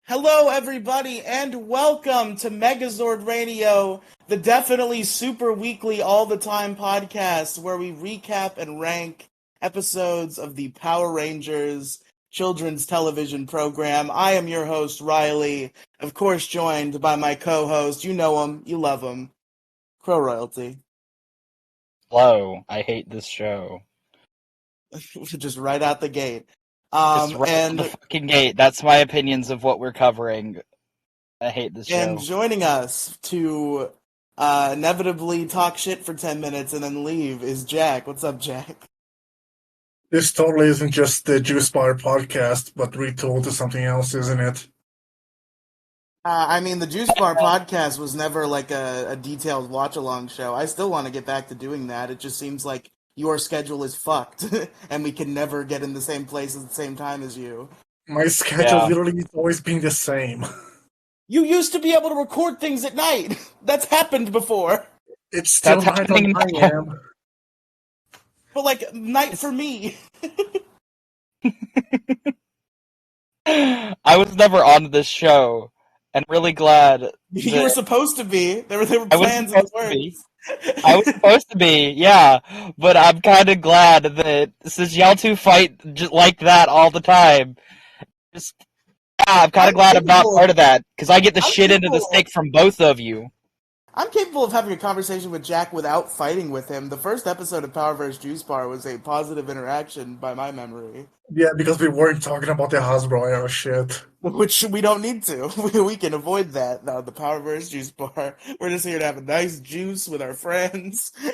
Hello, everybody, and welcome to Megazord Radio, the definitely super weekly, all-the-time podcast where we recap and rank episodes of the Power Rangers children's television program. I am your host, Riely, of course joined by my co-host, you know him, you love him, Crow Royalty. Hello, I hate this show. Just right out the gate. Just right out the fucking gate. That's my opinions of what we're covering. I hate this show. And joining us to inevitably talk shit for 10 minutes and then leave is Jack. What's up, Jack? This totally isn't just the Juice Bar podcast, but retooled to something else, isn't it? The Juice Bar podcast was never like a detailed watch-along show. I still want to get back to doing that. It just seems like your schedule is fucked, and we can never get in the same place at the same time as you. My schedule literally has always been the same. You used to be able to record things at night. That's happened before. It's still night on my end. But like, night for me. I was never on this show, and really glad. You were supposed to be. There were plans in the works. I was supposed to be, yeah, but I'm kind of glad that since y'all two fight like that all the time, I'm kind of glad I'm not part of that, because I get the shit into the stick from both of you. I'm capable of having a conversation with Jack without fighting with him. The first episode of Power vs. Juice Bar was a positive interaction by my memory. Yeah, because we weren't talking about the Hasbro era shit. Which we don't need to. We can avoid that now, the Power vs. Juice Bar. We're just here to have a nice juice with our friends. We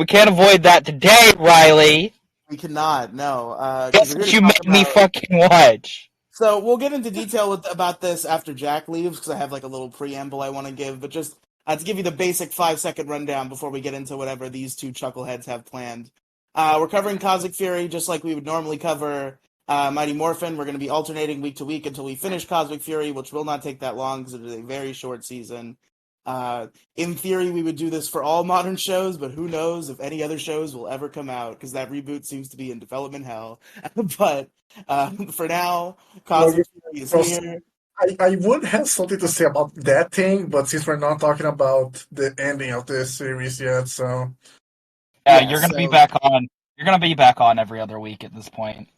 can't avoid that today, Riely. We cannot, no. That's what you made me fucking watch. So we'll get into detail about this after Jack leaves, because I have like a little preamble I want to give, but just to give you the basic 5-second rundown before we get into whatever these two chuckleheads have planned. We're covering Cosmic Fury just like we would normally cover Mighty Morphin. We're going to be alternating week to week until we finish Cosmic Fury, which will not take that long because it is a very short season. In theory, we would do this for all modern shows, but who knows if any other shows will ever come out, because that reboot seems to be in development hell. But for now, Cosmic Fury is here. I would have something to say about that thing, but since we're not talking about the ending of this series yet, so... Yeah, you're going to be back on. You're going to be back on every other week at this point.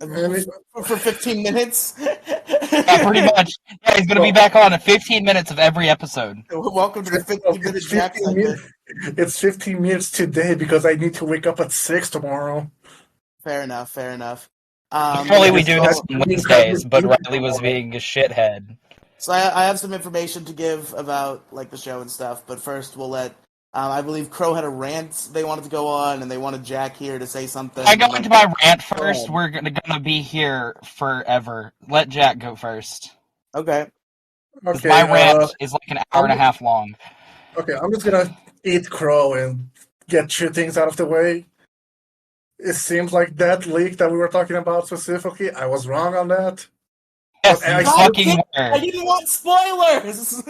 For 15 minutes? Yeah, pretty much. Yeah, he's going to be back on in 15 minutes of every episode. Welcome to the 15-minute Jack segment. It's 15 minutes today because I need to wake up at 6 tomorrow. Fair enough. Normally we do this on Wednesdays, but Riely was being a shithead. So I have some information to give about like the show and stuff, but first we'll let... I believe Crow had a rant they wanted to go on, and they wanted Jack here to say something. I go into my rant first. We're gonna be here forever. Let Jack go first. Okay. My rant is like an hour and a half long. Okay, I'm just gonna eat crow and get two things out of the way. It seems like that leak that we were talking about specifically, I was wrong on that. Yes, I didn't want spoilers!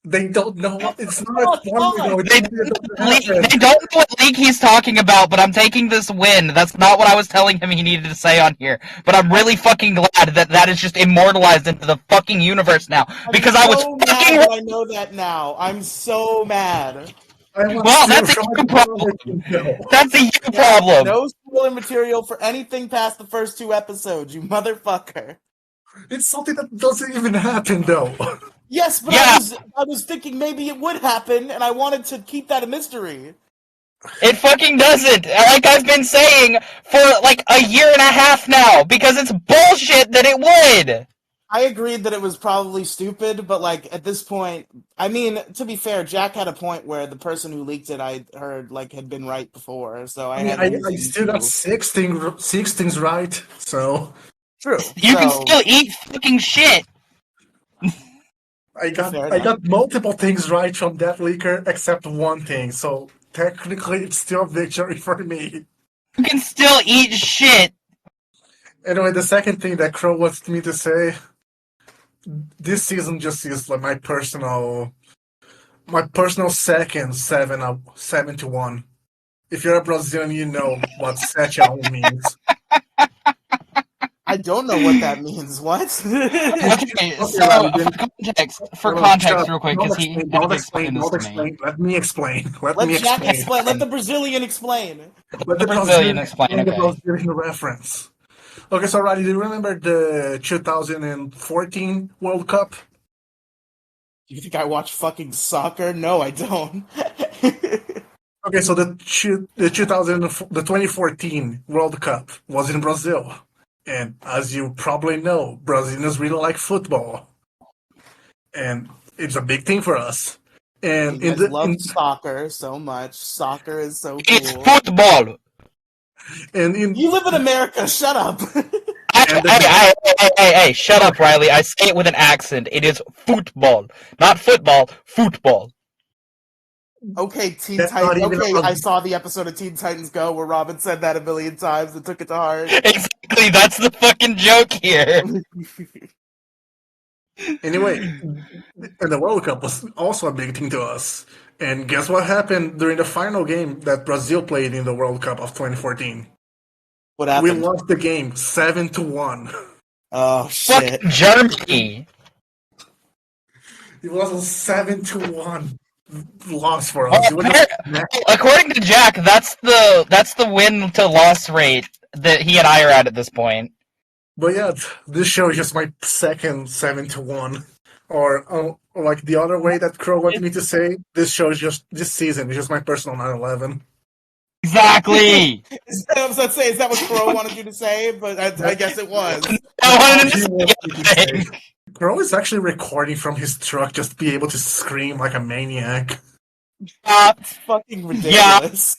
They don't know. It's not a spoiler. They don't know what leak he's talking about, but I'm taking this win. That's not what I was telling him he needed to say on here. But I'm really fucking glad that is just immortalized into the fucking universe now. Because I was fucking... I know that now. I'm so mad. Well, that's a you problem. That's a you problem. No spoiler material for anything past the first 2 episodes, you motherfucker. It's something that doesn't even happen, though. Yes, but yeah. I was thinking maybe it would happen, and I wanted to keep that a mystery. It fucking doesn't, like I've been saying for like a year and a half now, because it's bullshit that it would! I agreed that it was probably stupid, but like at this point, I mean, to be fair, Jack had a point where the person who leaked it, I heard, like, had been right before, so I still got 6 things right, so... True. You can still eat fucking shit! I got multiple things right from that leaker, except one thing, so technically it's still a victory for me. You can still eat shit! Anyway, the second thing that Crow wants me to say, this season just is like my personal second 7-1. If you're a Brazilian, you know what 7-1 means. I don't know what that means. What? Okay, so Riley, then- for No, context, shut up. real quick, Don't because he explain. had Don't to explain. explain this Don't to me. explain. Let me explain. Let Let me Jack explain. explain. Let the Brazilian explain. Let the Brazilian Brazilian explain, the okay. Brazilian reference. Okay, so Riley, do you remember the 2014 World Cup? You think I watch fucking soccer? No, I don't. Okay, so the 2014 World Cup was in Brazil, and as you probably know, Brazilians really like football, and it's a big thing for us. And You guys love soccer so much. Soccer is so It's cool. football! You live in America. Shut up. Hey, shut up, Riely. I say it with an accent. It is football. Not football, football. Okay, Teen That's not Titans. even Okay, a- I saw the episode of Teen Titans Go where Robin said that a million times and took it to heart. Exactly, that's the fucking joke here. Anyway, and the World Cup was also a big thing to us. And guess what happened during the final game that Brazil played in the World Cup of 2014? What We happened? lost the game 7-1. Oh shit! Fucking Germany. It was a 7-1 loss for us. It was According to Jack, that's the win to loss rate that he and I are at this point. But yeah, this show is just my second 7-1. Or like the other way that Crow wanted me to say, this show is just this season is just my personal 9/11. Exactly. Is that what Crow wanted you to say? But I guess it was. I wanted to say Crow is actually recording from his truck just to be able to scream like a maniac. It's fucking ridiculous.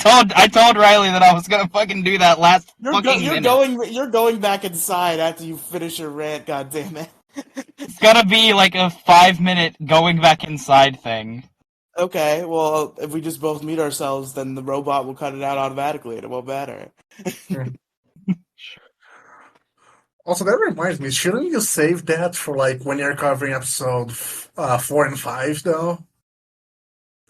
I told Riely that I was gonna fucking do that last You're minute. you're going back inside after you finish your rant. God damn it! It's gonna be like a 5-minute going back inside thing. Okay, well, if we just both mute ourselves, then the robot will cut it out automatically, and it won't matter. Also, that reminds me, shouldn't you save that for like when you're covering episode 4 and 5, though?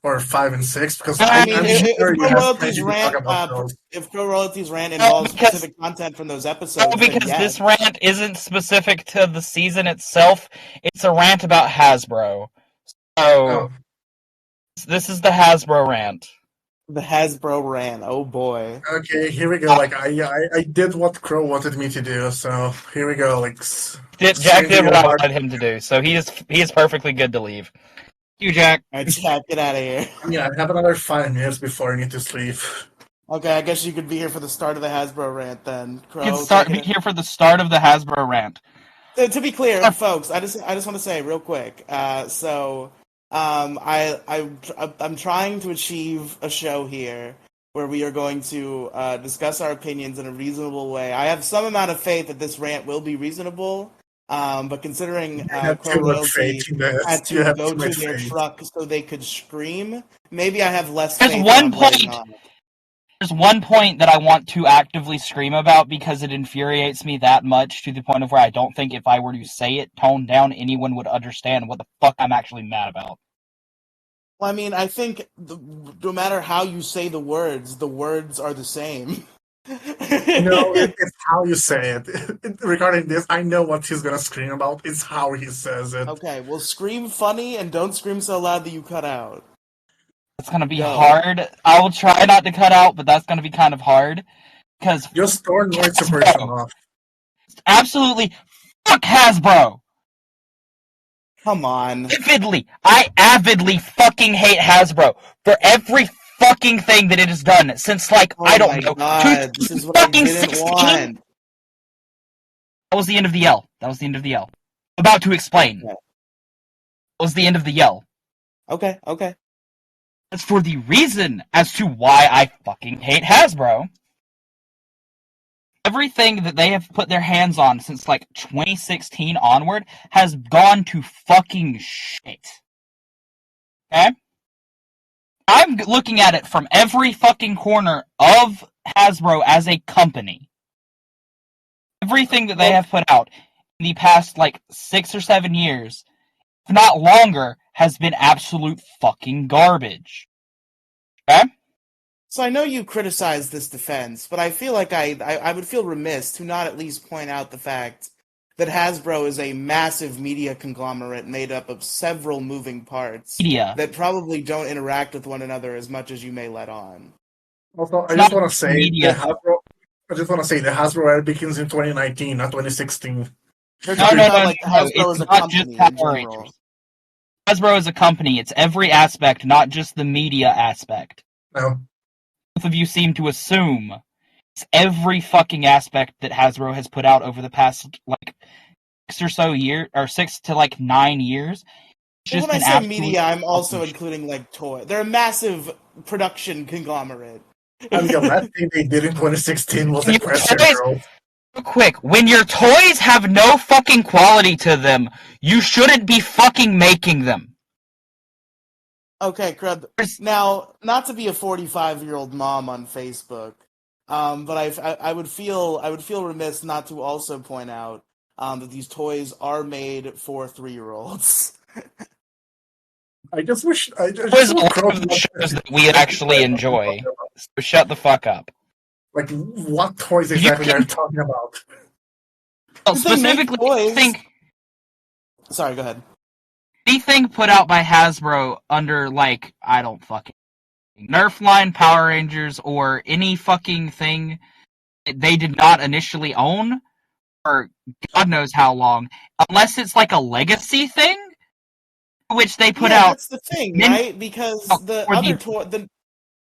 Or 5 and 6? Because I mean, I'm if sure you Crow have Royalties plenty to talk rant, about those. if Crow Royalties rant involves because- specific content from those No, episodes, then because yes. this rant isn't specific to the season itself. It's a rant about Hasbro. So Oh. this is the Hasbro rant. The Hasbro rant. Oh boy. Okay, here we go. Like I did what Crow wanted me to do, so here we go. Like Jack did what I wanted him to do, so he is perfectly good to leave. You, Jack. All right, Jack, get out of here. Yeah, I have another 5 minutes before I need to sleep. Okay, I guess you could be here for the start of the Hasbro rant then. Crow, You can be here for the start of the Hasbro rant. To be clear, folks, I just want to say real quick. I'm trying to achieve a show here where we are going to discuss our opinions in a reasonable way. I have some amount of faith that this rant will be reasonable. But considering Crow Royalty had to go to their truck so they could scream, maybe I have less faith. There's one point that I want to actively scream about because it infuriates me that much to the point of where I don't think if I were to say it toned down, anyone would understand what the fuck I'm actually mad about. Well, I mean, I think no matter how you say the words are the same. No, it's how you say it. Regarding this, I know what he's gonna scream about. It's how he says it. Okay, well, scream funny and don't scream so loud that you cut out. It's gonna be hard. I will try not to cut out, but that's gonna be kind of hard. Because just turn noise suppression off. Absolutely, fuck Hasbro. Come on. I avidly fucking hate Hasbro for every fucking thing that it has done since, like, I don't know, God, this is what I didn't want. That was the end of the L. About to explain. Okay. That was the end of the yell. Okay. That's for the reason as to why I fucking hate Hasbro. Everything that they have put their hands on since, like, 2016 onward has gone to fucking shit. Okay? I'm looking at it from every fucking corner of Hasbro as a company. Everything that they have put out in the past, like, 6 or 7 years, if not longer, has been absolute fucking garbage. Okay? So I know you criticize this defense, but I feel like I would feel remiss to not at least point out the fact that Hasbro is a massive media conglomerate made up of several moving parts Media. that probably don't interact with one another as much as you may let on. Also, It's not media. I just want to say the Hasbro era begins in 2019, not 2016. They're No, talking no, about no, like no. Hasbro It's as a not just company in Power general. Rangers. Hasbro is a company. It's every aspect, not just the media aspect. No. Both of you seem to assume it's every fucking aspect that Hasbro has put out over the past, like, 6 or so years, or 6 to, like, 9 years. It's Well, just when I been say absolutely media, I'm also fucking including like toy. They're a massive production conglomerate. And the last thing they did in 2016 was And your Impress Your toys- Girl. Real quick, when your toys have no fucking quality to them, you shouldn't be fucking making them. Okay, Crud. Now, not to be a 45-year-old mom on Facebook, but I would feel remiss not to also point out that these toys are made for 3-year-olds. I just wish There's a wish lot Crow of the shows that we actually enjoy, so shut the fuck up. Like, what toys You exactly are can- you talking about? Well, If they make specifically, toys- I think Sorry, go ahead. anything put out by Hasbro under, like, I don't fucking Nerf line Power Rangers or any fucking thing that they did not initially own for God knows how long, unless it's like a legacy thing, which they put out. That's the thing, Nin- right? Because the for other the-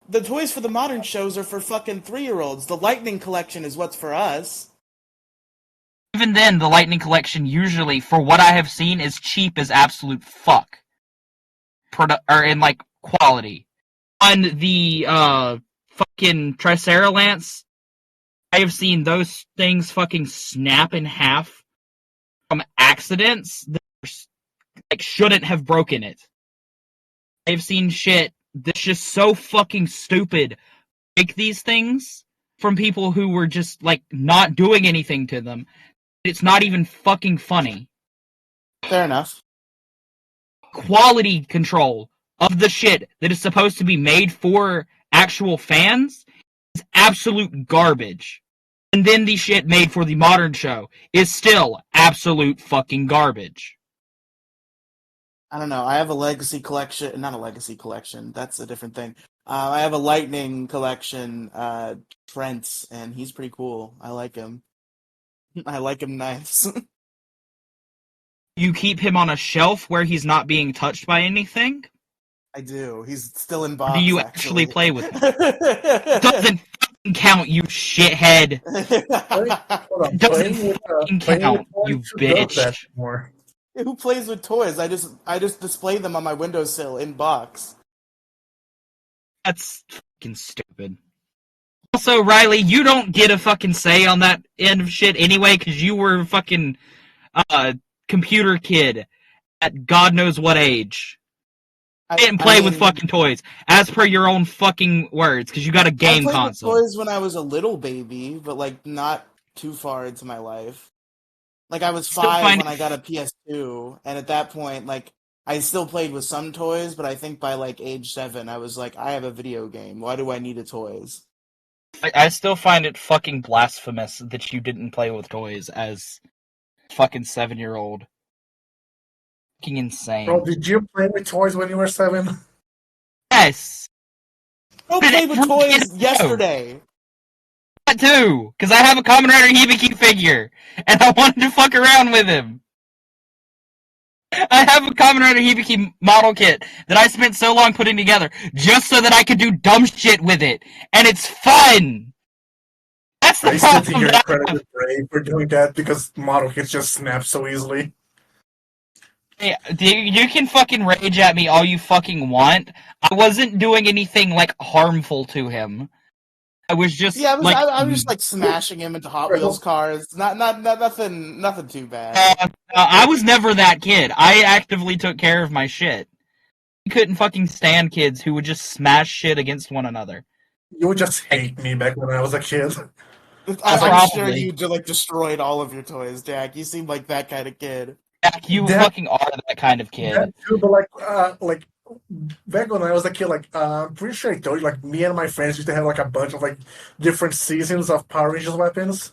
the toys for the modern shows are for fucking 3-year-olds. The Lightning Collection is what's for us. Even then, the Lightning Collection usually, for what I have seen, is cheap as absolute fuck. Or in, like, quality. On the, fucking Triceralance, I have seen those things fucking snap in half from accidents that, like, shouldn't have broken it. I've seen shit that's just so fucking stupid. Make these things from people who were just, like, not doing anything to them. It's not even fucking funny. Fair enough. Quality control of the shit that is supposed to be made for actual fans is absolute garbage. And then the shit made for the modern show is still absolute fucking garbage. I don't know. I have a legacy collection. Not a legacy collection. That's a different thing. I have a Lightning collection, Trent, and he's pretty cool. I like him. I like him nice. You keep him on a shelf where he's not being touched by anything? I do. He's still in box. Do you actually play with him? Doesn't fucking count, you shithead. Hold on, Doesn't fucking count, you toys does that bitch. more. Who plays with toys? I just display them on my windowsill in box. That's fucking stupid. Also, Riely, you don't get a fucking say on that end of shit anyway, because you were a fucking computer kid at God knows what age. I didn't play with fucking toys, as per your own fucking words, because you got a game I played console. with toys when I was a little baby, but like not too far into my life. Like I was 5 when I got a PS2, and at that point, like I still played with some toys, but I think by like age 7, I was like, I have a video game. Why do I need a toys? I still find it fucking blasphemous that you didn't play with toys as a fucking 7-year-old. Fucking insane. Bro, did you play with toys when you were 7? Yes. I played with toys yesterday. That too, because I have a Kamen Rider Hibiki figure, and I wanted to fuck around with him. I have a Kamen Rider Hibiki model kit that I spent so long putting together just so that I could do dumb shit with it, and it's fun. That's the I still problem. think you're incredibly brave for doing that because model kits just snap so easily. Hey, you can fucking rage at me all you fucking want. I wasn't doing anything like harmful to him. I was just I was just like smashing him into Hot Wheels cars. Nothing too bad. I was never that kid. I actively took care of my shit. I couldn't fucking stand kids who would just smash shit against one another. You would just hate me back when I was a kid. I'm sure you like destroyed all of your toys, Jack. You seem like that kind of kid. Jack, you fucking are that kind of kid. That too, but back when I was a kid, like I'm pretty sure I told you, like me and my friends used to have like a bunch of like different seasons of Power Rangers weapons,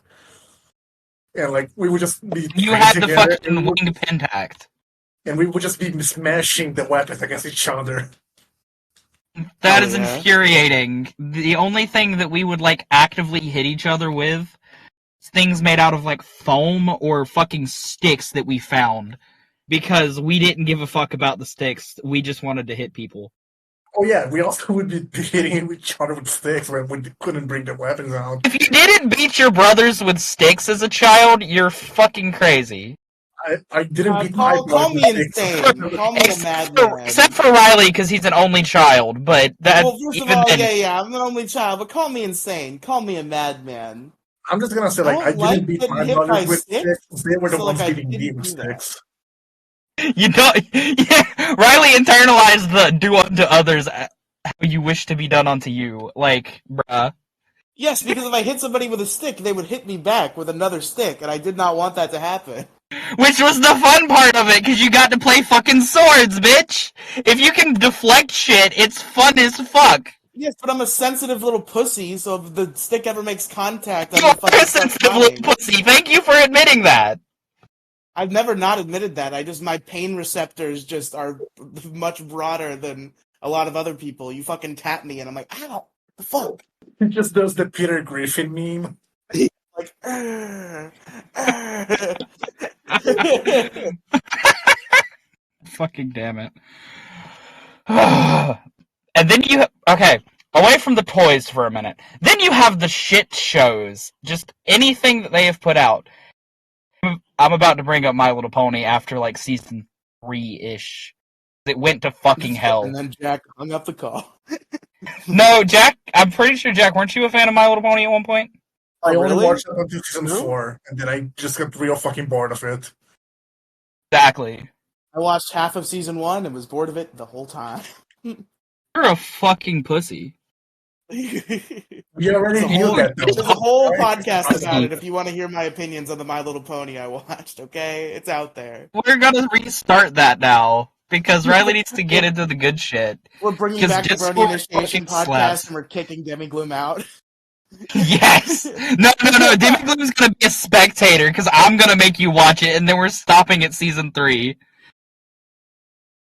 and like we would just be You trained had the together, fucking winged pentact. and we would just be smashing the weapons against each other. That Oh, is yeah. infuriating. The only thing that we would like actively hit each other with is things made out of like foam or fucking sticks that we found. Because we didn't give a fuck about the sticks. We just wanted to hit people. Oh yeah, we also would be hitting each other with sticks when we couldn't bring the weapons out. If you didn't beat your brothers with sticks as a child, you're fucking crazy. I didn't beat my brothers Call with me sticks. insane. Call me a madman. Except for Riely, because he's an only child. But that Well, first of even all, then, yeah, I'm an only child, but call me insane. Call me a madman. I'm just gonna say, I like, don't I didn't like beat getting my hit brothers by with sticks, sticks. They were the so ones like I beating me didn't with do that. sticks. you don't. Yeah, Riely internalized the "do unto others how you wish to be done unto you." Like, bruh. Yes, because if I hit somebody with a stick, they would hit me back with another stick, and I did not want that to happen. Which was the fun part of it, because you got to play fucking swords, bitch! If you can deflect shit, it's fun as fuck. Yes, but I'm a sensitive little pussy, so if the stick ever makes contact, I'm You are gonna fucking a start sensitive little crying. pussy. Thank you for admitting that. I've never not admitted that. My pain receptors just are much broader than a lot of other people. You fucking tap me, and I'm like, ow, the fuck? He just does the Peter Griffin meme. Like, Fucking damn it. And then okay, away from the toys for a minute. Then you have the shit shows. Just anything that they have put out. I'm about to bring up My Little Pony after like season 3-ish. It went to fucking hell. And then Jack hung up the call. No, Jack, I'm pretty sure, Jack, weren't you a fan of My Little Pony at one point? I only really? watched up until season True? 4, and then I just got real fucking bored of it. Exactly. I watched half of season 1 and was bored of it the whole time. You're a fucking pussy. We already knew that, though. There's a whole podcast about it if you want to hear my opinions on the My Little Pony I watched, okay? It's out there. We're gonna restart that now, because Riely needs to get into the good shit. We're bringing 'Cause back the Discord Brony Initiation fucking podcast slaps. and we're kicking Demigloom out. Yes! No, Demigloom's gonna be a spectator, because I'm gonna make you watch it, and then we're stopping at season 3.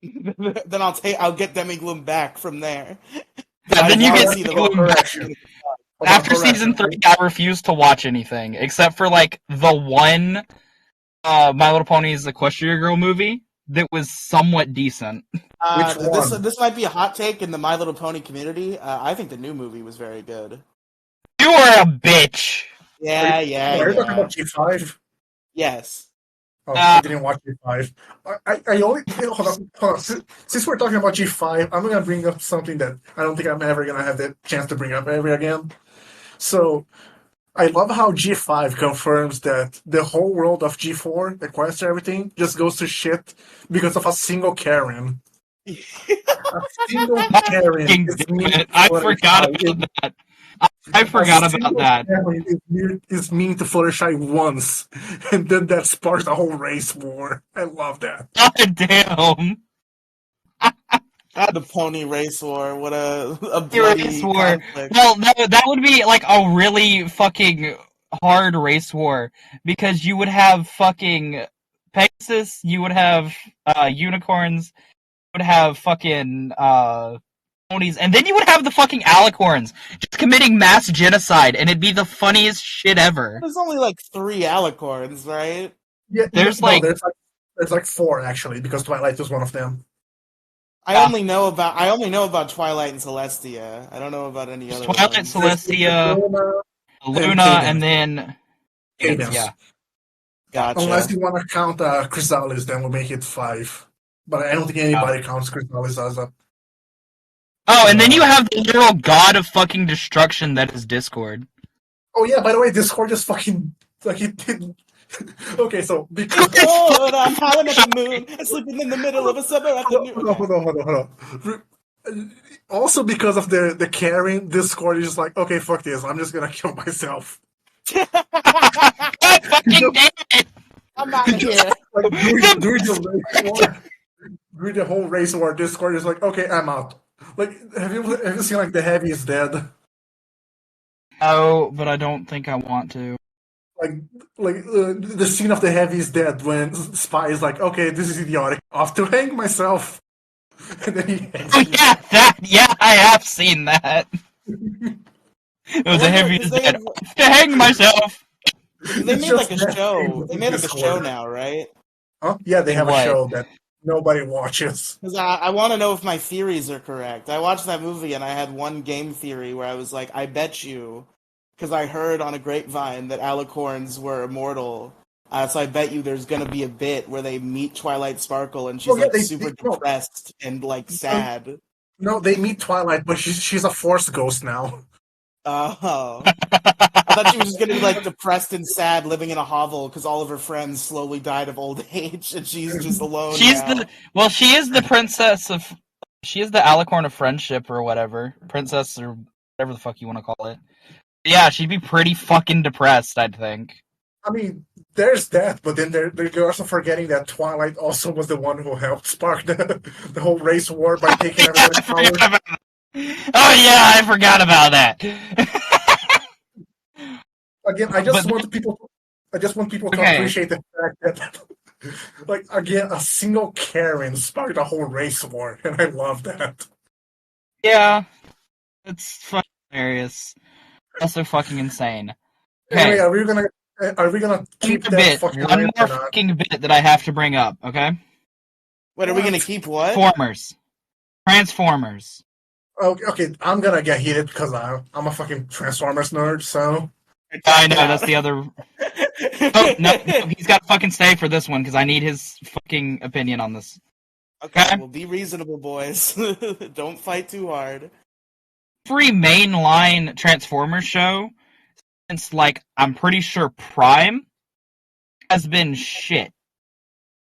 Then I'll get Demigloom back from there. And then you I get see the Demigloom back. correction. After season 3, I refuse to watch anything, except for, like, the one My Little Pony's Equestria Girl movie that was somewhat decent. Which one? This might be a hot take in the My Little Pony community. I think the new movie was very good. You are a bitch! Yeah. Are you talking about G5? Yes. Oh, I didn't watch G5. I only... Hold on. Since we're talking about G5, I'm going to bring up something that I don't think I'm ever going to have the chance to bring up ever again. So, I love how G5 confirms that the whole world of G4, the quest and everything, just goes to shit because of a single Karen. A single Karen is mean to I Fluttershy. forgot about that. I forgot about that. Is mean to Fluttershy once, and then that sparks a whole race war. I love that. God damn. God, the pony race war. What a bloody Race war. conflict. Well, that would be like a really fucking hard race war, because you would have fucking Pegasus, you would have unicorns, you would have fucking ponies, and then you would have the fucking alicorns just committing mass genocide, and it'd be the funniest shit ever. There's only like 3 alicorns, right? Yeah, There's 4 actually, because Twilight was one of them. I only know about Twilight and Celestia. I don't know about any other Twilight, ones. Celestia, Luna, and then Cadence. Yeah. Gotcha. Unless you want to count Chrysalis, then we'll make it 5. But I don't think anybody counts Chrysalis as a... Oh, and then you have the literal god of fucking destruction that is Discord. Oh yeah, by the way, Discord just fucking... Like, it didn't... Okay, so... Because... Lord, I'm howling at the moon and sleeping in the middle of a summer afternoon. Hold on. Also because of the caring, Discord is just like, okay, fuck this, I'm just gonna kill myself. God fucking damn it! I'm out of here. Like, during the race war, read the whole race war Discord. It's like, okay, I'm out. Like, have you seen like the Heavy is Dead? Oh, but I don't think I want to. The scene of the Heavy is Dead when Spy is like, okay, this is idiotic. Off to hang myself. And then he hangs Oh himself. yeah, I have seen that. It was a heavy dead. To hang myself. They made like a show. They made like a show now, right? Huh? Yeah, they have a What? show that nobody watches. Because I want to know if my theories are correct. I watched that movie and I had one game theory where I was like, I bet you, because I heard on a grapevine that alicorns were immortal. So I bet you there's gonna be a bit where they meet Twilight Sparkle and she's super depressed and like sad. No, they meet Twilight, but she's a Force ghost now. Oh. I thought she was just gonna be like depressed and sad, living in a hovel because all of her friends slowly died of old age, and she's just alone. She is the princess of. She is the alicorn of friendship or whatever, princess or whatever the fuck you want to call it. Yeah, she'd be pretty fucking depressed, I'd think. I mean, there's that, but then they're also forgetting that Twilight also was the one who helped spark the whole race war by taking everybody's power. Oh yeah, I forgot about that. Again, I just want people to appreciate the fact that, like, again, a single Karen sparked a whole race war, and I love that. Yeah, it's fucking hilarious. Also fucking insane. Okay. Anyway, are we gonna keep that fucking one more fucking bit that I have to bring up? Okay. Wait, are we gonna keep what? Transformers. Okay, I'm gonna get heated because I'm a fucking Transformers nerd, so. I know, that's the other. Oh, no, he's got to fucking stay for this one because I need his fucking opinion on this. Okay, well, be reasonable, boys. Don't fight too hard. Every mainline Transformers show, since, like, I'm pretty sure Prime, has been shit.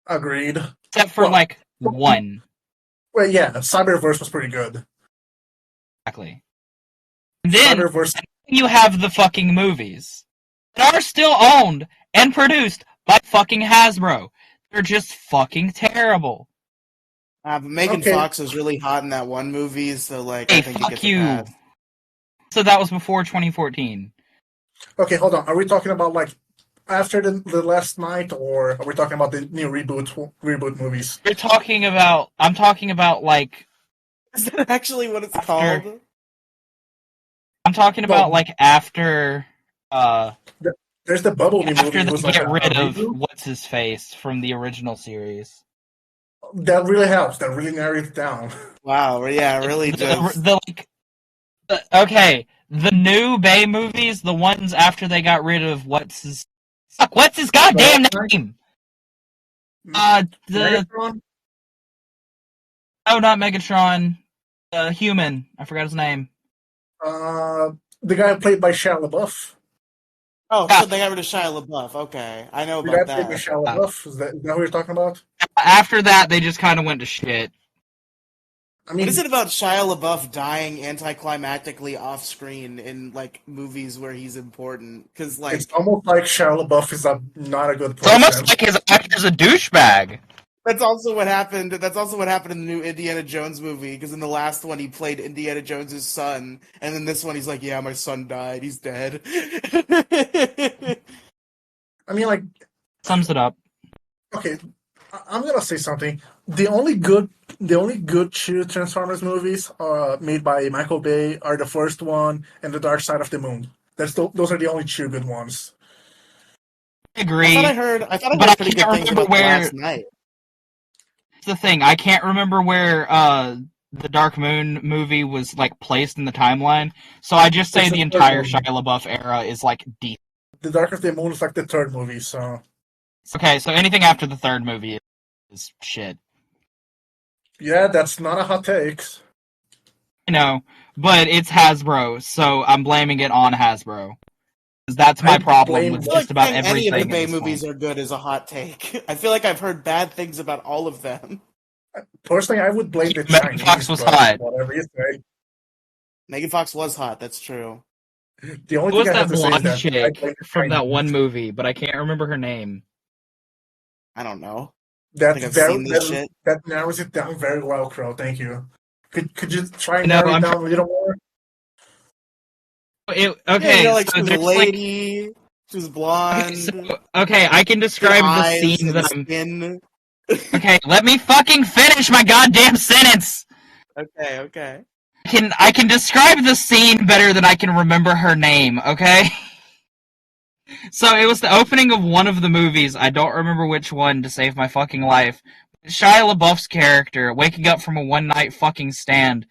Agreed. Except for, one. Well, yeah, Cyberverse was pretty good. Exactly. And then Cyberverse. You have the fucking movies that are still owned and produced by fucking Hasbro. They're just fucking terrible. But Megan Fox is really hot in that one movie, so like, hey, I think fuck it gets you. a pass. So that was before 2014. Okay, hold on. Are we talking about like after the last night, or are we talking about the new reboot movies? I'm talking about like. Is that actually what it's called? I'm talking about like after. There's the Bumblebee movie. After they get rid of what's his face from the original series. That really helps. That really narrows it down. Wow, yeah, it really does. Okay, the new Bay movies, the ones after they got rid of what's his goddamn name? Megatron? No, not Megatron. Human. I forgot his name. The guy played by Shia LaBeouf. Oh, so they got rid of Shia LaBeouf. Okay, I know about that. Played by Shia LaBeouf. Is that who you're talking about? After that, they just kind of went to shit. I mean, what is it about Shia LaBeouf dying anticlimactically off screen in like movies where he's important? Because like it's almost like Shia LaBeouf is not a good person. It's almost like his actor's a douchebag. That's also what happened. That's also what happened in the new Indiana Jones movie. Because in the last one, he played Indiana Jones's son, and in this one, he's like, "Yeah, my son died. He's dead." I mean, like, sums it up. Okay, I'm gonna say something. The only good two Transformers movies made by Michael Bay are the first one and The Dark Side of the Moon. Those are the only two good ones. I agree. I thought I heard pretty good things about Last Night. The thing, I can't remember where the Dark Moon movie was like placed in the timeline, so I just say the entire Shia LaBeouf era is like deep. The Dark of the Moon is like the third movie, so okay, so anything after the third movie is shit. Yeah, that's not a hot take. I know, but it's Hasbro, so I'm blaming it on Hasbro. That's my problem with just about everything. Any of the Bay movies are good is a hot take. I feel like I've heard bad things about all of them. Personally, I would blame the Megan Fox was hot. Whatever you say. Megan Fox was hot. That's true. The only thing I have to say is that chick from that one movie, but I can't remember her name. I don't know. I think I've seen this shit. That narrows it down very well, Crow. Thank you. Could you try and No, narrow it down a little more? Okay, Yeah, like so she was a there's lady. She was okay, blonde. I can Good describe the eyes scene and that I'm. skin. Okay, let me fucking finish my goddamn sentence. Okay. I can describe the scene better than I can remember her name. Okay. So it was the opening of one of the movies. I don't remember which one to save my fucking life. Shia LaBeouf's character waking up from a one night fucking stand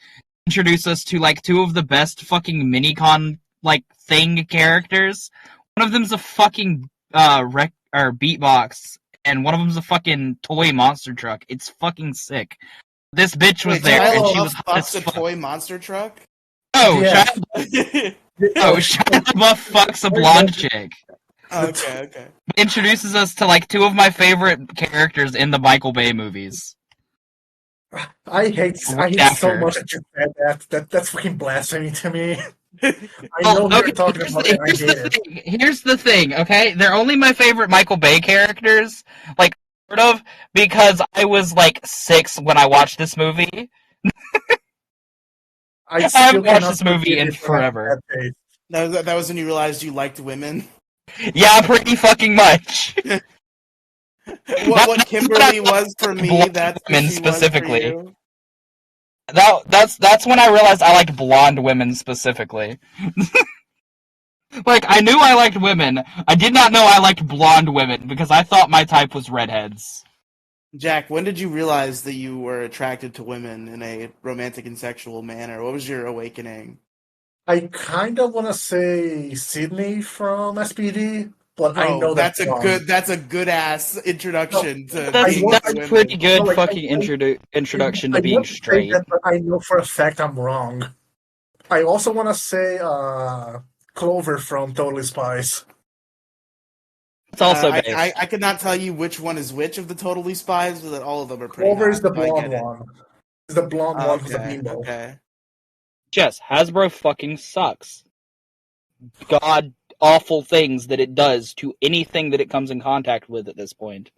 introduced us to like two of the best fucking minicon like thing characters. One of them's a fucking beatbox, and one of them's a fucking toy monster truck. It's fucking sick. This bitch was Wait, there, Shia and she was LaBeouf hot as fucks a fuck. toy monster truck? Oh, Yeah. Shia LaBeouf fucks a blonde chick. Okay. It introduces us to like two of my favorite characters in the Michael Bay movies. I hate Right so after. much that you said that. That's fucking blasphemy to me. I Well, know okay, you're talking about it, and I hate it. Here's the thing, okay? They're only my favorite Michael Bay characters, like, sort of, because I was, like, 6 when I watched this movie. I haven't watched cannot this movie forgive in you for having forever. that taste. That was when you realized you liked women? Yeah, pretty fucking much. What Kimberly was for me, that's what women she specifically. was for you? That's when I realized I liked blonde women specifically. Like, I knew I liked women. I did not know I liked blonde women, because I thought my type was redheads. Jack, when did you realize that you were attracted to women in a romantic and sexual manner? What was your awakening? I kind of want to say Sydney from SPD, but I know that's that's a wrong. good ass introduction to That's being into a women. pretty good No, like, fucking introduction to being want to say straight. that, but I know for a fact I'm wrong. I also want to say Clover from Totally Spies. It's also based. I could not tell you which one is which of the Totally Spies, but that all of them are pretty Clover hot. is the So I blonde get it. one. Is the blonde one who's a Okay, bimbo. okay. Yes, Hasbro fucking sucks. God awful things that it does to anything that it comes in contact with at this point.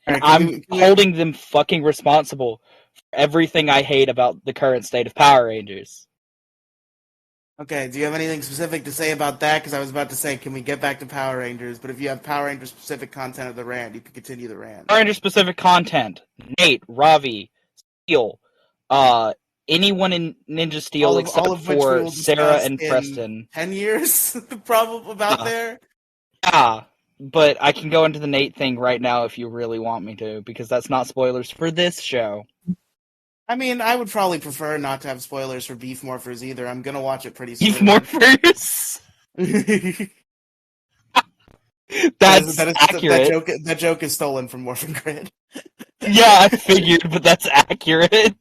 And I'm holding them fucking responsible for everything I hate about the current state of Power Rangers. Okay, do you have anything specific to say about that? Because I was about to say, can we get back to Power Rangers? But if you have Power Rangers specific content of the rant, you can continue the rant. Power Ranger specific content. Nate, Ravi, Steel, anyone in Ninja Steel except for Sarah and Preston. 10 years, probably about there. Yeah, but I can go into the Nate thing right now if you really want me to, because that's not spoilers for this show. I mean, I would probably prefer not to have spoilers for Beef Morphers either. I'm gonna watch it pretty soon. Beef Morphers? That's accurate. That joke is stolen from Morphin Grid. Yeah, I figured, but that's accurate.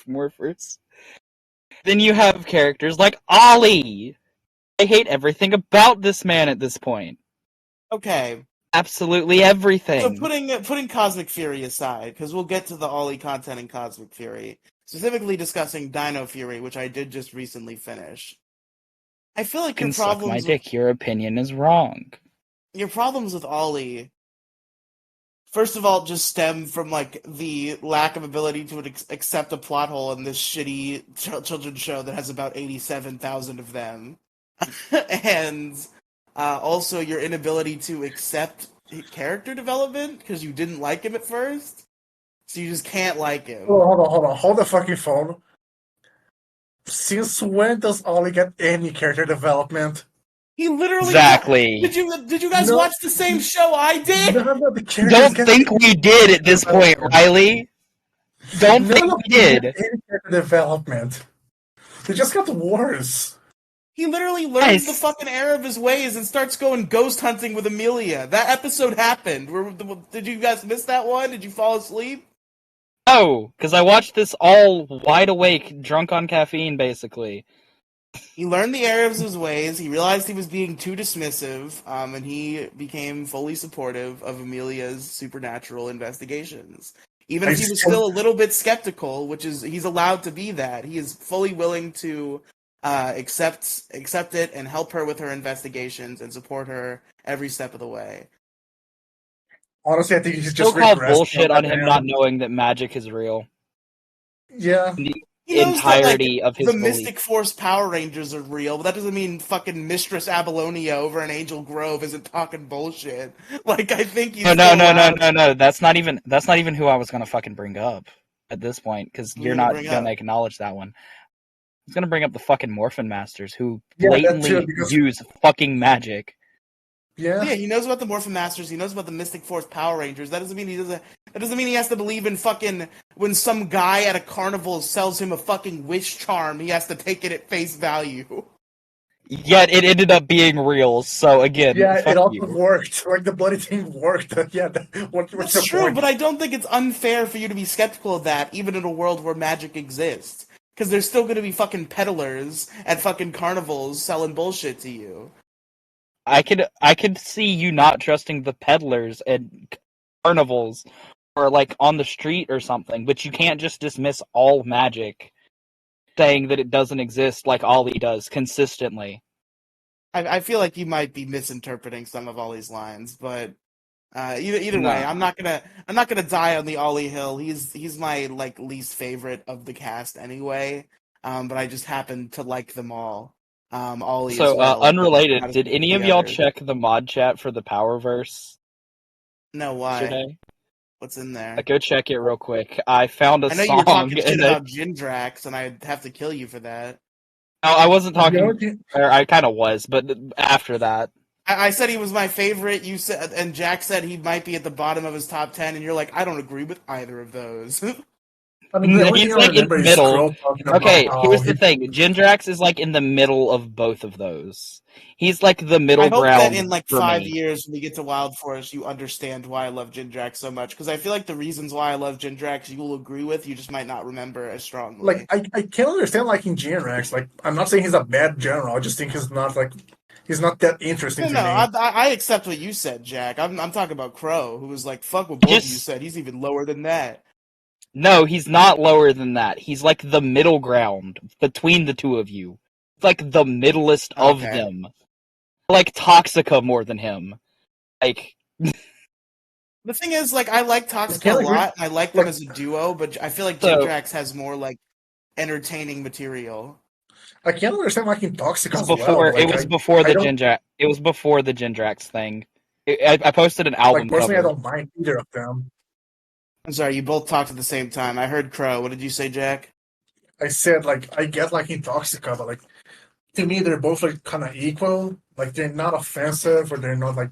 Morphers. Then you have characters like Ollie. I hate everything about this man at this point. Okay. Absolutely everything. So putting Cosmic Fury aside, because we'll get to the Ollie content in Cosmic Fury, specifically discussing Dino Fury, which I did just recently finish. I feel like your problems suck my dick. Your opinion is wrong. Your problems with Ollie, first of all, just stem from like the lack of ability to accept a plot hole in this shitty children's show that has about 87,000 of them, and also your inability to accept character development because you didn't like him at first, so you just can't like him. Hold the fucking phone. Since when does Ollie get any character development? He literally exactly. Did you guys watch the same show I did? Don't think we did at this point, Riely. Don't think we did. Any character development. They just got worse. He literally learns the fucking error of his ways and starts going ghost hunting with Amelia. That episode happened. Did you guys miss that one? Did you fall asleep? Oh, because I watched this all wide awake, drunk on caffeine, basically. He learned the error of his ways, he realized he was being too dismissive, and he became fully supportive of Amelia's supernatural investigations. Even if he was still a little bit skeptical, which is, he's allowed to be that. He is fully willing to accept it and help her with her investigations and support her every step of the way. Honestly, I think he's Still just call regressed. bullshit on him not knowing that magic is real. Yeah. The He knows that, like, entirety of his the belief. Mystic Force Power Rangers are real, but that doesn't mean fucking Mistress Abalonia over in Angel Grove isn't talking bullshit. Like, I think he's No. That's not even who I was gonna fucking bring up at this point, because you're not gonna acknowledge that one. I was gonna bring up the fucking Morphin Masters, who blatantly use fucking magic. Yeah. Yeah, he knows about the Morphin Masters. He knows about the Mystic Force Power Rangers. That doesn't mean he doesn't. That doesn't mean he has to believe in fucking when some guy at a carnival sells him a fucking wish charm. He has to take it at face value. Yet it ended up being real. So again, yeah, fuck it also you. worked. Like the bloody thing worked. Yeah, what's That's the true, point? but I don't think it's unfair for you to be skeptical of that, even in a world where magic exists. Because there's still going to be fucking peddlers at fucking carnivals selling bullshit to you. I could see you not trusting the peddlers at carnivals or like on the street or something, but you can't just dismiss all magic, saying that it doesn't exist like Ollie does consistently. I feel like you might be misinterpreting some of Ollie's lines, but either way, I'm not gonna die on the Ollie hill. He's my like least favorite of the cast anyway. But I just happen to like them all. Ollie so as well. Unrelated, did any of y'all check the mod chat for the Powerverse? No, why? Yesterday? What's in there? Go check it real quick. I found a I know song. you were talking shit about Jindrax, and I'd have to kill you for that. No, I wasn't talking. Or I kind of was, but after that, I said he was my favorite. You said, and Jack said he might be at the bottom of his top 10, and you're like, I don't agree with either of those. I mean, he's like in the middle. Okay, here's the thing: Jindrax is like in the middle of both of those. He's like the middle ground. I hope that in like 5 me. years, when we get to Wild Forest, you understand why I love Jindrax so much. Because I feel like the reasons why I love Jindrax, you will agree with. You just might not remember as strongly. Like I can't understand liking Jindrax. Like I'm not saying he's a bad general. I just think he's not that interesting to me. I accept what you said, Jack. I'm talking about Crow, who was like, fuck what both of you said. He's even lower than that. No, he's not lower than that. He's like the middle ground between the two of you. Like the middlest of them. Like Toxica more than him. Like the thing is, like, I like Toxica a lot, and I like them as a duo, but I feel like Jindrax has more like entertaining material. I can't understand liking Toxica as well. It was before the Jindrax. It was before the Jindrax thing. I posted an album personally, cover. I don't mind either of them. I'm sorry, you both talked at the same time. I heard Crow. What did you say, Jack? I said, like, I get liking Toxica, but, like, to me, they're both, like, kind of equal. Like, they're not offensive or they're not, like,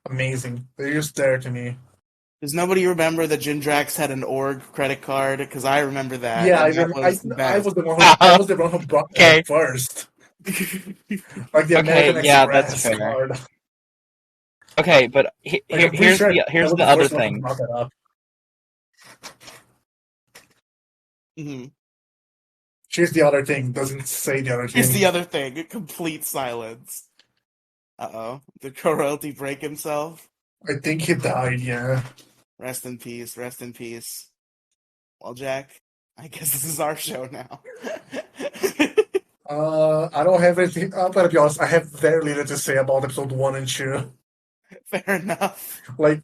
amazing. They're just there to me. Does nobody remember that Jindrax had an org credit card? Because I remember that. Yeah, I was the one who brought it first. Like the American Express that's fair. card. Okay, but here's the other thing. Mm-hmm. Here's the other thing. Doesn't say the other thing. Here's the other thing. Complete silence. Uh-oh. Did Royalty break himself? I think he died, yeah. Rest in peace. Rest in peace. Well, Jack, I guess this is our show now. I don't have anything. I'm gonna be honest. I have very little to say about episode 1 and 2. Fair enough. Like,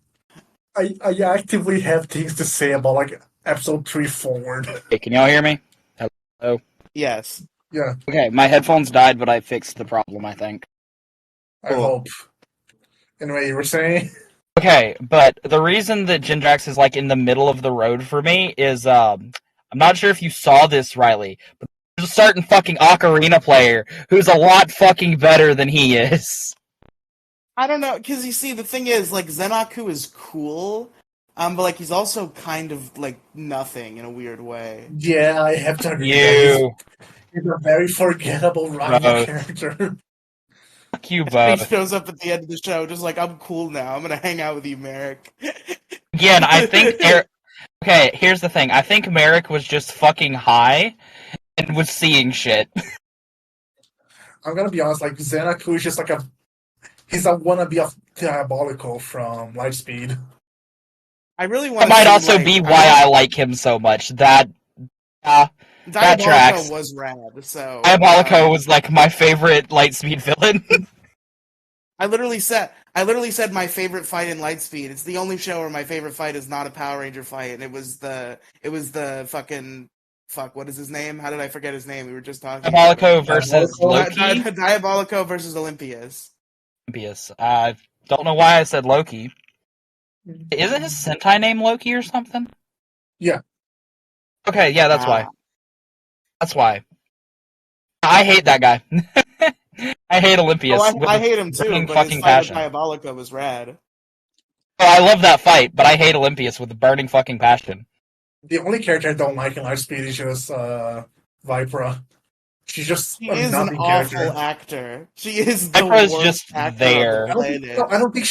I actively have things to say about like episode 3 forward. Hey, can y'all hear me? Hello. Yes. Yeah. Okay, my headphones died, but I fixed the problem. I think. I hope. Anyway, you were saying. Okay, but the reason that Jindrax is like in the middle of the road for me is I'm not sure if you saw this, Riely, but there's a certain fucking ocarina player who's a lot fucking better than he is. I don't know, because you see, the thing is, like, Zenaku is cool, but like he's also kind of like nothing in a weird way. Yeah, I have to agree. He's a very forgettable rival character. Fuck you, Bob. He shows up at the end of the show just like, I'm cool now. I'm gonna hang out with you, Merrick. Again, I think okay, here's the thing. I think Merrick was just fucking high and was seeing shit. I'm gonna be honest, like, Zenaku is just like he's a wannabe of Diabolical from Lightspeed. I really want. That might also be why I like him so much. That tracks. Was rad. So Diabolico was like my favorite Lightspeed villain. I literally said I literally said my favorite fight in Lightspeed. It's the only show where my favorite fight is not a Power Ranger fight, and it was the fucking what is his name? How did I forget his name? We were just talking about Diabolico him. versus Loki. Diabolico versus Olympius. Olympius. I don't know why I said Loki. Isn't his Sentai name Loki or something? Yeah. Okay, yeah, that's why. That's why. I hate that guy. I hate Olympius. I hate him too, but fucking his fight with passion. Diabolico was rad. Oh, I love that fight, but I hate Olympius with a burning fucking passion. The only character I don't like in Lightspeed is just Vipra. She's just She is an awful actor. She is the Vipra is worst just actor there. on the planet. I don't think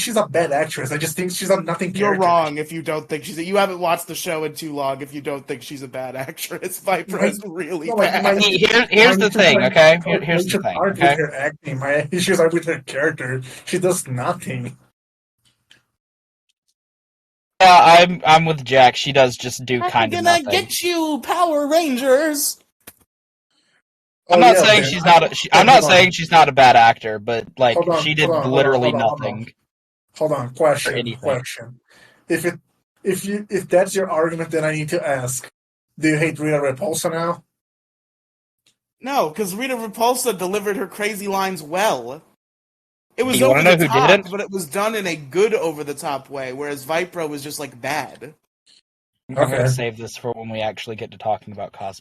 she's a bad actress. I just think she's a nothing character. You're wrong if you don't think you haven't watched the show in too long if you don't think she's a bad actress. Vipra is really bad. Here's the thing, okay? Here's the thing, okay? With her acting, my issues are with her character. She does nothing. Yeah, I'm with Jack. She does just do kind of nothing. I'm gonna get you, Power Rangers! I'm not saying she's not. I'm not saying she's not a bad actor, but like she did literally nothing. Hold on. Question. If that's your argument, then I need to ask: do you hate Rita Repulsa now? No, because Rita Repulsa delivered her crazy lines well. It was you over know the who top, didn't? but it was done in a good over the top way, whereas Vipra was just like bad. I'm going to save this for when we actually get to talking about cosplay.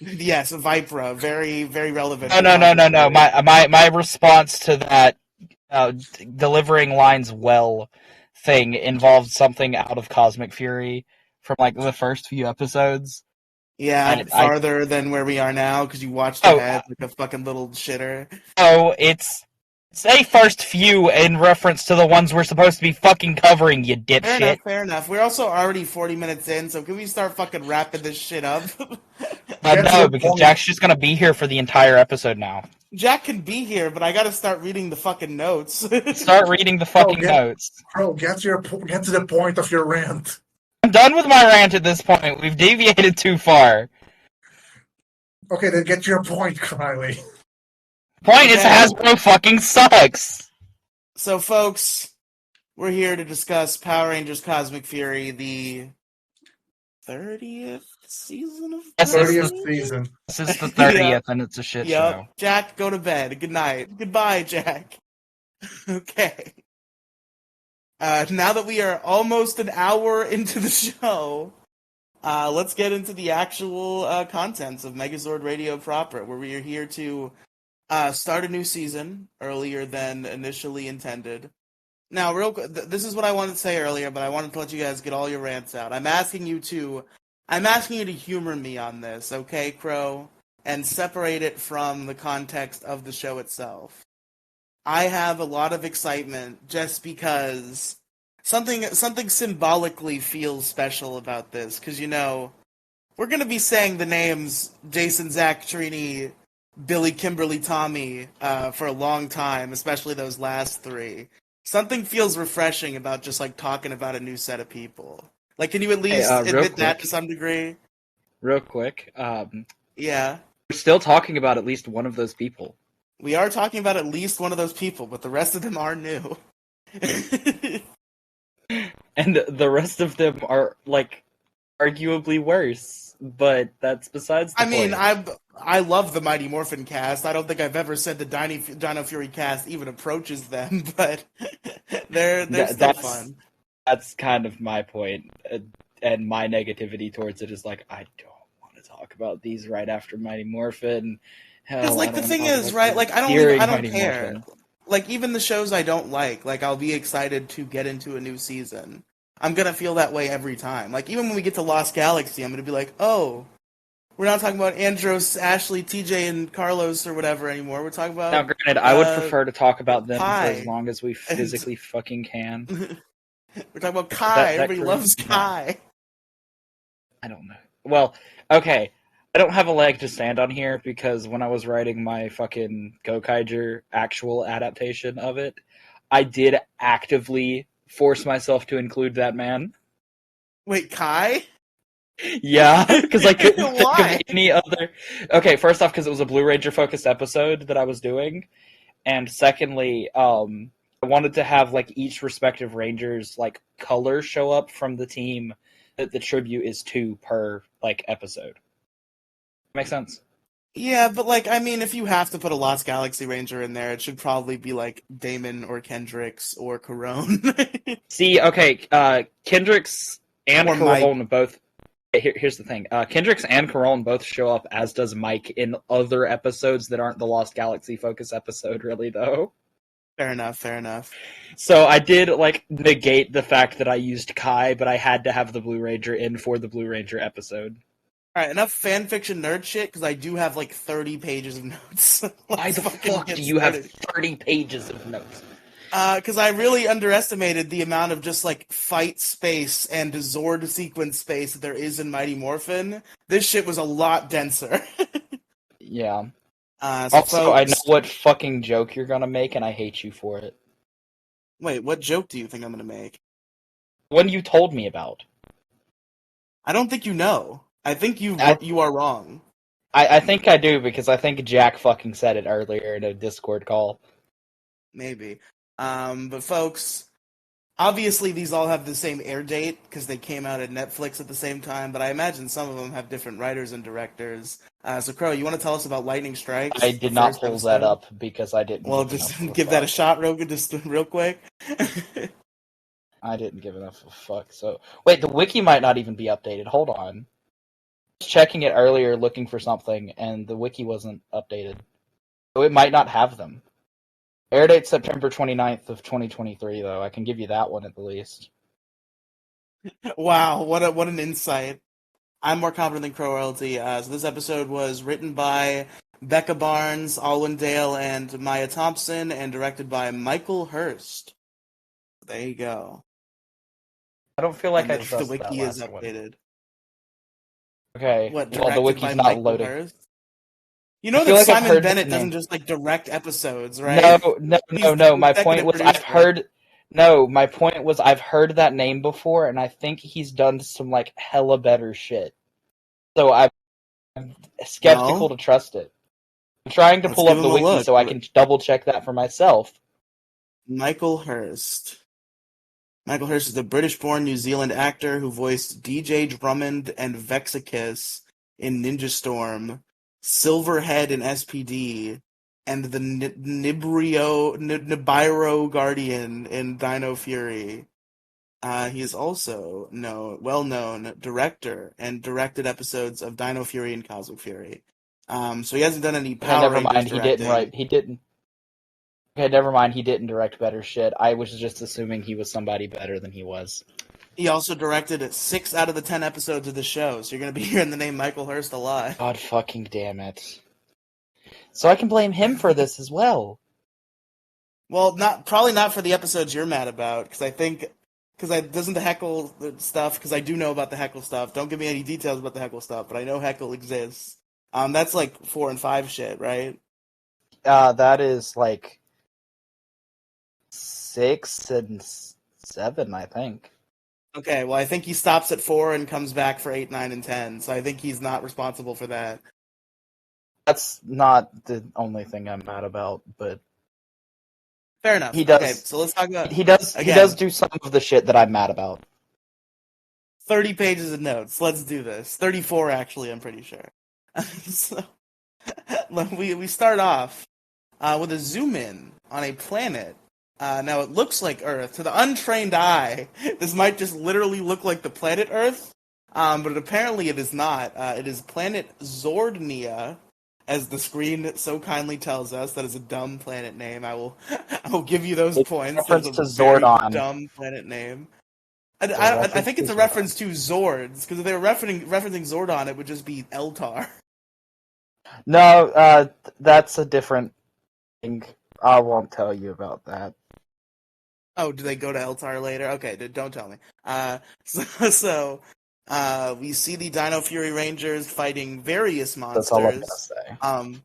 Yes, Vipra, very, very relevant. No. My response to that delivering lines well thing involved something out of Cosmic Fury from like the first few episodes. Yeah, farther than where we are now because you watched ahead like a fucking little shitter. Oh, it's a first few in reference to the ones we're supposed to be fucking covering, you dipshit. Fair enough. We're also already 40 minutes in, so can we start fucking wrapping this shit up? No, because Jack's just gonna be here for the entire episode now. Jack can be here, but I gotta start reading the fucking notes. Start reading the fucking notes. Bro, get to the point of your rant. I'm done with my rant at this point. We've deviated too far. Okay, then get to your point, Riely. Point is Hasbro fucking sucks. So, folks, we're here to discuss Power Rangers Cosmic Fury, the 30th season of Power 30th season. This is the 30th, and it's a shit show. Jack, go to bed. Good night. Goodbye, Jack. Okay. Now that we are almost an hour into the show, let's get into the actual contents of Megazord Radio proper, where we are here to start a new season earlier than initially intended. Now, this is what I wanted to say earlier, but I wanted to let you guys get all your rants out. I'm asking you to humor me on this, okay, Crow? And separate it from the context of the show itself. I have a lot of excitement just because something symbolically feels special about this, because, you know, we're going to be saying the names Jason, Zach, Trini, Billy, Kimberly, Tommy for a long time, especially those last three. Something feels refreshing about just, like, talking about a new set of people. Like, can you at least admit that to some degree? Real quick. Yeah. We're still talking about at least one of those people. We are talking about at least one of those people, but the rest of them are new. And the rest of them are, like, arguably worse. But that's besides the point. I love the Mighty Morphin cast. I don't think I've ever said the Dino Fury cast even approaches them, but they're still fun. That's kind of my point, and my negativity towards it is like, I don't want to talk about these right after Mighty Morphin. Because, like, the thing is, right, like, I don't care. Morphin. Like, even the shows I don't like, I'll be excited to get into a new season. I'm gonna feel that way every time. Like, even when we get to Lost Galaxy, I'm gonna be like, oh, we're not talking about Andros, Ashley, TJ, and Carlos or whatever anymore. We're talking about... Now, granted, I would prefer to talk about them for as long as we physically fucking can. We're talking about Kai. Everybody loves Kai. I don't know. Well, okay. I don't have a leg to stand on here because when I was writing my fucking Gokaiger actual adaptation of it, I did actively force myself to include that man. Wait, Kai? Yeah, because I couldn't think Why? of any other... Okay, first off, because it was a Blue Ranger-focused episode that I was doing, and secondly, I wanted to have like each respective Ranger's like color show up from the team that the tribute is to per like episode. Make sense? Yeah, but like, I mean, if you have to put a Lost Galaxy Ranger in there, it should probably be like Damon or Kendricks or Corone. See, okay, Kendricks and Or Mike. Corone both. Here's the thing: Kendricks and Corone both show up, as does Mike, in other episodes that aren't the Lost Galaxy focus episode. Really, though. Fair enough. Fair enough. So I did like negate the fact that I used Kai, but I had to have the Blue Ranger in for the Blue Ranger episode. All right, enough fanfiction nerd shit because I do have like 30 pages of notes. Why the fuck do you have 30 pages of notes? Because I really underestimated the amount of just like fight space and Zord sequence space that there is in Mighty Morphin. This shit was a lot denser. Yeah. So Also, folks, I know what fucking joke you're gonna make, and I hate you for it. Wait, what joke do you think I'm gonna make? One you told me about. I don't think you know. I think you are wrong. I think I do, because I think Jack fucking said it earlier in a Discord call. Maybe. But folks, obviously these all have the same air date because they came out at Netflix at the same time, but I imagine some of them have different writers and directors. So Crow, you want to tell us about Lightning Strikes? I did not pull that up because I didn't. Well, just give that a shot real quick. I didn't give enough of a fuck. So wait, the wiki might not even be updated. Hold on. I was checking it earlier, looking for something, and the wiki wasn't updated. So it might not have them. Air date September 29th of 2023, though. I can give you that one at the least. Wow, what an insight. I'm more confident than Crow Royalty. So this episode was written by Becca Barnes, Alwyn Dale, and Maya Thompson, and directed by Michael Hurst. There you go. I don't feel like and I trust the wiki that is last one. updated. Okay. What, well, the wiki's not Michael loading. Hurst? You know I feel that like I've Simon heard Bennett the doesn't name. just like direct episodes, right? No. My point was producer. I've heard. No, my point was I've heard that name before, and I think he's done some like hella better shit. So I'm skeptical to trust it. I'm trying to pull up the wiki so I can double check that for myself. Michael Hurst. Michael Hurst is a British-born New Zealand actor who voiced DJ Drummond and Vexakis in Ninja Storm, Silverhead in SPD, and the Nibiru Guardian in Dino Fury. He is also well-known director and directed episodes of Dino Fury and Cosmic Fury. So he hasn't done any Power Rangers directing. He didn't. Okay, never mind. He didn't direct better shit. I was just assuming he was somebody better than he was. He also directed 6 out of the 10 episodes of the show, so you're going to be hearing the name Michael Hurst a lot. God fucking damn it. So I can blame him for this as well. Well, probably not for the episodes you're mad about, because doesn't the Heckle stuff, because I do know about the Heckle stuff. Don't give me any details about the Heckle stuff, but I know Heckle exists. That's like 4 and 5 shit, right? That is like 6 and 7, I think. Okay, well, I think he stops at 4 and comes back for 8, 9, and 10, so I think he's not responsible for that. That's not the only thing I'm mad about, but fair enough. He does. Okay, so let's talk about. He does do some of the shit that I'm mad about. 30 pages of notes. Let's do this. 34, actually. I'm pretty sure. So, we start off with a zoom in on a planet. Now it looks like Earth to the untrained eye. This might just literally look like the planet Earth, but apparently it is not. It is planet Zordnia. As the screen so kindly tells us, that is a dumb planet name. I will give you those points. Reference to Zordon. Dumb planet name. I think it's a reference to Zords, because if they were referencing Zordon, it would just be Eltar. No, that's a different thing. I won't tell you about that. Oh, do they go to Eltar later? Okay, don't tell me. So we see the Dino Fury Rangers fighting various monsters. That's all I'm gonna say.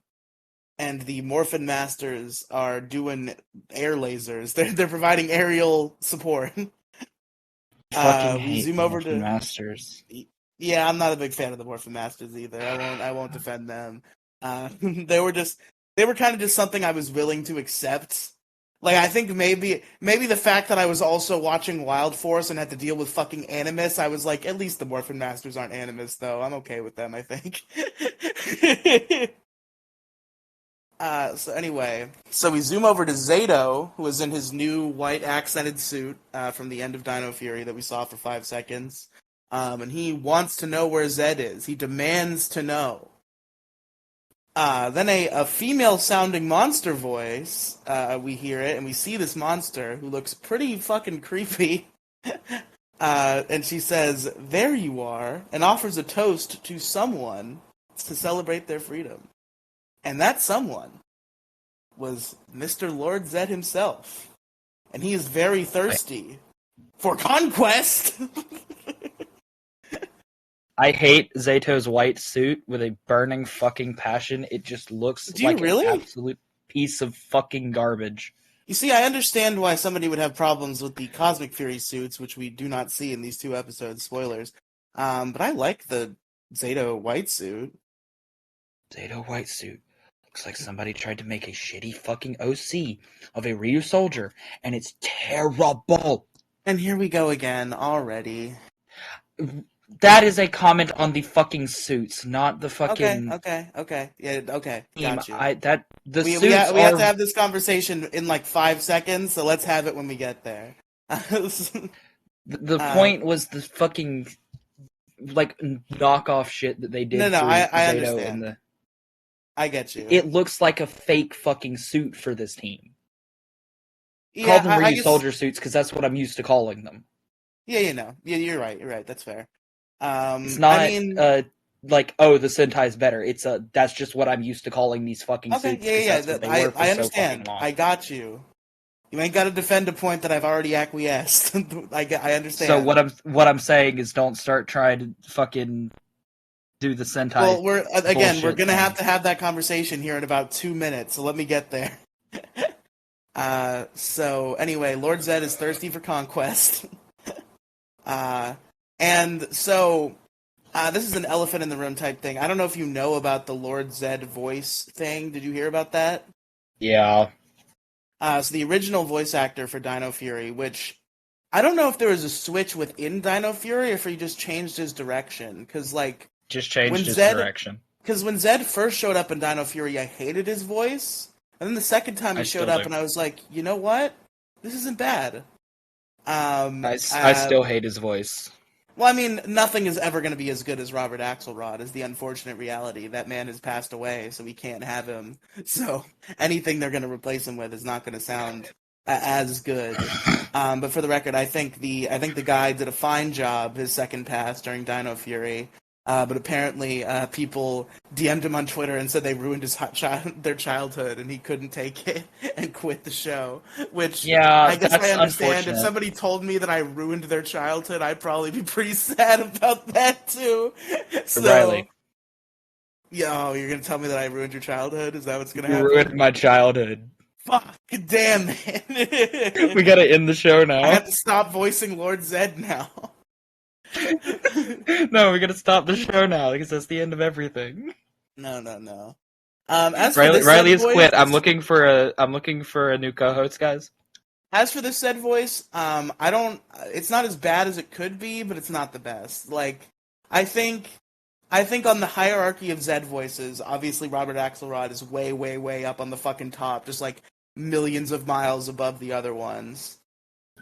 And the Morphin Masters are doing air lasers. They're providing aerial support. We zoom over to Masters. Yeah, I'm not a big fan of the Morphin Masters either. I won't defend them. They they were kind of just something I was willing to accept. Like, I think maybe the fact that I was also watching Wild Force and had to deal with fucking Animus, I was like, at least the Morphin Masters aren't Animus, though. I'm okay with them, I think. So anyway, so we zoom over to Zato, who is in his new white accented suit from the end of Dino Fury that we saw for 5 seconds. And he wants to know where Zed is. He demands to know. Then a female-sounding monster voice, we hear it, and we see this monster, who looks pretty fucking creepy. And she says, "There you are," and offers a toast to someone to celebrate their freedom. And that someone was Mr. Lord Zed himself. And he is very thirsty for conquest! I hate Zato's white suit with a burning fucking passion. It just looks like an absolute piece of fucking garbage. You see, I understand why somebody would have problems with the Cosmic Fury suits, which we do not see in these 2 episodes, spoilers. But I like the Zato white suit. Zato white suit. Looks like somebody tried to make a shitty fucking OC of a Ryu soldier, and it's terrible! And here we go again, already. That is a comment on the fucking suits, not the fucking... Okay. Yeah, okay. Got you. We have to have this conversation in like 5 seconds, so let's have it when we get there. The point was the fucking, like, knockoff shit that they did. No, I understand. I get you. It looks like a fake fucking suit for this team. Yeah, Call them Ryu soldier suits, because that's what I'm used to calling them. Yeah, Yeah, you're right. That's fair. It's not like, oh, the Sentai's better. It's that's just what I'm used to calling these fucking suits. I understand. So I got you. You ain't got to defend a point that I've already acquiesced. I understand. So what I'm saying is, don't start trying to fucking do the Sentai. Well, we're gonna have to have that conversation here in about 2 minutes. So let me get there. So anyway, Lord Zed is thirsty for conquest. And so, this is an elephant in the room type thing. I don't know if you know about the Lord Zed voice thing. Did you hear about that? Yeah. So the original voice actor for Dino Fury, which I don't know if there was a switch within Dino Fury or if he just changed his direction. Because, like... Just changed his direction. Because when Zed first showed up in Dino Fury, I hated his voice. And then the second time he showed up, and I was like, you know what? This isn't bad. I still hate his voice. Well, I mean, nothing is ever going to be as good as Robert Axelrod, is the unfortunate reality. That man has passed away, so we can't have him. So anything they're going to replace him with is not going to sound as good. But for the record, I think the guy did a fine job his second pass during Dino Fury. But apparently, people DM'd him on Twitter and said they ruined their childhood, and he couldn't take it and quit the show. Which, yeah, I guess I understand. If somebody told me that I ruined their childhood, I'd probably be pretty sad about that too. So, Riely. Yo, you're gonna tell me that I ruined your childhood? Is that what's gonna happen? You ruined my childhood. Fuck, damn it. We gotta end the show now. I have to stop voicing Lord Zed now. No, we gotta stop the show now because that's the end of everything. No. Riely has quit. I'm looking for a new co-host, guys. As for the Zed voice, it's not as bad as it could be, but it's not the best. Like, I think on the hierarchy of Zed voices, obviously Robert Axelrod is way, way, way up on the fucking top, just like millions of miles above the other ones.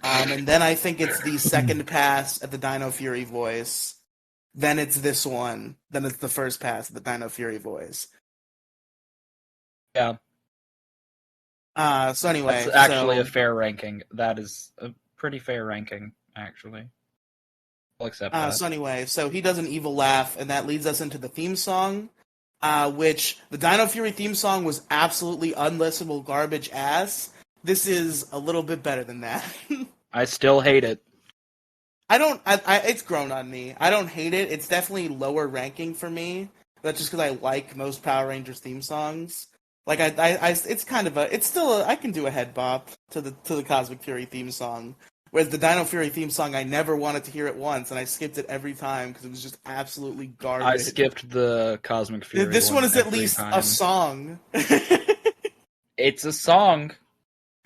And then I think it's the second pass at the Dino Fury voice. Then it's this one. Then it's the first pass at the Dino Fury voice. Yeah. So anyway, that's actually a fair ranking. That is a pretty fair ranking, actually. I'll accept that. So anyway, so he does an evil laugh, and that leads us into the theme song, which the Dino Fury theme song was absolutely unlistenable garbage ass. This is a little bit better than that. I still hate it. It's grown on me. I don't hate it. It's definitely lower ranking for me. That's just because I like most Power Rangers theme songs. Like I can do a head bop to the Cosmic Fury theme song. Whereas the Dino Fury theme song, I never wanted to hear it once, and I skipped it every time because it was just absolutely garbage. I skipped the Cosmic Fury. This one is at least a song. It's a song.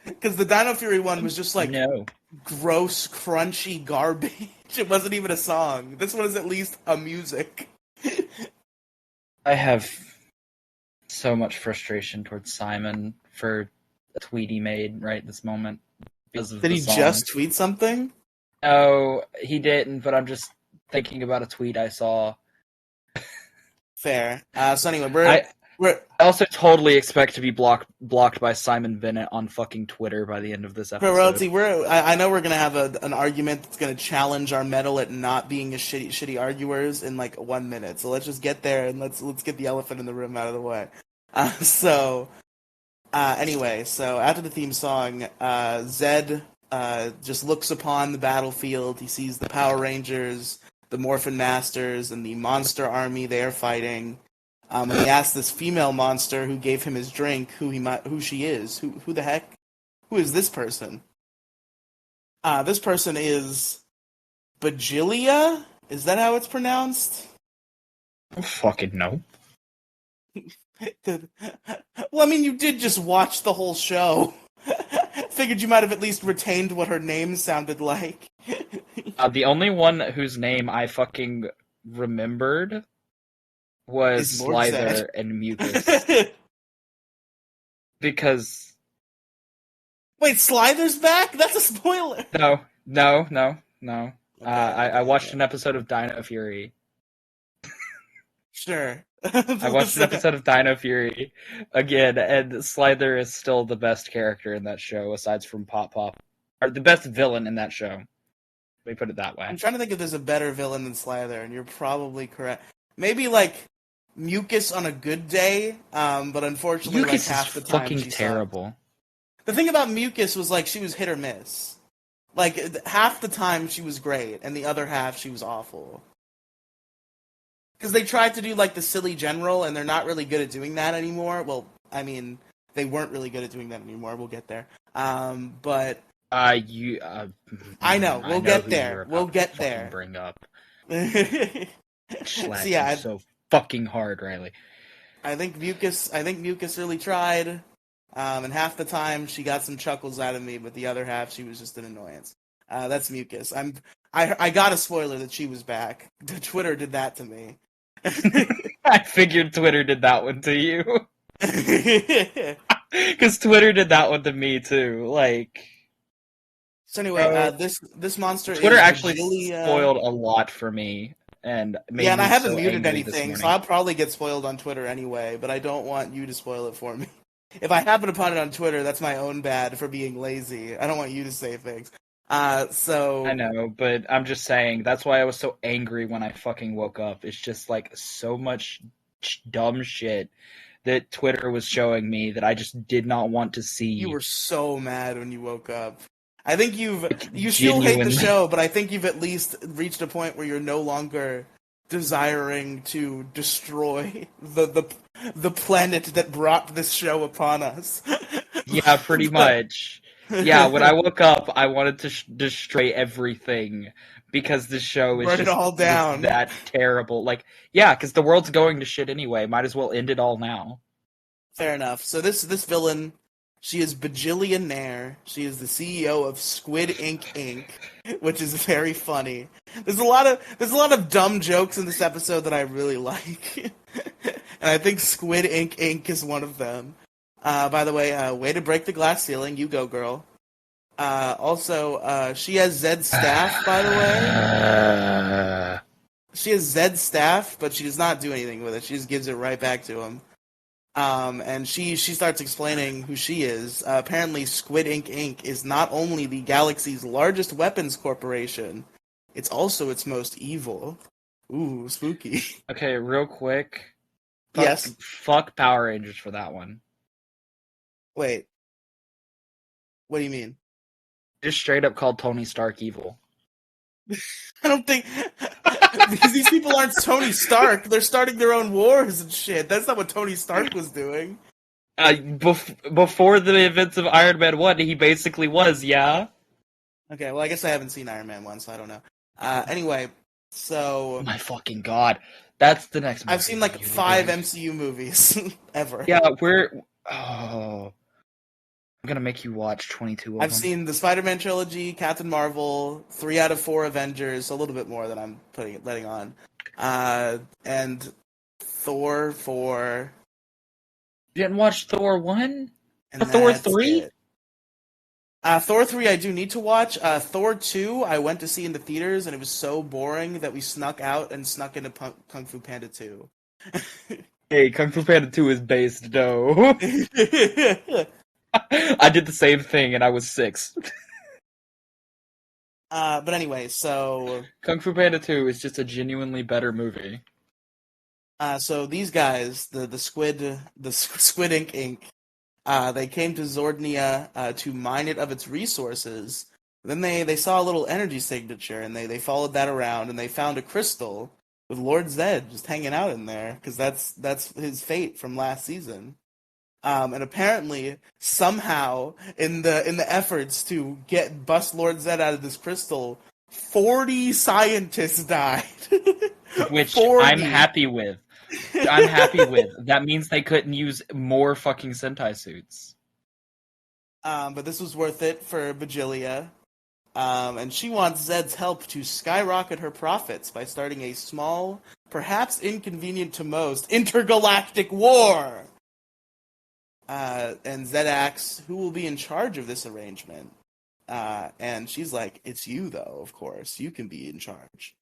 Because the Dino Fury one was just like No. gross, crunchy garbage. It wasn't even a song. This one is at least a music. I have so much frustration towards Simon for a tweet he made right this moment because of Did the he song. just tweet something? No, he didn't, but I'm just thinking about a tweet I saw. Fair. So anyway, I also totally expect to be blocked by Simon Bennett on fucking Twitter by the end of this episode. I know we're gonna have an argument that's gonna challenge our metal at not being a shitty arguers in like 1 minute. So let's just get there and let's get the elephant in the room out of the way. Anyway, so after the theme song, Zed just looks upon the battlefield. He sees the Power Rangers, the Morphin Masters, and the Monster Army they are fighting. And he asks this female monster who gave him his drink who she is. Who the heck? Who is this person? This person is Bajilia? Is that how it's pronounced? I don't fucking know. Well, I mean, you did just watch the whole show. Figured you might have at least retained what her name sounded like. The only one whose name I fucking remembered was Slither and Mucus. Because... Wait, Slither's back? That's a spoiler! No. Okay, I watched an episode of Dino Fury. Sure. I watched an episode of Dino Fury again, and Slither is still the best character in that show, aside from Pop Pop. Or the best villain in that show. Let me put it that way. I'm trying to think if there's a better villain than Slither, and you're probably correct. Maybe, like, Mucus on a good day, but unfortunately, Mucus like, half the time fucking she's terrible. The thing about Mucus was, like, she was hit or miss. Like, half the time she was great, and the other half she was awful. Because they tried to do, like, the silly general, and they're not really good at doing that anymore. Well, I mean, they weren't really good at doing that anymore. We'll get there. But... I know. We'll get there. We'll get there. Bring up. So, yeah, so fucking hard, Riely. I think Mucus really tried. And half the time she got some chuckles out of me, but the other half she was just an annoyance. That's Mucus. I got a spoiler that she was back. Twitter did that to me. I figured Twitter did that one to you. Because Twitter did that one to me too. Like. So anyway, this monster. Twitter is actually really, spoiled a lot for me, and made and I haven't so muted angry anything, so I'll probably get spoiled on Twitter anyway. But I don't want you to spoil it for me. If I happen upon it on Twitter, that's my own bad for being lazy. I don't want you to say things. So I know, but I'm just saying that's why I was so angry when I fucking woke up. It's just like so much dumb shit that Twitter was showing me that I just did not want to see. You were so mad when you woke up. I think you still hate the show, but I think you've at least reached a point where you're no longer desiring to destroy the planet that brought this show upon us. Yeah, pretty much. Yeah, when I woke up, I wanted to destroy everything because this show is Burn it all down. That terrible. Like, yeah, because the world's going to shit anyway. Might as well end it all now. Fair enough. So this villain, she is Bajillionaire. She is the CEO of Squid Inc., which is very funny. There's a lot of dumb jokes in this episode that I really like, and I think Squid Inc. is one of them. By the way, way to break the glass ceiling. You go, girl. Also, she has Zed's staff, by the way. She has Zed's staff, but she does not do anything with it. She just gives it right back to him. And she starts explaining who she is. Apparently, Squid Inc. is not only the galaxy's largest weapons corporation, it's also its most evil. Ooh, spooky. Okay, real quick. Yes? Fuck Power Rangers for that one. Wait. What do you mean? Just straight up called Tony Stark evil. I don't think... because these people aren't Tony Stark. They're starting their own wars and shit. That's not what Tony Stark was doing. Before the events of Iron Man 1, he basically was, yeah? Okay, well, I guess I haven't seen Iron Man 1, so I don't know. Anyway, so... Oh my fucking god. That's the next movie. I've seen, like, 5 MCU movies ever. Yeah, we're... Oh... I'm gonna make you watch 22 of I've them. seen the Spider-Man trilogy, Captain Marvel, 3 out of 4 Avengers, a little bit more than I'm letting on, and Thor 4. You didn't watch Thor 1? And Thor that's 3? it. Thor 3 I do need to watch. Thor 2 I went to see in the theaters, and it was so boring that we snuck out and snuck into Kung Fu Panda 2. Hey, Kung Fu Panda 2 is based, though. I did the same thing, and I was 6. But anyway, so... Kung Fu Panda 2 is just a genuinely better movie. So these guys, the Squid Ink Inc., they came to Zordnia to mine it of its resources. Then they saw a little energy signature, and they followed that around, and they found a crystal with Lord Zed just hanging out in there, because that's his fate from last season. And apparently, somehow, in the efforts to bust Lord Zed out of this crystal, 40 scientists died. Which 40. I'm happy with. I'm happy with. That means they couldn't use more fucking Sentai suits. But this was worth it for Bajilia. And she wants Zed's help to skyrocket her profits by starting a small, perhaps inconvenient to most, intergalactic war. And Zed asks who will be in charge of this arrangement. And she's like, it's you, though, of course. You can be in charge.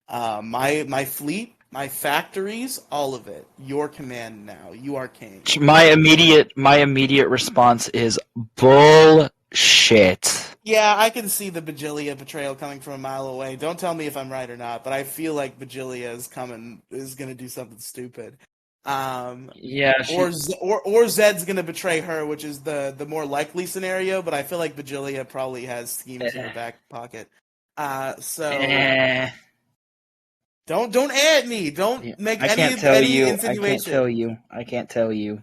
My fleet, my factories, all of it. Your command now. You are king. My immediate response is bullshit. Yeah, I can see the Bajilia betrayal coming from a mile away. Don't tell me if I'm right or not, but I feel like Bajilia is going to do something stupid. Yeah, or Zed's going to betray her, which is the more likely scenario, but I feel like Bajilia probably has schemes in her back pocket. Don't at me. Don't make any insinuation. I can't tell you.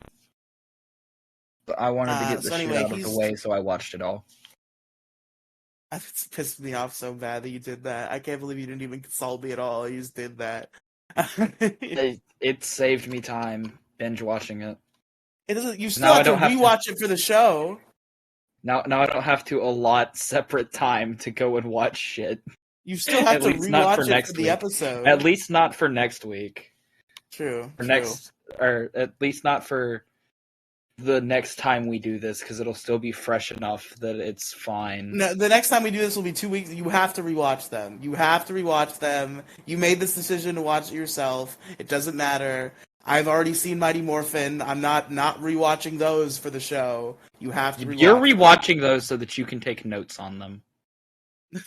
But I wanted to get the shit out of the way, so I watched it all. It's pissed me off so bad that you did that. I can't believe you didn't even consult me at all. You just did that. It saved me time binge watching it. It doesn't. You still have to rewatch it for the show. Now I don't have to allot separate time to go and watch shit. You still have to rewatch it for the episode. At least not for next week. True. Or at least not for the next time we do this, because it'll still be fresh enough that it's fine. No, the next time we do this will be 2 weeks. You have to rewatch them. You made this decision to watch it yourself. It doesn't matter. I've already seen Mighty Morphin. I'm not rewatching those for the show. You have to rewatch You're rewatching those so that you can take notes on them.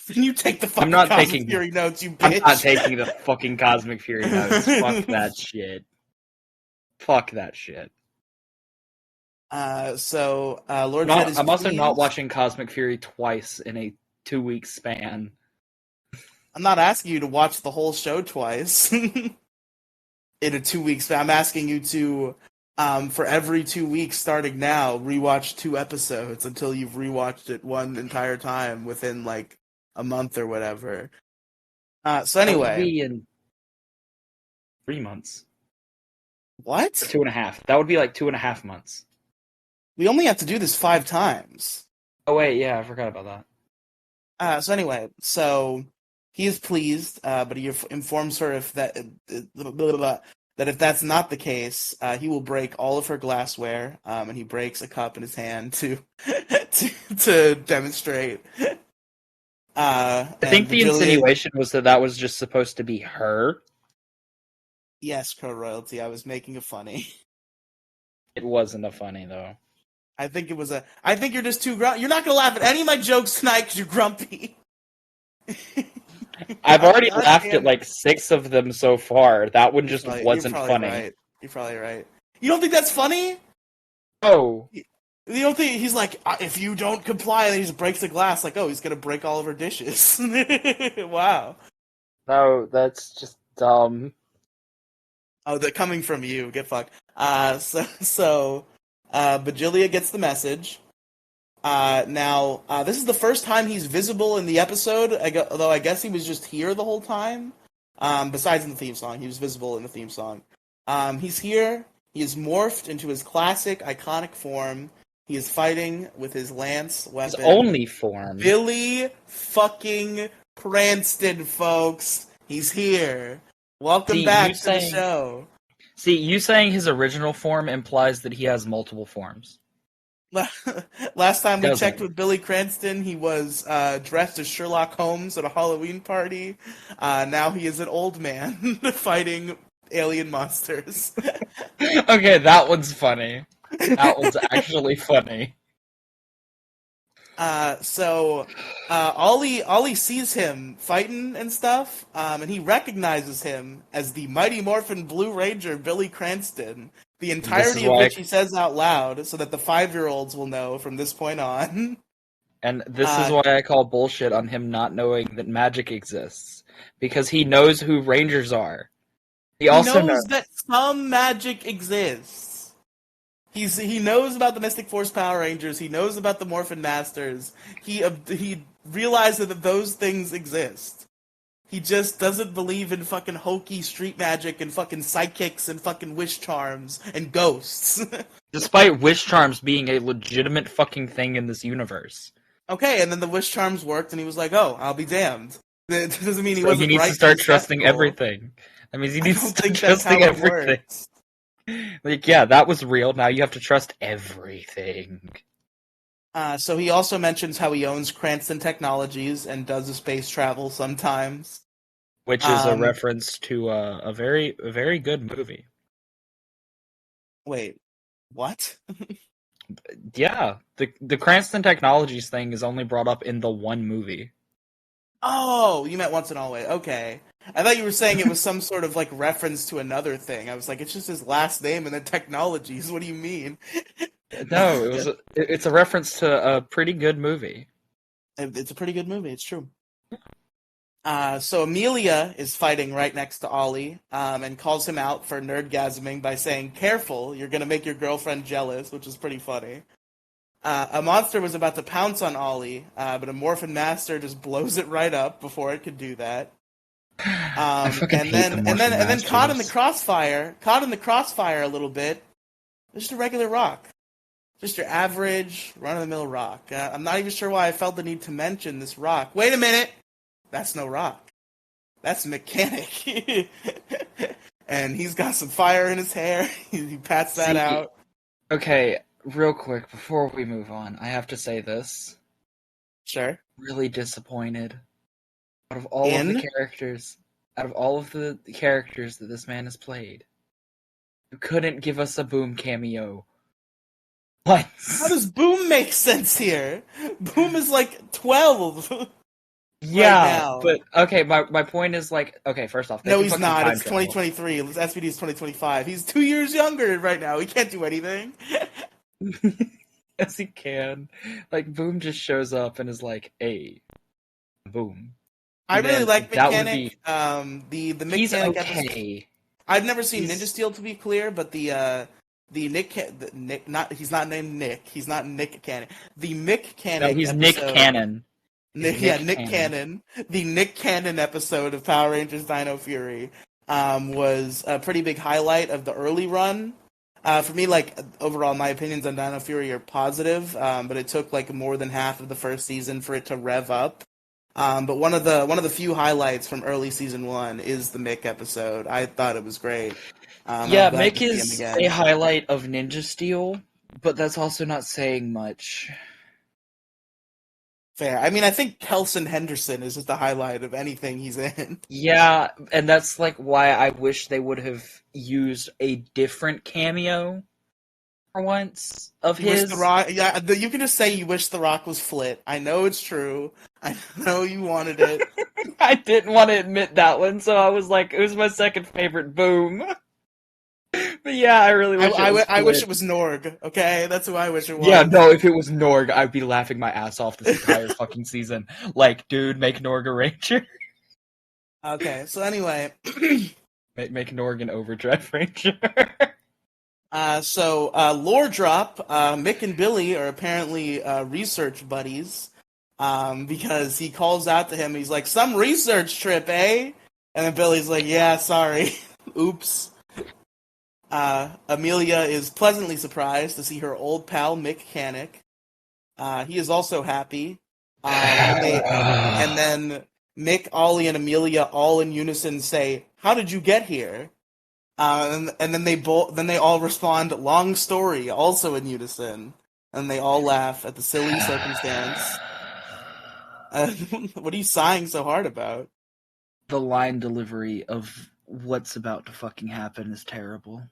Then you take the fucking Cosmic Fury notes, you bitch. I'm not taking the fucking Cosmic Fury notes. Fuck that shit. Fuck that shit. Lord Zed is I'm also pleased. not watching Cosmic Fury twice in a 2-week span. I'm not asking you to watch the whole show twice in a 2 week span. I'm asking you to, for every 2 weeks starting now, rewatch 2 episodes until you've rewatched it one entire time within like a month or whatever. So anyway, that would be in 3 months. What? 2.5. That would be like 2.5 months. We only have to do this 5 times. Oh wait, yeah, I forgot about that. So anyway, he is pleased, but he informs her that if that's not the case, he will break all of her glassware, and he breaks a cup in his hand to demonstrate. I think the insinuation was that was just supposed to be her. Yes, Crow Royalty, I was making a funny. It wasn't a funny, though. I think it was I think you're just too grumpy. You're not going to laugh at any of my jokes tonight because you're grumpy. I've already laughed at like 6 of them so far. That one just wasn't funny. Right. You're probably right. You don't think that's funny? Oh. You don't think he's like, if you don't comply, and he just breaks the glass, like, oh, he's going to break all of her dishes. Wow. No, that's just dumb. Oh, they're coming from you. Get fucked. Bajilia gets the message. Now, this is the first time he's visible in the episode, although I guess he was just here the whole time. Besides in the theme song, he was visible in the theme song. He's here. He is morphed into his classic, iconic form. He is fighting with his lance weapon. His only form. Billy fucking Cranston, folks. He's here. Welcome back to the show. See, you saying his original form implies that he has multiple forms. Last time we checked with Billy Cranston, he was dressed as Sherlock Holmes at a Halloween party. Now he is an old man fighting alien monsters. Okay, that one's funny. That one's actually funny. So Ollie sees him fighting and stuff, and he recognizes him as the Mighty Morphin Blue Ranger Billy Cranston. The entirety of which he says out loud, so that the 5-year-olds will know from this point on. And this is why I call bullshit on him not knowing that magic exists. Because he knows who Rangers are. He also knows that some magic exists. He knows about the Mystic Force Power Rangers. He knows about the Morphin Masters. He realizes that those things exist. He just doesn't believe in fucking hokey street magic and fucking psychics and fucking wish charms and ghosts. Despite wish charms being a legitimate fucking thing in this universe. Okay, and then the wish charms worked, and he was like, "Oh, I'll be damned." That doesn't mean he wasn't right. He needs to start trusting everything. That means he needs to start trusting everything. Like, yeah, that was real. Now you have to trust everything. So he also mentions how he owns Cranston Technologies and does the space travel sometimes. Which is a reference to a very good movie. Wait, what? Yeah, the Cranston Technologies thing is only brought up in the one movie. Oh, you meant Once and Always. Okay. I thought you were saying it was some sort of like reference to another thing. I was like, it's just his last name and then Technologies. What do you mean? No, it's a reference to a pretty good movie. It's a pretty good movie. It's true. So Amelia is fighting right next to Ollie, and calls him out for nerdgasming by saying, "Careful, you're gonna make your girlfriend jealous," which is pretty funny. A monster was about to pounce on Ollie, but a Morphin Master just blows it right up before it could do that. And then caught in the crossfire a little bit. Just a regular rock. Just your average, run-of-the-mill rock. I'm not even sure why I felt the need to mention this rock. Wait a minute! That's no rock. That's Mechanic. And he's got some fire in his hair. He pats that out. Okay, real quick, before we move on, I have to say this. Sure. Really disappointed. Out of all of the characters that this man has played, you couldn't give us a Boom cameo. What? How does Boom make sense here? Boom is like 12. Yeah, right, but okay, my point is like, okay, first off, no, he's not. It's 2023. SPD is 2025. He's 2 years younger right now. He can't do anything. Yes, he can. Like, Boom just shows up and is like, "Hey, Boom." I really like Mechanic. The Mechanic he's okay. episode. I've never seen Ninja Steel, to be clear, but the Nick, he's not named Nick. He's not Nick Cannon. The Mick Cannon. No, he's episode, Nick Cannon. Nick Cannon. The Nick Cannon episode of Power Rangers Dino Fury was a pretty big highlight of the early run. For me, like, overall, my opinions on Dino Fury are positive, but it took like more than half of the first season for it to rev up. But one of the few highlights from early season 1 is the Mick episode. I thought it was great. Yeah, Mick is a highlight of Ninja Steel, but that's also not saying much. Fair. I mean, I think Kelson Henderson is just the highlight of anything he's in. Yeah, and that's like why I wish they would have used a different cameo for once of his. Yeah, you can just say you wish The Rock was Flit. I know it's true. I know you wanted it. I didn't want to admit that one, so I was like, it was my second favorite. Boom. But yeah, I really wish I wish it was Norg, okay? That's who I wish it was. Yeah, no, if it was Norg, I'd be laughing my ass off this entire fucking season. Like, dude, make Norg a Ranger. Okay, so anyway. make Norg an Overdrive Ranger. Lore drop, Mick and Billy are apparently research buddies, because he calls out to him, he's like, "Some research trip, eh?" And then Billy's like, "Yeah, sorry. Oops." Amelia is pleasantly surprised to see her old pal Mick Canick. He is also happy. And then Mick, Ollie, and Amelia all in unison say, "How did you get here?" And then they all respond, "Long story," also in unison, and they all laugh at the silly circumstance. What are you sighing so hard about? The line delivery of what's about to fucking happen is terrible.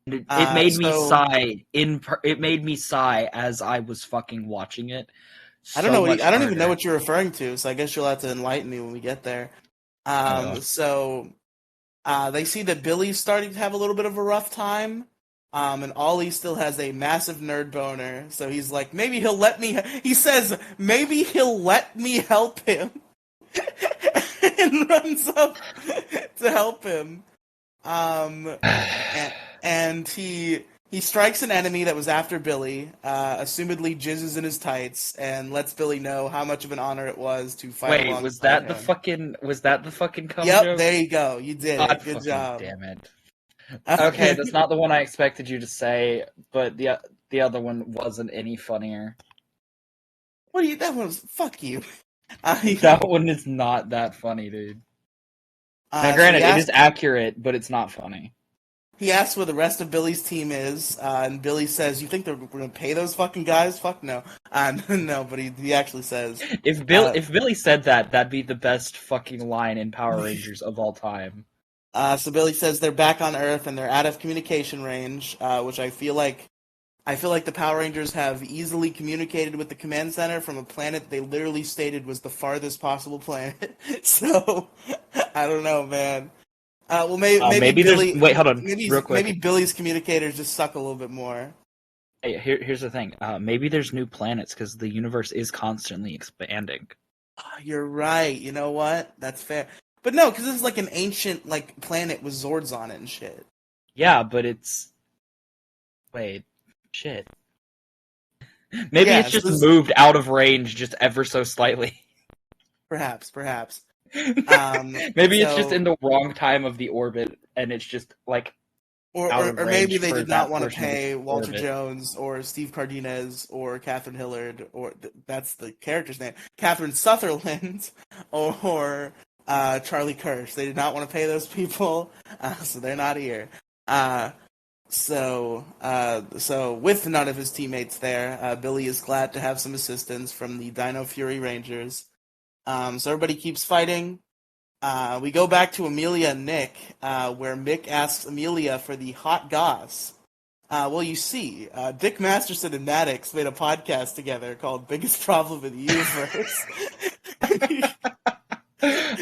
It made me sigh. It made me sigh as I was fucking watching it. I don't know. Much I don't even harder. know what you're referring to. So I guess you'll have to enlighten me when we get there. So they see that Billy's starting to have a little bit of a rough time. And Ollie still has a massive nerd boner. So he's like, maybe he'll let me. He says, maybe he'll let me help him, and runs up to help him. And he strikes an enemy that was after Billy, assumedly jizzes in his tights, and lets Billy know how much of an honor it was to fight alongside him. Was that the fucking cum Yep, joke? there you go. You did God it. Good job. Damn it. Okay, that's not the one I expected you to say, but the other one wasn't any funnier. What do you? That was fuck you. That one is not that funny, dude. Now, granted, it is accurate, but it's not funny. He asks where the rest of Billy's team is, and Billy says, "You think they're going to pay those fucking guys? Fuck no." No, but he actually says, if Billy said that, that'd be the best fucking line in Power Rangers of all time. So Billy says they're back on Earth and they're out of communication range, which I feel like the Power Rangers have easily communicated with the command center from a planet they literally stated was the farthest possible planet. So I don't know, man. Well, maybe Billy. Wait, hold on, real quick. Maybe Billy's communicators just suck a little bit more. Hey, here's the thing. Maybe there's new planets because the universe is constantly expanding. You're right. You know what? That's fair. But no, because this is like an ancient planet with Zords on it and shit. Yeah, but it's... Wait. Shit. Maybe it's just moved out of range just ever so slightly. Perhaps. Maybe it's just in the wrong time of the orbit, and it's just, like, Or maybe they did not want to pay Walter Jones or Steve Cardenas or Catherine Hillard, or that's the character's name, Catherine Sutherland, or Charlie Kirsch. They did not want to pay those people, so they're not here. So with none of his teammates there, Billy is glad to have some assistance from the Dino Fury Rangers. So everybody keeps fighting. We go back to Amelia and Nick, where Mick asks Amelia for the hot goss. Well, you see, Dick Masterson and Maddox made a podcast together called Biggest Problem in the Universe.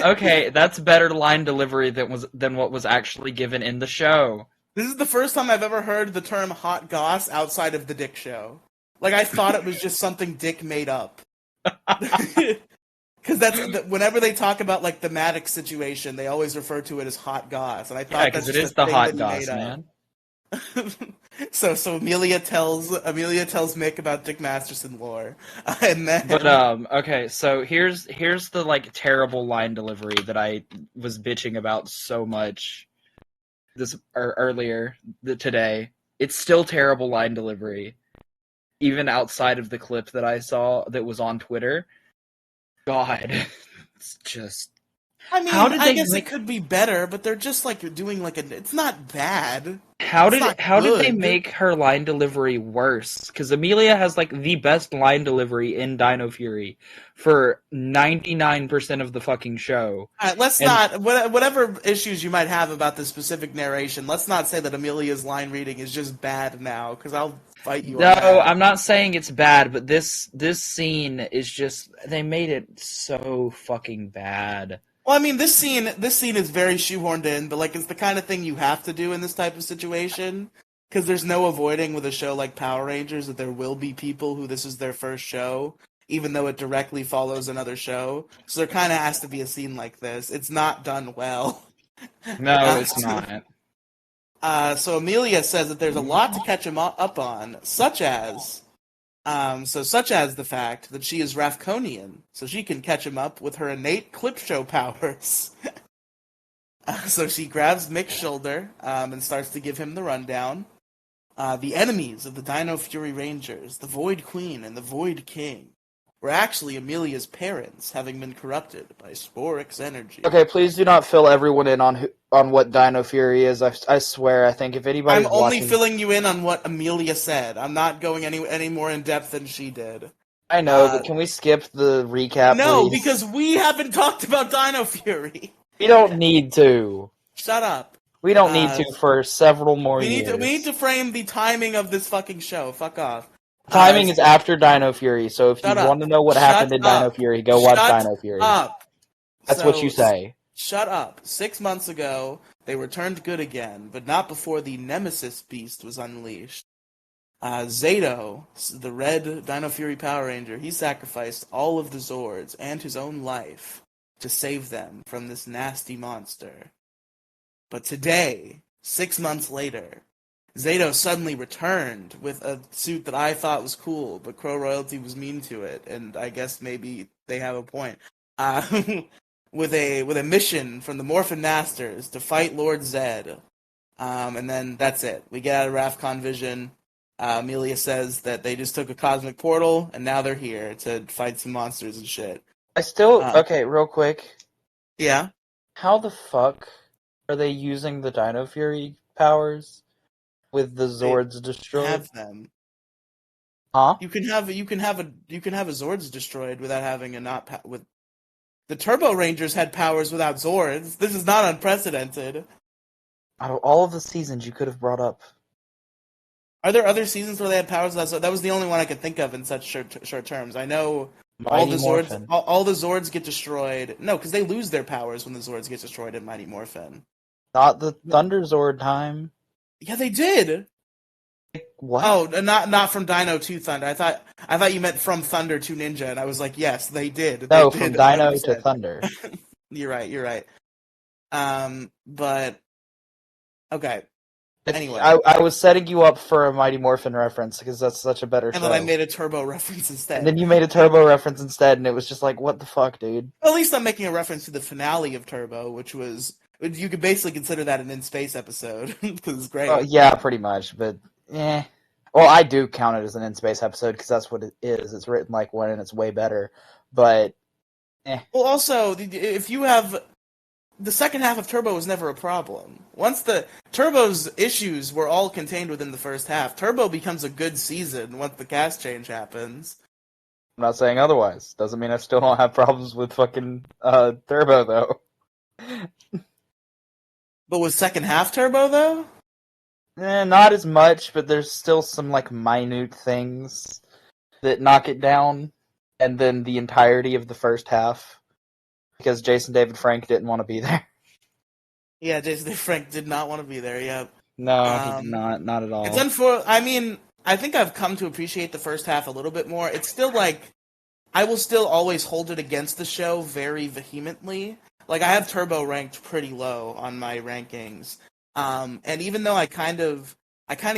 Okay, that's better line delivery than what was actually given in the show. This is the first time I've ever heard the term hot goss outside of the Dick show. Like, I thought it was just something Dick made up. Because whenever they talk about like the Maddox situation, they always refer to it as hot goss, and I thought because it is the hot goss, man. So Amelia tells Mick about Dick Masterson lore, and then. But okay, so here's the like terrible line delivery that I was bitching about so much earlier today. It's still terrible line delivery, even outside of the clip that I saw that was on Twitter. God, it's just. I mean, I guess it could be better, but they're just like doing like it's not bad. How did they make her line delivery worse? Because Amelia has like the best line delivery in Dino Fury for 99% of the fucking show. Whatever issues you might have about the specific narration, let's not say that Amelia's line reading is just bad now, because I'll fight you. No, I'm not saying it's bad, but this scene is just, they made it so fucking bad. Well, I mean, this scene is very shoehorned in, but like it's the kind of thing you have to do in this type of situation, because there's no avoiding with a show like Power Rangers that there will be people who this is their first show, even though it directly follows another show. So there kind of has to be a scene like this. It's not done well. No, it's not. So Amelia says that there's a lot to catch him up on, such as the fact that she is Rafconian, so she can catch him up with her innate clip show powers. So she grabs Mick's shoulder and starts to give him the rundown. The enemies of the Dino Fury Rangers, the Void Queen and the Void King, were actually Amelia's parents, having been corrupted by Sporix energy. Okay, please do not fill everyone in on what Dino Fury is. I swear, I think if anybody's I'm only watching... filling you in on what Amelia said. I'm not going any more in depth than she did. I know, but can we skip the recap, No, please? because we haven't talked about Dino Fury. We don't need to. Shut up. We don't need to for several more We years. need to frame the timing of this fucking show. Fuck off. Timing is after Dino Fury, so if you want to know what happened in Dino Fury, go watch Dino Fury. Up. That's what you say. Shut up. 6 months ago, they returned good again, but not before the Nemesis Beast was unleashed. Zato, the red Dino Fury Power Ranger, he sacrificed all of the Zords and his own life to save them from this nasty monster. But today, 6 months later, Zato suddenly returned with a suit that I thought was cool, but Crow Royalty was mean to it, and I guess maybe they have a point. With a mission from the Morphin Masters to fight Lord Zed. And then that's it. We get out of Rafcon Vision. Amelia says that they just took a cosmic portal, and now they're here to fight some monsters and shit. Okay, real quick. Yeah? How the fuck are they using the Dino Fury powers with the Zords destroyed? Have them. Huh? You can have a Zords destroyed without having a with. The Turbo Rangers had powers without Zords. This is not unprecedented. Out of all of the seasons you could have brought up. Are there other seasons where they had powers without Zords? That was the only one I could think of in such short terms. I know all the Zords get destroyed. No, because they lose their powers when the Zords get destroyed in Mighty Morphin. Not the Thunder Zord time. Yeah, they did. What? Oh, not from Dino to Thunder. I thought you meant from Thunder to Ninja, and I was like, yes, they did. No, from Dino to Thunder. You're right. But okay. Anyway, I was setting you up for a Mighty Morphin reference because that's such a better show. And then I made a Turbo reference instead. And then you made a Turbo reference instead, and it was just like, what the fuck, dude? Well, at least I'm making a reference to the finale of Turbo, which was... You could basically consider that an in-space episode, because it's great. Yeah, pretty much, but Well, I do count it as an in-space episode, because that's what it is. It's written like one, and it's way better, but Well, also, if you have... The second half of Turbo was never a problem. Once Turbo's issues were all contained within the first half, Turbo becomes a good season once the cast change happens. I'm not saying otherwise. Doesn't mean I still don't have problems with fucking Turbo, though. But with second half Turbo, though? Not as much, but there's still some, like, minute things that knock it down, and then the entirety of the first half. Because Jason David Frank didn't want to be there. Yeah, Jason David Frank did not want to be there, yeah. No, he did not at all. It's unfortunate. I mean, I think I've come to appreciate the first half a little bit more. It's still like, I will still always hold it against the show very vehemently. Like, I have Turbo ranked pretty low on my rankings. And even though I kind of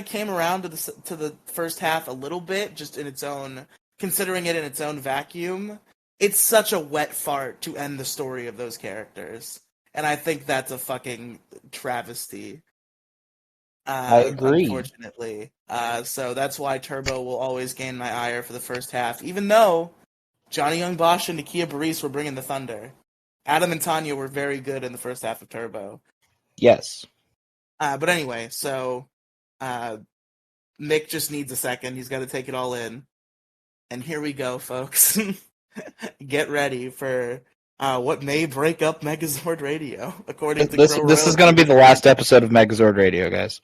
came around to the first half a little bit, just in its own, considering it in its own vacuum, it's such a wet fart to end the story of those characters. And I think that's a fucking travesty. I agree. Unfortunately. So that's why Turbo will always gain my ire for the first half, even though Johnny Young Bosch and Nakia Burrise were bringing the thunder. Adam and Tanya were very good in the first half of Turbo. Yes. But anyway, so Mick just needs a second. He's got to take it all in. And here we go, folks. Get ready for what may break up Megazord Radio, according to this is going to be the last episode of Megazord Radio, guys.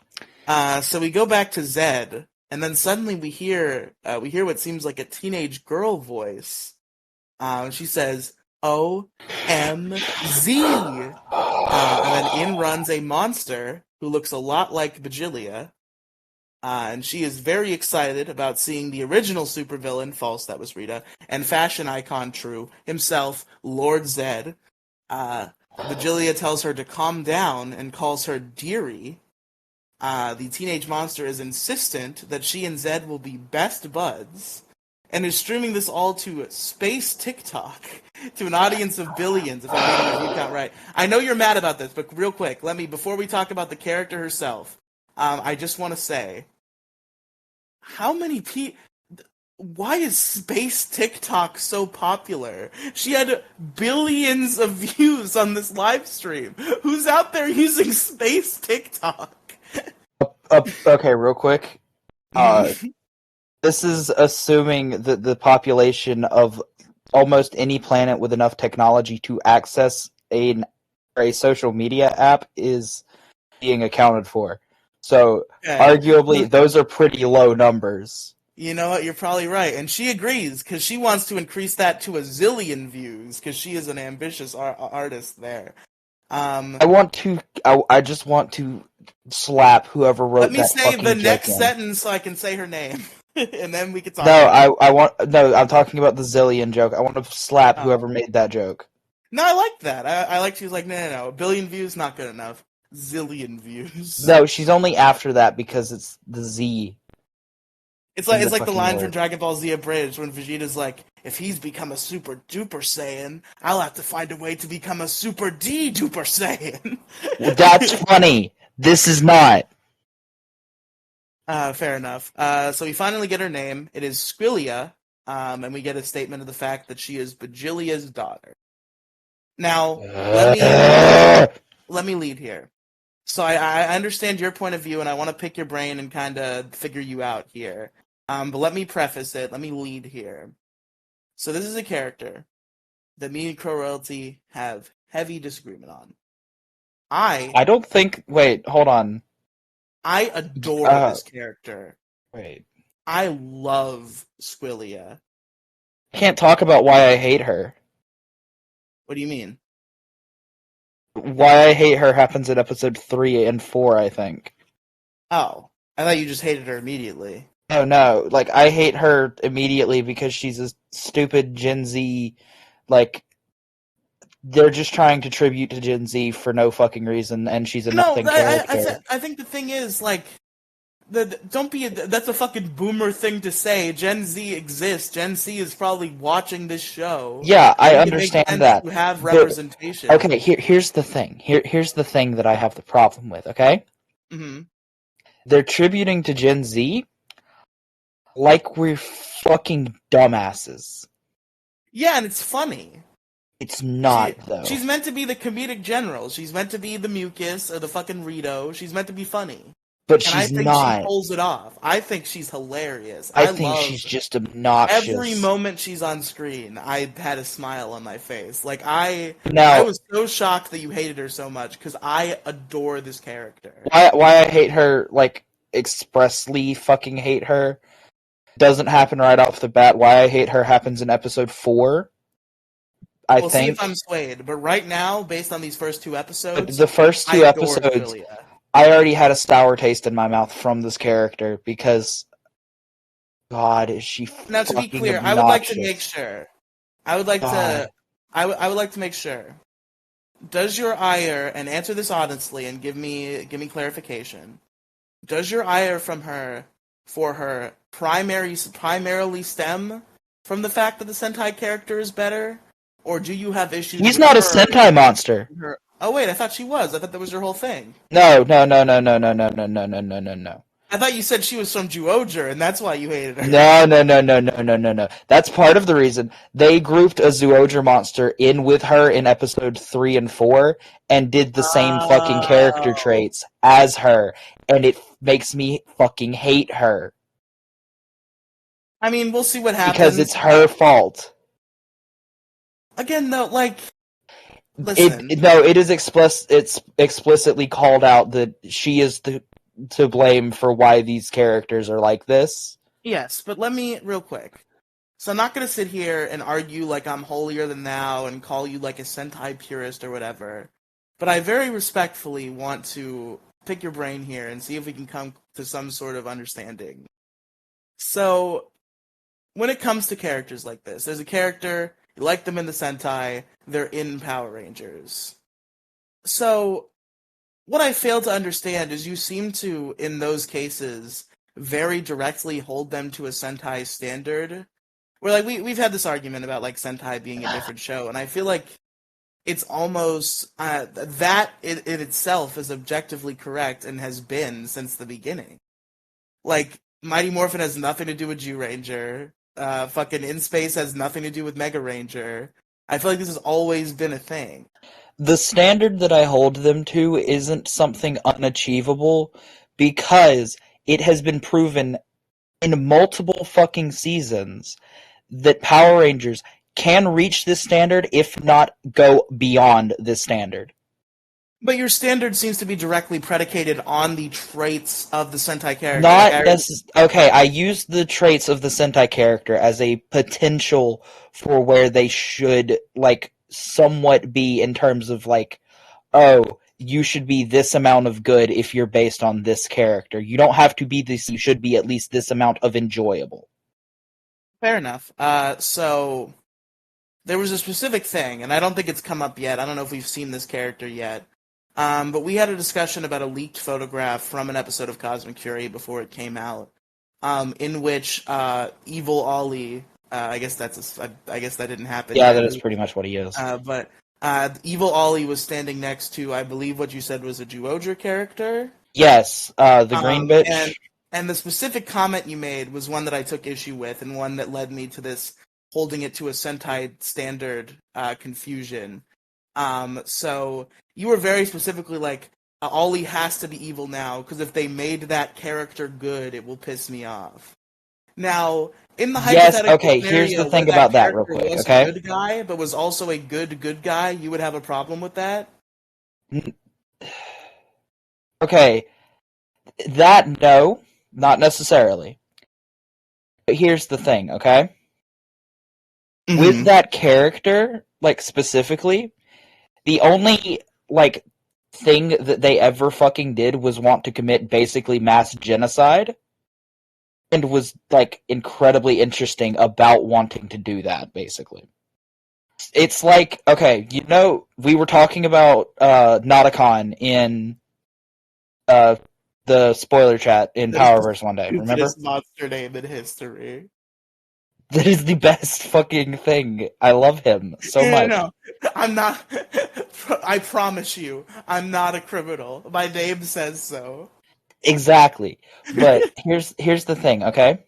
So we go back to Zed, and then suddenly we hear what seems like a teenage girl voice. She says, O-M-Z! And then in runs a monster who looks a lot like Bajilia. And she is very excited about seeing the original supervillain, false, that was Rita, and fashion icon, true, himself, Lord Zed. Bajilia tells her to calm down and calls her dearie. The teenage monster is insistent that she and Zed will be best buds, and is streaming this all to space TikTok to an audience of billions, if I'm reading the view count right. I know you're mad about this, but real quick, before we talk about the character herself, I just want to say, how many people... Why is space TikTok so popular? She had billions of views on this live stream. Who's out there using space TikTok? Okay, real quick. This is assuming that the population of almost any planet with enough technology to access a social media app is being accounted for. So, arguably, those are pretty low numbers. You know what? You're probably right. And she agrees, because she wants to increase that to a zillion views, because she is an ambitious artist there. I just want to slap whoever wrote that. Let me say the next in. sentence so I can say her name, and then we can talk. I'm talking about the zillion joke. I want to slap whoever made that joke. No, I like that. I like she was like, no, a billion views not good enough. Zillion views. No, she's only after that because it's the Z. It's like the line from Dragon Ball Z Abridged when Vegeta's like, if he's become a super duper Saiyan, I'll have to find a way to become a super D duper Saiyan. Well, that's funny. This is not. Fair enough. So we finally get her name. It is Squilia, and we get a statement of the fact that she is Bajilia's daughter. Now, let me lead here. So I understand your point of view, and I want to pick your brain and kind of figure you out here. But let me preface it. Let me lead here. So this is a character that me and Crow Royalty have heavy disagreement on. I don't think... Wait, hold on. I adore this character. Wait. I love Squilia. I can't talk about why I hate her. What do you mean? Why I hate her happens in episode 3 and 4, I think. Oh. I thought you just hated her immediately. No. Like, I hate her immediately because she's a stupid Gen Z, like... They're just trying to tribute to Gen Z for no fucking reason, and she's a nothing character. I think the thing is, like... That's a fucking boomer thing to say. Gen Z exists. Gen Z is probably watching this show. Yeah, I understand that. You have representation. Okay, here's the thing. Here's the thing that I have the problem with, okay? Mm-hmm. They're tributing to Gen Z like we're fucking dumbasses. Yeah, and it's funny. It's not, though. She's meant to be the comedic general. She's meant to be the mucus or the fucking Rito. She's meant to be funny. But she's not. I think she pulls it off. I think she's hilarious. I think she's just obnoxious. Every moment she's on screen, I had a smile on my face. Like, I was so shocked that you hated her so much, because I adore this character. Why I hate her, like, expressly fucking hate her, doesn't happen right off the bat. Why I hate her happens in episode 4. We'll see if I'm swayed, but right now, based on these first 2 episodes... The first 2 episodes... I already had a sour taste in my mouth from this character because, God, is she fucking Now, to be clear, obnoxious. I would like to make sure. I would like to make sure. Does your ire, and answer this honestly and give me clarification. Does your ire for her primarily stem from the fact that the Sentai character is better, or do you have issues? He's not a Sentai monster. Oh wait, I thought she was. I thought that was your whole thing. No. I thought you said she was from Zyuohger, and that's why you hated her. No. That's part of the reason. They grouped a Zyuohger monster in with her in episode 3 and 4, and did the same fucking character traits as her, and it makes me fucking hate her. I mean, we'll see what happens. Because it's her fault. Again, though, like... Listen. It is it's explicitly called out that she is to blame for why these characters are like this. Yes, but let me, real quick. So I'm not going to sit here and argue like I'm holier than thou and call you like a Sentai purist or whatever. But I very respectfully want to pick your brain here and see if we can come to some sort of understanding. So, when it comes to characters like this, there's a character... You like them in the Sentai, they're in Power Rangers. So, what I fail to understand is you seem to, in those cases, very directly hold them to a Sentai standard, We're like we've had this argument about like Sentai being a different show, and I feel like it's almost that in itself is objectively correct and has been since the beginning. Like Mighty Morphin has nothing to do with Ranger. Fucking In Space has nothing to do with Mega Ranger. I feel like this has always been a thing. The standard that I hold them to isn't something unachievable because it has been proven in multiple fucking seasons that Power Rangers can reach this standard, if not go beyond this standard. But your standard seems to be directly predicated on the traits of the Sentai character. Not okay, I use the traits of the Sentai character as a potential for where they should, like, somewhat be in terms of, like, oh, you should be this amount of good if you're based on this character. You don't have to be this, you should be at least this amount of enjoyable. Fair enough. So there was a specific thing, and I don't think it's come up yet. I don't know if we've seen this character yet. But we had a discussion about a leaked photograph from an episode of Cosmic Fury before it came out, in which Evil Ollie, I guess that didn't happen. Yeah, that is pretty much what he is. But Evil Ollie was standing next to, I believe what you said was a Zyuohger character. Yes, the green bitch. And the specific comment you made was one that I took issue with, and one that led me to this holding it to a Sentai standard confusion. So you were very specifically like, Ollie has to be evil now, because if they made that character good, it will piss me off. Now, in the hypothetical scenario, here's the thing about that real quick, was a good guy, but was also a good guy, you would have a problem with that? Okay. That, no, not necessarily. But here's the thing, okay? Mm-hmm. With that character, like, specifically, the only, like, thing that they ever fucking did was want to commit basically mass genocide, and was, like, incredibly interesting about wanting to do that, basically. It's like, okay, you know, we were talking about Nauticon in the spoiler chat in Powerverse one day, remember? It's monster name in history. That is the best fucking thing. I love him so much. No, I'm not. I promise you, I'm not a criminal. My name says so. Exactly. But here's the thing, okay?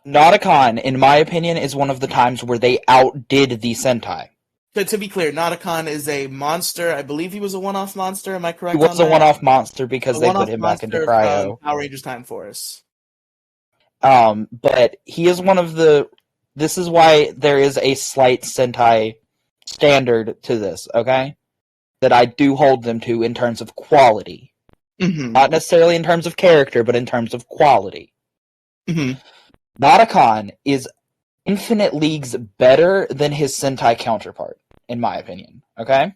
Nauticon, in my opinion, is one of the times where they outdid the Sentai. To be clear, Nauticon is a monster. I believe he was a one-off monster. Am I correct? He was a one-off monster because they put him back into Cryo. Power Rangers Time Force. But he is one of the... This is why there is a slight Sentai standard to this, okay? That I do hold them to in terms of quality. Mm-hmm. Not necessarily in terms of character, but in terms of quality. Mm-hmm. Nauticon is infinite leagues better than his Sentai counterpart, in my opinion, okay?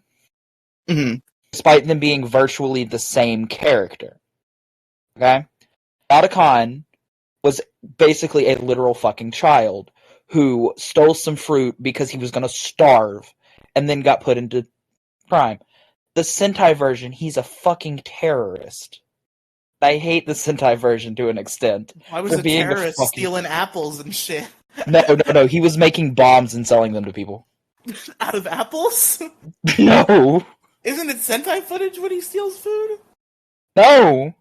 Mm-hmm. Despite them being virtually the same character, okay? Nauticon was basically a literal fucking child who stole some fruit because he was going to starve and then got put into crime. The Sentai version, he's a fucking terrorist. I hate the Sentai version to an extent. Why was a terrorist stealing apples and shit? No. He was making bombs and selling them to people. Out of apples? No. Isn't it Sentai footage when he steals food? No.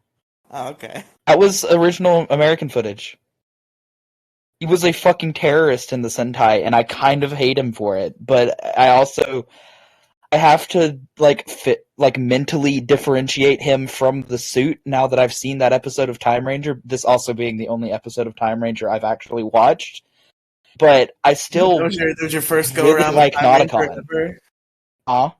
Oh, okay. That was original American footage. He was a fucking terrorist in the Sentai, and I kind of hate him for it. But I have to mentally differentiate him from the suit now that I've seen that episode of Time Ranger. This also being the only episode of Time Ranger I've actually watched. But I still that was your first go around like Nauticon. Huh?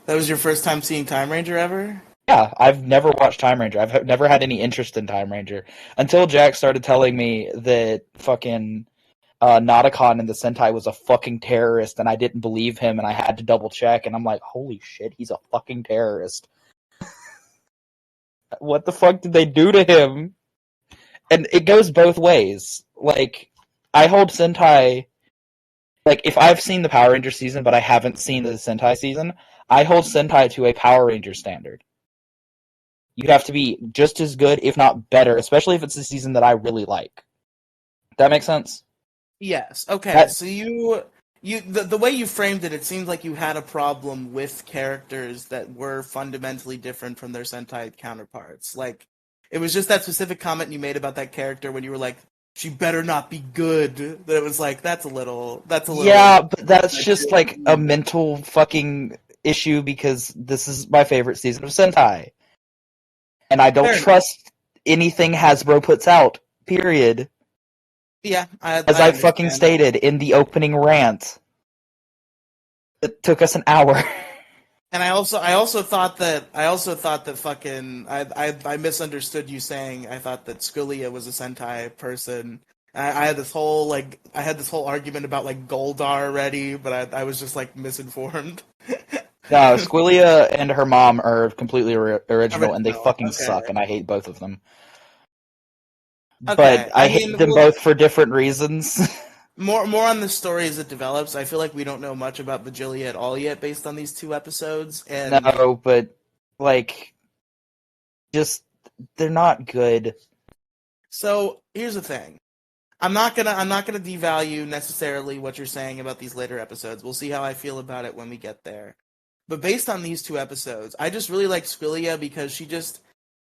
That was your first time seeing Time Ranger ever? Yeah, I've never watched Time Ranger. I've never had any interest in Time Ranger until Jack started telling me that fucking Nauticon in the Sentai was a fucking terrorist, and I didn't believe him, and I had to double check, and I'm like, holy shit, he's a fucking terrorist. What the fuck did they do to him? And it goes both ways. Like, I hold Sentai... Like, if I've seen the Power Ranger season, but I haven't seen the Sentai season, I hold Sentai to a Power Ranger standard. You have to be just as good, if not better, especially if it's a season that I really like. That makes sense? Yes. Okay. That So the way you framed it, it seems like you had a problem with characters that were fundamentally different from their Sentai counterparts. Like, it was just that specific comment you made about that character when you were like, "She better not be good." That it was like, that's a little. Yeah, but that's just like a mental fucking issue because this is my favorite season of Sentai. And I don't Fair enough. trust anything Hasbro puts out. Period. Yeah, As I I fucking understand. stated in the opening rant. It took us an hour. And I also thought that fucking I misunderstood you saying I thought that Scrilia was a Sentai person. I had this whole argument about like Goldar already, but I was just like misinformed. No, Squilia and her mom are completely original, and they Original. fucking Okay. suck, and I hate both of them. But Okay. I I hate mean, them well, both for different reasons. more on the story as it develops. I feel like we don't know much about Vigilia at all yet based on these two episodes, and No, but like, just they're not good. so here's the thing. I'm not gonna devalue necessarily what you're saying about these later episodes. We'll see how I feel about it when we get there. But based on these two episodes, I just really like Squilia because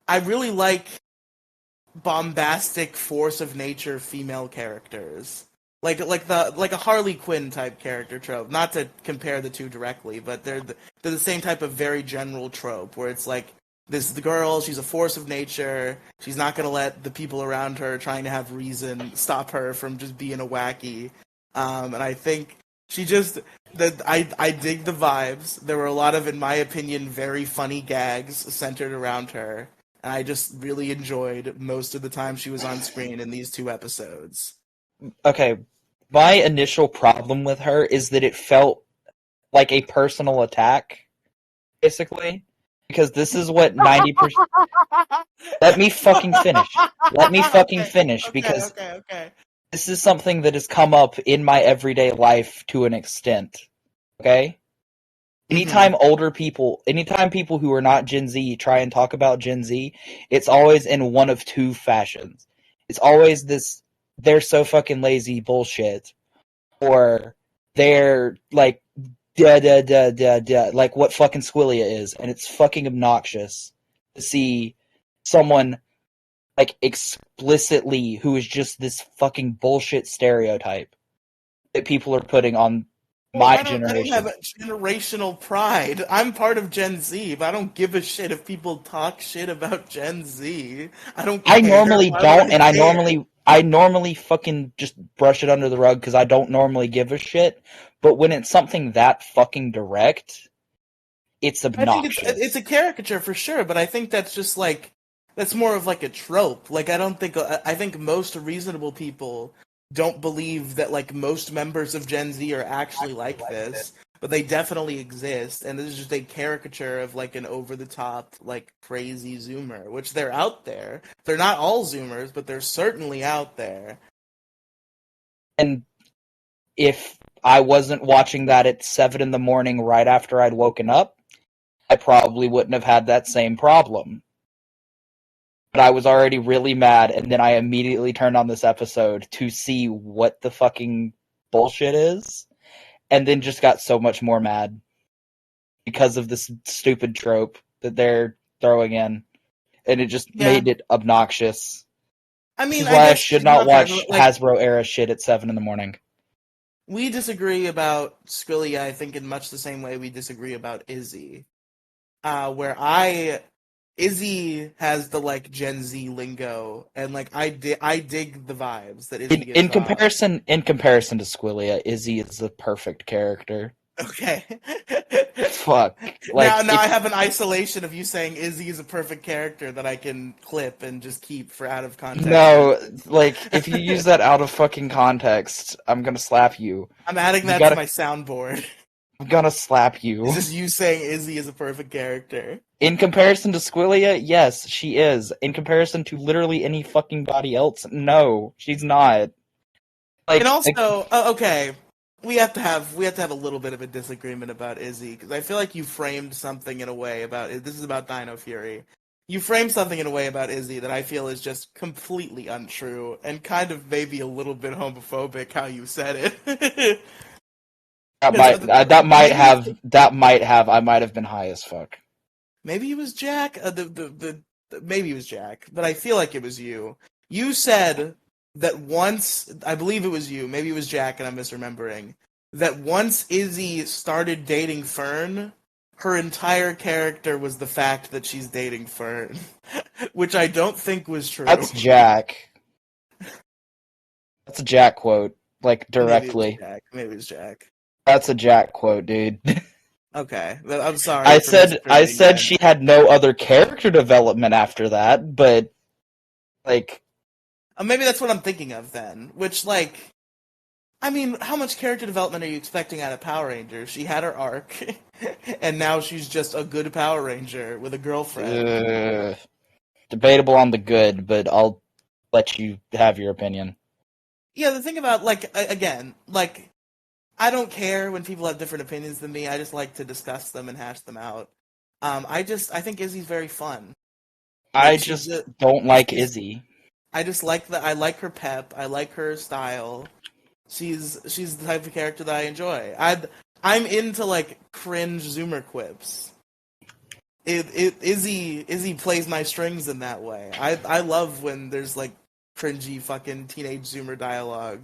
I really like bombastic force of nature female characters. Like a Harley Quinn type character trope. Not to compare the two directly, but they're the same type of very general trope where it's like the girl, she's a force of nature. She's not gonna let the people around her trying to have reason stop her from just being a wacky. And I think she just that I dig the vibes. There were a lot of, in my opinion, very funny gags centered around her, and I just really enjoyed most of the time she was on screen in these two episodes. Okay, my initial problem with her is that it felt like a personal attack, basically. Because this is what 90%. Let me fucking finish. Let me fucking finish, because Okay. this is something that has come up in my everyday life to an extent. Okay? Mm-hmm. Anytime people who are not Gen Z try and talk about Gen Z, it's always in one of two fashions. It's always this, they're so fucking lazy bullshit, or they're like, da da da da da, like what fucking Squilia is, and it's fucking obnoxious to see someone like explicitly who is just this fucking bullshit stereotype that people are putting on Well, my I don't have generation. a generational pride. I'm part of Gen Z, but I don't give a shit if people talk shit about Gen Z. I don't I care. normally Why would don't, I and care? I normally fucking just brush it under the rug because I don't normally give a shit. But when it's something that fucking direct, it's I think it's obnoxious. a caricature for sure, but I think that's just like that's more of like a trope. Like I think most reasonable people don't believe that like most members of Gen Z are actually like this, but they definitely exist, and this is just a caricature of like an over the top like crazy Zoomer, which they're out there. They're not all Zoomers, but they're certainly out there. And if I wasn't watching that at 7 in the morning right after I'd woken up, I probably wouldn't have had that same problem. But I was already really mad, and then I immediately turned on this episode to see what the fucking bullshit is, and then just got so much more mad because of this stupid trope that they're throwing in, and it just Yeah, made it obnoxious. I This mean, is I why I guess should you know, not for watch everyone, like Hasbro era shit at 7 in the morning. we disagree about Scrilia, I think, in much the same way we disagree about Izzy. Where Izzy has the like Gen Z lingo, and like I dig the vibes that Izzy gives off. In comparison to Squilia, Izzy is the perfect character. Okay. Fuck, Now I have an isolation of you saying Izzy is a perfect character that I can clip and just keep for out of context no, reasons. like if you use that out of fucking context, I'm gonna slap you. I'm adding You that to gotta, my soundboard. I'm gonna slap you. It's just you saying Izzy is a perfect character. In comparison to Squilia, yes, she is. In comparison to literally any fucking body else, no, she's not. And Like, also, okay, we have to have a little bit of a disagreement about Izzy because I feel like you framed something in a way about this is about Dino Fury. you frame something in a way about Izzy that I feel is just completely untrue and kind of maybe a little bit homophobic how you said it. That might have. I might have been high as fuck. Maybe it was Jack. Maybe it was Jack, but I feel like it was you. You said that once, I believe it was you. Maybe it was Jack, and I'm misremembering. That once Izzy started dating Fern, her entire character was the fact that she's dating Fern, which I don't think was true. That's Jack. That's a Jack quote, like directly. Maybe it was Jack. That's a Jack quote, dude. Okay, I'm sorry. I said she had no other character development after that, but like, maybe that's what I'm thinking of then. Which, like, I mean, how much character development are you expecting out of Power Rangers? She had her arc, and now she's just a good Power Ranger with a girlfriend. Debatable on the good, but I'll let you have your opinion. Yeah, the thing about, like, again, like, I don't care when people have different opinions than me. I just like to discuss them and hash them out. I think Izzy's very fun. Like, I just don't like Izzy. I just like I like her pep. I like her style. She's the type of character that I enjoy. I'm into like cringe Zoomer quips. Izzy plays my strings in that way. I love when there's like cringy fucking teenage Zoomer dialogue.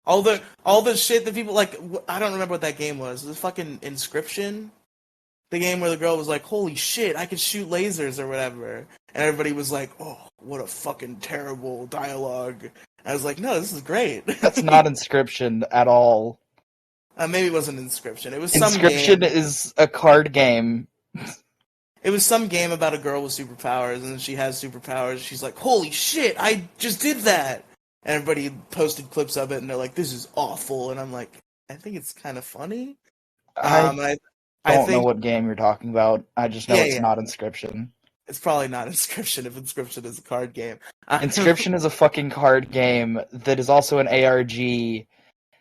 All the shit that people like. I don't remember what that game was. It was fucking Inscription, the game where the girl was like, "Holy shit, I could shoot lasers" or whatever, and everybody was like, "Oh, what a fucking terrible dialogue." And I was like, "No, this is great." That's not Inscription at all. Maybe it wasn't Inscription. It was Inscription is a card game. It was some game about a girl with superpowers, and then she has superpowers. She's like, "Holy shit, I just did that." And everybody posted clips of it, and they're like, "This is awful." And I'm like, I think it's kind of funny. I don't know what game you're talking about. I just know it's not Inscription. It's probably not Inscription if Inscription is a card game. Inscription is a fucking card game that is also an ARG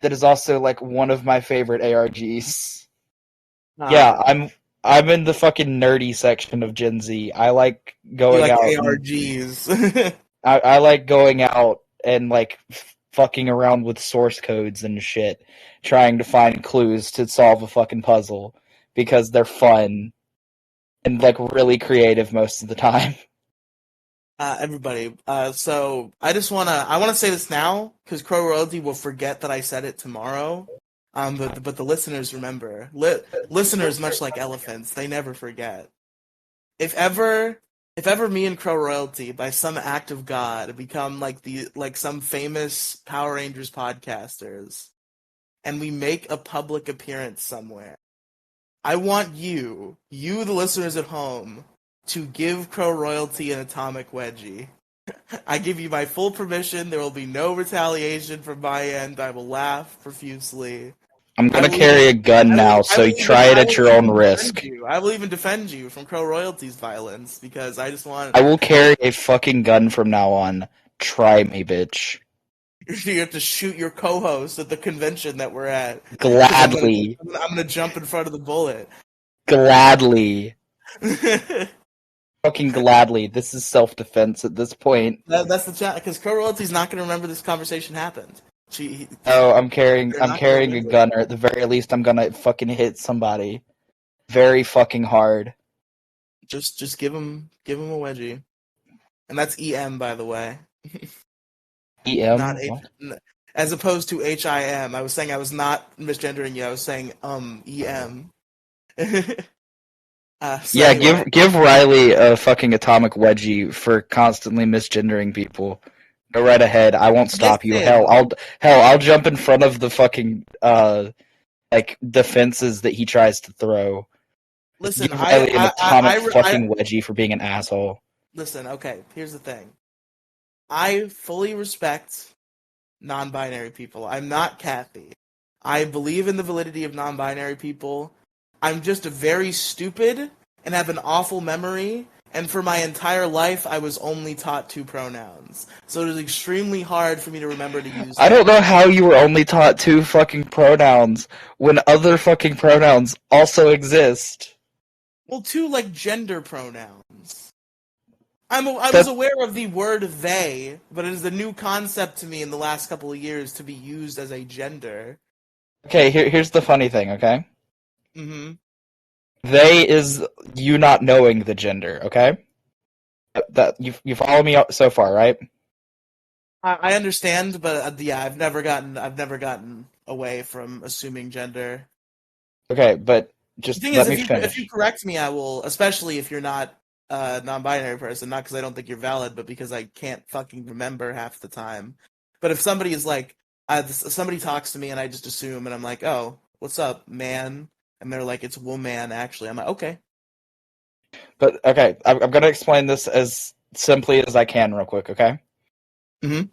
that is also like one of my favorite ARGs. Yeah, I'm in the fucking nerdy section of Gen Z. I like going out. ARGs. I like going out and like fucking around with source codes and shit, trying to find clues to solve a fucking puzzle because they're fun and like really creative most of the time. Everybody, so I want to say this now because Crow Royalty will forget that I said it tomorrow. But the listeners remember. Listeners, much like elephants, they never forget. If ever me and Crow Royalty, by some act of God, become like some famous Power Rangers podcasters, and we make a public appearance somewhere, I want you, the listeners at home, to give Crow Royalty an atomic wedgie. I give you my full permission. There will be no retaliation from my end. I will laugh profusely. I'm gonna carry a gun now, so try it at your own risk. I will even defend you from Crow Royalty's violence, because I just want... I will carry a fucking gun from now on. Try me, bitch. You have to shoot your co-host at the convention that we're at. Gladly. I'm gonna jump in front of the bullet. Gladly. Fucking gladly. This is self-defense at this point. That's the chat, because Crow Royalty's not gonna remember this conversation happened. I'm carrying a gunner. At the very least, I'm gonna fucking hit somebody very fucking hard. Just give him a wedgie, and that's EM, by the way. EM, not as opposed to HIM. I was saying I was not misgendering you. I was saying EM. Anyway. Give Riely a fucking atomic wedgie for constantly misgendering people. Go right ahead. I won't stop you. I'll jump in front of the fucking defenses that he tries to throw. Listen, give Riely an atomic fucking wedgie for being an asshole. Listen, okay, here's the thing. I fully respect non-binary people. I'm not Kathy. I believe in the validity of non-binary people. I'm just very stupid and have an awful memory. And for my entire life, I was only taught 2 pronouns. So it was extremely hard for me to remember to use them. I don't know how you were only taught 2 fucking pronouns when other fucking pronouns also exist. Well, 2, like, gender pronouns. I was aware of the word they, but it is a new concept to me in the last couple of years to be used as a gender. Okay, here's the funny thing, okay? Mm-hmm. They is you not knowing the gender, okay? That you follow me so far, right? I understand, but yeah, I've never gotten away from assuming gender. Okay, but The just thing is, let me if you finish. correct me, I will, especially if you're not a non-binary person, not because I don't think you're valid, but because I can't fucking remember half the time. But if somebody is like, somebody talks to me and I just assume, and I'm like, oh, what's up, man? And they're like, it's woman, actually. I'm like, okay. But okay, I'm gonna explain this as simply as I can, real quick, okay? Mm-hmm.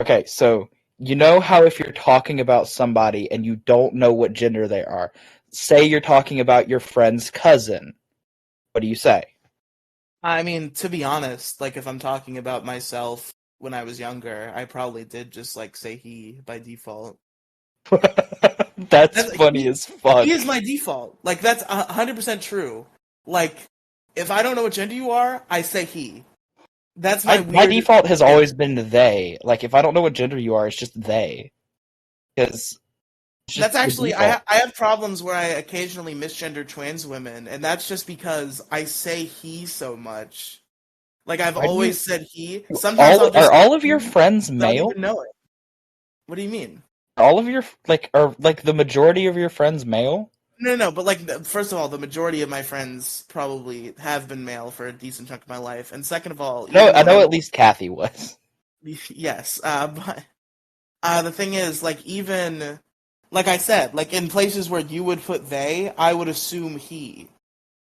Okay, so you know how if you're talking about somebody and you don't know what gender they are, say you're talking about your friend's cousin, what do you say? I mean, to be honest, like if I'm talking about myself when I was younger, I probably did just like say he by default. That's That's, funny as fuck. he is my default. Like that's 100% true. Like if I don't know what gender you are, I say he. That's my My weird. default has always been they. Like if I don't know what gender you are, it's just they. Because it's just That's the actually default. I have problems where I occasionally misgender trans women, and that's just because I say he so much. Like I've Why do you always said he. Sometimes I'll are just say all of your he friends without male? even knowing. What do you mean? All of your are like the majority of your friends male? No, but like, first of all, the majority of my friends probably have been male for a decent chunk of my life, and second of all, No, even I though know I'm at least Kathy was. yes, but the thing is, like, even like I said, like in places where you would put they, I would assume he.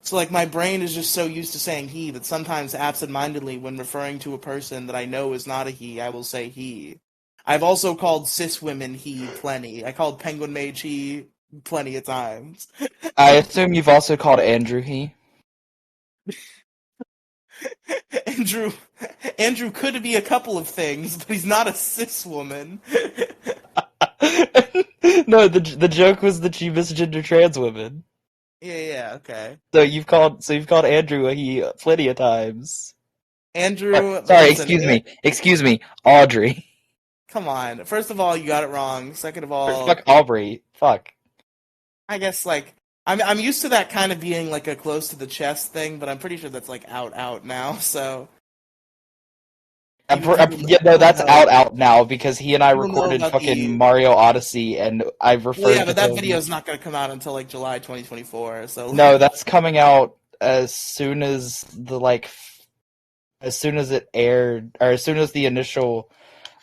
So like my brain is just so used to saying he that sometimes absentmindedly when referring to a person that I know is not a he, I will say he. I've also called cis women he plenty. I called Penguin Mage he plenty of times. I assume you've also called Andrew he. Andrew Andrew could be a couple of things, but he's not a cis woman. No, the joke was that you misgender trans women. Yeah, okay. So you've called Andrew a he plenty of times. Andrew, Sorry, listen, excuse me, Audrey. come on. First of all, you got it wrong. Second of all, Fuck Aubrey. Fuck. I guess like I'm used to that kind of being like a close to the chest thing, but I'm pretty sure that's like out now. So Yeah, no, people that's know out now because he and I people know recorded about fucking the. Mario Odyssey, and I've Well, yeah, referred to but that video him. is not going to come out until like July 2024. So No, like, that's coming out as soon as as soon as it aired, or as soon as the initial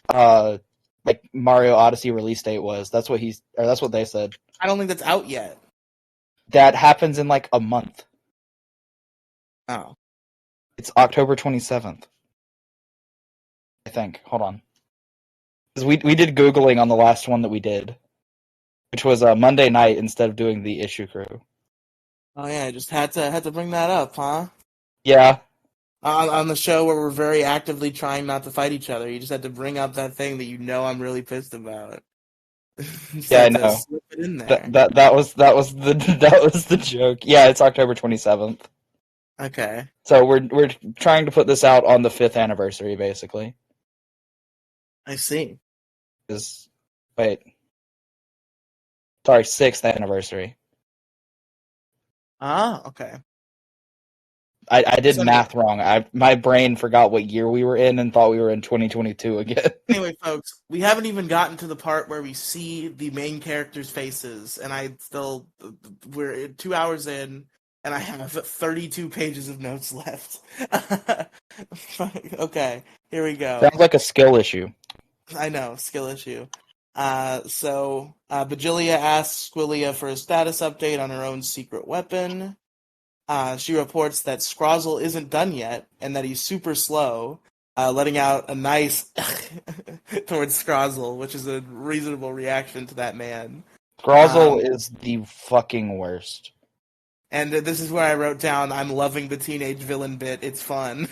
uh like Mario Odyssey release date was. That's what they said. I don't think that's out yet. That happens in like a month. Oh, It's October 27th, I think. Hold on. 'Cause we did Googling on the last one that we did, which was a Monday night instead of doing the issue crew. oh yeah, I just had to bring that up, huh? Yeah, On the show where we're very actively trying not to fight each other, you just had to bring up that thing that you know I'm really pissed about. Just yeah, I had to know. slip it in there. That was the that was the joke. Yeah, it's October 27th. Okay, So we're trying to put this out on the 5th anniversary, basically. I see. Is wait, sorry, 6th anniversary. Ah, okay. I did So anyway, math wrong. My brain forgot what year we were in and thought we were in 2022 again. anyway, folks, we haven't even gotten to the part where we see the main characters' faces, and we're 2 hours in, and I have 32 pages of notes left. Okay, here we go. Sounds like a skill issue. I know, skill issue. Bajilia asks Squilia for a status update on her own secret weapon. She reports that Scrozzle isn't done yet, and that he's super slow, letting out a nice towards Scrozzle, which is a reasonable reaction to that man. Scrozzle Um, is the fucking worst. and this is where I wrote down, I'm loving the teenage villain bit, it's fun.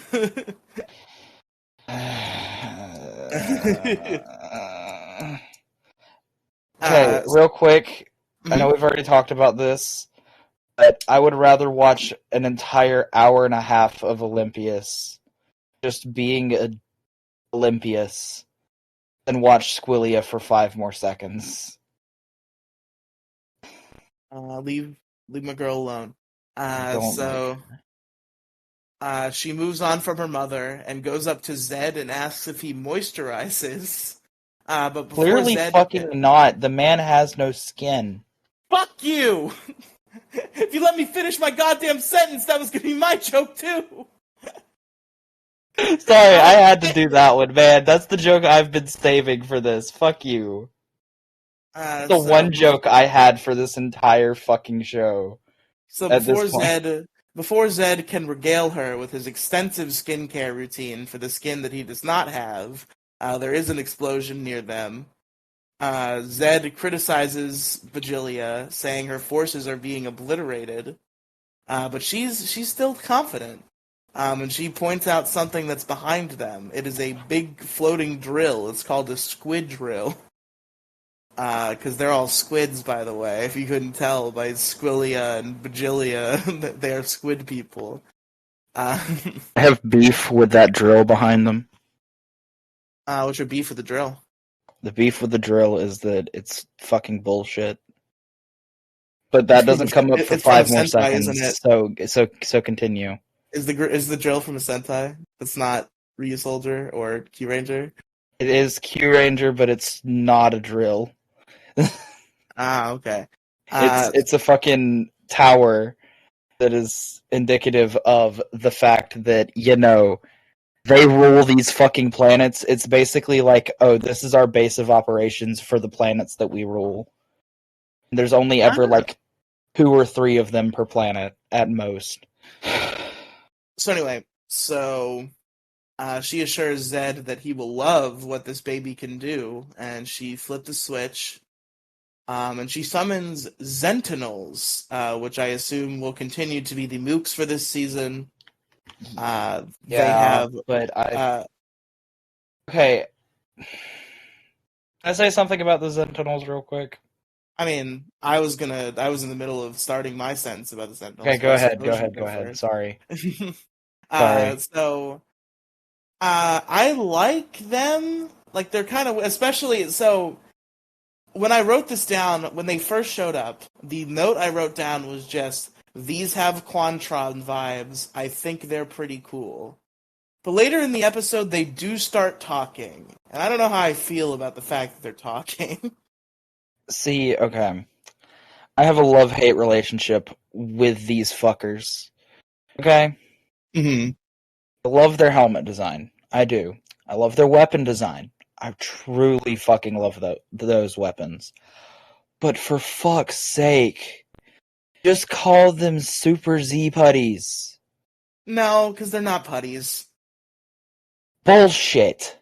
Okay, uh, real quick. I know mhm. we've already talked about this, but I would rather watch an entire hour and a half of Olympias just being a Olympius, then watch Squillia for 5 more seconds. Leave my girl alone. Don't She moves on from her mother and goes up to Zed and asks if he moisturizes. But before Clearly Zed, fucking not. The man has no skin. fuck you! If you let me finish my goddamn sentence, that was gonna be my joke too. Sorry, I had to do that one, man. That's the joke I've been saving for this. Fuck you. The one joke I had for this entire fucking show. So at this point. before Zed can regale her with his extensive skincare routine for the skin that he does not have, there is an explosion near them. Zed criticizes Vigilia, saying her forces are being obliterated, but she's still confident. And she points out something that's behind them. It is a big floating drill. It's called a squid drill. Because they're all squids, by the way. If you couldn't tell by Squillia and Vigilia, they are squid people. I have beef with that drill behind them. What's your beef with the drill? The beef with the drill is that it's fucking bullshit. But that doesn't come up for 5 more seconds. Isn't it? So continue. Is the drill from a Sentai? That's not Ryusoldier or Q-Ranger? It is Q-Ranger, but it's not a drill. Okay. It's a fucking tower that is indicative of the fact that, they rule these fucking planets. It's basically like, oh, this is our base of operations for the planets that we rule. There's only ever, 2 or 3 of them per planet, at most. So anyway, she assures Zed that he will love what this baby can do, and she flipped a switch, and she summons Sentinels, which I assume will continue to be the mooks for this season. Okay. Can I say something about the Sentinels real quick? I mean, I was in the middle of starting my sentence about the Sentinels. Okay, go ahead. Sorry. I like them. Like, they're kind of, especially, so, when I wrote this down, when they first showed up, the note I wrote down was just, these have Quantron vibes, I think they're pretty cool. But later in the episode, they do start talking, and I don't know how I feel about the fact that they're talking. See, okay. I have a love-hate relationship with these fuckers. Okay? Mm-hmm. I love their helmet design. I do. I love their weapon design. I truly fucking love those weapons. But for fuck's sake, just call them Super Z Putties. No, because they're not putties. Bullshit.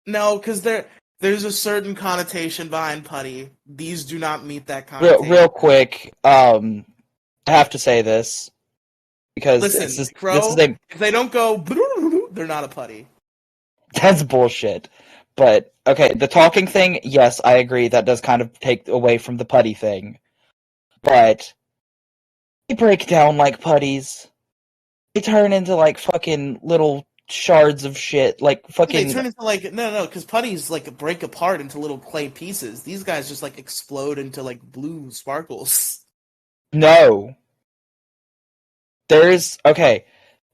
No, because there's a certain connotation behind putty. These do not meet that connotation. Real quick, I have to say this. Because listen, if they don't go, they're not a putty. That's bullshit. But, okay, the talking thing, yes, I agree, that does kind of take away from the putty thing. But they break down like putties. They turn into, fucking little shards of shit. Fucking... They turn into, no, because putties, break apart into little clay pieces. These guys just, explode into, blue sparkles. No. Okay,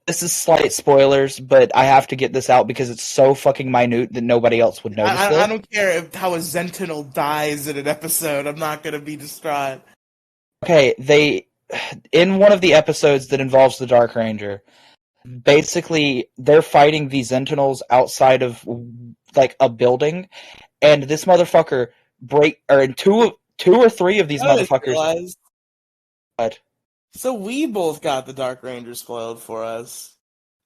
this is slight spoilers, but I have to get this out because it's so fucking minute that nobody else would notice it. I don't care how a Sentinel dies in an episode. I'm not going to be distraught. Okay, in one of the episodes that involves the Dark Ranger, basically, they're fighting the Sentinels outside of, a building, and this motherfucker two or three of these motherfuckers... What? So we both got the Dark Ranger spoiled for us.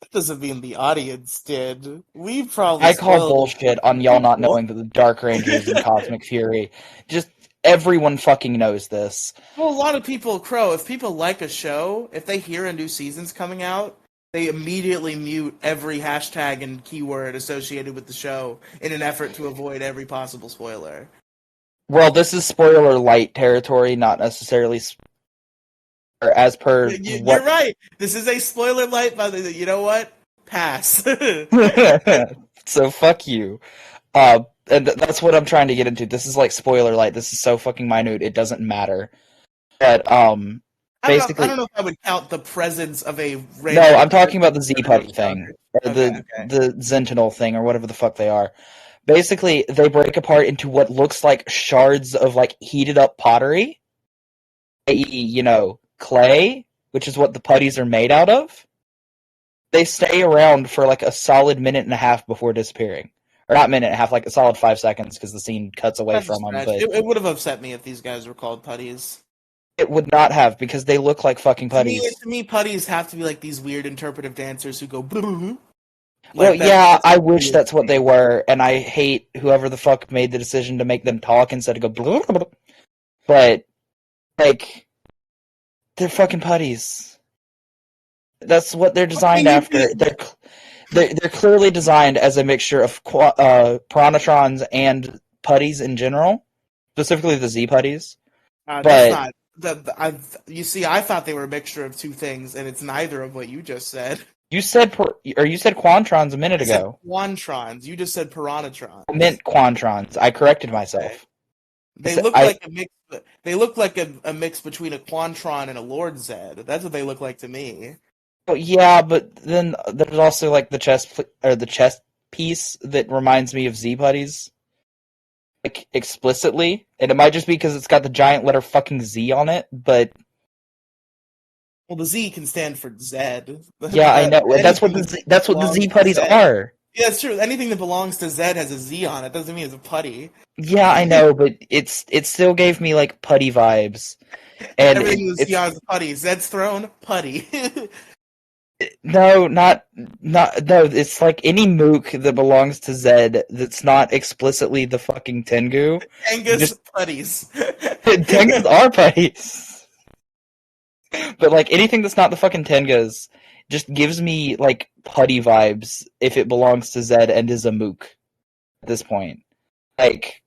That doesn't mean the audience did. We probably I call bullshit on y'all not knowing that the Dark Ranger is in Cosmic Fury. Just everyone fucking knows this. Well, a lot of people, if people like a show, if they hear a new season's coming out, they immediately mute every hashtag and keyword associated with the show in an effort to avoid every possible spoiler. Well, this is spoiler light territory, not necessarily... As per You're right. This is a spoiler light, but you know what? Pass. So fuck you. And that's what I'm trying to get into. This is like spoiler light. This is so fucking minute. It doesn't matter. But basically, I don't know if I would count the presence of a no, random I'm talking about the Z Putty thing, or Okay. the Sentinel thing, or whatever the fuck they are. Basically, they break apart into what looks like shards of like heated up pottery, i.e., clay, which is what the putties are made out of. They stay around for like a solid minute and a half before disappearing. Or not minute and a half, like a solid 5 seconds, because the scene cuts away That's a from them. stretch. But It would have upset me if these guys were called putties. it would not have, because they look like fucking putties. To me, putties have to be like these weird interpretive dancers who go. Well, yeah, I wish that's what they were, and I hate whoever the fuck made the decision to make them talk instead of go. But like, they're fucking putties. That's what they're designed after. They're clearly designed as a mixture of Piranhatrons and putties in general, specifically the Z putties. That's not. You see, I thought they were a mixture of two things, and it's neither of what you just said. You said Quantrons a minute ago. Quantrons. You just said Piranhatrons. I meant Quantrons. I corrected myself. Okay. They look like a mix. They look like a mix between a Quantron and a Lord Zed. That's what they look like to me. Well, yeah, but then there's also like the chest piece that reminds me of Z putties, like explicitly, and it might just be because it's got the giant letter fucking Z on it. But well, the Z can stand for Zed. Yeah, I know. That's what the Z putties are. Yeah, it's true. Anything that belongs to Zed has a Z on it. Doesn't mean it's a putty. Yeah, I know, but it still gave me like putty vibes. And everything was Zion's putty. Zed's throne, putty. No, no. It's like any mook that belongs to Zed that's not explicitly the fucking Tengu. Tengus putties. Tengus are putties. But like anything that's not the fucking Tengus just gives me like putty vibes if it belongs to Zed and is a mook at this point. Like,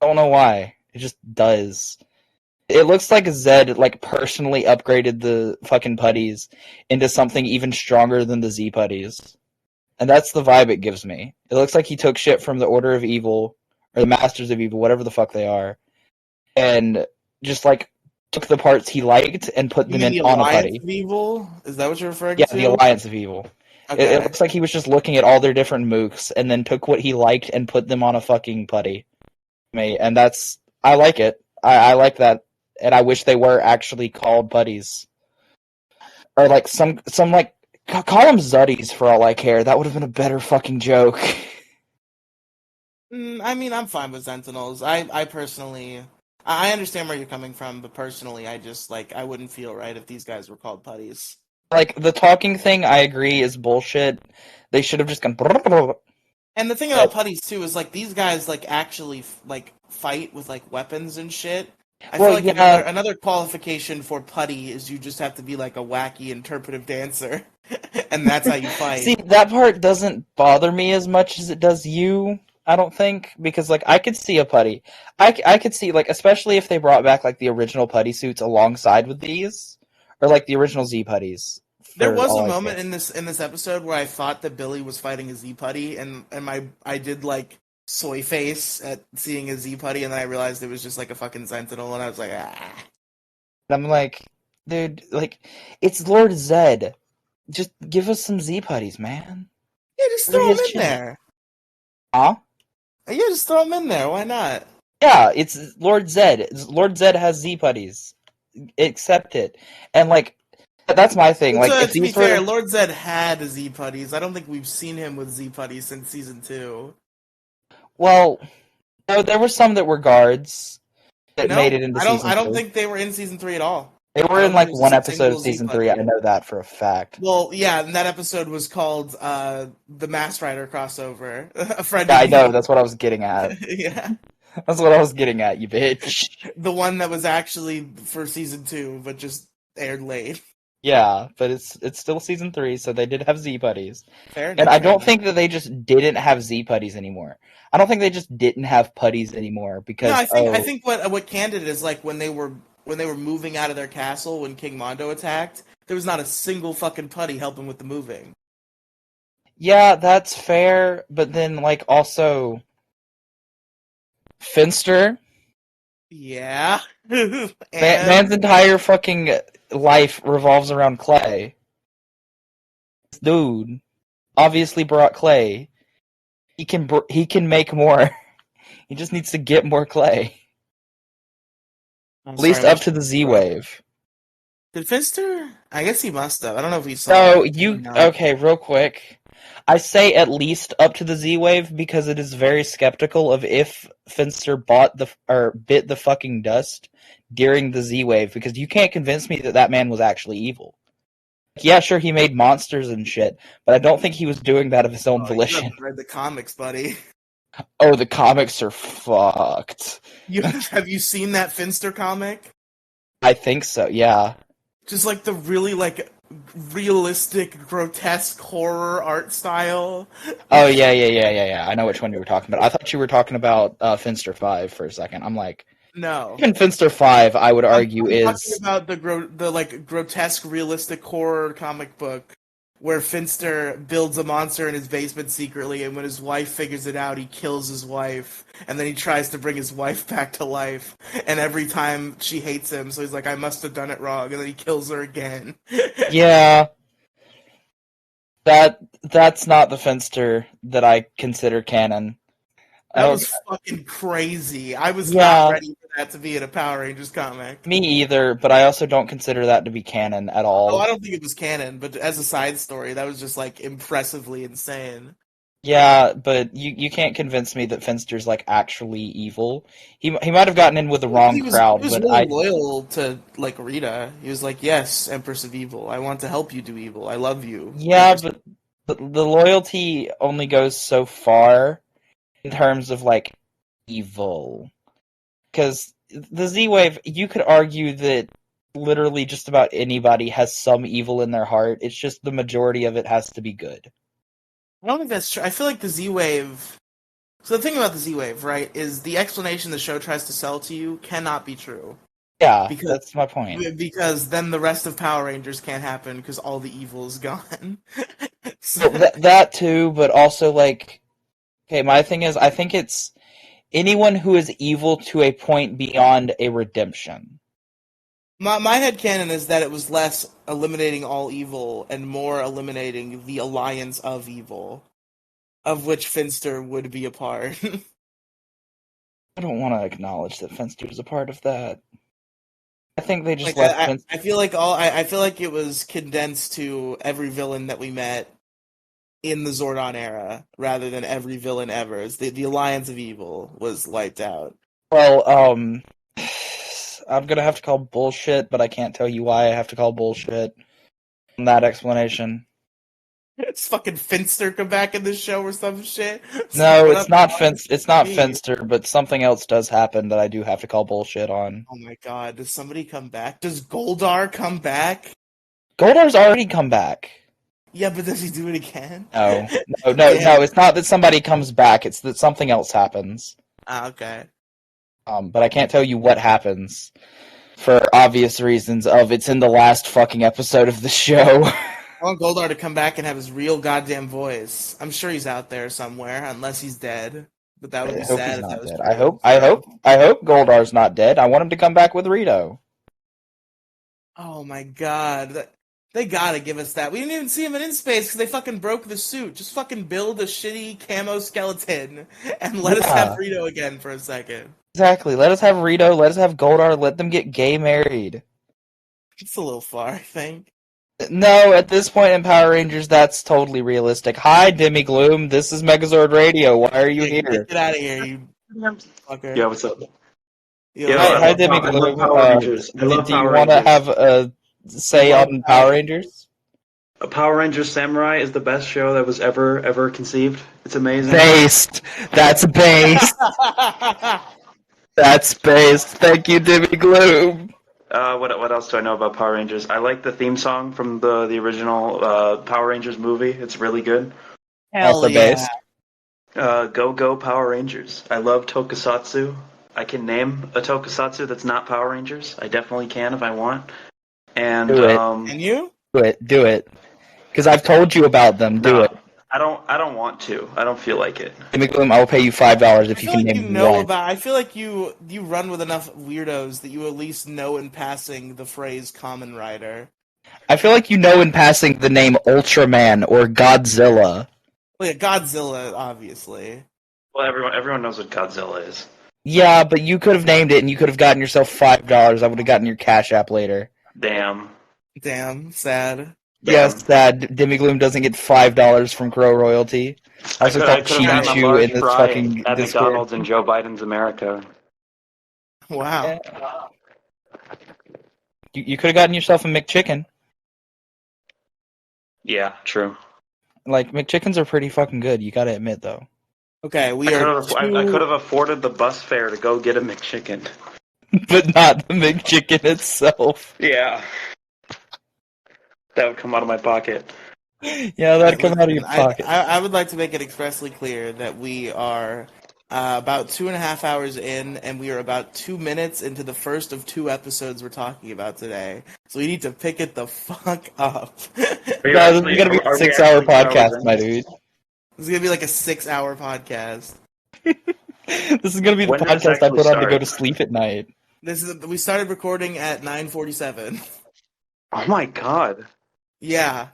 I don't know why. It just does. It looks like Zed like personally upgraded the fucking putties into something even stronger than the Z putties. And that's the vibe it gives me. It looks like he took shit from the Order of Evil, or the Masters of Evil, whatever the fuck they are, and just like took the parts he liked and put them in on a putty. Of Evil? Is that what you're referring to? Yeah, the Alliance of Evil. Okay. It looks like he was just looking at all their different mooks and then took what he liked and put them on a fucking putty. And I like it. I like that. And I wish they were actually called putties. Or like some like, call them Zuddies for all I care. That would have been a better fucking joke. I mean, I'm fine with Sentinels. I personally, I understand where you're coming from, but personally, I just, like, I wouldn't feel right if these guys were called putties. Like, the talking thing, I agree, is bullshit. They should have just gone... And the thing about putties, too, is, like, these guys, like, actually, like, fight with, like, weapons and shit. I feel like another qualification for putty is you just have to be like a wacky interpretive dancer, and that's how you fight. See, that part doesn't bother me as much as it does you, I don't think, because like I could see a putty. I could see, like, especially if they brought back like the original putty suits alongside with these, or like the original Z putties. There was a moment in this episode where I thought that Billy was fighting a Z putty, and I did like soy face at seeing a Z putty, and then I realized it was just like a fucking Sentinel, and I was like, ah. I'm like, dude, like, it's Lord Zed. Just give us some Z putties, man. Yeah, just throw them in there. Huh? Yeah, just throw them in there. Why not? Yeah, it's Lord Zed. Lord Zed has Z putties. Accept it. And like, that's my thing. Like, if to be fair, Lord Zed had Z putties. I don't think we've seen him with Z putties since season 2. Well, no, there were some that were guards that made it into season 3. I don't think they were in season 3 at all. They were in like one episode of season 3. I know that for a fact. Well, yeah, and that episode was called the Masked Rider crossover. A friend. Yeah, I know. That's what I was getting at. Yeah. That's what I was getting at, you bitch. The one that was actually for season 2, but just aired late. Yeah, but it's still season 3, so they did have Z putties. Fair enough. And I don't think that they just didn't have Z putties anymore. I don't think they just didn't have putties anymore because I think what candid is like when they were moving out of their castle when King Mondo attacked, there was not a single fucking putty helping with the moving. Yeah, that's fair, but then, like, also... Finster? Yeah. Man's And entire fucking life revolves around clay. This dude obviously brought clay. He can make more. He just needs to get more clay. At least sorry, up to the Z-Wave. did Finster? I guess he must have. I don't know if he saw No, it. you... No. Okay, real quick. I say at least up to the Z-Wave because it is very skeptical of if Finster bit the fucking dust during the Z-Wave, because you can't convince me that that man was actually evil. Yeah, sure, he made monsters and shit, but I don't think he was doing that of his own You volition. haven't read the comics, buddy. Oh, the comics are fucked. Have you seen that Finster comic? I think so, yeah. Just like the really like realistic, grotesque horror art style. Oh, yeah. I know which one you were talking about. I thought you were talking about Finster 5 for a second. I'm like, No. even Finster 5, I would argue, I'm is... talking about the like grotesque, realistic horror comic book where Finster builds a monster in his basement secretly, and when his wife figures it out, he kills his wife, and then he tries to bring his wife back to life, and every time she hates him, so he's like, I must have done it wrong, and then he kills her again. Yeah. That's not the Finster that I consider canon. That was fucking crazy. I was Yeah. not ready for that to be in a Power Rangers comic. Me either, but I also don't consider that to be canon at all. Oh, I don't think it was canon, but as a side story, that was just like impressively insane. Yeah, but you can't convince me that Finster's like actually evil. He might have gotten in with the wrong crowd, He was but really loyal to like Rita. He was like, "Yes, Empress of Evil. I want to help you do evil. I love you." Yeah, but the loyalty only goes so far in terms of like evil. Because the Z-Wave, you could argue that literally just about anybody has some evil in their heart. It's just the majority of it has to be good. I don't think that's true. I feel like the Z-Wave... So the thing about the Z-Wave, right, is the explanation the show tries to sell to you cannot be true. Yeah, that's my point. Because then the rest of Power Rangers can't happen because all the evil is gone. So that too, but also like... Okay, my thing is, I think it's anyone who is evil to a point beyond a redemption. My headcanon is that it was less eliminating all evil and more eliminating the alliance of evil, of which Finster would be a part. I don't want to acknowledge that Finster is a part of that. I think they just like, left Finster... I feel like it was condensed to every villain that we met in the Zordon era, rather than every villain ever. The alliance of evil was wiped out. Well, I'm gonna have to call bullshit, but I can't tell you why I have to call bullshit on that explanation. It's fucking Finster come back in this show or some shit. No, it's not Finster. It's not Finster, but something else does happen that I do have to call bullshit on. Oh my god, does somebody come back? Does Goldar come back? Goldar's already come back. Yeah, but does he do it again? No. It's not that somebody comes back. It's that something else happens. Ah, okay. But I can't tell you what happens for obvious reasons. It's in the last fucking episode of the show. I want Goldar to come back and have his real goddamn voice. I'm sure he's out there somewhere, unless he's dead. But that would be sad if that was true. I hope Goldar's not dead. I want him to come back with Rito. Oh my god. They gotta give us that. We didn't even see him in space because they fucking broke the suit. Just fucking build a shitty camo skeleton and let us have Rito again for a second. Exactly. Let us have Rito. Let us have Goldar. Let them get gay married. It's a little far, I think. No, at this point in Power Rangers, that's totally realistic. Hi, Demi Gloom. This is Megazord Radio. Why are you here? Get out of here, you fucker. Yeah, what's up? Hi, Demi Gloom. Do you want to have a say on Power Rangers? Power Rangers Samurai is the best show that was ever conceived. It's amazing. Based. That's based. That's based. Thank you, Demi Gloom. What else do I know about Power Rangers? I like the theme song from the original Power Rangers movie. It's really good. Also based. Go Power Rangers. I love Tokusatsu. I can name a Tokusatsu that's not Power Rangers. I definitely can if I want. And Do it. Can you? Do it. Because I've told you about them. Do it. I don't want to. I don't feel like it. McBloom, I will pay you $5 if you can name one. I feel like you run with enough weirdos that you at least know in passing the phrase "Common Rider." I feel like you know in passing the name Ultraman or Godzilla. Well, yeah, Godzilla, obviously. Well, everyone knows what Godzilla is. Yeah, but you could have named it and you could have gotten yourself $5. I would have gotten your Cash App later. Damn, Sad. Yes, sad. Demigloom doesn't get $5 from Crow Royalty. Also called Cheaty Chew in this fucking at Discord. McDonald's in Joe Biden's America. Wow. You could have gotten yourself a McChicken. Yeah, true. Like, McChickens are pretty fucking good, you gotta admit, though. Okay, I could have afforded the bus fare to go get a McChicken. But not the McChicken itself. Yeah. That would come out of my pocket. Yeah, that'd come out of your pocket. I would like to make it expressly clear that we are about 2.5 hours in, and we are about 2 minutes into the first of 2 episodes we're talking about today. So we need to pick it the fuck up. This is gonna be a 6-hour podcast, my dude. This is gonna be like a 6-hour podcast. This is gonna be the podcast I put on to go to sleep at night. We started recording at 9:47. Oh my god. Yeah.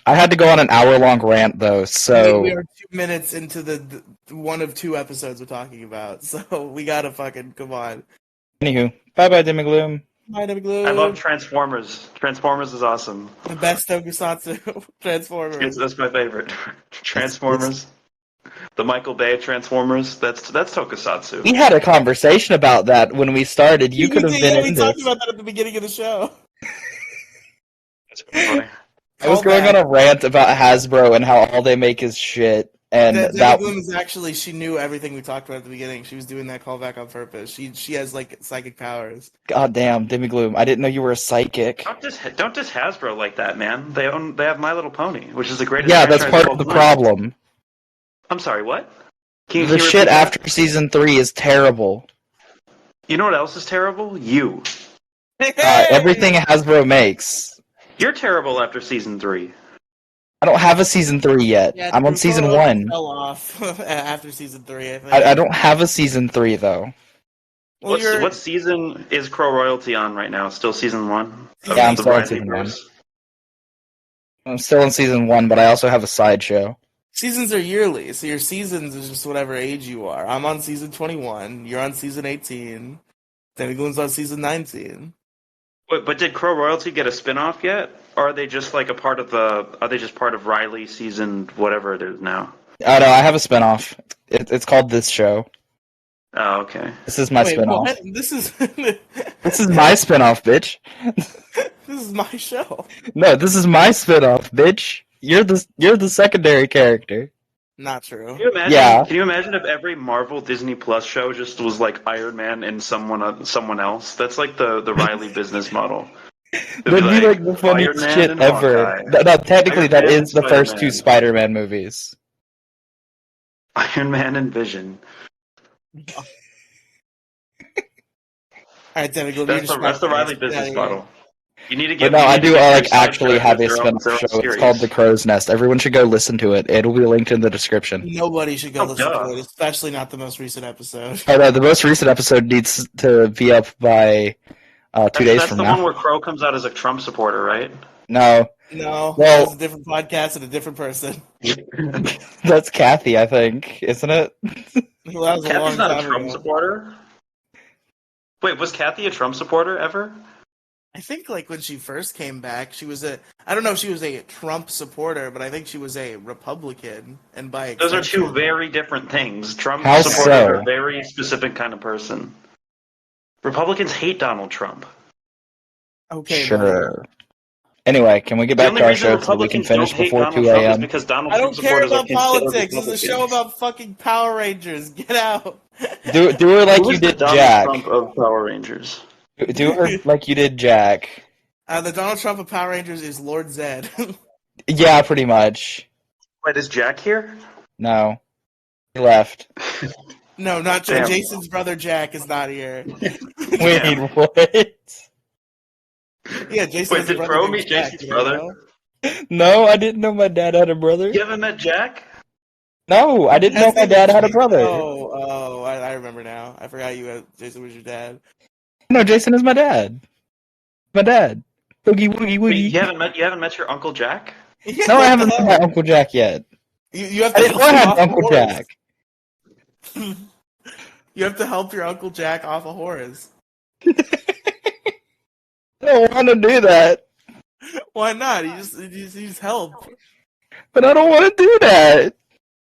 I had to go on an hour-long rant, though, so... We are 2 minutes into the one of 2 episodes we're talking about, so we gotta fucking, come on. Anywho, bye-bye, Demigloom. Bye, Demigloom. I love Transformers. Transformers is awesome. The best tokusatsu Transformers. That's my favorite. Transformers. The Michael Bay Transformers. That's tokusatsu. We had a conversation about that when we started. You could have been in We this. talked about that at the beginning of the show. I was going on a rant about Hasbro and how all they make is shit, and that Bloom is actually, she knew everything we talked about at the beginning. She was doing that callback on purpose. She has like psychic powers. God damn, Demigloom! I didn't know you were a psychic. Don't diss Hasbro like that, man. They have My Little Pony, which is the greatest. Yeah, that's part of the problem. I'm sorry, what? The shit after season 3 is terrible. You know what else is terrible? You. Everything Hasbro makes. You're terrible after season 3. I don't have a season 3 yet. Yeah, I'm on season 1. Fell off after season 3. I think. I don't have a season 3 though. Well, what season is Crow Royalty on right now? Still season 1? Yeah, I'm still on season 1. I'm still in season 1, but I also have a sideshow. Seasons are yearly, so your seasons is just whatever age you are. I'm on season 21. You're on season 18. Demigloom's on season 19. But did Crow Royalty get a spin-off yet? Or are they just like part of Riely season whatever it is now? Oh no, I have a spinoff. It's called This Show. Oh, okay. This is my spinoff. What? This is my spinoff, bitch. This is my show. No, this is my spinoff, bitch. You're the secondary character. Not true. Can you imagine? Yeah. Can you imagine if every Marvel Disney Plus show just was like Iron Man and someone else? That's like the Riely business model. That'd be like the funniest shit ever. No, technically that is the first 2 Spider-Man movies. Iron Man and Vision. Alright, Demigloom, That's the Riely business model. You need to get. But no, I do actually have a spin-off show. It's called The Crow's Nest. Everyone should go listen to it. It'll be linked in the description. Nobody should go listen to it, especially not the most recent episode. Oh no, the most recent episode needs to be up by 2 days from now. That's the one where Crow comes out as a Trump supporter, right? No. No, well, it's a different podcast and a different person. That's Kathy, I think, isn't it? Well, that was Kathy's not a Trump supporter. Wait, was Kathy a Trump supporter ever? I think, like, when she first came back, she was I don't know if she was a Trump supporter, but I think she was a Republican, and by extension... Those are 2 very different things. Trump supporters are a very specific kind of person. Republicans hate Donald Trump. Okay, sure. Anyway, can we get back to our show so we can finish before 2 a.m.? I don't care about politics. This is a show about fucking Power Rangers. Get out. Do her like you did Jack. Trump of Power Rangers. Do her like you did Jack. The Donald Trump of Power Rangers is Lord Zed. Yeah, pretty much. Wait, is Jack here? No. He left. No, not Jack. Jason's brother Jack is not here. Wait, what? Yeah, Jason's Wait, did Crow meet Jason's brother? No, I didn't know my dad had a brother. You haven't met Jack? No, I didn't know my dad had a brother. I remember now. I forgot Jason was your dad. No, Jason is my dad. My dad. Boogie woogie But woogie. you haven't met your Uncle Jack? Yeah, No, I what haven't the met hell? my Uncle Jack yet. You have I to didn't help know I him had off an a Uncle horse. Jack. You have to help your Uncle Jack off a horse. I don't want to do that. Why not? You just help. But I don't want to do that.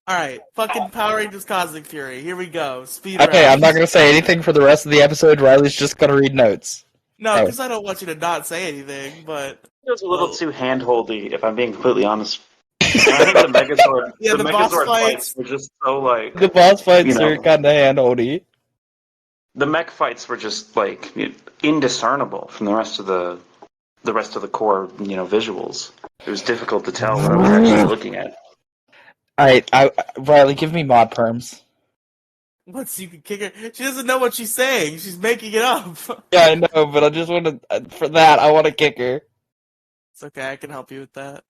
Alright, fucking Power Rangers Cosmic Fury. Here we go. Speed Okay, round. I'm not going to say anything for the rest of the episode. Riley's just going to read notes. No, Oh. because I don't want you to not say anything, but... It was a little too hand-holdy, if I'm being completely honest. And I think the Megazord, Yeah, the boss Megazord fights- fights were just so like The boss fights you know. are kind of handholdy. The mech fights were just like indiscernible from the rest of the core, visuals. It was difficult to tell what I was actually looking at. Alright, Riley, give me mod perms. Once you can kick her... She doesn't know what she's saying. She's making it up. Yeah, I know, but I just want to... For that, I want to kick her. It's okay, I can help you with that.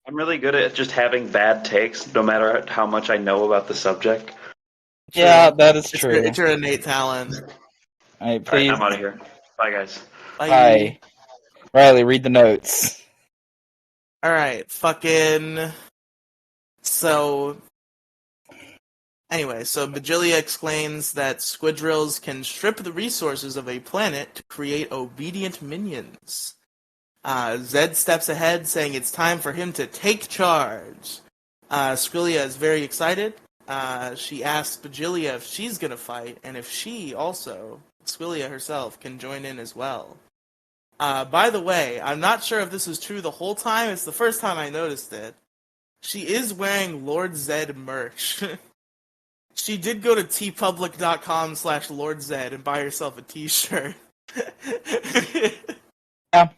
I'm really good at just having bad takes, no matter how much I know about the subject. Yeah, that is It's true. your, it's your innate talent. Alright, Alright, please. I'm out of here. Bye, guys. Bye. Riley, read the notes. Alright, fucking... So... Anyway, so Bajilia explains that squidrills can strip the resources of a planet to create obedient minions. Zed steps ahead, saying it's time for him to take charge. Skrilla is very excited. She asks Bajilia if she's gonna fight, and if she also, Skrilla herself, can join in as well. By the way, I'm not sure if this is true the whole time. It's the first time I noticed it. She is wearing Lord Zed merch. She did go to tpublic.com/Lord Zed and buy herself a t-shirt. Yeah.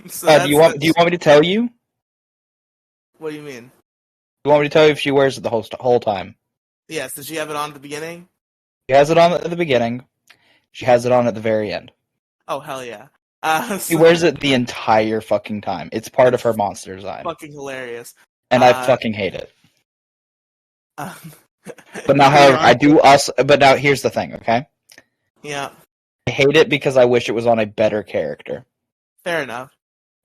So Do you want me to tell you? What do you mean? You want me to tell you if she wears it the whole time? Yes, did she have it on at the beginning? She has it on at the beginning. She has it on at the very end. Oh, hell yeah. She wears it the entire fucking time. It's part of her monster design. Fucking hilarious. And I fucking hate it. But now, however, I do also... But now, here's the thing, okay? Yeah. I hate it because I wish it was on a better character. Fair enough.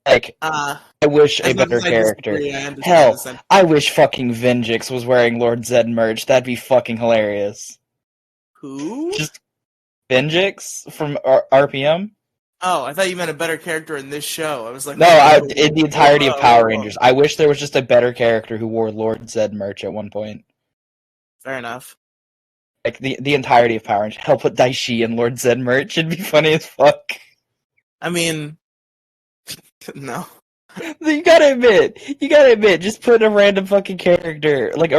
Like, I wish a better character. Hell, I wish fucking Venjix was wearing Lord Zed merch. That'd be fucking hilarious. Who? Just Venjix from RPM? Oh, I thought you meant a better character in this show. I was like... No, in the entirety of Power Rangers. I wish there was just a better character who wore Lord Zed merch at one point. Fair enough. Like, the entirety of Power Rangers. Hell, put Daishi in Lord Zed merch. It'd be funny as fuck. I mean... No. You gotta admit, just put a random fucking character, like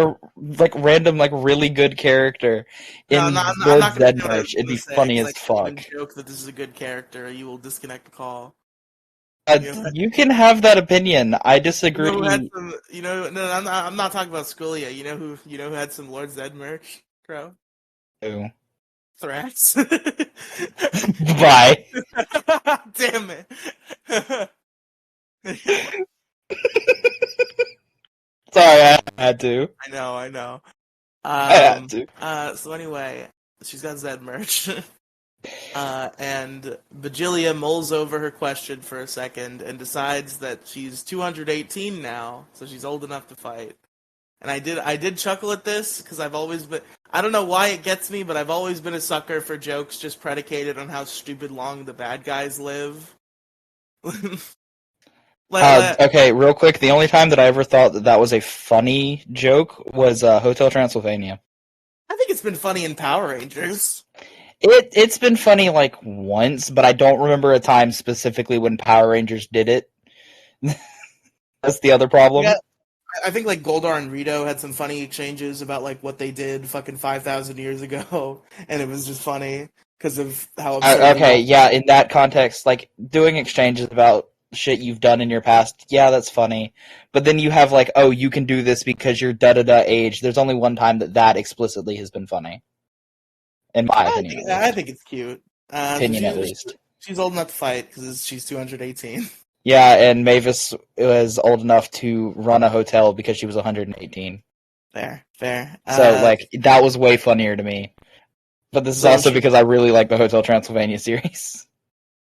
random, really good character in Lord Zed merch. It'd be funny as fuck. Joke that this is a good character, you will disconnect the call. You can have that opinion. I disagree. I'm not talking about Skrilla. You know who had some Lord Zed merch, Crow? Who? Thrax. Bye. Damn it. Sorry, I had to. I know. I had to. So anyway, she's got Zed merch. And Bajilia mulls over her question for a second and decides that she's 218 now, so she's old enough to fight. And I did chuckle at this, because I've always been... I don't know why it gets me, but I've always been a sucker for jokes just predicated on how stupid long the bad guys live. Okay, real quick, the only time that I ever thought that was a funny joke was Hotel Transylvania. I think it's been funny in Power Rangers. It's been funny, once, but I don't remember a time specifically when Power Rangers did it. That's the other problem. Yeah, I think, Goldar and Rito had some funny exchanges about, what they did fucking 5,000 years ago, and it was just funny because of how absurd okay, yeah, in that context, doing exchanges about shit you've done in your past, yeah, that's funny. But then you have, oh, you can do this because you're da-da-da age. There's only one time that explicitly has been funny. In my opinion. I think it's cute. Opinion, at least. She's old enough to fight because she's 218. Yeah, and Mavis was old enough to run a hotel because she was 118. Fair. So, like, that was way funnier to me. But this is So also she- because I really like the Hotel Transylvania series.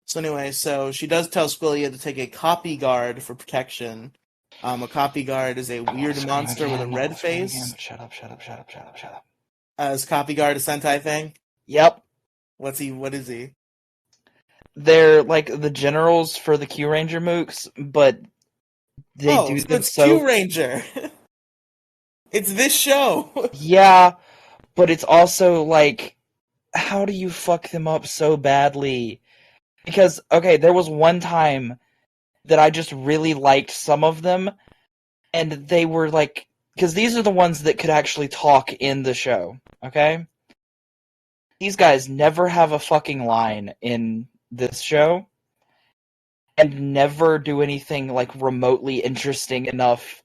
So anyway, so she does tell Squillia to take a copy guard for protection. A copy guard is a weird monster with a red face. Shut up. Is copy guard a Sentai thing? Yep. What is he? They're like the generals for the Q Ranger mooks, but they do so them it's so... Q Ranger. It's this show. Yeah, but it's also like, how do you fuck them up so badly? Because, okay, there was one time that I just really liked some of them, and they were like, because these are the ones that could actually talk in the show, okay? These guys never have a fucking line in this show, and never do anything like remotely interesting enough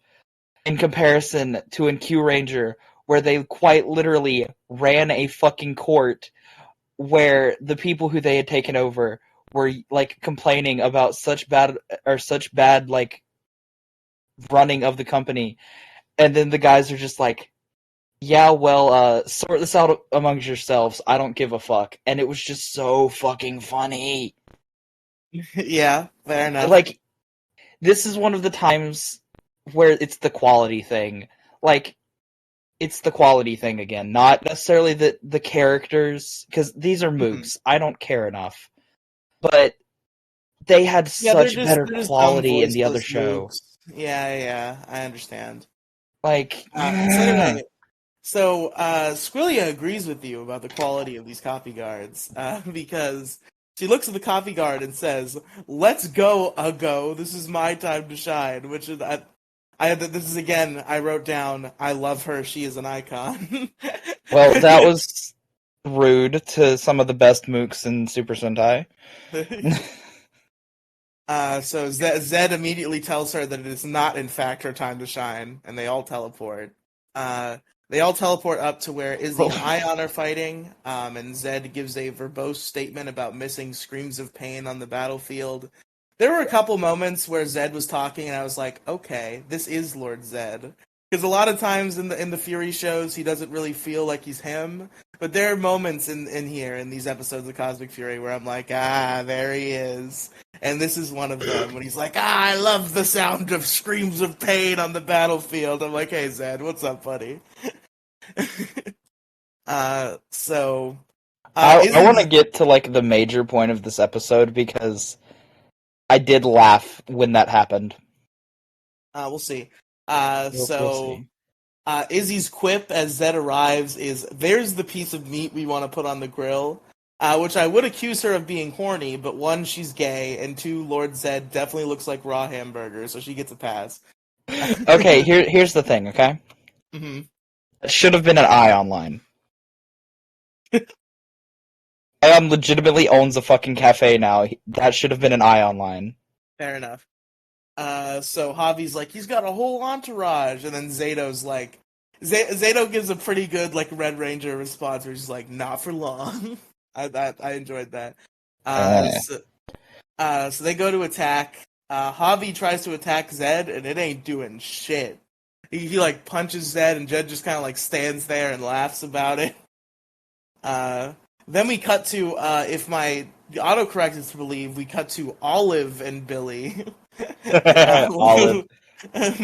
in comparison to in Q Ranger, where they quite literally ran a fucking court where the people who they had taken over were like complaining about such bad like running of the company, and then the guys are just like, yeah, well, sort this out amongst yourselves, I don't give a fuck. And it was just so fucking funny. Yeah, fair enough. Like, this is one of the times where it's the quality thing. Like, it's the quality thing again, not necessarily the characters, because these are mooks. I don't care enough. But they had such better they're just quality dumb in the other voiceless show. mooks. Yeah, I understand. Like, So anyway, Squillia agrees with you about the quality of these copy guards, because she looks at the copy guard and says, "Let's go, Ugo. This is my time to shine." Which is, this is again, I wrote down, "I love her. She is an icon." well, that was rude to some of the best mooks in Super Sentai. So Zed immediately tells her that it is not, in fact, her time to shine, and they all teleport. They all teleport up to where Izzy and Ion are fighting, and Zed gives a verbose statement about missing screams of pain on the battlefield. There were a couple moments where Zed was talking, and I was like, okay, this is Lord Zed. Because a lot of times in the Fury shows, he doesn't really feel like he's him. But there are moments in here, in these episodes of Cosmic Fury, where I'm like, there he is. And this is one of them, when he's like, I love the sound of screams of pain on the battlefield. I'm like, hey, Zed, what's up, buddy? I want to get to, like, the major point of this episode, because I did laugh when that happened. We'll see. We'll see. Izzy's quip as Zed arrives is, there's the piece of meat we want to put on the grill. Which I would accuse her of being horny, but one, she's gay, and two, Lord Zed definitely looks like raw hamburger, so she gets a pass. Okay, here's the thing, okay? Mm-hmm. It should have been an Ion line. Ion legitimately owns a fucking cafe now. That should have been an Ion line. Fair enough. So Javi's like, he's got a whole entourage, and then Zato's like, Zato gives a pretty good, like, Red Ranger response, where he's like, not for long. I enjoyed that. So they go to attack. Javi tries to attack Zed, and it ain't doing shit. He like punches Zed, and Zed just kind of like stands there and laughs about it. Then we cut to, if my autocorrect is to believe, we cut to Olive and Billy. Olive.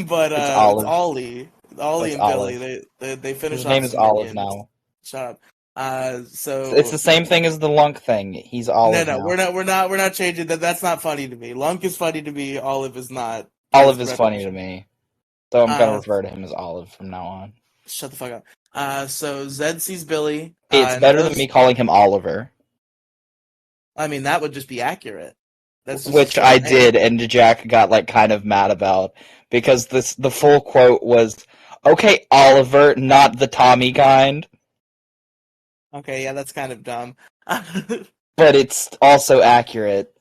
But it's Ollie. Ollie and Olive. Billy. They finish His off name is some Olive minions. now. Shut up. So it's the same thing as the Lunk thing. He's Olive. No, now. we're not changing that. That's not funny to me. Lunk is funny to me. Olive is not. Olive is funny to me, so I'm gonna refer to him as Olive from now on. Shut the fuck up. So Zed sees Billy. It's better than me calling him Oliver. I mean, that would just be accurate. That's just Which I did, and Jack got like kind of mad about, because the full quote was, "Okay, Oliver, not the Tommy kind." Okay, yeah, that's kind of dumb. But it's also accurate.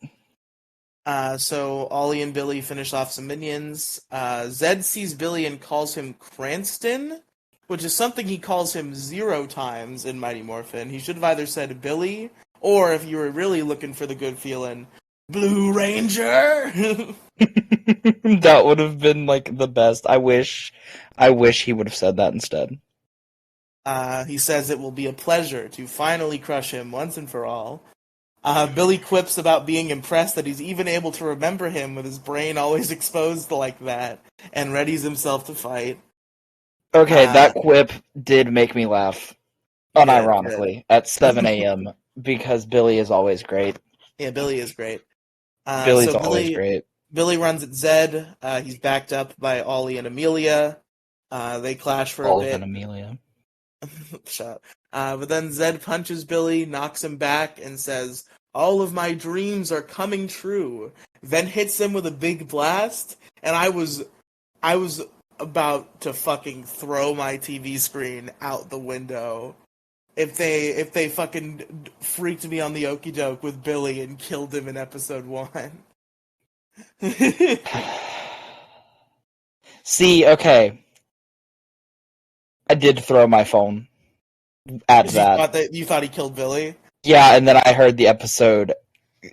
So Ollie and Billy finish off some minions. Zed sees Billy and calls him Cranston, which is something he calls him 0 times in Mighty Morphin. He should have either said Billy, or if you were really looking for the good feeling, Blue Ranger. That would have been like the best. I wish he would have said that instead. He says it will be a pleasure to finally crush him once and for all. Billy quips about being impressed that he's even able to remember him with his brain always exposed like that, and readies himself to fight. Okay, that quip did make me laugh, unironically, at 7 a.m. because Billy is always great. Yeah, Billy is great. Billy's always great. Billy runs at Zed. He's backed up by Ollie and Amelia. They clash for a bit. Olive and Amelia. Shut up. But then Zed punches Billy, knocks him back, and says, "All of my dreams are coming true." Then hits him with a big blast, and I was about to fucking throw my TV screen out the window if they fucking freaked me on the okie doke with Billy and killed him in episode 1. See, okay. I did throw my phone at that. You thought he killed Billy? Yeah, and then I heard the episode,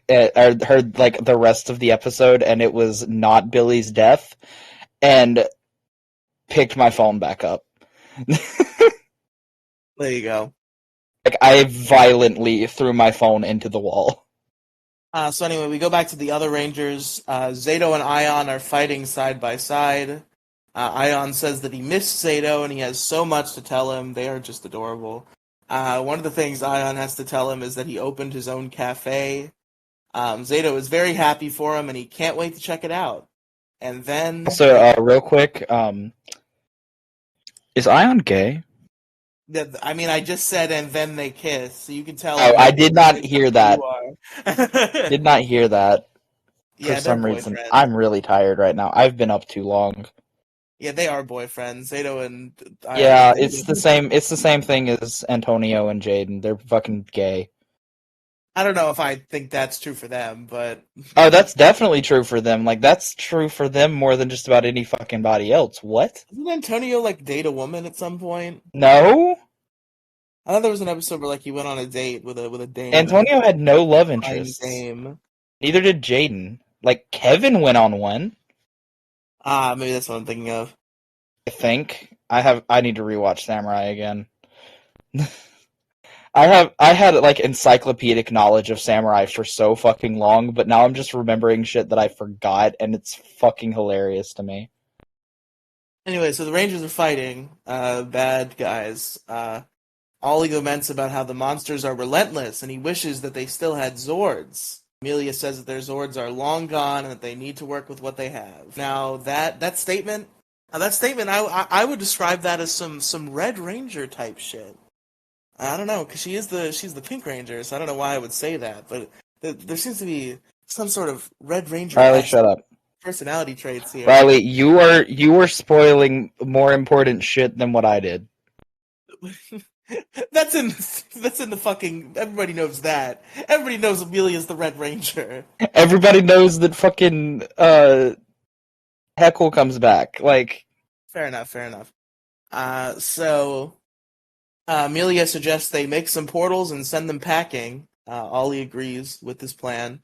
I heard like the rest of the episode, and it was not Billy's death, and picked my phone back up. There you go. Like, I violently threw my phone into the wall. So anyway, we go back to the other Rangers. Zato and Ion are fighting side by side. Ion says that he missed Zato and he has so much to tell him. They are just adorable. One of the things Ion has to tell him is that he opened his own cafe. Zato is very happy for him and he can't wait to check it out. And then... Also, real quick, is Ion gay? I mean, I just said, and then they kiss, so you can tell... Oh, I did not hear that. Did Did not hear that. Yeah, for some reason. boyfriends. I'm really tired right now. I've been up too long. Yeah, they are boyfriends. Zato and... Yeah, it's the same. It's the same thing as Antonio and Jaden. They're fucking gay. I don't know if I think that's true for them, but... Oh, that's definitely true for them. Like, that's true for them more than just about any fucking body else. What? Didn't Antonio, like, date a woman at some point? No? I thought there was an episode where, like, he went on a date with a dame. Antonio had no love interests. Dame. Neither did Jaden. Like, Kevin went on one. Maybe that's what I'm thinking of. I think. I need to rewatch Samurai again. I had like encyclopedic knowledge of Samurai for so fucking long, but now I'm just remembering shit that I forgot, and it's fucking hilarious to me. Anyway, so the Rangers are fighting bad guys. Ollie laments about how the monsters are relentless, and he wishes that they still had Zords. Amelia says that their Zords are long gone and that they need to work with what they have. Now that statement, I would describe that as some Red Ranger type shit. I don't know, because she's the Pink Ranger, so I don't know why I would say that, but there seems to be some sort of Red Ranger. Riely, shut up. Personality traits here. Riely, you are spoiling more important shit than what I did. That's in the fucking... Everybody knows that. Everybody knows Amelia's the Red Ranger. Everybody knows that fucking Heckle comes back. Like, fair enough. So Amelia suggests they make some portals and send them packing. Ollie agrees with this plan.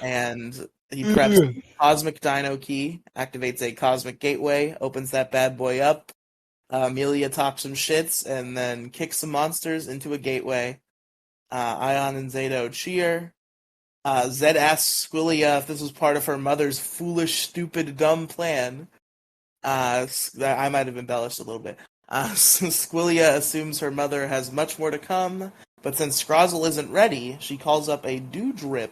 And he preps the Cosmic Dino Key, activates a Cosmic Gateway, opens that bad boy up. Amelia talks some shits, and then kicks some monsters into a gateway. Ion and Zato cheer. Zed asks Squilia if this was part of her mother's foolish, stupid, dumb plan. I might have embellished a little bit. Squilia assumes her mother has much more to come, but since Scrozzle isn't ready, she calls up a Doodrip.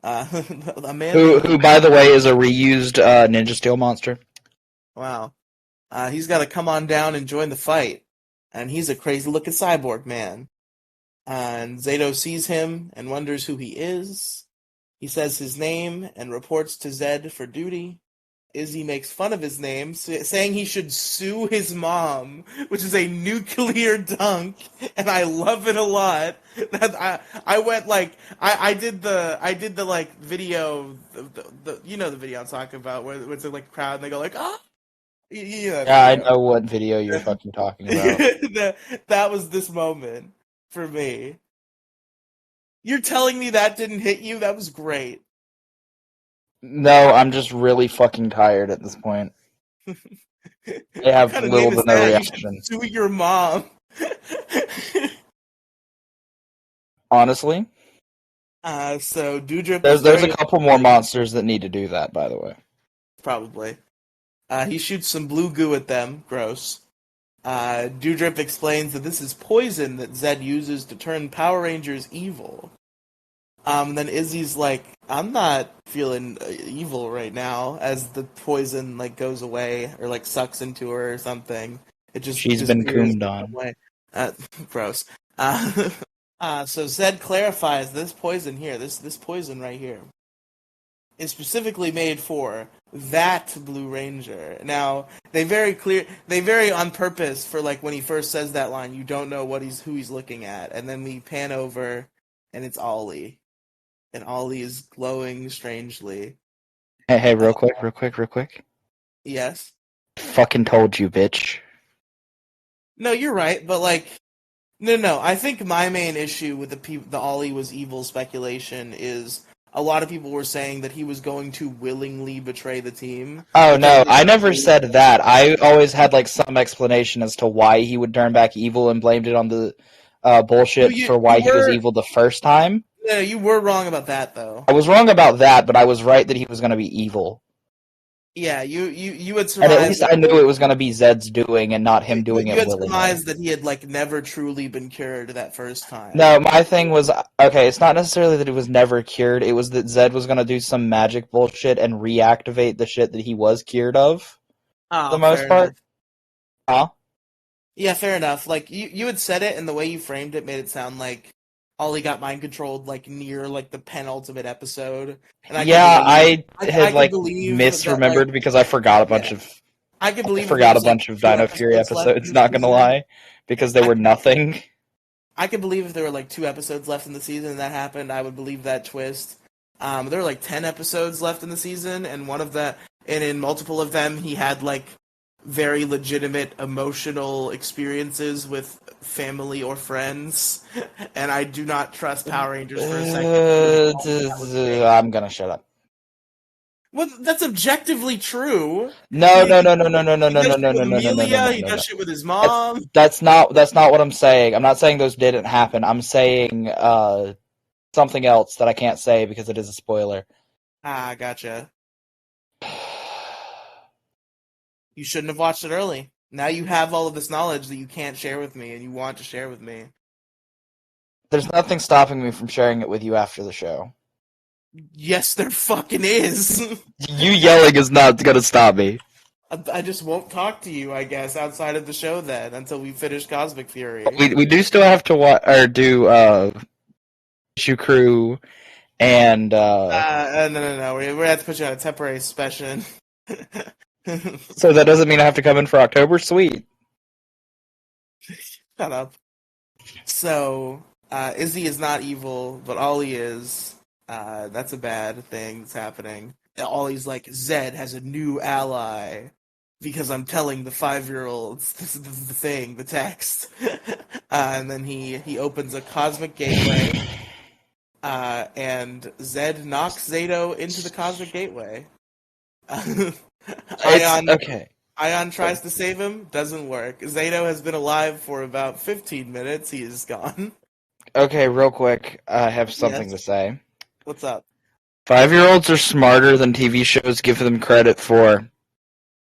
A man who, by the way, is a reused Ninja Steel monster. Wow. He's got to come on down and join the fight. And he's a crazy-looking cyborg man. And Zato sees him and wonders who he is. He says his name and reports to Zed for duty. Izzy makes fun of his name, saying he should sue his mom, which is a nuclear dunk, and I love it a lot. I went like I did the like video, the you know the video I'm talking about where it's like a crowd and they go like yeah, I know what video you're fucking talking about. That was this moment for me. You're telling me that didn't hit you? That was great. No, I'm just really fucking tired at this point. I What have kind of little name to is no that? You reaction. should sue your mom. Honestly, So Doudrip is there's a very couple more monsters that need to do that. By the way, probably. He shoots some blue goo at them. Gross. Doudrip explains that this is poison that Zed uses to turn Power Rangers evil. Then Izzy's like, I'm not feeling evil right now, as the poison like goes away or like sucks into her or something. It just she's been disappears coomed in some on. way. Gross. So Zed clarifies this poison here, this poison right here, is specifically made for that Blue Ranger. Now they very on purpose for like when he first says that line, you don't know who he's looking at, and then we pan over, and it's Ollie. And Ollie is glowing strangely. Hey, real quick. Yes. Fucking told you, bitch. No, you're right, but like, no. I think my main issue with the Ollie was evil speculation is a lot of people were saying that he was going to willingly betray the team. Oh Because no, they I never believe said that. I always had like some explanation as to why he would turn back evil and blamed it on the bullshit for why he was evil the first time. No, you were wrong about that though. I was wrong about that, but I was right that he was going to be evil. Yeah, you had And at surmised. least I knew it was going to be Zed's doing and not him doing You it had willingly. surmised that he had like never truly been cured that first time. No, my thing was, okay, it's not necessarily that he was never cured, it was that Zed was going to do some magic bullshit and reactivate the shit that he was cured of, for the most part. Huh? Yeah, fair enough. Like you had said it, and the way you framed it made it sound like Ollie got mind controlled like near like the penultimate episode. And I I had could like believe misremembered that, like, because I forgot a bunch of I could believe forgot a if there was like bunch of 2 Dino Fury episodes left in episodes. the Not gonna season. lie, because they were nothing. I could believe if there were like 2 episodes left in the season and that happened, I would believe that twist. There were like 10 episodes left in the season, and in multiple of them, he had like very legitimate emotional experiences with family or friends, and I do not trust Power Rangers for a second. I'm gonna shut up. Well, that's objectively true. No. He does shit with Amelia. He does shit with his mom. That's not what I'm saying. I'm not saying those didn't happen. I'm saying something else that I can't say because it is a spoiler. Ah, gotcha. You shouldn't have watched it early. Now you have all of this knowledge that you can't share with me and you want to share with me. There's nothing stopping me from sharing it with you after the show. Yes, there fucking is. You yelling is not gonna stop me. I just won't talk to you, I guess, outside of the show then, until we finish Cosmic Fury. We do still have to do Issue Crew and No. We're gonna have to put you on a temporary suspension. So that doesn't mean I have to come in for October? Sweet. Shut up. So, Izzy is not evil, but Ollie is. That's a bad thing that's happening. Ollie's like, Zed has a new ally. Because I'm telling the 5-year-olds this is the thing, the text. And then he opens a cosmic gateway. And Zed knocks Zato into the cosmic gateway. Ion tries to save him, doesn't work. Zato has been alive for about 15 minutes, he is gone. Okay, real quick, I have something to say. What's up? 5-year-olds are smarter than TV shows give them credit for.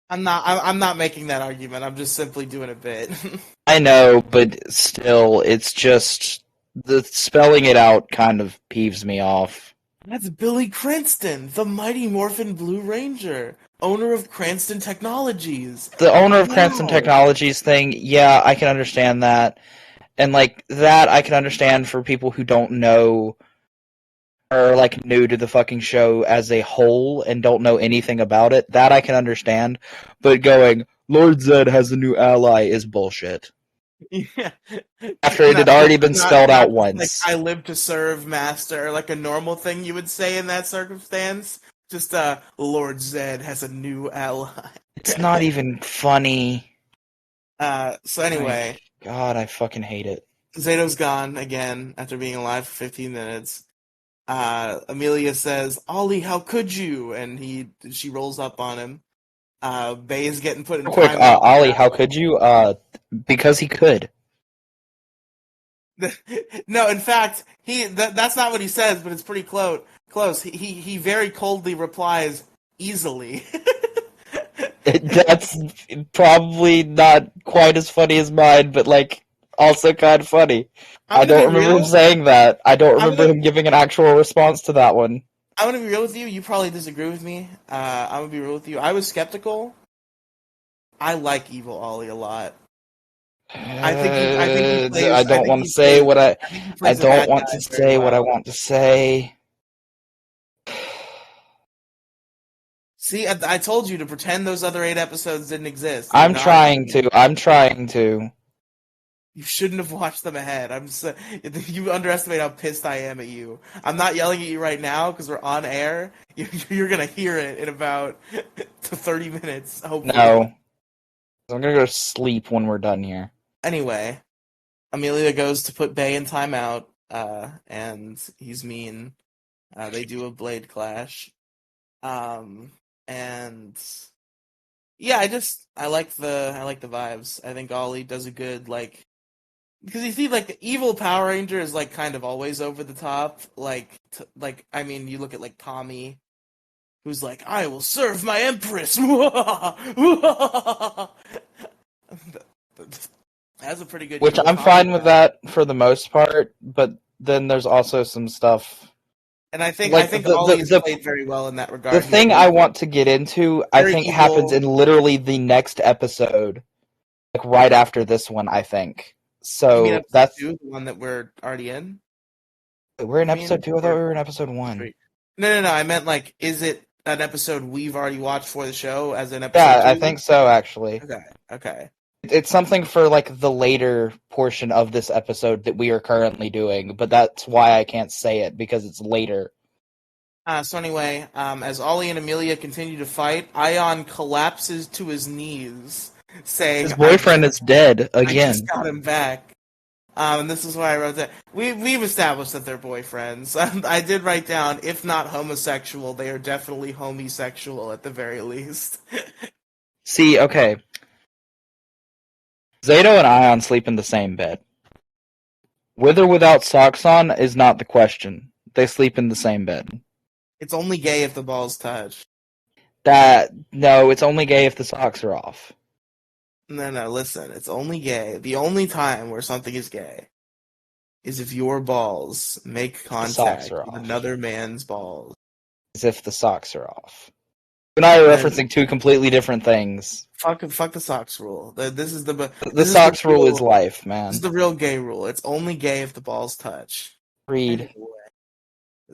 I'm not making that argument, I'm just simply doing a bit. I know, but still, it's just, the spelling it out kind of peeves me off. That's Billy Cranston, the Mighty Morphin Blue Ranger, owner of Cranston Technologies. The owner of Cranston Technologies thing, yeah, I can understand that. And, like, that I can understand for people who don't know, or, like, new to the fucking show as a whole and don't know anything about it. That I can understand. But going, Lord Zed has a new ally is bullshit. Yeah. After it had already been spelled out once. Like, I live to serve, master, like a normal thing you would say in that circumstance. Just, Lord Zed has a new ally. It's not even funny. So anyway. God, I fucking hate it. Zato's gone again after being alive for 15 minutes. Amelia says, "Ollie, how could you?" And she rolls up on him. Bay is getting put in Real quick, timeout. Ollie, how could you? Because he could. No, in fact, that's not what he says, but it's pretty close. He very coldly replies, "Easily." That's probably not quite as funny as mine, but like also kind of funny. I I'm gonna don't be remember real. him saying that. I don't remember gonna- him giving an actual response to that one. I'm gonna be real with you. You probably disagree with me. I'm gonna be real with you. I was skeptical. I like Evil Ollie a lot. I think he plays. I don't want to say what I. I think he I plays a don't bad want guy to very say what I well. want to say. See, I told you to pretend those other 8 episodes didn't exist. I'm trying to. You shouldn't have watched them ahead. You underestimate how pissed I am at you. I'm not yelling at you right now because we're on air. You're gonna hear it in about 30 minutes, hopefully. No. I'm gonna go to sleep when we're done here. Anyway, Amelia goes to put Bay in timeout, and he's mean. They do a blade clash. And yeah, I like the vibes. I think Ollie does a good, like, because you see, like, the evil Power Ranger is like kind of always over the top. I mean, you look at like Tommy, who's like, "I will serve my empress." That's a pretty good. Which evil I'm Tommy fine with vibe. that for the most part, but then there's also some stuff. And I think Like, Ollie's played very well in that regard. The thing I want to get into, I Very think, evil. happens in literally the next episode, like right after this one, I think. You mean So episode that's 2, the one that we're already in? we're in You mean? episode 2. I thought we were in episode 1. No. I meant, like, is it an episode we've already watched for the show as an episode Yeah, 2? I think so. Actually, Okay. it's something for like the later portion of this episode that we are currently doing, but that's why I can't say it because it's later. So anyway, as Ollie and Amelia continue to fight, Ion collapses to his knees, saying, His boyfriend is dead I again. just got him back. And this is why I wrote that. We've established that they're boyfriends. I did write down, if not homosexual, they are definitely homosexual at the very least. See, okay. Zato and Ion sleep in the same bed. With or without socks on is not the question. They sleep in the same bed. It's only gay if the balls touch. No, it's only gay if the socks are off. No, listen. It's only gay. The only time where something is gay is if your balls make contact with another man's balls. As if the socks are off. You and I are referencing two completely different things. Fuck the socks rule. This is the socks rule is life, man. This is the real gay rule. It's only gay if the balls touch. Read.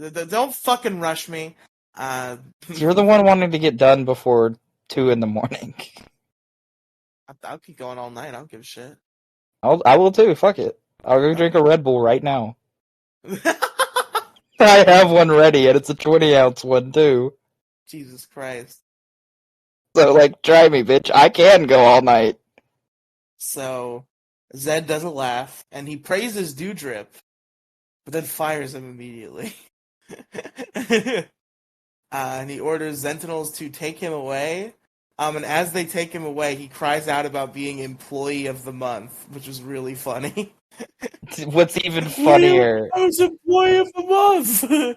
Anyway, don't fucking rush me. You're the one wanting to get done before 2 in the morning. I'll keep going all night. I don't give a shit. I will too. Fuck it. I'll go drink a Red Bull right now. I have one ready, and it's a 20-ounce one too. Jesus Christ. So, like, try me, bitch. I can go all night. So, Zed doesn't laugh, and he praises Dewdrip, but then fires him immediately. And he orders Sentinels to take him away. And as they take him away, he cries out about being Employee of the Month, which was really funny. What's even funnier... I was Employee of the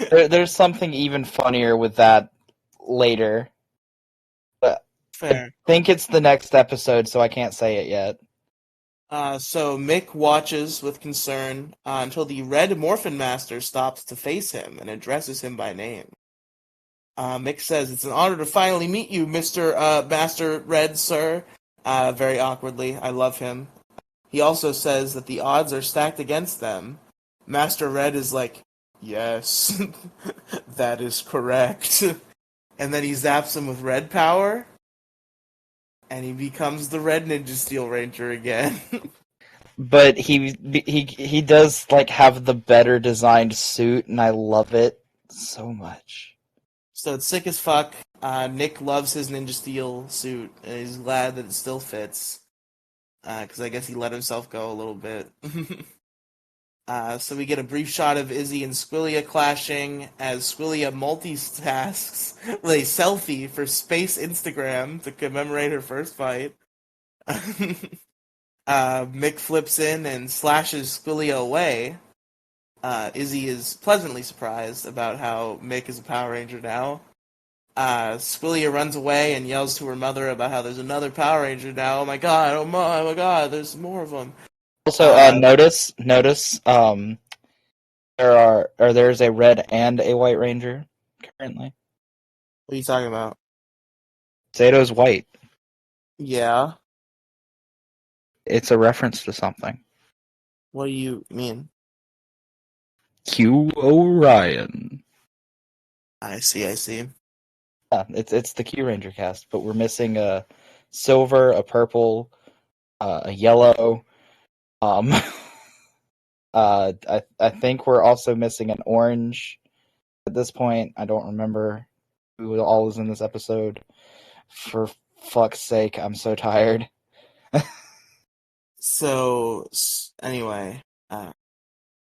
Month! There's something even funnier with that later. But Fair. I think it's the next episode, so I can't say it yet. So Mick watches with concern until the Red Morphin Master stops to face him and addresses him by name. Mick says, "It's an honor to finally meet you, Mr. Master Red, sir." Very awkwardly. I love him. He also says that the odds are stacked against them. Master Red is like, "Yes, that is correct." And then he zaps him with red power, and he becomes the Red Ninja Steel Ranger again. But he does, like, have the better designed suit, and I love it so much. So it's sick as fuck. Nick loves his Ninja Steel suit, and he's glad that it still fits. Because I guess he let himself go a little bit. So we get a brief shot of Izzy and Squillia clashing as Squillia multitasks with a selfie for Space Instagram to commemorate her first fight. Mick flips in and slashes Squillia away. Izzy is pleasantly surprised about how Mick is a Power Ranger now. Squillia runs away and yells to her mother about how there's another Power Ranger now. Oh my god, oh my god, there's more of them. Also, notice, there's a red and a white ranger currently. What are you talking about? Zato's white. Yeah. It's a reference to something. What do you mean? Q Orion. I see. Yeah, it's the Q Ranger cast, but we're missing a silver, a purple, a yellow. I think we're also missing an orange at this point. I don't remember who all is in this episode. For fuck's sake, I'm so tired. So, anyway,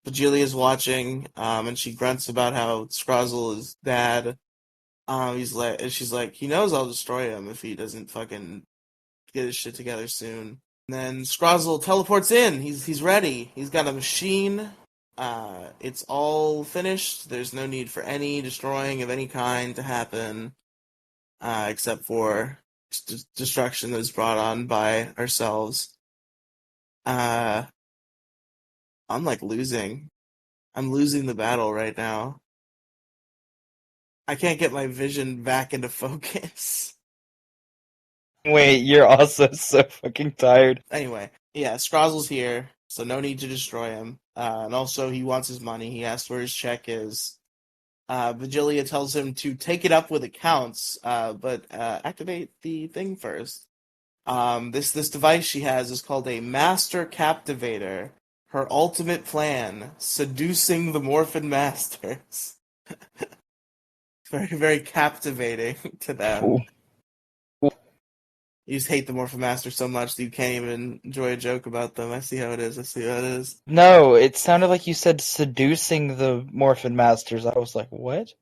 Vegilia's watching, and she grunts about how Scrozzle is bad. She's like, he knows I'll destroy him if he doesn't fucking get his shit together soon. And then Scrozzle teleports in. He's ready. He's got a machine. It's all finished. There's no need for any destroying of any kind to happen, except for destruction that is brought on by ourselves. I'm like losing. I'm losing the battle right now. I can't get my vision back into focus. Wait, you're also so fucking tired. Anyway, yeah, Scrozzle's here, so no need to destroy him. And also, he wants his money. He asks where his check is. Vigilia tells him to take it up with accounts, but activate the thing first. This device she has is called a Master Captivator. Her ultimate plan: seducing the Morphin Masters. Very, very captivating to them. Cool. You just hate the Morphin Masters so much that you can't even enjoy a joke about them. I see how it is. No, it sounded like you said seducing the Morphin Masters. I was like, what?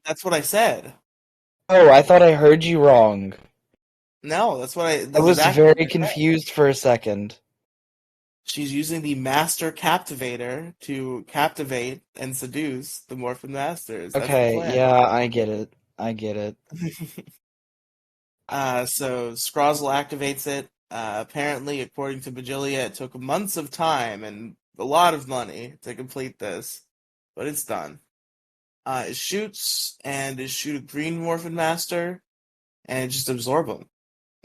That's what I said. Oh, I thought I heard you wrong. No, that's what I. I That's was exactly very what I said. confused for a second. She's using the Master Captivator to captivate and seduce the Morphin Masters. That's the Okay, plan. yeah, I get it. So Scrozzle activates it. Apparently, according to Bajilia, it took months of time and a lot of money to complete this, but it's done. It shoots and shoot a green Morphin Master and just absorb them.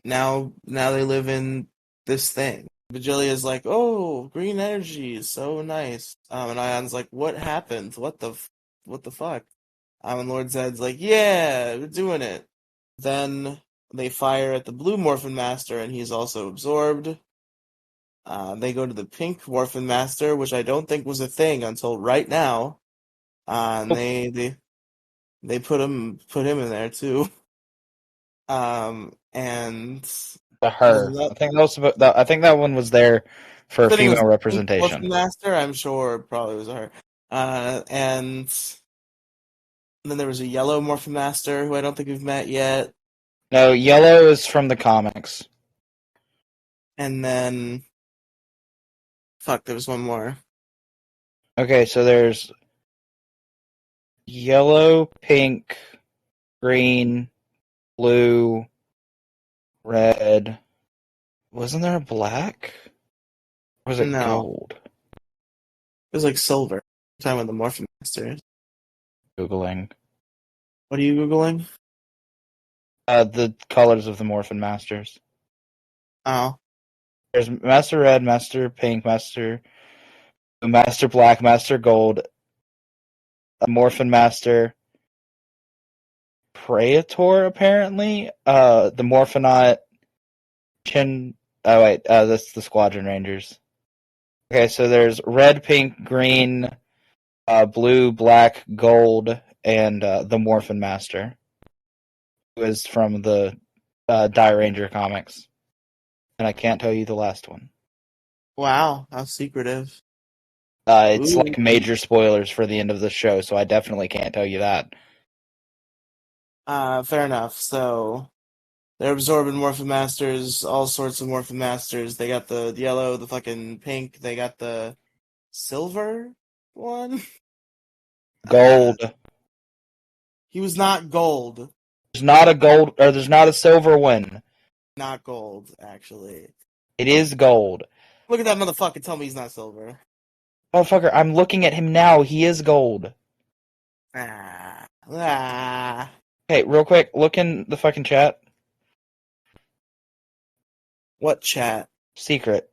Now they live in this thing. Bajilia's like, oh, green energy is so nice. And Ion's like, what happened? What the fuck? And Lord Zed's like, yeah, we're doing it. Then they fire at the blue Morphin Master, and he's also absorbed. They go to the pink Morphin Master, which I don't think was a thing until right now. And they put him in there too. And Her. I think I think that one was there for fitting female was representation. Master, I'm sure it probably was her. And then there was a yellow Morphin Master who I don't think we've met yet. No, yellow is from the comics. And then there was one more. Okay, so there's yellow, pink, green, blue, red. Wasn't there a black? Or was it No. gold? It was like silver. I'm talking about the Morphin Masters. Googling. What are you Googling? The colors of the Morphin Masters. Oh. There's Master Red, Master Pink, Master Black, Master Gold, a Morphin Master, Praetor, apparently. The Morphonaut, that's the Squadron Rangers. Okay, so there's red, pink, green, blue, black, gold, and the Morphin Master, who is from the Die Ranger comics. And I can't tell you the last one. Wow, how secretive. It's Ooh. like major spoilers for the end of the show, so I definitely can't tell you that. Fair enough. So they're absorbing Morphin Masters, all sorts of Morphin Masters. They got the yellow, the fucking pink. They got the silver one. Gold. He was not gold. There's not a gold, or there's not a silver one. Not gold, actually. It is gold. Look at that motherfucker. Tell me he's not silver. Motherfucker, I'm looking at him now. He is gold. Ah. Hey, real quick, look in the fucking chat. What chat? Secret.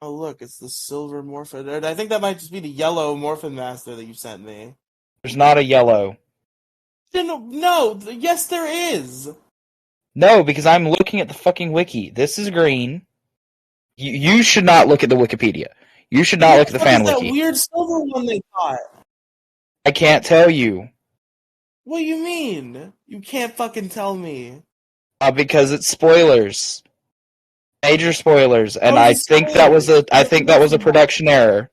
Oh, look, it's the silver Morphin. I think that might just be the yellow Morphin Master that you sent me. There's not a yellow. No, yes, there is. No, because I'm looking at the fucking wiki. This is green. You should not look at the Wikipedia. You should not look at the What is fan that wiki. weird silver one they got? I can't tell you. What do you mean? You can't fucking tell me. Because it's spoilers. Major spoilers, and How I is it think that was spoilers? a production error.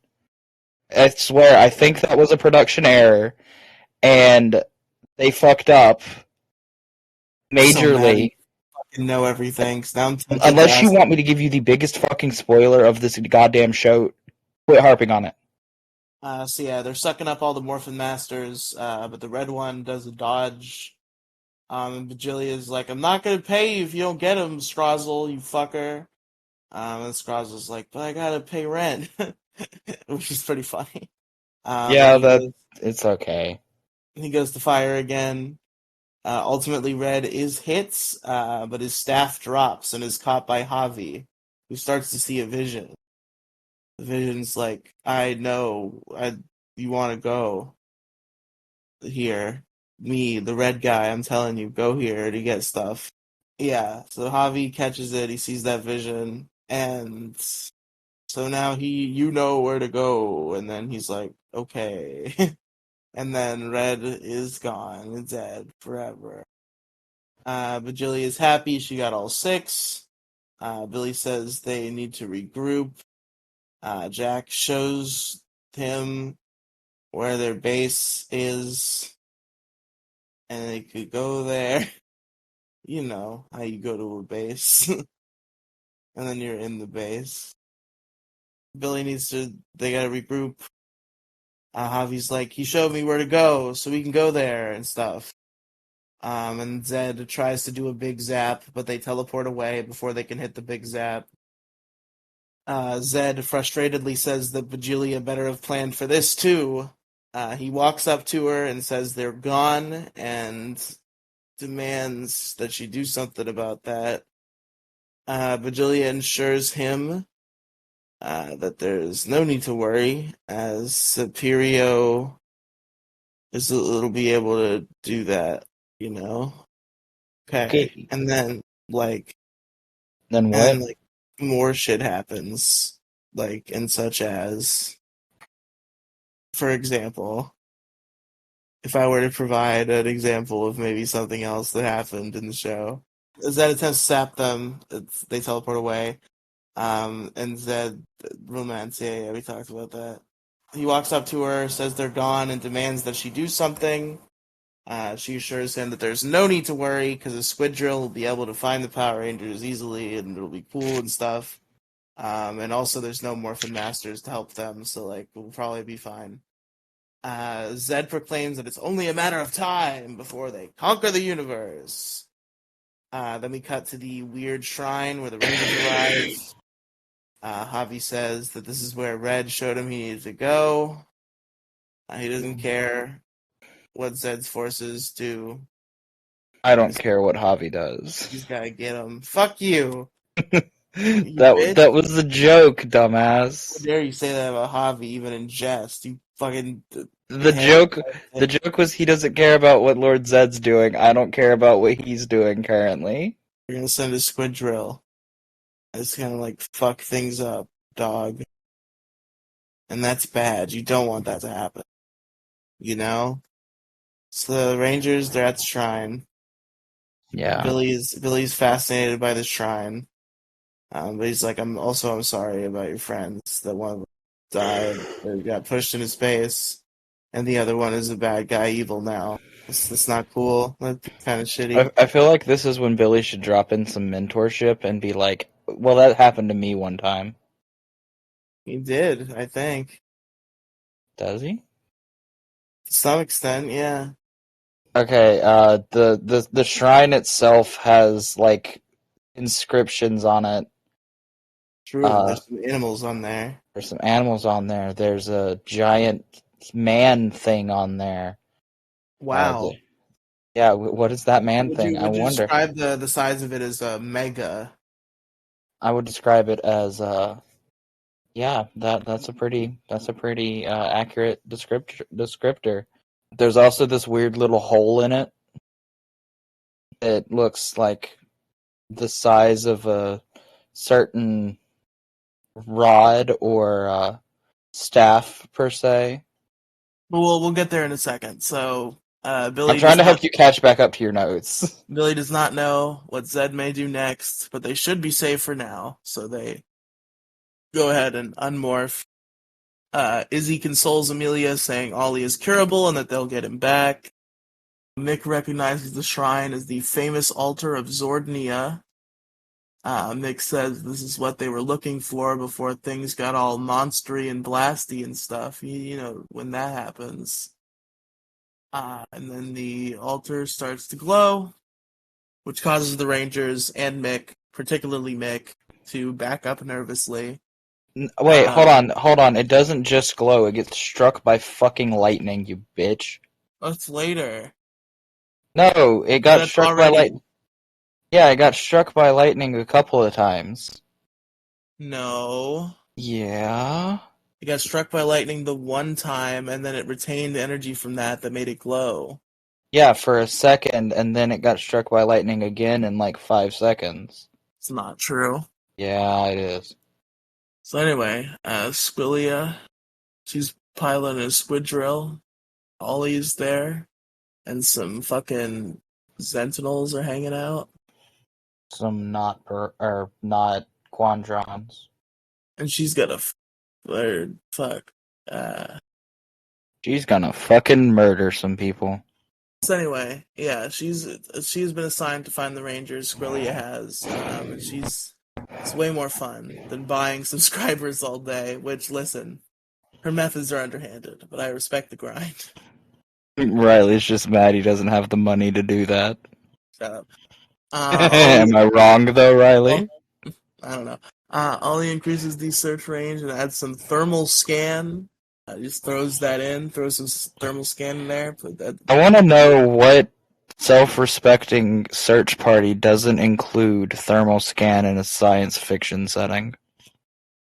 I swear, I think that was a production error, and they fucked up So mad you majorly. fucking know everything. 'Cause now I'm tempted to Unless you ask want me to give you the biggest fucking spoiler of this goddamn show, quit harping on it. So yeah, they're sucking up all the Morphin Masters, but the red one does a dodge. And Bajilia's like, I'm not gonna pay you if you don't get him, Scrozzle, you fucker. And Scrozzle's like, but I gotta pay rent, which is pretty funny. Yeah, And it's okay. he goes to fire again. Ultimately, Red is hit, but his staff drops and is caught by Javi, who starts to see a vision. The vision's like, I know, you want to go here. Me, the red guy, I'm telling you, go here to get stuff. Yeah, so Javi catches it, he sees that vision, and so now you know where to go, and then he's like, okay. And then Red is gone and dead forever. Bajilia is happy she got all 6. Billy says they need to regroup. Jack shows him where their base is, and they could go there. You know how you go to a base, and then you're in the base. They gotta regroup. Javi's like, he showed me where to go, so we can go there and stuff. And Zed tries to do a big zap, but they teleport away before they can hit the big zap. Zed frustratedly says that Bajilia better have planned for this too. He walks up to her and says they're gone and demands that she do something about that. Bajilia ensures him that there's no need to worry, as Superior will be able to do that, you know? Okay. And then, Then what? more shit happens, and such as, for example, if I were to provide an example of maybe something else that happened in the show, Zed attempts to sap them, they teleport away, and Zed romance, yeah, we talked about that. He walks up to her, says they're gone, and demands that she do something. She assures him that there's no need to worry, because a squid drill will be able to find the Power Rangers easily, and it'll be cool and stuff. And also there's no Morphin Masters to help them, so we'll probably be fine. Zed proclaims that it's only a matter of time before they conquer the universe. Then we cut to the weird shrine where the Rangers arrive. Javi says that this is where Red showed him he needed to go. He doesn't care what Zed's forces do. I don't care what Javi does. He's gotta get him. Fuck you! That was the joke, dumbass. How dare you say that about Javi, even in jest? You fucking... The joke was he doesn't care about what Lord Zed's doing. I don't care about what he's doing currently. You're gonna send a squid drill. It's gonna fuck things up, dog. And that's bad. You don't want that to happen. You know? So the Rangers, they're at the shrine. Yeah. Billy's fascinated by the shrine. But he's like, I'm sorry about your friends. That one died or got pushed into space, and the other one is a bad guy, evil now. That's not cool. That's kind of shitty. I feel like this is when Billy should drop in some mentorship and be like, well, that happened to me one time. He did, I think. Does he? To some extent, yeah. Okay, the shrine itself has, like, inscriptions on it. True, there's some animals on there. There's some animals on there. There's a giant man thing on there. Wow. Yeah, what is that man thing? I Would you wonder. describe the size of it as a mega? I would describe it as yeah, that's a pretty accurate descriptor. There's also this weird little hole in it. It looks like the size of a certain rod or staff per se. But we'll get there in a second. So Billy I'm trying to help you catch back up to your notes. Billy does not know what Zed may do next, but they should be safe for now. So they go ahead and unmorph. Izzy consoles Amelia, saying Ollie is curable and that they'll get him back. Mick recognizes the shrine as the famous altar of Zordnia. Mick says this is what they were looking for before things got all monstery and blasty and stuff. You know, when that happens. And then the altar starts to glow, which causes the Rangers and Mick, particularly Mick, to back up nervously. Wait, hold on. It doesn't just glow. It gets struck by fucking lightning, you bitch. That's later. No, it got struck by lightning. Yeah, it got struck by lightning a couple of times. No. Yeah. It got struck by lightning the one time, and then it retained the energy from that made it glow. Yeah, for a second, and then it got struck by lightning again in like 5 seconds. It's not true. Yeah, it is. So anyway, Squillia, she's piloting a squid drill. Ollie's there, and some fucking Sentinels are hanging out. Some not Quandrons. And she's gonna fuck. She's gonna fucking murder some people. So anyway, yeah, she's been assigned to find the Rangers. Squillia has, and it's way more fun than buying subscribers all day. Which, listen, her methods are underhanded, but I respect the grind. Riley's just mad he doesn't have the money to do that. Shut up. Am I wrong though, Riley? I don't know. Ollie increases the search range and adds some thermal scan. Just throws some thermal scan in there. I want to know what self-respecting search party doesn't include thermal scan in a science fiction setting.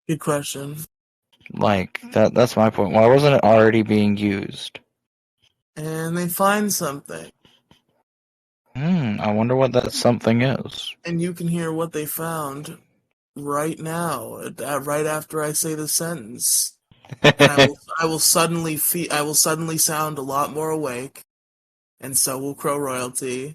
Good question. Like, that's my point. Why wasn't it already being used? And they find something. I wonder what that something is. And you can hear what they found right now, right after I say the sentence. And I will suddenly sound a lot more awake, and so will Crow Royalty,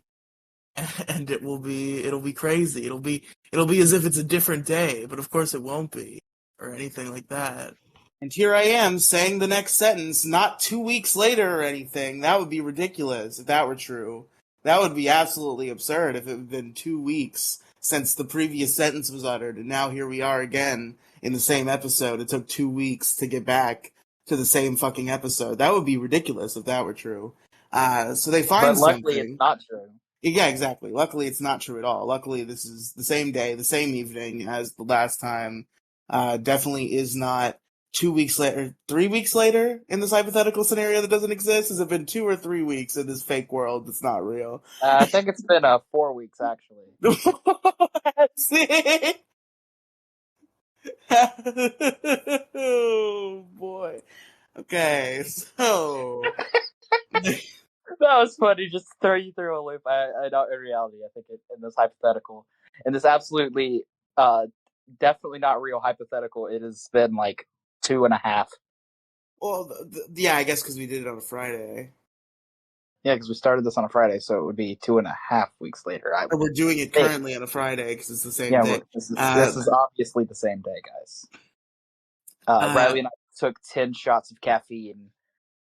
and it'll be crazy. It'll be as if it's a different day, but of course it won't be, or anything like that. And here I am saying the next sentence, not 2 weeks later or anything. That would be ridiculous if that were true. That would be absolutely absurd if it had been 2 weeks since the previous sentence was uttered, and now here we are again in the same episode. It took 2 weeks to get back to the same fucking episode. That would be ridiculous if that were true. So they find something. But luckily it's not true. Yeah, exactly. Luckily it's not true at all. Luckily this is the same day, the same evening as the last time. Definitely is not 2 weeks later, 3 weeks later in this hypothetical scenario that doesn't exist. Has it been 2 or 3 weeks in this fake world that's not real? I think it's been 4 weeks, actually. That's it. Oh boy. Okay, so that was funny. Just throw you through a loop. I know in reality, I think in this hypothetical, in this absolutely, definitely not real hypothetical, it has been like 2.5. Well, yeah, I guess because we did it on a Friday. Yeah, because we started this on a Friday, so it would be 2.5 weeks later. We're doing it currently on a Friday because it's the same day. This is obviously the same day, guys. Riely and I took 10 shots of caffeine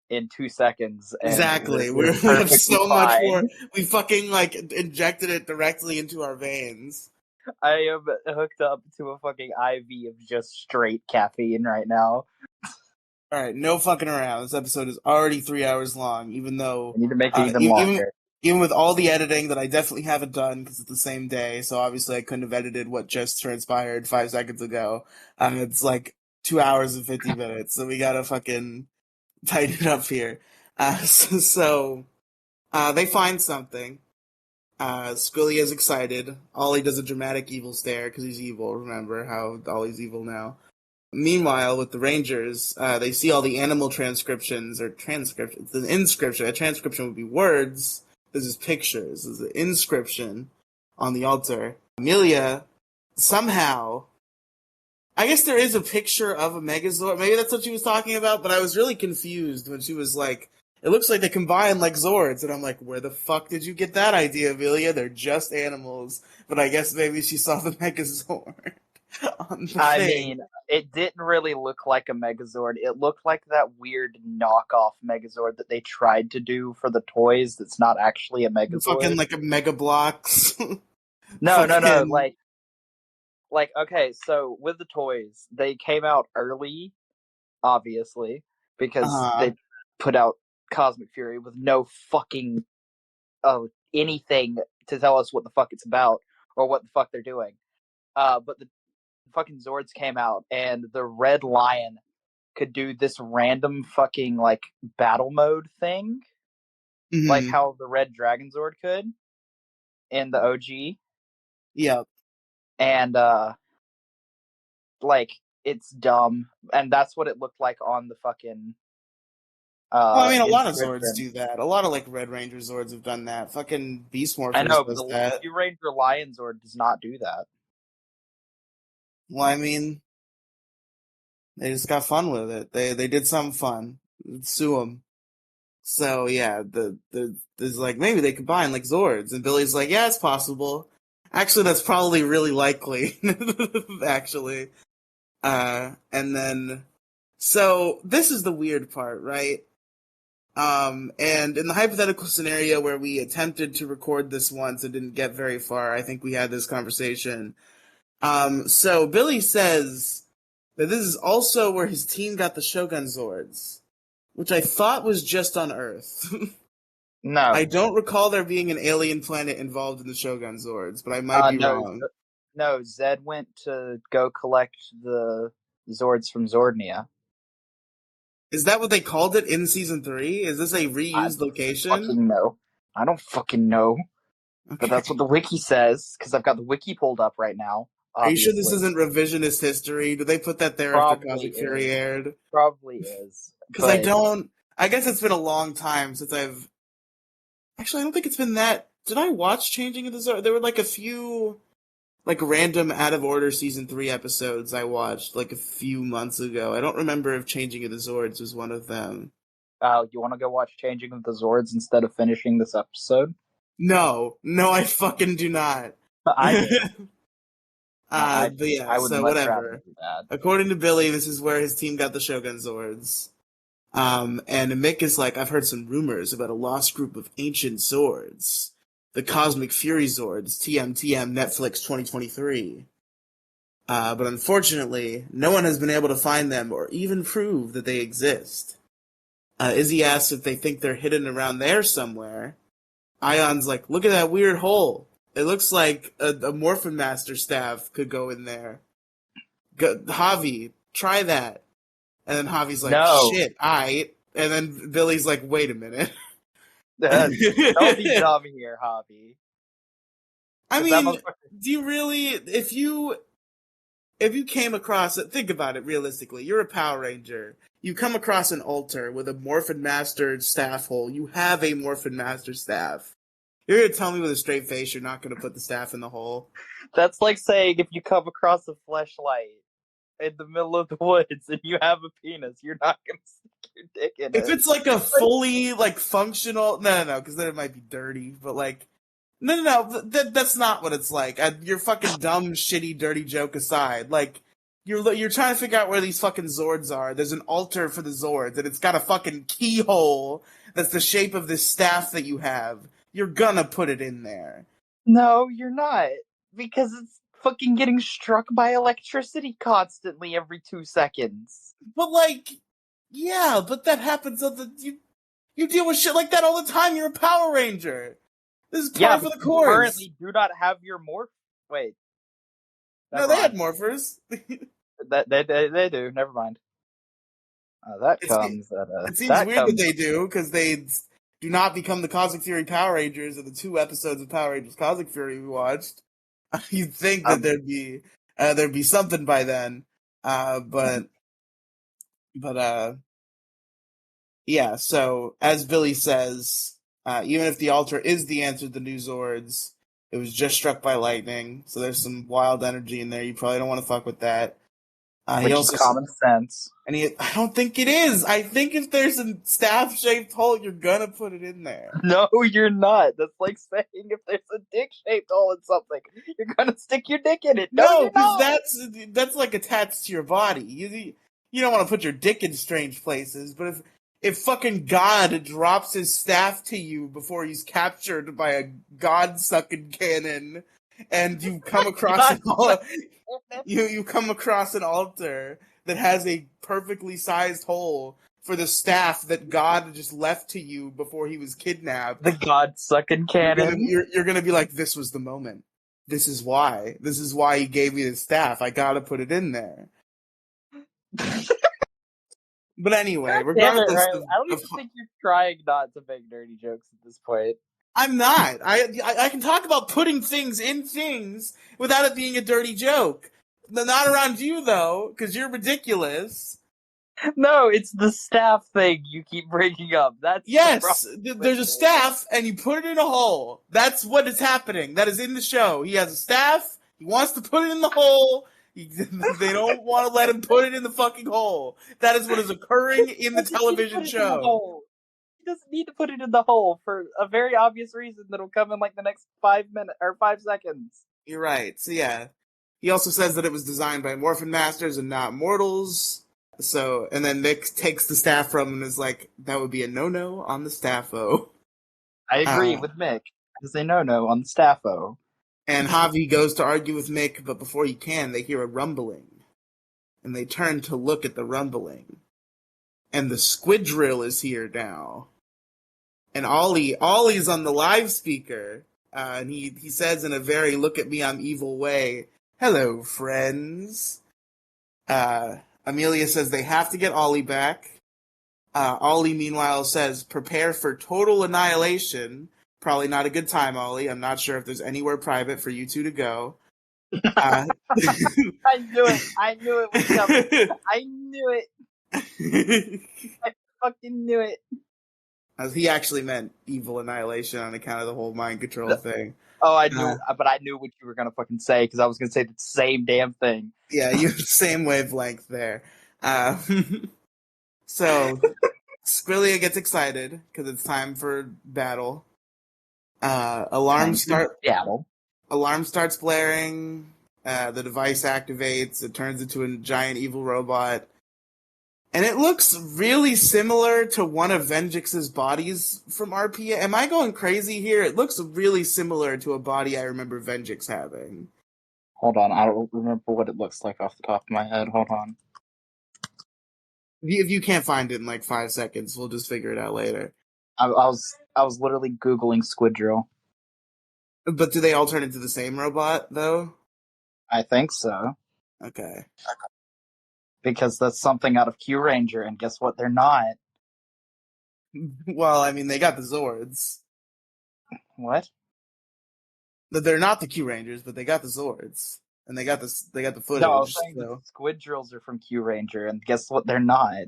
in 2 seconds. And Exactly. we're We have perfectly so much fine. more. We fucking injected it directly into our veins. I am hooked up to a fucking IV of just straight caffeine right now. All right, no fucking around. This episode is already 3 hours long, even though I need to make it even longer. Even with all the editing that I definitely haven't done because it's the same day, so obviously I couldn't have edited what just transpired 5 seconds ago. It's like 2 hours and 50 minutes, so we gotta fucking tighten it up here. So they find something. Scully is excited. Ollie does a dramatic evil stare because he's evil. Remember how Ollie's evil now. Meanwhile, with the Rangers, they see all the animal transcriptions or transcriptions. The inscription. A transcription would be words. This is pictures. This is an inscription on the altar. Amelia, somehow, I guess there is a picture of a Megazord. Maybe that's what she was talking about, but I was really confused when she was like, it looks like they combine like Zords. And I'm like, where the fuck did you get that idea, Amelia? They're just animals. But I guess maybe she saw the Megazord. I mean, it didn't really look like a Megazord. It looked like that weird knockoff Megazord that they tried to do for the toys that's not actually a Megazord. Fucking like a Mega Bloks. No. Like, okay, so with the toys, they came out early, obviously, because they put out Cosmic Fury with no fucking anything to tell us what the fuck it's about or what the fuck they're doing. But the fucking Zords came out, and the Red Lion could do this random fucking like battle mode thing, like how the Red Dragon Zord could in the OG. Yep. And like it's dumb, and that's what it looked like on the fucking. Well, I mean, a lot of Zords do that. A lot of like Red Ranger Zords have done that. Fucking Beast Morphers I know, but does the that. Blue Ranger Lion Zord does not do that. Well, I mean, they just got fun with it. They did something fun. Sue them. So yeah, there's like maybe they combine like Zords, and Billy's like, yeah, it's possible. Actually, that's probably really likely. Actually, and then so this is the weird part, right? And in the hypothetical scenario where we attempted to record this once and didn't get very far, I think we had this conversation. So Billy says that this is also where his team got the Shogun Zords, which I thought was just on Earth. No. I don't recall there being an alien planet involved in the Shogun Zords, but I might be wrong. No, Zed went to go collect the Zords from Zordnia. Is that what they called it in Season 3? Is this a reused location? I don't fucking know. Okay. But that's what the wiki says, because I've got the wiki pulled up right now. Obviously. Are you sure this isn't revisionist history? Did they put that there after Cosmic Fury aired? Probably is. Because I guess it's been a long time since I've... Actually, I don't think it's been that... Did I watch Changing of the Zord? There were like a few like random out-of-order Season 3 episodes I watched like a few months ago. I don't remember if Changing of the Zords was one of them. You want to go watch Changing of the Zords instead of finishing this episode? No, I fucking do not. I did. But yeah, I would so much whatever. rather do that. According to Billy, this is where his team got the Shogun Zords. And Mick is like, I've heard some rumors about a lost group of ancient Zords. The Cosmic Fury Zords, TM Netflix 2023. But unfortunately, no one has been able to find them or even prove that they exist. Izzy asks if they think they're hidden around there somewhere. Ion's like, look at that weird hole. It looks like a Morphin Master staff could go in there. Javi, try that. And then Javi's like, no. Shit, aight. And then Billy's like, wait a minute. Don't be dumb here, Javi. I mean, do you really, if you came across it, think about it realistically. You're a Power Ranger. You come across an altar with a Morphin Master staff hole. You have a Morphin Master staff. You're going to tell me with a straight face you're not going to put the staff in the hole? That's like saying if you come across a fleshlight in the middle of the woods and you have a penis, you're not going to stick your dick in it. If it's like a fully like functional... No, because then it might be dirty, but like... No, that's not what it's like. Your fucking dumb, shitty, dirty joke aside. Like, You're trying to figure out where these fucking Zords are. There's an altar for the Zords, and it's got a fucking keyhole that's the shape of this staff that you have. You're gonna put it in there. No, you're not. Because it's fucking getting struck by electricity constantly every 2 seconds. But yeah, but that happens you deal with shit like that all the time. You're a Power Ranger. This is par for the you course. currently do not have your morph. Wait. No, they had morphers. They do. Never mind. It seems weird that they do, because they do not become the Cosmic Fury Power Rangers in the 2 episodes of Power Rangers Cosmic Fury we watched. You'd think that there'd be something by then, but yeah. So as Billy says, even if the altar is the answer to the new Zords, it was just struck by lightning. So there's some wild energy in there. You probably don't want to fuck with that. Which is common sense. And I don't think it is. I think if there's a staff-shaped hole, you're gonna put it in there. No, you're not. That's like saying if there's a dick-shaped hole in something, you're gonna stick your dick in it. No, because that's like attached to your body. You don't want to put your dick in strange places. But if fucking God drops his staff to you before he's captured by a God-sucking cannon, and you come across you come across an altar that has a perfectly sized hole for the staff that God just left to you before he was kidnapped. The God-sucking cannon. You're gonna be like, this was the moment. This is why. This is why he gave me the staff. I gotta put it in there. But anyway, regardless I don't even think you're trying not to make nerdy jokes at this point. I'm not. I can talk about putting things in things without it being a dirty joke. Not around you, though, because you're ridiculous. No, it's the staff thing you keep bringing up. Yes, there's a staff, and you put it in a hole. That's what is happening. That is in the show. He has a staff. He wants to put it in the hole. They don't want to let him put it in the fucking hole. That is what is occurring in the television show. He doesn't need to put it in the hole for a very obvious reason that'll come in like the next 5 minutes or 5 seconds. You're right. So yeah. He also says that it was designed by Morphin Masters and not mortals. So, and then Nick takes the staff from him and is like, that would be a no-no on the staffo. I agree with Mick. It's a no-no on the staffo. And Javi goes to argue with Mick, but before he can, they hear a rumbling. And they turn to look at the rumbling. And the Squidrill is here now. And Ollie's on the live speaker. And he says in a very look at me, I'm evil way, hello, friends. Amelia says they have to get Ollie back. Ollie, meanwhile, says prepare for total annihilation. Probably not a good time, Ollie. I'm not sure if there's anywhere private for you two to go. I knew it. I knew it was coming. I knew it. I fucking knew it. He actually meant evil annihilation on account of the whole mind control thing. Oh, I knew, but I knew what you were gonna fucking say because I was gonna say the same damn thing. Yeah, you have the same wavelength there. So Squillia gets excited because it's time for battle. Alarm starts blaring. The device activates. It turns into a giant evil robot. And it looks really similar to one of Venjix's bodies from RPA. Am I going crazy here? It looks really similar to a body I remember Venjix having. Hold on, I don't remember what it looks like off the top of my head. Hold on. If you can't find it in like 5 seconds, we'll just figure it out later. I was literally Googling Squidrill. But do they all turn into the same robot, though? I think so. Okay. Because that's something out of Q Ranger, and guess what? They're not. Well, I mean, they got the Zords. What? They're not the Q Rangers, but they got the Zords, and they got the footage. No, I was saying the Squid Drills are from Q Ranger, and guess what? They're not.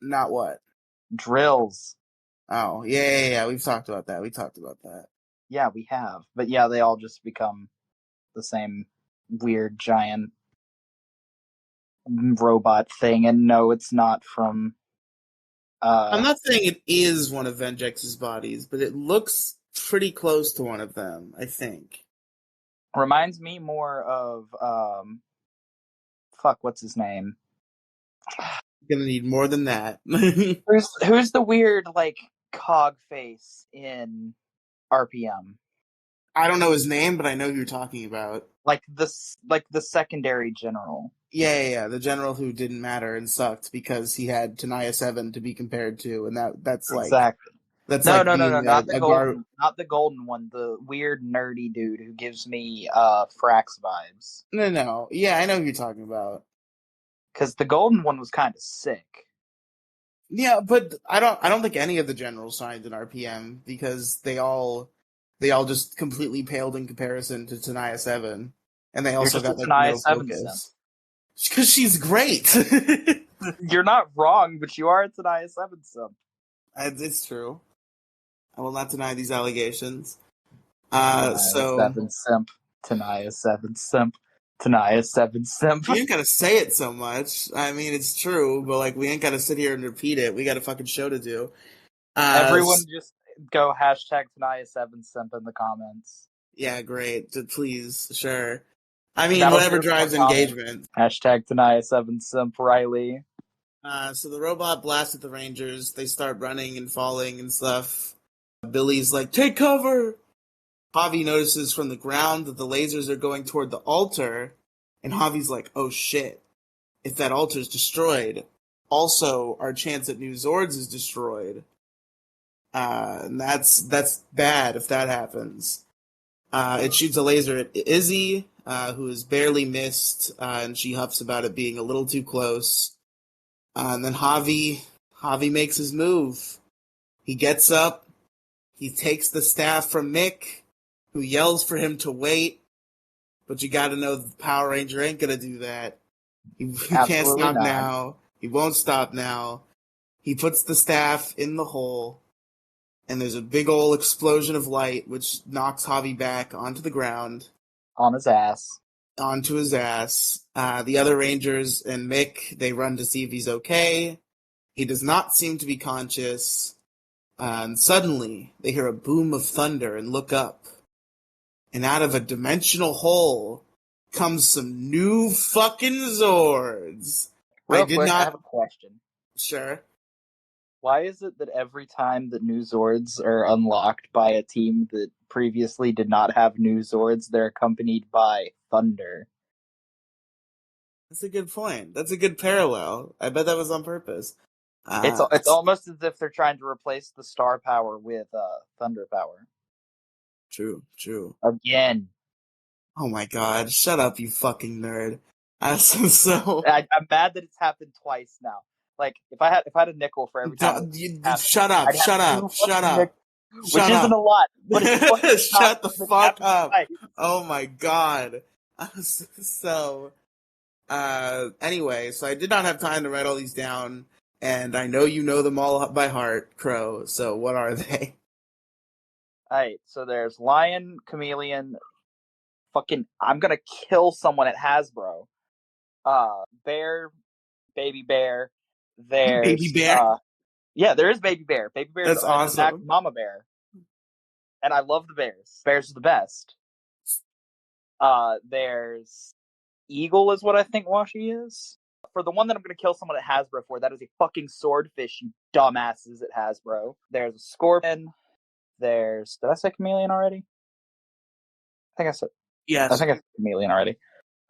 Not what? Drills. Oh, yeah. We've talked about that. Yeah, we have. But yeah, they all just become the same weird giant robot thing, and no, it's not from I'm not saying it is one of Venjix's bodies, but it looks pretty close to one of them, I think. Reminds me more of fuck, what's his name? Gonna need more than that. Who's the weird like cog face in RPM? I don't know his name, but I know who you're talking about. Like the secondary general. Yeah. The general who didn't matter and sucked because he had Tanaya 7 to be compared to, and that's like Exactly. that's No, like no, no, being no, not the golden, gar. not the golden one. The weird nerdy dude who gives me Frax vibes. No. Yeah, I know who you're talking about. Because the golden one was kind of sick. Yeah, but I don't think any of the generals signed in RPM because they all just completely paled in comparison to Tanaya 7, and they also You're just got a like Tanaya no 7 simp. focus because she's great. You're not wrong, but you are a Tanaya 7 simp. It's true. I will not deny these allegations. Tanaya So 7 simp. Tanaya 7 simp. Tanaya 7 simp. you ain't gotta say it so much. I mean, it's true, but like we ain't gotta sit here and repeat it. We got a fucking show to do. Everyone just go hashtag Tanaya 7 simp in the comments. Yeah, great. Please, sure. I mean, That'll whatever get more drives comments. engagement. Hashtag Tanaya 7 simp Riely. So the robot blasts at the Rangers. They start running and falling and stuff. Billy's like, take cover! Javi notices from the ground that the lasers are going toward the altar, and Javi's like, oh shit. If that altar's destroyed, also our chance at new Zords is destroyed. And that's bad if that happens. It shoots a laser at Izzy, who is barely missed, and she huffs about it being a little too close. And then Javi makes his move. He gets up, he takes the staff from Mick, who yells for him to wait, but you gotta know the Power Ranger ain't gonna do that. He can't stop not. now. He won't stop now. He puts the staff in the hole, and there's a big ol' explosion of light, which knocks Javi back onto the ground. On his ass. Onto his ass. The other Rangers and Mick, they run to see if he's okay. He does not seem to be conscious. And suddenly, they hear a boom of thunder and look up. And out of a dimensional hole comes some new fucking Zords. Real quick, I have a question. Sure. Why is it that every time that new Zords are unlocked by a team that previously did not have new Zords, they're accompanied by thunder? That's a good point. That's a good parallel. I bet that was on purpose. It's almost as if they're trying to replace the star power with thunder power. True. Again. Oh my god! Shut up, you fucking nerd. I'm mad that it's happened twice now. Like if I had a nickel for every time. Shut up! Which isn't a lot, but it's shut the fuck up! Twice. Oh my god! So, anyway, so I did not have time to write all these down, and I know you know them all by heart, Crow. So what are they? Alright, so there's Lion, Chameleon, fucking I'm gonna kill someone at Hasbro. Bear, Baby Bear, there's Baby Bear? Yeah, there is Baby Bear. Baby Bear's That's awesome. Mama Bear. And I love the bears. Bears are the best. There's Eagle is what I think Washi is. For the one that I'm going to kill someone at Hasbro for, that is a fucking swordfish, you dumbasses at Hasbro. There's a Scorpion. Did I say Chameleon already? I think I said... Yes. I think I said Chameleon already.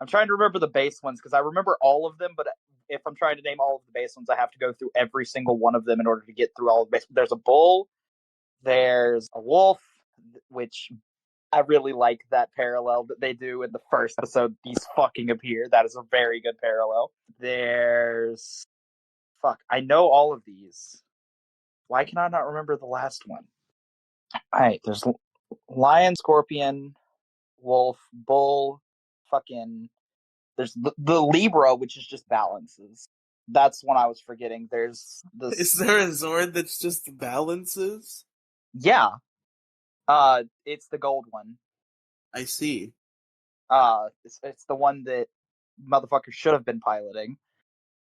I'm trying to remember the base ones, because I remember all of them, but if I'm trying to name all of the base ones, I have to go through every single one of them in order to get through all of the base. There's a bull. There's a wolf, which... I really like that parallel that they do in the first episode. These fucking appear. That is a very good parallel. There's... I know all of these. Why can I not remember the last one? Alright, there's Lion, Scorpion, Wolf, Bull, fucking... There's the Libra, which is just balances. That's one I was forgetting. There's this... Is there a Zord that's just balances? Yeah. It's the gold one. I see. It's the one that motherfuckers should have been piloting.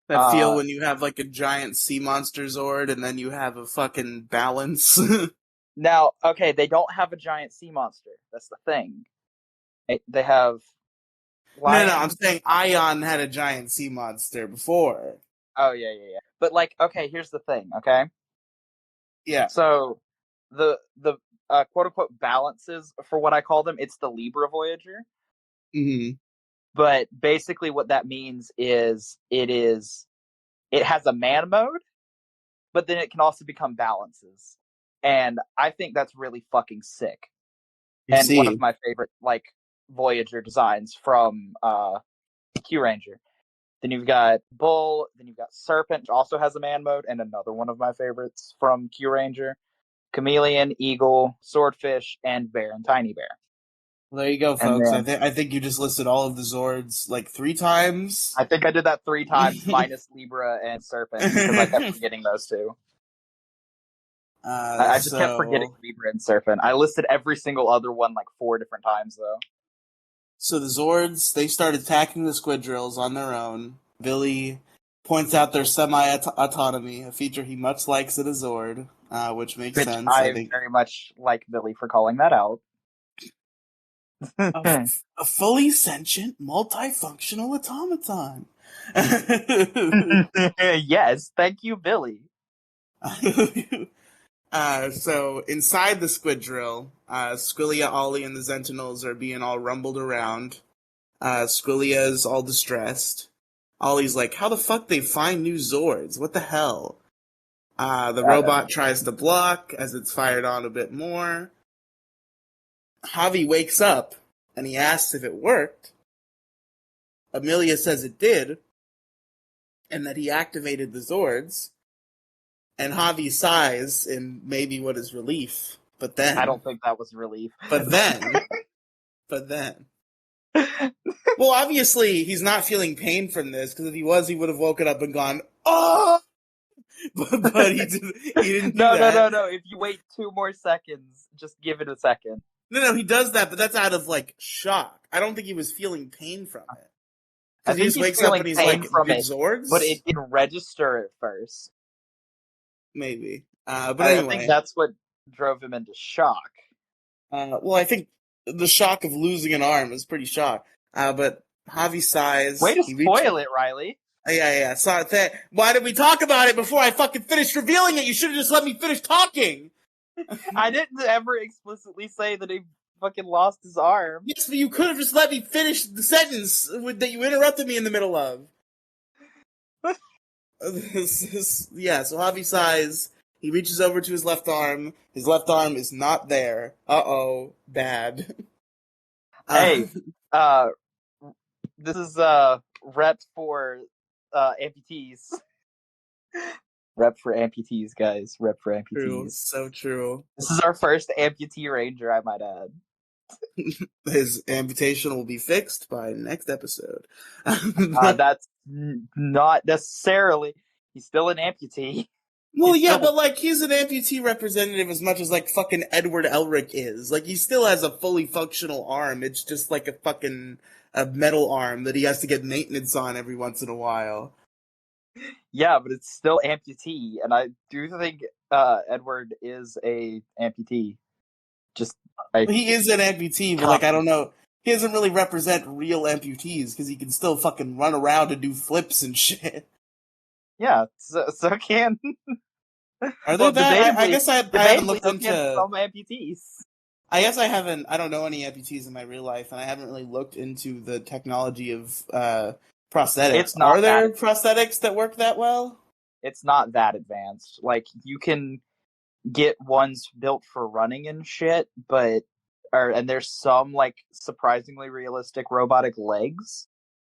That feel when you have like a giant sea monster Zord and then you have a fucking balance. Now, okay, they don't have a giant sea monster. That's the thing. They have No, I'm saying Ion had a giant sea monster before. Oh, yeah. But, like, okay, here's the thing, okay? Yeah. So, the quote-unquote balances, for what I call them, it's the Libra Voyager. Mm-hmm. But basically what that means is it has a man mode, but then it can also become balances. And I think that's really fucking sick. And one of my favorite, like, Voyager designs from Q Ranger. Then you've got Bull, then you've got Serpent, which also has a man mode, and another one of my favorites from Q Ranger. Chameleon, Eagle, Swordfish, and Bear and Tiny Bear. Well, there you go, And folks. then, I think you just listed all of the Zords like 3 times. I think I did that 3 times, minus Libra and Serpent, because I kept forgetting those two. I just kept forgetting Libra and Serpent. I listed every single other one like 4 different times, though. So the Zords, they start attacking the Squidrills on their own. Billy points out their semi-autonomy, a feature he much likes in a Zord, which makes sense. I think very much like Billy for calling that out. A fully sentient, multifunctional automaton. Yes, thank you, Billy. So inside the Squidrill, Squillia, Ollie, and the Sentinels are being all rumbled around. Squillia is all distressed. Ollie's like, how the fuck they find new Zords? What the hell? The robot tries to block as it's fired on a bit more. Javi wakes up and he asks if it worked. Amelia says it did, and that he activated the Zords. And Javi sighs in maybe what is relief. But then... I don't think that was relief. But then... Well, obviously, he's not feeling pain from this, because if he was, he would have woken up and gone, oh! but he didn't do that. No. If you wait 2 more seconds, just give it a second. No, he does that, but that's out of, like, shock. I don't think he was feeling pain from it. I think he just wakes up and he's like, big Zords? But it didn't register at first. Maybe. But anyway. I think that's what drove him into shock. Well, I think the shock of losing an arm is pretty shock. But Javi sighs. Way to spoil it, Riely. Yeah. So, why did we talk about it before I fucking finished revealing it? You should have just let me finish talking. I didn't ever explicitly say that he fucking lost his arm. Yes, but you could have just let me finish the sentence that you interrupted me in the middle of. Yeah, so Javi sighs. He reaches over to his left arm. His left arm is not there. Uh-oh. Bad. Hey, this is rep for amputees. Rep for amputees, guys. Rep for amputees. True. So true. This is our first amputee ranger, I might add. His amputation will be fixed by next episode. That's not necessarily. He's still an amputee. Well, but like he's an amputee representative as much as like fucking Edward Elric is. Like he still has a fully functional arm. It's just like a metal arm that he has to get maintenance on every once in a while. Yeah, but it's still amputee, and I do think Edward is a amputee. He is an amputee, but like I don't know, he doesn't really represent real amputees because he can still fucking run around and do flips and shit. Yeah, so can. Are there that? I guess I haven't looked into some amputees. I guess I don't know any amputees in my real life, and I haven't really looked into the technology of prosthetics. Are there prosthetics that work that well? It's not that advanced. Like, you can get ones built for running and shit, and there's some, like, surprisingly realistic robotic legs,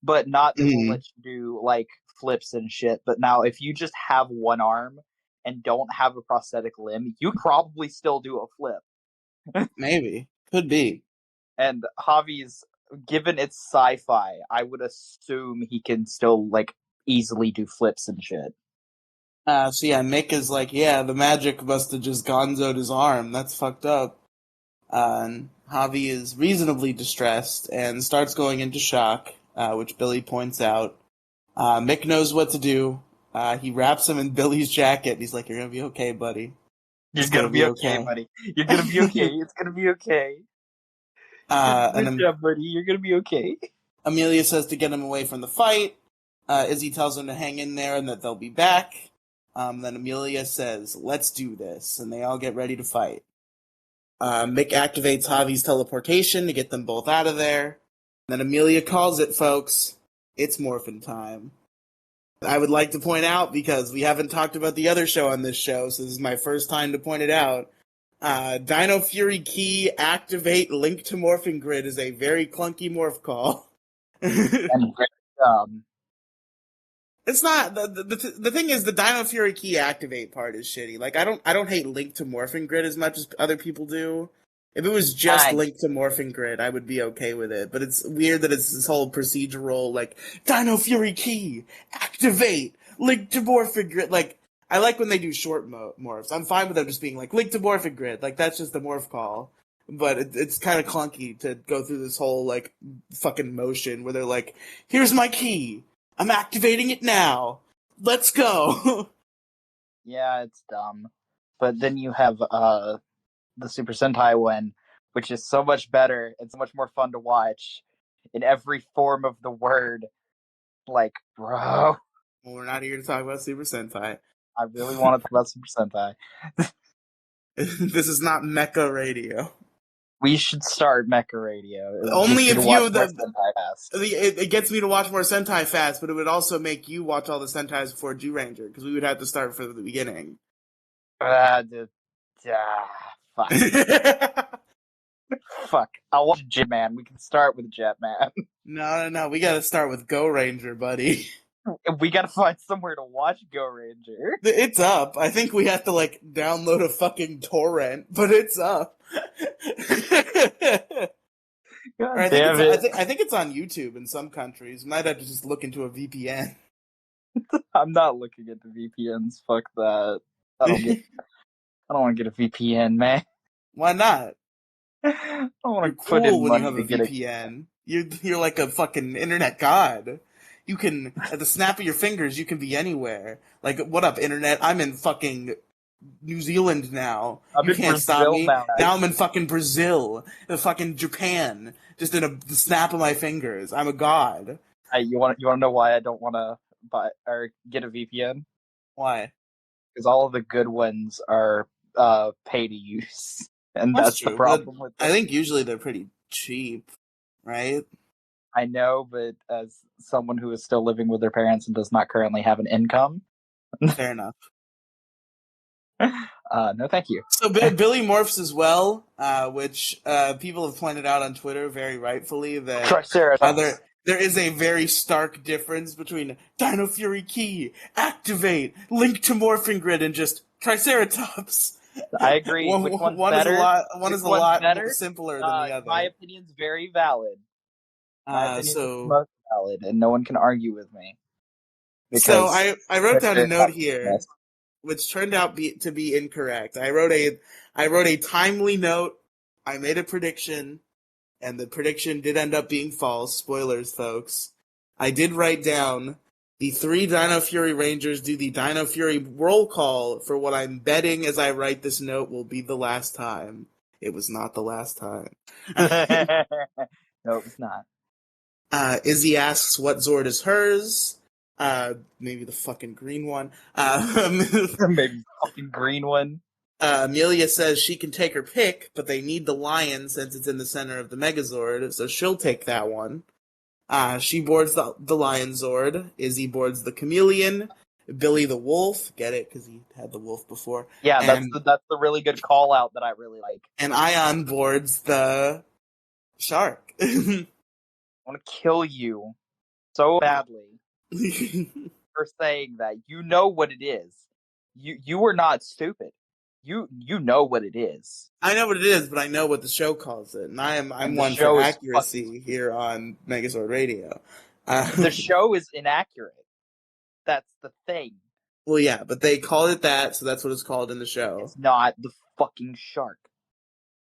but not that will let you do, like, flips and shit. But now, if you just have one arm and don't have a prosthetic limb, you probably still do a flip. Maybe. Could be. And Javi's, given it's sci-fi, I would assume he can still, like, easily do flips and shit. So yeah, Mick is like, yeah, the magic must have just gonzoed his arm. That's fucked up. And Javi is reasonably distressed and starts going into shock, which Billy points out. Mick knows what to do. He wraps him in Billy's jacket. He's like, you're gonna be okay, buddy. You're gonna be okay, buddy. You're gonna be okay. It's gonna be okay. Good job, buddy. You're gonna be okay. Amelia says to get him away from the fight. Izzy tells him to hang in there and that they'll be back. Then Amelia says, let's do this. And they all get ready to fight. Mick activates Javi's teleportation to get them both out of there. Then Amelia calls it, folks. It's morphin' time. I would like to point out, because we haven't talked about the other show on this show, so this is my first time to point it out. Dino Fury Key Activate Link to Morphing Grid is a very clunky morph call. And It's not the thing is the Dino Fury Key Activate part is shitty. Like I don't hate Link to Morphing Grid as much as other people do. If it was just Link to Morphing Grid, I would be okay with it. But it's weird that it's this whole procedural, like, Dino Fury Key, Activate, Link to Morphing Grid. Like, I like when they do short morphs. I'm fine with them just being like, Link to Morphing Grid. Like, that's just the morph call. But it's kind of clunky to go through this whole, like, fucking motion where they're like, here's my key. I'm activating it now. Let's go. Yeah, it's dumb. But then you have, the Super Sentai one, which is so much better and so much more fun to watch in every form of the word. Like, bro. Well, we're not here to talk about Super Sentai. I really want to talk about Super Sentai. This is not Mecha Radio. We should start Mecha Radio. Only if you Sentai fast. It gets me to watch more Sentai fast, but it would also make you watch all the Sentais before Jew Ranger, because we would have to start from the beginning. Fuck. Fuck. I'll watch Jetman. We can start with Jetman. No. We gotta start with Go Ranger, buddy. We gotta find somewhere to watch Go Ranger. It's up. I think we have to, like, download a fucking torrent, but it's up. I think it's on YouTube in some countries. Might have to just look into a VPN. I'm not looking into VPNs. Fuck that. I don't want to get a VPN, man. Why not? I don't want to You're put in cool when money you have a to get VPN. You're like a fucking internet god. You can, at the snap of your fingers, you can be anywhere. Like, what up, internet? I'm in fucking New Zealand now. You can't stop me. Now I'm in fucking Brazil, fucking Japan, just in the snap of my fingers. I'm a god. Hey, you want to know why I don't want to buy or get a VPN? Why? Because all of the good ones are pay to use, and that's the problem with them. I think usually they're pretty cheap, right? I know, but as someone who is still living with their parents and does not currently have an income, fair enough. No, thank you. So Billy morphs as well, which people have pointed out on Twitter very rightfully that there is a very stark difference between Dino Fury Key, Activate, Link to Morphing Grid, and just Triceratops. I agree. Which one's one better? Is a lot simpler than the other. My opinion's very valid. Most valid, and no one can argue with me. So I wrote down a note here, which turned out to be incorrect. I wrote a timely note. I made a prediction, and the prediction did end up being false. Spoilers, folks. I did write down the 3 Dino Fury Rangers do the Dino Fury roll call for what I'm betting as I write this note will be the last time. It was not the last time. No, it was not. Izzy asks what Zord is hers. Maybe the fucking green one. Maybe the fucking green one. Amelia says she can take her pick, but they need the lion since it's in the center of the Megazord, so she'll take that one. She boards the lion Zord. Izzy boards the chameleon. Billy the wolf. Get it? Because he had the wolf before. Yeah, that's the really good call out that I really like. And Ion boards the shark. I want to kill you so badly for saying that. You know what it is. You are not stupid. You know what it is. I know what it is, but I know what the show calls it, and I'm one for accuracy here on Megazord Radio. The show is inaccurate. That's the thing. Well, yeah, but they called it that, so that's what it's called in the show. It's not the fucking shark.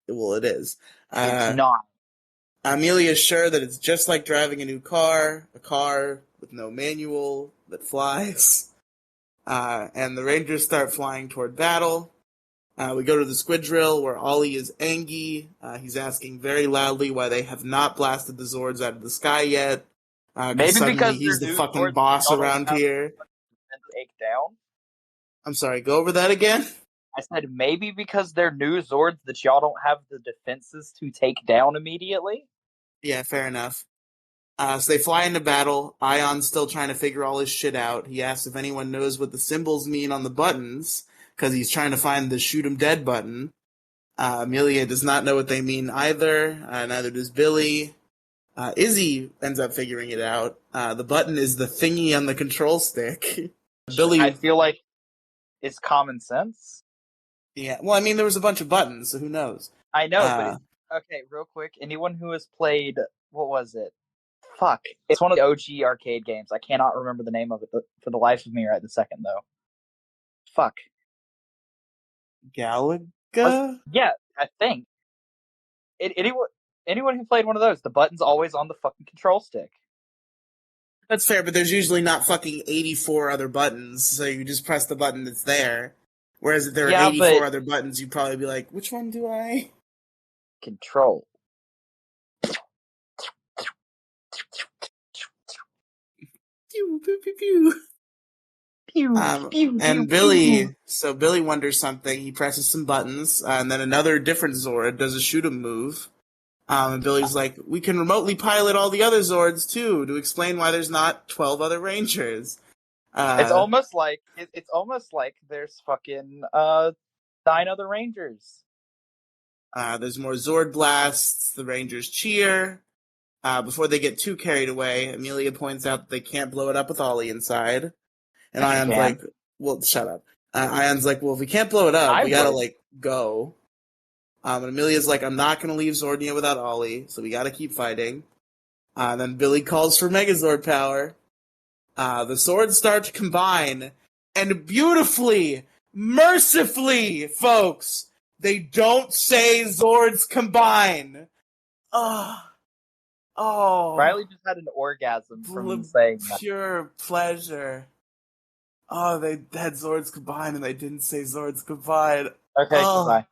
Well, it is. It's not. Amelia's sure that it's just like driving a car with no manual that flies. And the Rangers start flying toward battle. We go to the squid drill where Ollie is angry. He's asking very loudly why they have not blasted the Zords out of the sky yet. Maybe Suddenly because he's they're the new fucking Zords, boss y'all don't around have here. to take down. I'm sorry, go over that again? I said maybe because they're new Zords that y'all don't have the defenses to take down immediately. Yeah, fair enough. So they fly into battle. Ion's still trying to figure all his shit out. He asks if anyone knows what the symbols mean on the buttons, because he's trying to find the shoot 'em dead button. Amelia does not know what they mean either. Neither does Billy. Izzy ends up figuring it out. The button is the thingy on the control stick. Billy, I feel like it's common sense. yeah. Well, I mean, there was a bunch of buttons, so who knows? I know, but okay, real quick. Anyone who has played, what was it? Fuck. It's one of the OG arcade games. I cannot remember the name of it for the life of me right this second, though. Fuck. Galaga? Yeah, I think. Anyone who played one of those, the button's always on the fucking control stick. That's fair, but there's usually not fucking 84 other buttons, so you just press the button that's there. Whereas if there are 84 other buttons, you'd probably be like, which one do I? Control. Pew, pew, pew, pew. And Billy, so Billy wonders something. He presses some buttons, and then another different Zord does a shoot 'em move. And Billy's like, we can remotely pilot all the other Zords too, to explain why there's not 12 other Rangers. It's almost like there's fucking 9 other Rangers. There's more Zord blasts. The Rangers cheer. Before they get too carried away, Amelia points out that they can't blow it up with Ollie inside. And Ion's like, well, shut up. Ion's like, well, if we can't blow it up, we gotta, go. And Amelia's like, I'm not gonna leave Zordia without Ollie, so we gotta keep fighting. Then Billy calls for Megazord power. The swords start to combine, and beautifully, mercifully, folks, they don't say Zords combine. Oh. Riely just had an orgasm from saying that. Pure pleasure. Oh, they had Zords combine and they didn't say Zords combine. Okay, goodbye.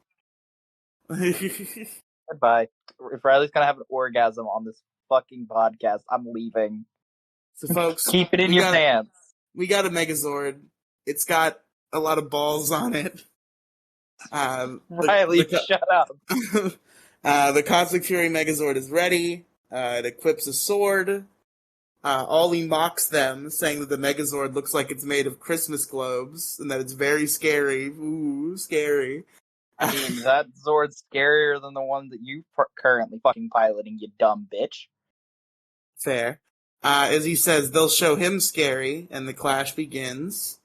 Goodbye. If Riley's gonna have an orgasm on this fucking podcast, I'm leaving. So, folks, keep it in your pants. We got a Megazord. It's got a lot of balls on it. Riely, shut up. The Cosmic Fury Megazord is ready. It equips a sword. Ollie mocks them, saying that the Megazord looks like it's made of Christmas globes, and that it's very scary. Ooh, scary. I mean, that Zord's scarier than the one that you currently fucking piloting, you dumb bitch. Fair. As he says, they'll show him scary, and the clash begins.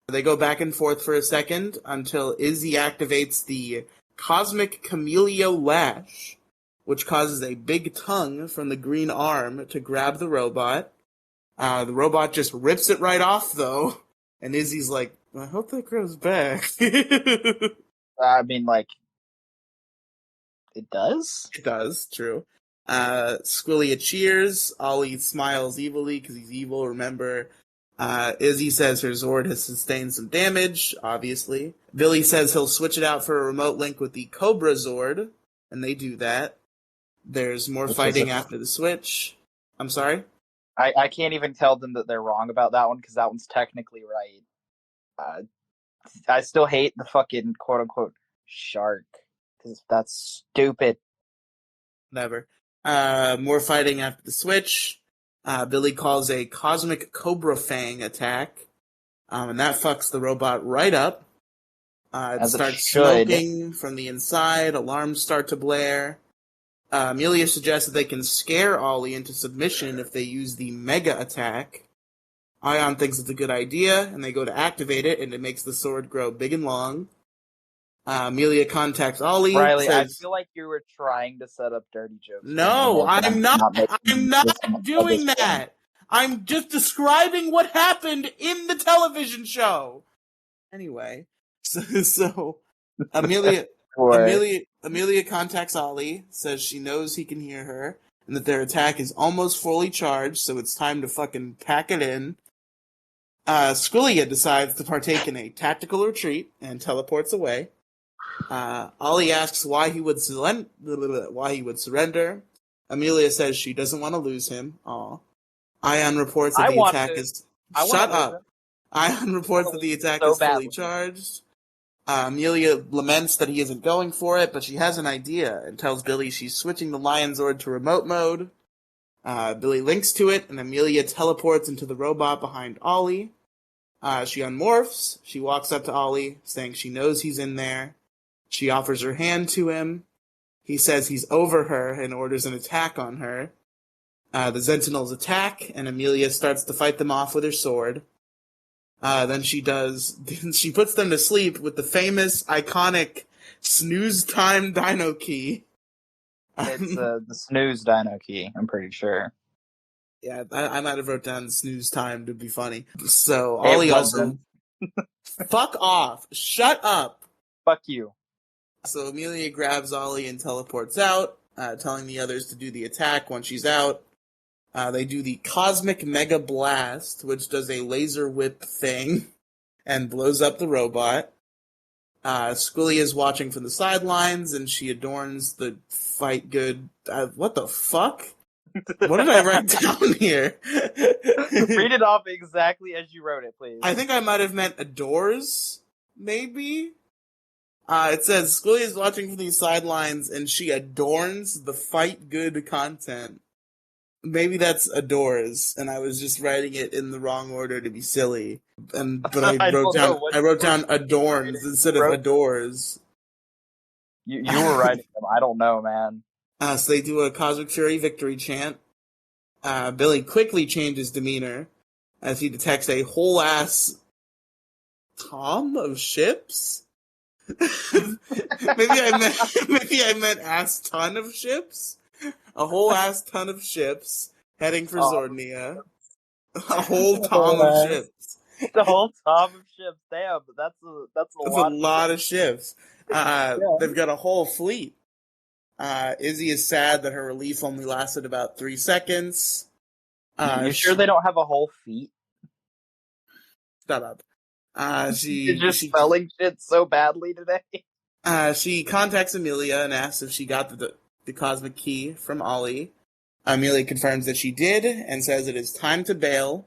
They go back and forth for a second until Izzy activates the Cosmic Camellia Lash, which causes a big tongue from the green arm to grab the robot. The robot just rips it right off, though, and Izzy's like, I hope that grows back. I mean, it does? It does, true. Squillia cheers. Ollie smiles evilly because he's evil, remember. Izzy says her Zord has sustained some damage, obviously. Billy says he'll switch it out for a remote link with the Cobra Zord, and they do that. There's more fighting after the switch. I'm sorry? I can't even tell them that they're wrong about that one, because that one's technically right. I still hate the fucking quote-unquote shark, because that's stupid. Never. More fighting after the switch. Billy calls a Cosmic Cobra Fang attack, and that fucks the robot right up. It starts smoking from the inside, alarms start to blare. Amelia suggests that they can scare Ollie into submission if they use the Mega Attack. Ion thinks it's a good idea, and they go to activate it, and it makes the sword grow big and long. Amelia contacts Ollie. Riely, I feel like you were trying to set up dirty jokes. No, I'm not doing that. I'm just describing what happened in the television show. Anyway, so Amelia contacts Ollie, says she knows he can hear her, and that their attack is almost fully charged, so it's time to fucking pack it in. Squillia decides to partake in a tactical retreat and teleports away. Ollie asks why he would surrender. Amelia says she doesn't want to lose him. Aw. Ion reports that I the want attack to. is. I want Shut to lose up. him. Ion reports that the attack so is fully badly. charged. Amelia laments that he isn't going for it, but she has an idea and tells Billy she's switching the Lionzord to remote mode. Billy links to it, and Amelia teleports into the robot behind Ollie. She unmorphs. She walks up to Ollie, saying she knows he's in there. She offers her hand to him. He says he's over her and orders an attack on her. The Sentinels attack, and Amelia starts to fight them off with her sword. Then she puts them to sleep with the famous, iconic snooze time dino key. It's the snooze dino key, I'm pretty sure. Yeah, I might have wrote down snooze time to be funny. So Ollie also... Fuck off. Shut up. Fuck you. So Amelia grabs Ollie and teleports out, telling the others to do the attack once she's out. They do the Cosmic Mega Blast, which does a laser whip thing and blows up the robot. Squilly is watching from the sidelines, and she adorns the fight good... what the fuck? What did I write down here? Read it off exactly as you wrote it, please. I think I might have meant adores, maybe? It says, Squilly is watching from these sidelines, and she adorns the fight good content. Maybe that's adores, and I was just writing it in the wrong order to be silly. But I wrote down adorns instead of adores. You were writing them. I don't know, man. So they do a Cosmic Fury victory chant. Billy quickly changes demeanor as he detects a whole ass tom of ships. maybe I meant ass ton of ships. A whole ass ton of ships heading for Zordnia. A whole tom of ships. The whole tom of ships. Damn, that's a lot of ships. They've got a whole fleet. Izzy is sad that her relief only lasted about 3 seconds. You sure they don't have a whole fleet? Shut up. You're just spelling shit so badly today. She contacts Amelia and asks if she got the cosmic key from Ollie. Amelia confirms that she did and says it is time to bail.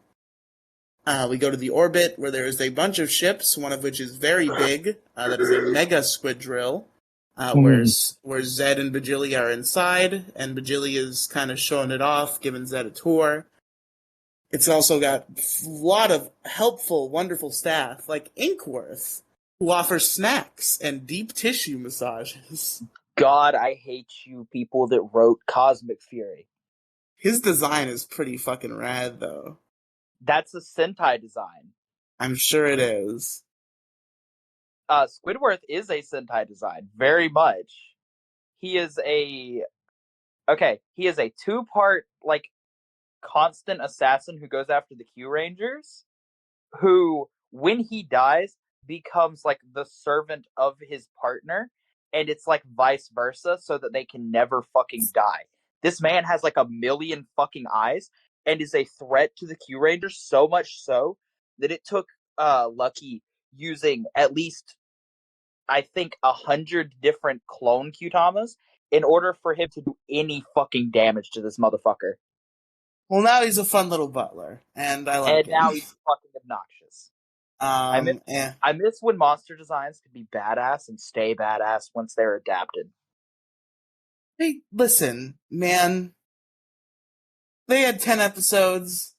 We go to the orbit where there is a bunch of ships, one of which is very big. That is a mega squid drill, where Zed and Bajilia are inside, and Bajilia is kind of showing it off, giving Zed a tour. It's also got a lot of helpful, wonderful staff, like Inkworth, who offers snacks and deep tissue massages. God, I hate you people that wrote Cosmic Fury. His design is pretty fucking rad, though. That's a Sentai design. I'm sure it is. Squidward is a Sentai design, very much. He is a 2-part, constant assassin who goes after the Q Rangers, who, when he dies, becomes, the servant of his partner, and it's, vice versa, so that they can never fucking die. This man has, 1,000,000 fucking eyes, and is a threat to the Q Rangers, so much so that it took Lucky using at least, I think, 100 different clone Q-Tamas in order for him to do any fucking damage to this motherfucker. Well, now he's a fun little butler, and I like him. And now he's fucking obnoxious. I miss when monster designs could be badass and stay badass once they're adapted. Hey, listen, man. They had 10 episodes.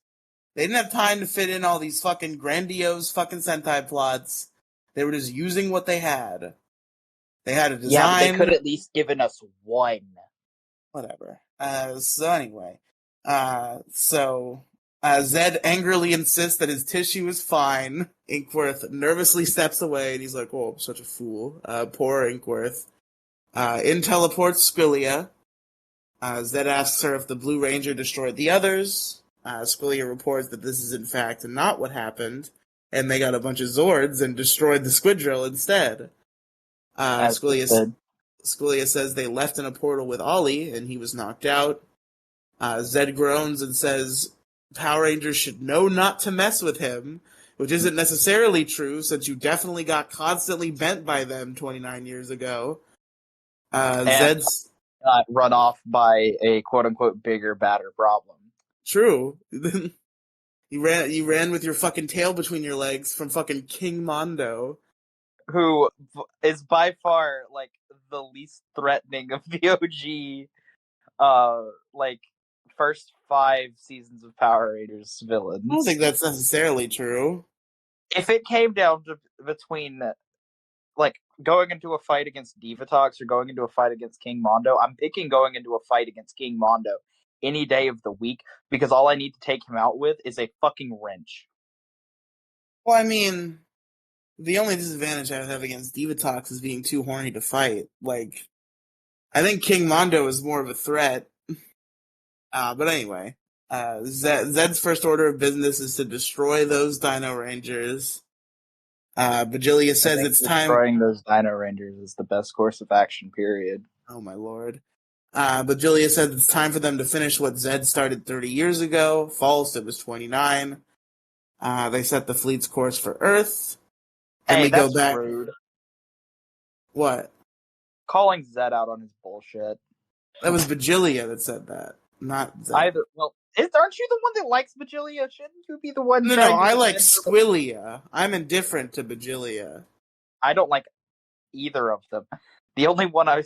They didn't have time to fit in all these fucking grandiose fucking Sentai plots. They were just using what they had. They had a design. Yeah, but they could at least given us one. Whatever. So anyway. Zed angrily insists that his tissue is fine. Inkworth nervously steps away, and he's like, oh, I'm such a fool. Poor Inkworth. In teleports Squillia. Zed asks her if the Blue Ranger destroyed the others. Squillia reports that this is in fact not what happened, and they got a bunch of Zords and destroyed the squid drill instead. Squillia says they left in a portal with Ollie, and he was knocked out. Zed groans and says Power Rangers should know not to mess with him, which isn't necessarily true since you definitely got constantly bent by them 29 years ago. Zed's Not run off by a quote-unquote bigger, badder problem. true. You ran with your fucking tail between your legs from fucking King Mondo. Who is by far, like, the least threatening of the OG, like, first 5 seasons of Power Rangers villains. I don't think that's necessarily true. If it came down to between, like, going into a fight against Divatox or going into a fight against King Mondo, I'm picking going into a fight against King Mondo any day of the week, because all I need to take him out with is a fucking wrench. Well, I mean, the only disadvantage I would have against Divatox is being too horny to fight. Like, I think King Mondo is more of a threat. But anyway, Zed's first order of business is to destroy those Dino Rangers. Bajilia says it's time. Destroying those Dino Rangers is the best course of action, period. Oh my lord. Bajilia said it's time for them to finish what Zed started 30 years ago. False, it was 29. They set the fleet's course for Earth. And we go back. Rude. What? Calling Zed out on his bullshit. That was Bajilia that said that, not Zed. Either. Well, aren't you the one that likes Bajilia? Shouldn't you be the one? No, I like Squilia. I'm indifferent to Bajilia. I don't like either of them. The only one I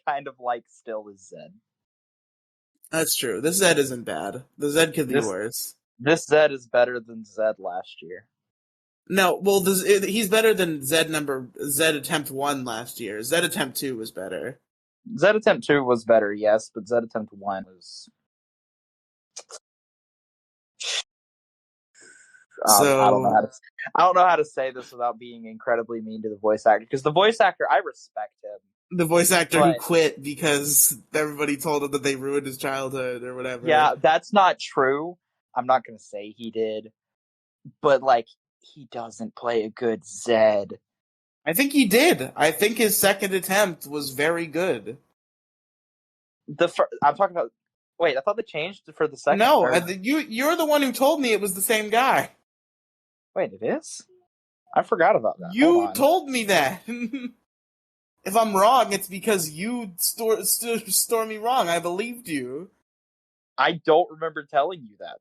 kind of like still is Zed. That's true. This Zed isn't bad. The Zed could be worse. This Zed is better than Zed last year. No, well, he's better than Zed Attempt 1 last year. Zed Attempt 2 was better. Zed Attempt 2 was better, yes, but Zed Attempt 1 was... I don't know how to say this without being incredibly mean to the voice actor, because the voice actor, I respect him. The voice actor who quit because everybody told him that they ruined his childhood or whatever. Yeah, that's not true. I'm not going to say he did, but, like, he doesn't play a good Zed. I think he did. I think his second attempt was very good. I'm talking about... Wait, I thought they changed for the second. No, you're the one who told me it was the same guy. Wait, it is? I forgot about that. You told me that. If I'm wrong, it's because you store me wrong. I believed you. I don't remember telling you that.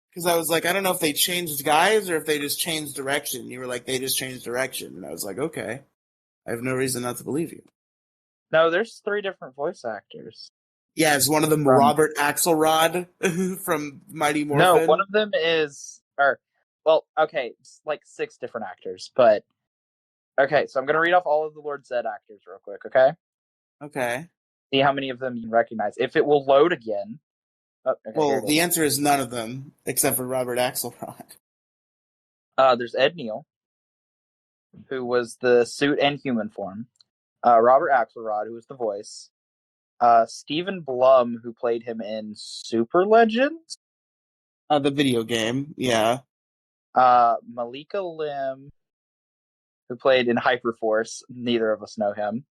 Because I was like, I don't know if they changed guys or if they just changed direction. You were like, they just changed direction. And I was like, okay. I have no reason not to believe you. No, there's 3 different voice actors. Yeah, is one of them Robert Axelrod from Mighty Morphin? No, one of them is... Well, okay, it's like 6 different actors, but... Okay, so I'm going to read off all of the Lord Zed actors real quick, okay? Okay. See how many of them you can recognize. If it will load again... Oh, okay, well, the answer is none of them, except for Robert Axelrod. There's Ed Neal, who was the suit and human form. Robert Axelrod, who was the voice. Stephen Blum, who played him in Super Legends. The video game, yeah. Malika Lim, who played in Hyperforce. Neither of us know him.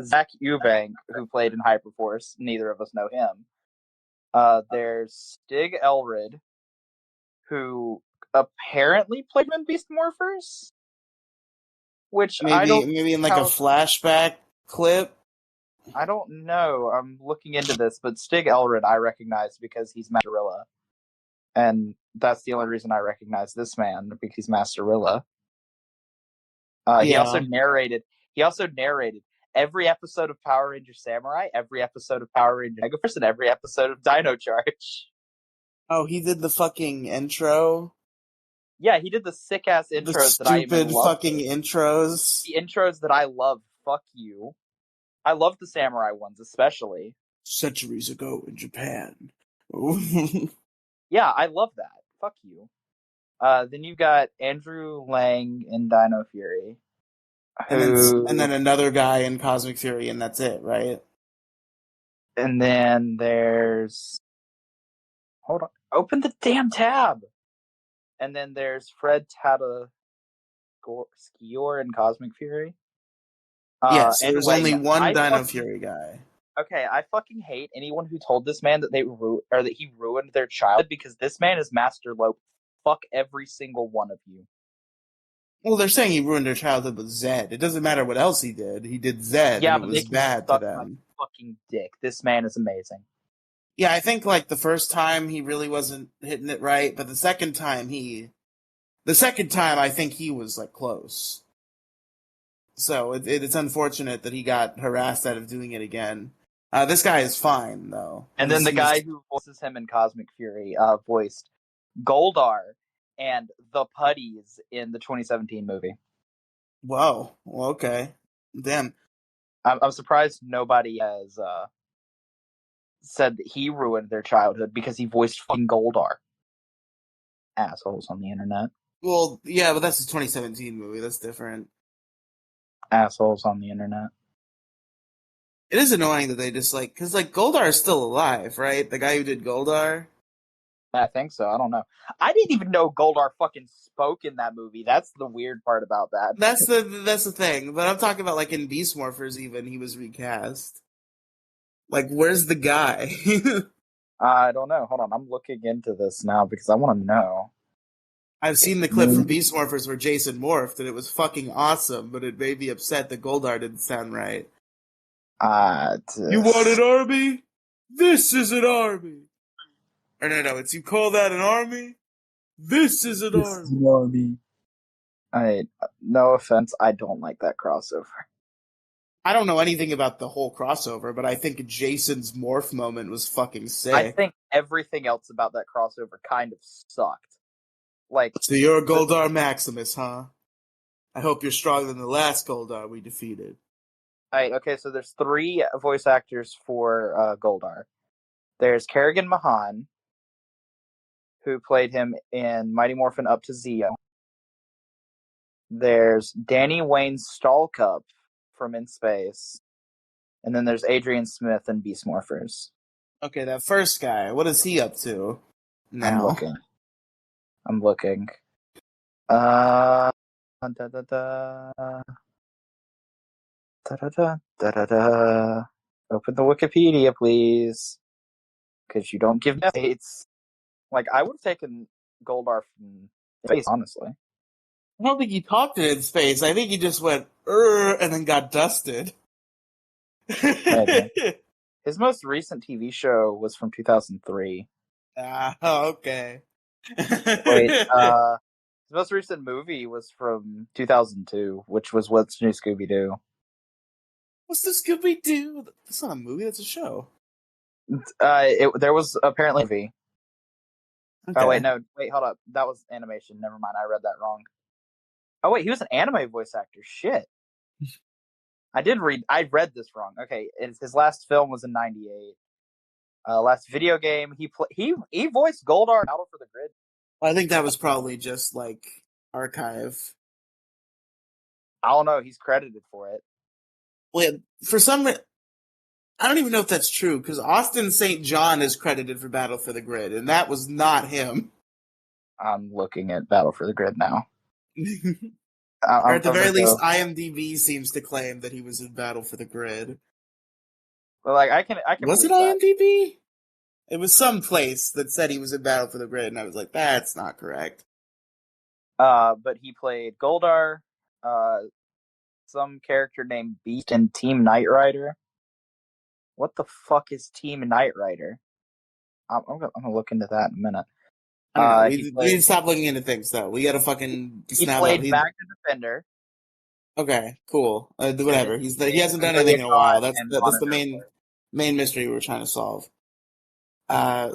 Zach Eubank, who played in Hyperforce. Neither of us know him. There's Stig Elrid, who apparently played in Beast Morphers. Which maybe in like a flashback clip. I don't know. I'm looking into this, but Stig Elrid I recognize because he's Masterilla. And that's the only reason I recognize this man, because he's Masterilla. He also narrated every episode of Power Ranger Samurai, every episode of Power Ranger Megaforce, and every episode of Dino Charge. Oh, he did the fucking intro? Yeah, he did the sick-ass intros that I even love. Fucking intros. The intros that I love. Fuck you. I love the Samurai ones, especially. Centuries ago in Japan. Yeah, I love that. Fuck you. Then you've got Andrew Lang in Dino Fury. And then another guy in Cosmic Fury, and that's it, right? And then there's... Hold on. Open the damn tab! And then there's Fred Skior in Cosmic Fury. Yes, there's anyway, only one Dino Fury guy. Okay, I fucking hate anyone who told this man that he ruined their childhood, because this man is Master Lope fuck every single one of you. Well, they're saying he ruined their childhood with Zed. It doesn't matter what else he did. He did Zed, Yeah, and it but was they can bad to suck my them. fucking dick. This man is amazing. Yeah, I think like the first time he really wasn't hitting it right, but the second time I think he was like close. So it's unfortunate that he got harassed out of doing it again. This guy is fine though. And then the guy who voices him in Cosmic Fury voiced Goldar and the Putties in the 2017 movie. Whoa. Well, okay. Damn. I'm surprised nobody has said that he ruined their childhood because he voiced fucking Goldar. Assholes on the internet. Well, yeah, but that's a 2017 movie. That's different. Assholes on the internet. It is annoying that they just like, because like Goldar is still alive, right? The guy who did Goldar. I think so. I don't know. I didn't even know Goldar fucking spoke in that movie. That's the weird part about that. That's the thing. But I'm talking about like in Beast Morphers, even he was recast. Like, where's the guy? I don't know. Hold on. I'm looking into this now because I want to know. I've seen the clip from Beast Morphers where Jason morphed, and it was fucking awesome. But it made me upset that Goldar didn't sound right. You want an army? This is an army. Or no, it's you call that an army? This is an army. No offense, I don't like that crossover. I don't know anything about the whole crossover, but I think Jason's morph moment was fucking sick. I think everything else about that crossover kind of sucked. Like, so you're a Goldar Maximus, huh? I hope you're stronger than the last Goldar we defeated. Okay, so there's 3 voice actors for Goldar. There's Kerrigan Mahan, who played him in Mighty Morphin Up to Zeo. There's Danny Wayne Stallcup from In Space. And then there's Adrian Smith in Beast Morphers. Okay, that first guy, what is he up to now? I'm looking. Da da da. Da-da-da. Open the Wikipedia, please. Because you don't give dates. Like, I would have taken Goldar from Space, honestly. I don't think he talked it in space. I think he just went, and then got dusted. Maybe. His most recent TV show was from 2003. Okay. Wait, his most recent movie was from 2002, which was What's New Scooby-Doo. What's the Scooby-Doo? That's not a movie, that's a show. There was apparently a movie. Okay. Oh, wait, hold up. That was animation. Never mind, I read that wrong. Oh, wait, he was an anime voice actor. Shit. I read this wrong. Okay, his last film was in 98. Last video game, he voiced Goldar in Battle for the Grid. I think that was probably just, like, archive. I don't know, he's credited for it. Well, for some reason, I don't even know if that's true, because Austin St. John is credited for Battle for the Grid, and that was not him. I'm looking at Battle for the Grid now. Or at the very least, IMDb seems to claim that he was in Battle for the Grid. Well, like I can. Was it IMDb? It was some place that said he was in Battle for the Grid, and I was like, that's not correct. But he played Goldar, some character named Beast in Team Knight Rider. What the fuck is Team Knight Rider? I'm gonna look into that in a minute. I don't know. We need to stop looking into things, though. We gotta fucking snap out. He played Magna Defender. Okay, cool. Whatever. He hasn't done anything in a while. That's the main mystery we're trying to solve.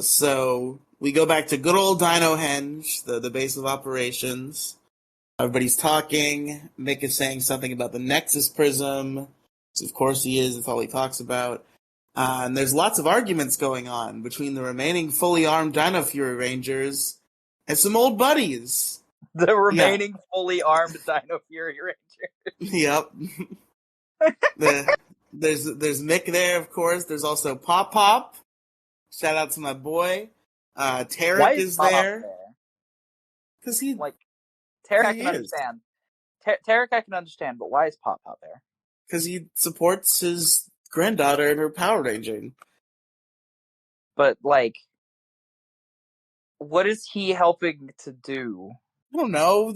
So we go back to good old Dino Henge, the base of operations. Everybody's talking. Mick is saying something about the Nexus Prism. So of course he is. That's all he talks about. And there's lots of arguments going on between the remaining fully armed Dino Fury Rangers and some old buddies. The remaining fully armed Dino Fury Rangers. Yep. There's Mick there, of course. There's also Pop Pop. Shout out to my boy. Tarek is there. Because he... Like, Tarek I can understand. Tarek I can understand, but why is Pop Pop there? Because he supports his granddaughter in her Power Ranging. But, like, What is he helping to do? I don't know.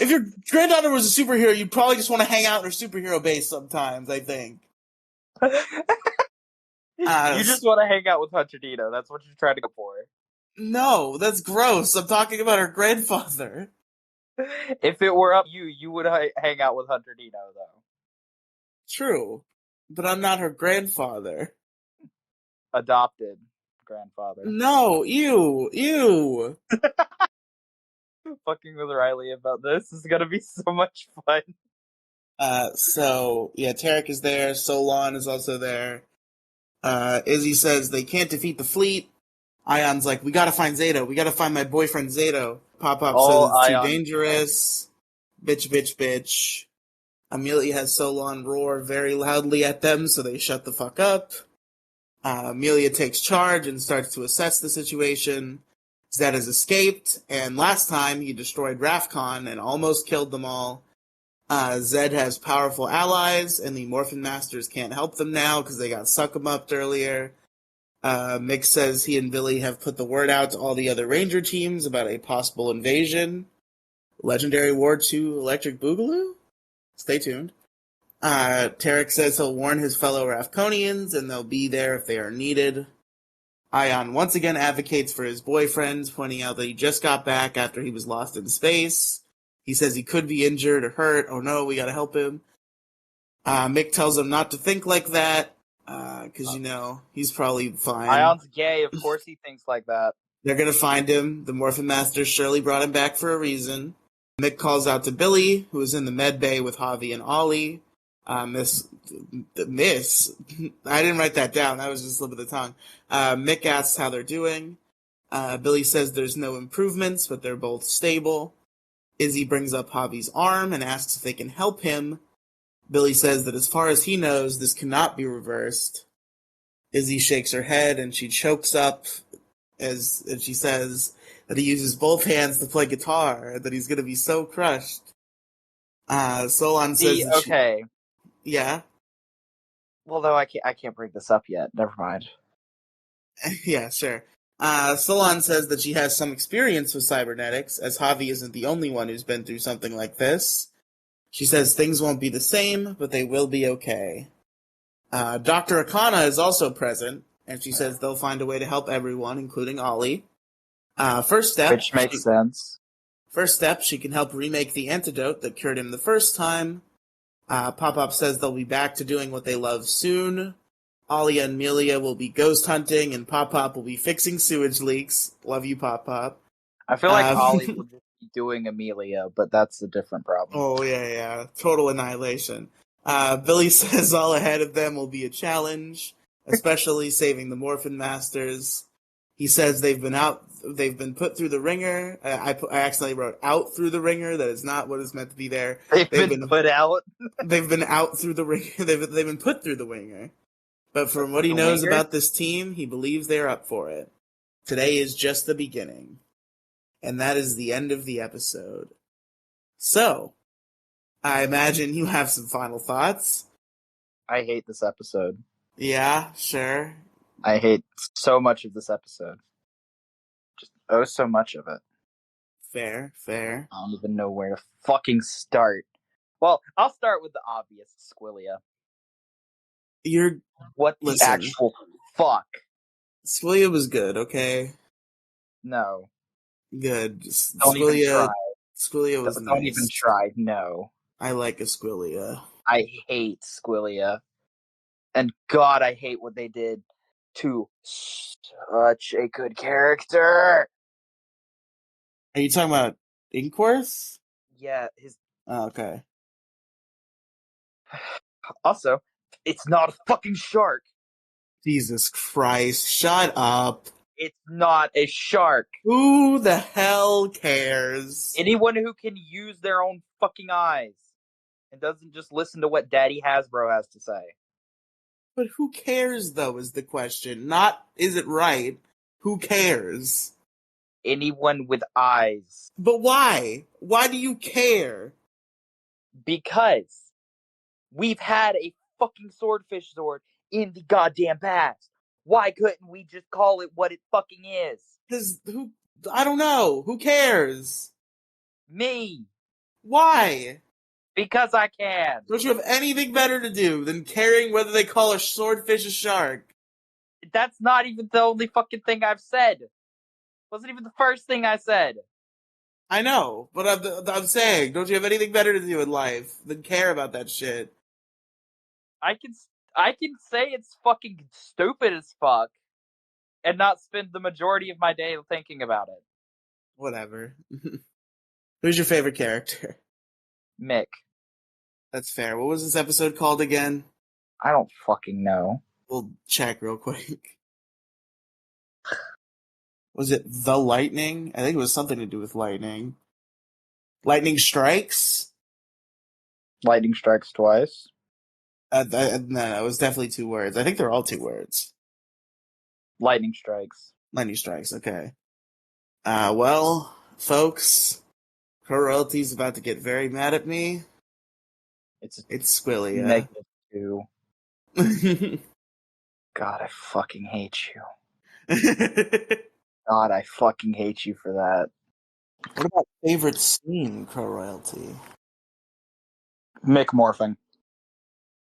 If your granddaughter was a superhero, you'd probably just want to hang out in her superhero base sometimes, I think. You just want to hang out with Hunter Dino. That's what you're trying to go for. No, that's gross. I'm talking about her grandfather. If it were up to you, you would hang out with Hunter Dino, though. True. But I'm not her grandfather. Adopted grandfather. No, ew. Fucking with Riely about this is gonna be so much fun. Tarek is there, Solon is also there. Izzy says they can't defeat the fleet. Ion's like, we gotta find Zato. We gotta find my boyfriend Zato. Pop-Up says it's too dangerous. Bitch. Amelia has Solon roar very loudly at them, so they shut the fuck up. Amelia takes charge and starts to assess the situation. Zed has escaped, and last time he destroyed Rafcon and almost killed them all. Zed has powerful allies, and the Morphin Masters can't help them now because they got suck-em-upped earlier. Mick says he and Billy have put the word out to all the other Ranger teams about a possible invasion. Legendary War 2 Electric Boogaloo? Stay tuned. Tarek says he'll warn his fellow Rafconians, and they'll be there if they are needed. Ion once again advocates for his boyfriend, pointing out that he just got back after he was lost in space. He says he could be injured or hurt. Oh no, we gotta help him. Mick tells him not to think like that, because, he's probably fine. Ion's gay, of course he thinks like that. They're gonna find him. The Morphin Masters surely brought him back for a reason. Mick calls out to Billy, who is in the med bay with Javi and Ollie. Miss, I didn't write that down. That was just a slip of the tongue. Mick asks how they're doing. Billy says there's no improvements, but they're both stable. Izzy brings up Javi's arm and asks if they can help him. Billy says that as far as he knows, this cannot be reversed. Izzy shakes her head and she chokes up and she says that he uses both hands to play guitar, that he's going to be so crushed. Solon says okay. Yeah? Well, though, I can't bring this up yet. Never mind. Yeah, sure. Solon says that she has some experience with cybernetics, as Javi isn't the only one who's been through something like this. She says things won't be the same, but they will be okay. Dr. Akana is also present, and she says they'll find a way to help everyone, including Ollie. First step... Which makes sense. First step, she can help remake the antidote that cured him the first time. Pop-Up says they'll be back to doing what they love soon. Ollie and Amelia will be ghost hunting, and Pop-Pop will be fixing sewage leaks. Love you, Pop-Pop. I feel like Ollie will just be doing Amelia, but that's a different problem. Oh, yeah. Total annihilation. Billy says all ahead of them will be a challenge, especially saving the Morphin Masters. He says they've been put through the ringer. I accidentally wrote out through the ringer. That is not what is meant to be there. They've been put out? They've been out through the ringer. They've been put through the ringer. But from what he knows about this team, he believes they're up for it. Today is just the beginning. And that is the end of the episode. So, I imagine you have some final thoughts. I hate this episode. Yeah, sure. I hate so much of this episode. Just so much of it. Fair. I don't even know where to fucking start. Well, I'll start with the obvious, Squilia. What the actual fuck? Squilia was good, okay? No. Good. Don't even try. Squilia was nice. Don't even try, no. I like a Squilia. I hate Squilia. And God, I hate what they did to such a good character. Are you talking about Inkworth? Yeah, Oh, okay. Also, it's not a fucking shark. Jesus Christ, shut up. It's not a shark. Who the hell cares? Anyone who can use their own fucking eyes and doesn't just listen to what Daddy Hasbro has to say. But who cares, though, is the question. Not, is it right? Who cares? Anyone with eyes. But why? Why do you care? Because we've had a fucking Swordfish Zord in the goddamn past. Why couldn't we just call it what it fucking is? Because I don't know. Who cares? Me. Why? Because I can. Don't you have anything better to do than caring whether they call a swordfish a shark? That's not even the only fucking thing I've said. Wasn't even the first thing I said. I know, but I'm saying, don't you have anything better to do in life than care about that shit? I can say it's fucking stupid as fuck and not spend the majority of my day thinking about it. Whatever. Who's your favorite character? Mick. That's fair. What was this episode called again? I don't fucking know. We'll check real quick. Was it The Lightning? I think it was something to do with lightning. Lightning Strikes? Lightning strikes twice. No, it was definitely 2 words. I think they're all 2 words. Lightning strikes. Lightning Strikes, okay. Well, folks, Pro Royalty's about to get very mad at me. It's Squillia. -2. God, I fucking hate you. God, I fucking hate you for that. What about favorite scene, Pro Royalty? Mick morphing.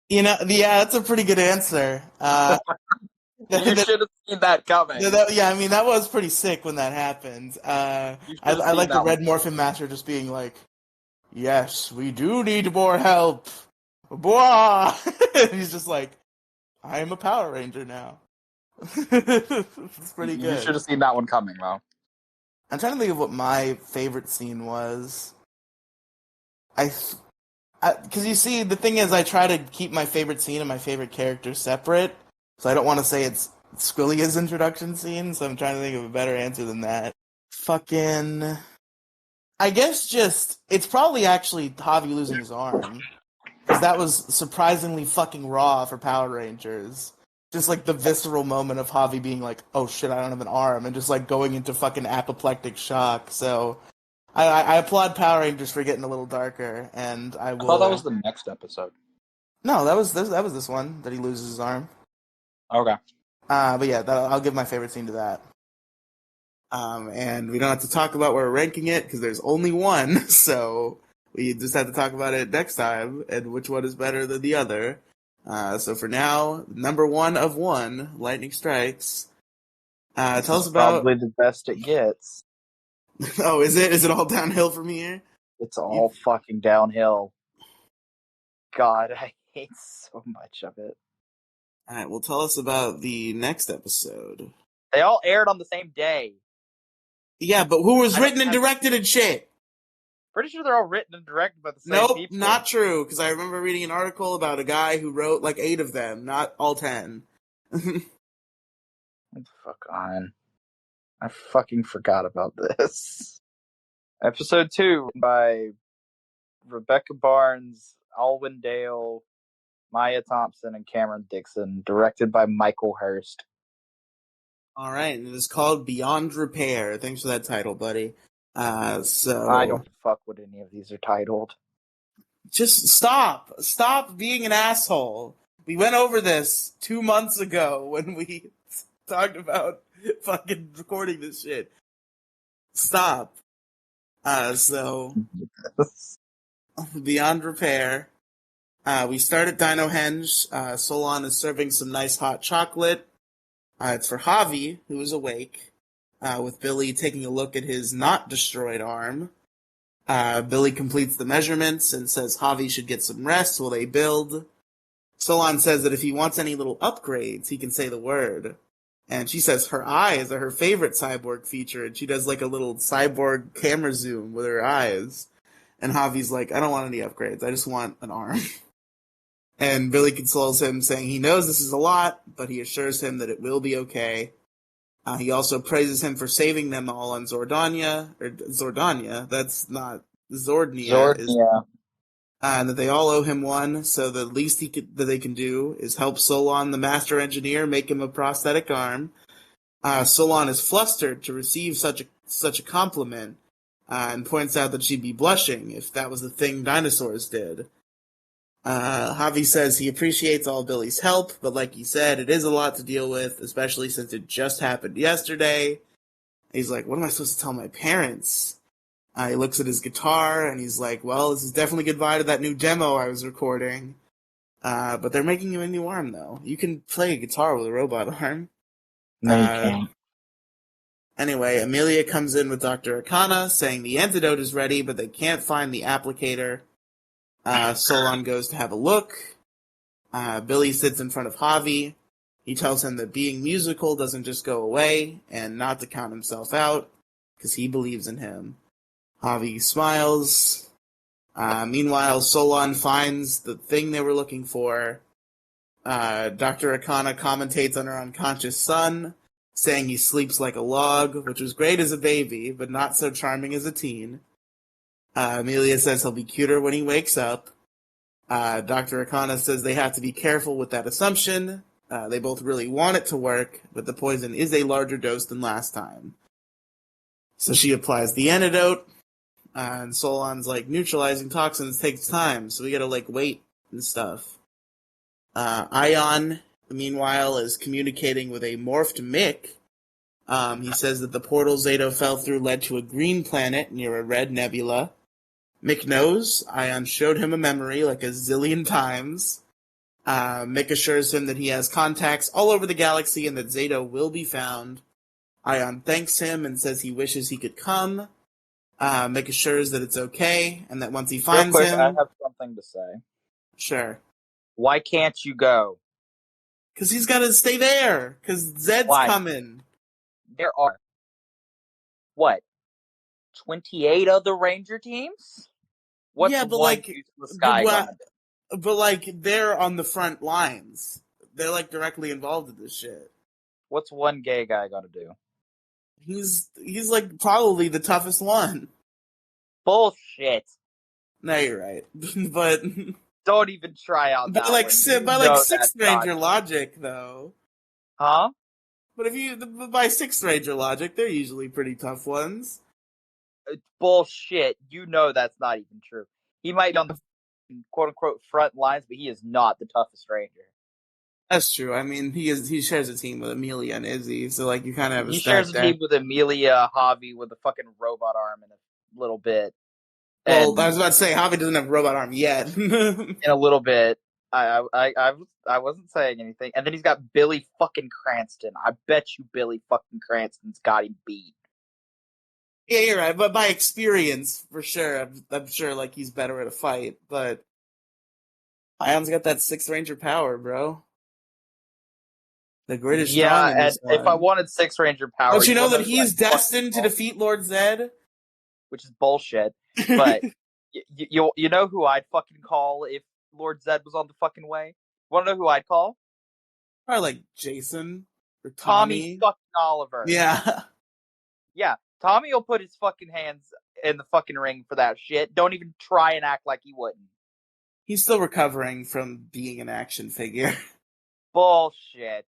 Yeah, that's a pretty good answer. You should have seen that coming. That was pretty sick when that happened. I like the Red Morphin Master just being like, "Yes, we do need more help." Blah! He's just like, "I am a Power Ranger now." It's pretty good. You should have seen that one coming, though. I'm trying to think of what my favorite scene was. Because you see, the thing is, I try to keep my favorite scene and my favorite character separate, so I don't want to say it's Squillia's introduction scene, so I'm trying to think of a better answer than that. Fucking... I guess it's probably actually Javi losing his arm, because that was surprisingly fucking raw for Power Rangers. Just like the visceral moment of Javi being like, "Oh shit, I don't have an arm," and just like going into fucking apoplectic shock, so... I applaud Power Rangers for getting a little darker, and I will... I thought that was the next episode. No, that was this one, that he loses his arm. Okay. But yeah, I'll give my favorite scene to that. And we don't have to talk about where we're ranking it, because there's only one, so we just have to talk about it next time, and which one is better than the other. So for now, number 1 of 1, Lightning Strikes. Tell us about... Probably the best it gets. Oh, is it? Is it all downhill from here? It's all fucking downhill. God, I hate so much of it. Alright, well, tell us about the next episode. They all aired on the same day. Yeah, but who was written and directed and shit? Pretty sure they're all written and directed by the same people. Nope, not true, because I remember reading an article about a guy who wrote like 8 of them, not all 10. Fuck on. I fucking forgot about this. Episode 2 by Rebecca Barnes, Alwyn Dale, Maya Thompson, and Cameron Dixon. Directed by Michael Hurst. Alright, and it is called Beyond Repair. Thanks for that title, buddy. So I don't fuck what any of these are titled. Just stop. Stop being an asshole. We went over this 2 months ago when we talked about fucking recording this shit. Stop. So Beyond Repair. We start at Dino Henge. Solon is serving some nice hot chocolate. It's for Javi, who is awake, with Billy taking a look at his not destroyed arm. Billy completes the measurements and says Javi should get some rest while they build. Solon says that if he wants any little upgrades, he can say the word. And she says her eyes are her favorite cyborg feature, and she does like a little cyborg camera zoom with her eyes. And Javi's like, I don't want any upgrades, I just want an arm. And Billy consoles him, saying he knows this is a lot, but he assures him that it will be okay. He also praises him for saving them all on Zordania, that's not Zordnia. And that they all owe him one, so the least that they can do is help Solon, the master engineer, make him a prosthetic arm. Solon is flustered to receive such a compliment, and points out that she'd be blushing if that was the thing dinosaurs did. Javi says he appreciates all Billy's help, but like he said, it is a lot to deal with, especially since it just happened yesterday. He's like, what am I supposed to tell my parents? He looks at his guitar, and he's like, well, this is definitely goodbye to that new demo I was recording. But they're making him a new arm, though. You can play a guitar with a robot arm. No, you can't. Anyway, Amelia comes in with Dr. Akana, saying the antidote is ready, but they can't find the applicator. Solon goes to have a look. Billy sits in front of Javi. He tells him that being musical doesn't just go away, and not to count himself out, because he believes in him. Javi smiles. Meanwhile, Solon finds the thing they were looking for. Dr. Akana commentates on her unconscious son, saying he sleeps like a log, which was great as a baby, but not so charming as a teen. Amelia says he'll be cuter when he wakes up. Dr. Akana says they have to be careful with that assumption. They both really want it to work, but the poison is a larger dose than last time. So she applies the antidote, and Solon's like, neutralizing toxins takes time, so we gotta wait and stuff. Ion, meanwhile, is communicating with a morphed Mick. He says that the portal Zato fell through led to a green planet near a red nebula. Mick knows. Ion showed him a memory like a zillion times. Mick assures him that he has contacts all over the galaxy and that Zato will be found. Ion thanks him and says he wishes he could come. Mick assures that it's okay and that once he finds Real quick, him... I have something to say. Sure. Why can't you go? Because he's got to stay there. Because Zed's Why? coming. There are, what, 28 other Ranger teams? What's Yeah, but one useless guy gonna do? But they're on the front lines. They're directly involved in this shit. What's one gay guy gonna do? He's probably the toughest one. Bullshit. No, you're right. but Don't even try out that one. sixth ranger logic, though. Huh? But by sixth ranger logic, they're usually pretty tough ones. Bullshit. You know that's not even true. He might be on the quote-unquote front lines, but he is not the toughest Ranger. That's true. I mean, he shares a team with Amelia and Izzy, so you kind of have a He stack shares a there. team with Amelia, Javi with a fucking robot arm in a little bit. Well, I was about to say, Javi doesn't have a robot arm yet. In a little bit. I wasn't saying anything. And then he's got Billy fucking Cranston. I bet you Billy fucking Cranston's got him beat. Yeah, you're right. But by experience, for sure, I'm sure he's better at a fight. But Ion's got that sixth ranger power, bro. The grid is strong in this and if I wanted six Ranger power, don't you know that he's destined to defeat Lord Zed? Which is bullshit. But you know who I'd fucking call if Lord Zed was on the fucking way? Want to know who I'd call? Probably Jason or Tommy fucking Oliver. Yeah. Yeah, Tommy will put his fucking hands in the fucking ring for that shit. Don't even try and act like he wouldn't. He's still recovering from being an action figure. Bullshit.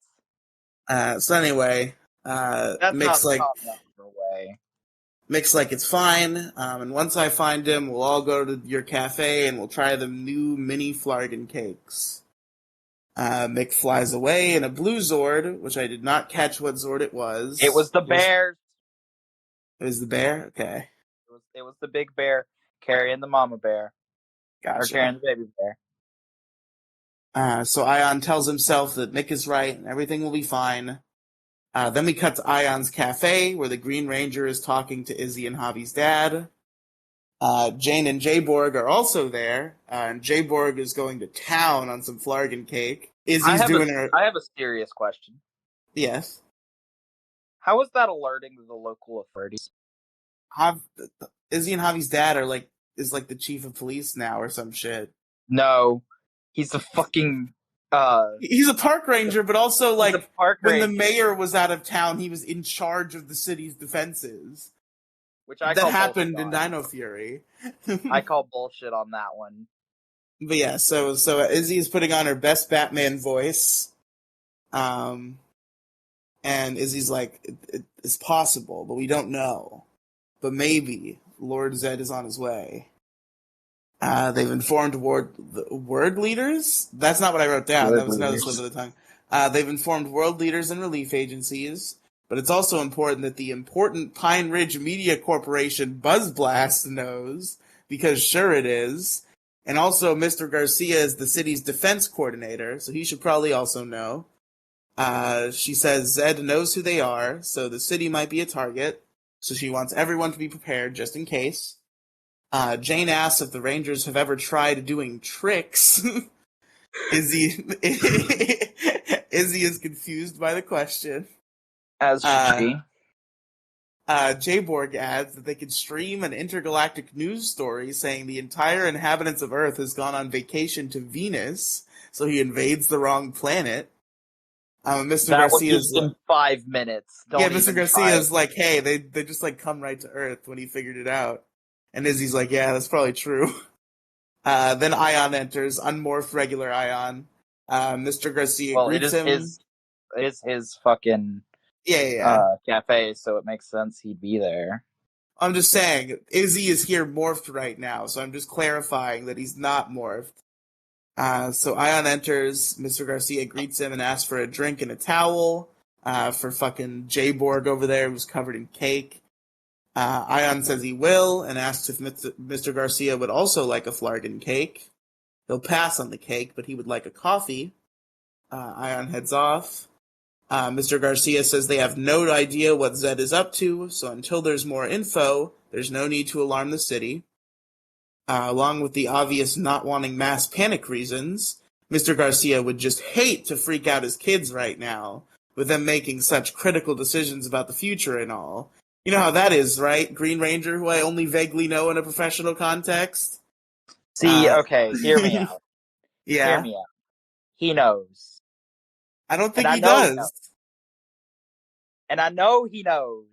So anyway, That's Mick's not way. Mick's it's fine, and once I find him, we'll all go to your cafe and we'll try the new mini Flargen cakes. Mick flies away in a blue Zord, which I did not catch what Zord it was. It was the bears. It was the bear? Okay. It was the big bear carrying the mama bear. Gotcha. Or carrying the baby bear. So Ion tells himself that Mick is right and everything will be fine. Then we cut to Ion's cafe, where the Green Ranger is talking to Izzy and Javi's dad. Jane and Jayborg are also there, and Jayborg is going to town on some Flargen cake. Izzy's doing her... I have a serious question. Yes? How is that alerting the local authorities? Izzy and Javi's dad is the chief of police now or some shit. No. He's a fucking... he's a park ranger, but also, when the ranger. mayor was out of town, he was in charge of the city's defenses. Which that happened in Dino Fury. I call bullshit on that one. But yeah, so Izzy is putting on her best Batman voice. And Izzy's it's possible, but we don't know. But maybe Lord Zed is on his way. They've informed word leaders? That's not what I wrote down. That was another slip of the tongue. They've informed world leaders and relief agencies, but it's also important that the important Pine Ridge Media Corporation Buzz Blast knows, because sure it is. And also Mr. Garcia is the city's defense coordinator, so he should probably also know. She says Zed knows who they are, so the city might be a target, so she wants everyone to be prepared just in case. Jane asks if the Rangers have ever tried doing tricks. Izzy is confused by the question. As should she. J-Borg adds that they could stream an intergalactic news story saying the entire inhabitants of Earth has gone on vacation to Venus, so he invades the wrong planet. Mr. That was Garcia's just in 5 minutes. Don't Mr. even Garcia's try. like, hey, they just like come right to Earth when he figured it out. And Izzy's like, yeah, that's probably true. Then Ion enters, unmorphed regular Ion. Mr. Garcia greets him. It is his fucking cafe, so it makes sense he'd be there. I'm just saying, Izzy is here morphed right now, so I'm just clarifying that he's not morphed. So Ion enters, Mr. Garcia greets him and asks for a drink and a towel for fucking J-Borg over there who's covered in cake. Ion says he will and asks if Mr. Garcia would also like a flarden cake. He'll pass on the cake, but he would like a coffee. Ion heads off. Mr. Garcia says they have no idea what Zed is up to, so until there's more info, there's no need to alarm the city. Along with the obvious not wanting mass panic reasons, Mr. Garcia would just hate to freak out his kids right now, with them making such critical decisions about the future and all. You know how that is, right? Green Ranger, who I only vaguely know in a professional context. See, okay, hear me out. Yeah. Hear me out. He knows. I don't think And he does. And I know he knows.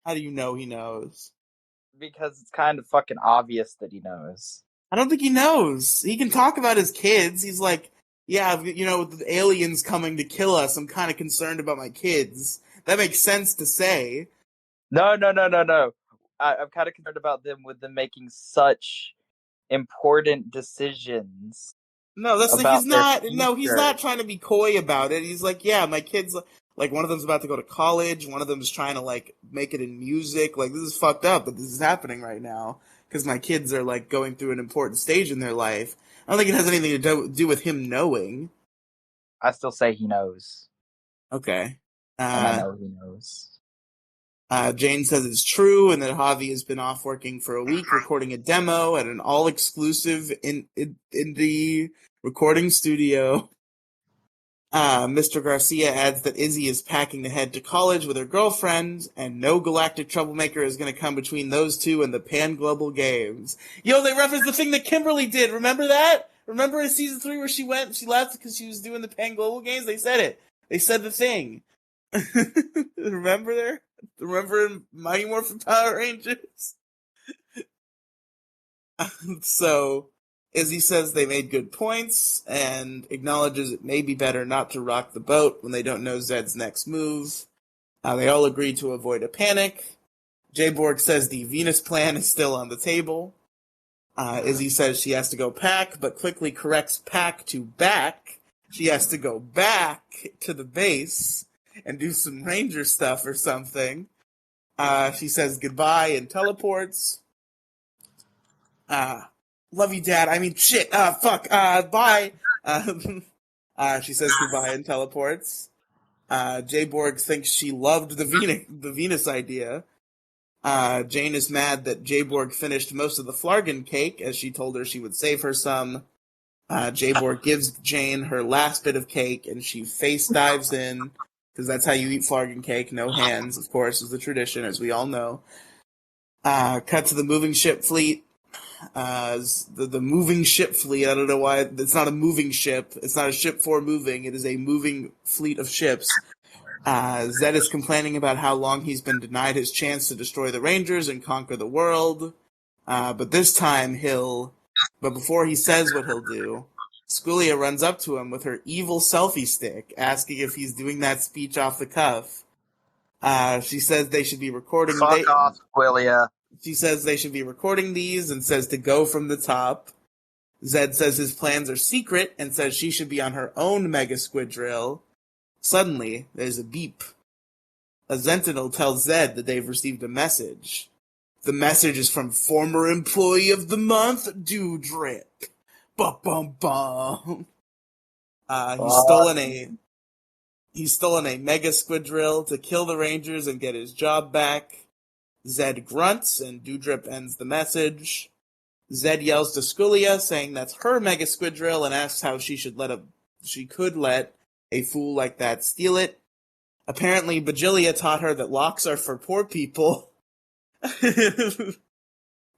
How do you know he knows? Because it's kind of fucking obvious that he knows. I don't think he knows. He can talk about his kids. He's like, yeah, you know, with the aliens coming to kill us, I'm kind of concerned about my kids. That makes sense to say. No. I'm kind of concerned about them making such important decisions. No, that's like, about he's not. their No, he's future. not trying to be coy about it. He's like, yeah, my kids. Like, one of them's about to go to college. One of them's trying to like make it in music. Like, this is fucked up, but this is happening right now because my kids are like going through an important stage in their life. I don't think it has anything to do with him knowing. I still say he knows. Okay. And I know he knows. Jane says it's true, and that Javi has been off working for a week recording a demo at an all-exclusive in the recording studio. Mr. Garcia adds that Izzy is packing to head to college with her girlfriend, and no galactic troublemaker is going to come between those two and the Pan-Global Games. Yo, they referenced the thing that Kimberly did. Remember that? Remember in season 3 where she left because she was doing the Pan-Global Games? They said it. They said the thing. Remember in Mighty Morphin Power Rangers? So, Izzy says they made good points and acknowledges it may be better not to rock the boat when they don't know Zed's next move. They all agree to avoid a panic. J-Borg says the Venus plan is still on the table. Izzy says she has to go pack, but quickly corrects pack to back. She has to go back to the base and do some ranger stuff or something. She says goodbye and teleports. Love you, Dad. I mean, shit. Fuck. Bye. She says goodbye and teleports. J-Borg thinks she loved the Venus idea. Jane is mad that J-Borg finished most of the Flargen cake, as she told her she would save her some. J-Borg gives Jane her last bit of cake, and she face dives in, because that's how you eat Flargen cake. No hands, of course, is the tradition, as we all know. Cut to the moving ship fleet. The moving ship fleet, I don't know why, it's not a moving ship. It's not a ship for moving. It is a moving fleet of ships. Zed is complaining about how long he's been denied his chance to destroy the Rangers and conquer the world. But this time but before he says what he'll do, Squillia runs up to him with her evil selfie stick, asking if he's doing that speech off the cuff. She says they should be recording. Fuck off, Squillia. She says they should be recording these and says to go from the top. Zed says his plans are secret and says she should be on her own Mega Squid Drill. Suddenly, there's a beep a Sentinel tells Zed that they've received a message. The message is from former employee of the month, Doudrip. Bum. He's stolen a Mega Squidrill to kill the Rangers and get his job back. Zed grunts and Doudrip ends the message. Zed yells to Sculia, saying that's her Mega Squidrill, and asks how she could let a fool like that steal it. Apparently, Bajilia taught her that locks are for poor people.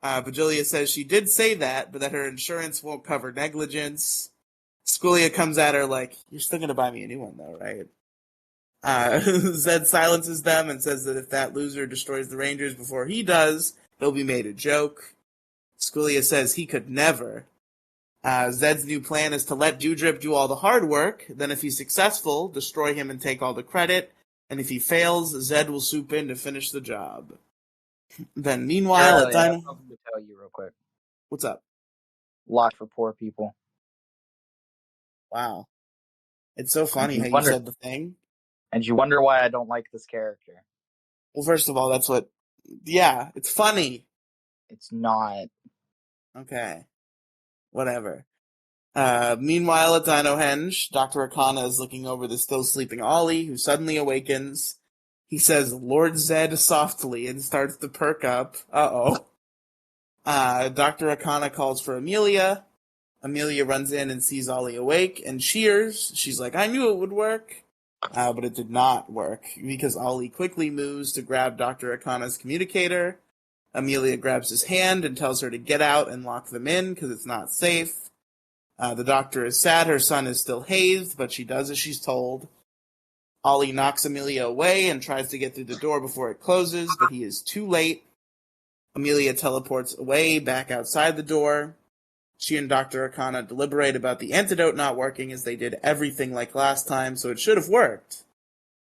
Bajilia says she did say that, but that her insurance won't cover negligence. Sculia comes at her like, you're still going to buy me a new one, though, right? Zed silences them and says that if that loser destroys the Rangers before he does, he'll be made a joke. Sculia says he could never. Zed's new plan is to let Doudrip do all the hard work, then if he's successful, destroy him and take all the credit, and if he fails, Zed will swoop in to finish the job. Then meanwhile, I have something to tell you real quick. What's up? Lock for poor people. Wow. It's so funny how you said the thing. And you wonder why I don't like this character. Well, first of all, it's funny. It's not. Okay. Whatever. Meanwhile, at Dinohenge, Dr. Akana is looking over the still sleeping Ollie, who suddenly awakens. He says, Lord Zed softly, and starts to perk up. Uh-oh. Dr. Akana calls for Amelia. Amelia runs in and sees Ollie awake and cheers. She's like, I knew it would work. But it did not work, because Ollie quickly moves to grab Dr. Akana's communicator. Amelia grabs his hand and tells her to get out and lock them in, because it's not safe. The doctor is sad her son is still hazed, but she does as she's told. Ollie knocks Amelia away and tries to get through the door before it closes, but he is too late. Amelia teleports away, back outside the door. She and Dr. Akana deliberate about the antidote not working, as they did everything like last time, so it should have worked.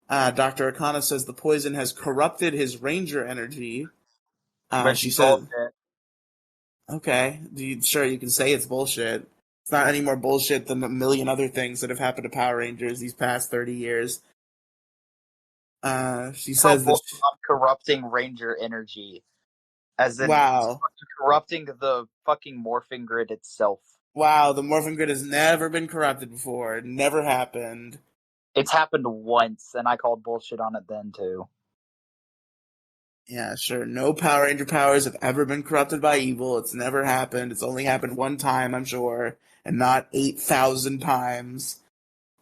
Dr. Akana says the poison has corrupted his ranger energy. She says, okay, sure, you can say it's bullshit. It's not any more bullshit than a million other things that have happened to Power Rangers these past 30 years. She says that corrupting ranger energy. As in, wow. Corrupting the fucking morphing grid itself. Wow, the morphing grid has never been corrupted before. It never happened. It's happened once, and I called bullshit on it then, too. Yeah, sure. No Power Ranger powers have ever been corrupted by evil. It's never happened. It's only happened one time, I'm sure, and not 8,000 times.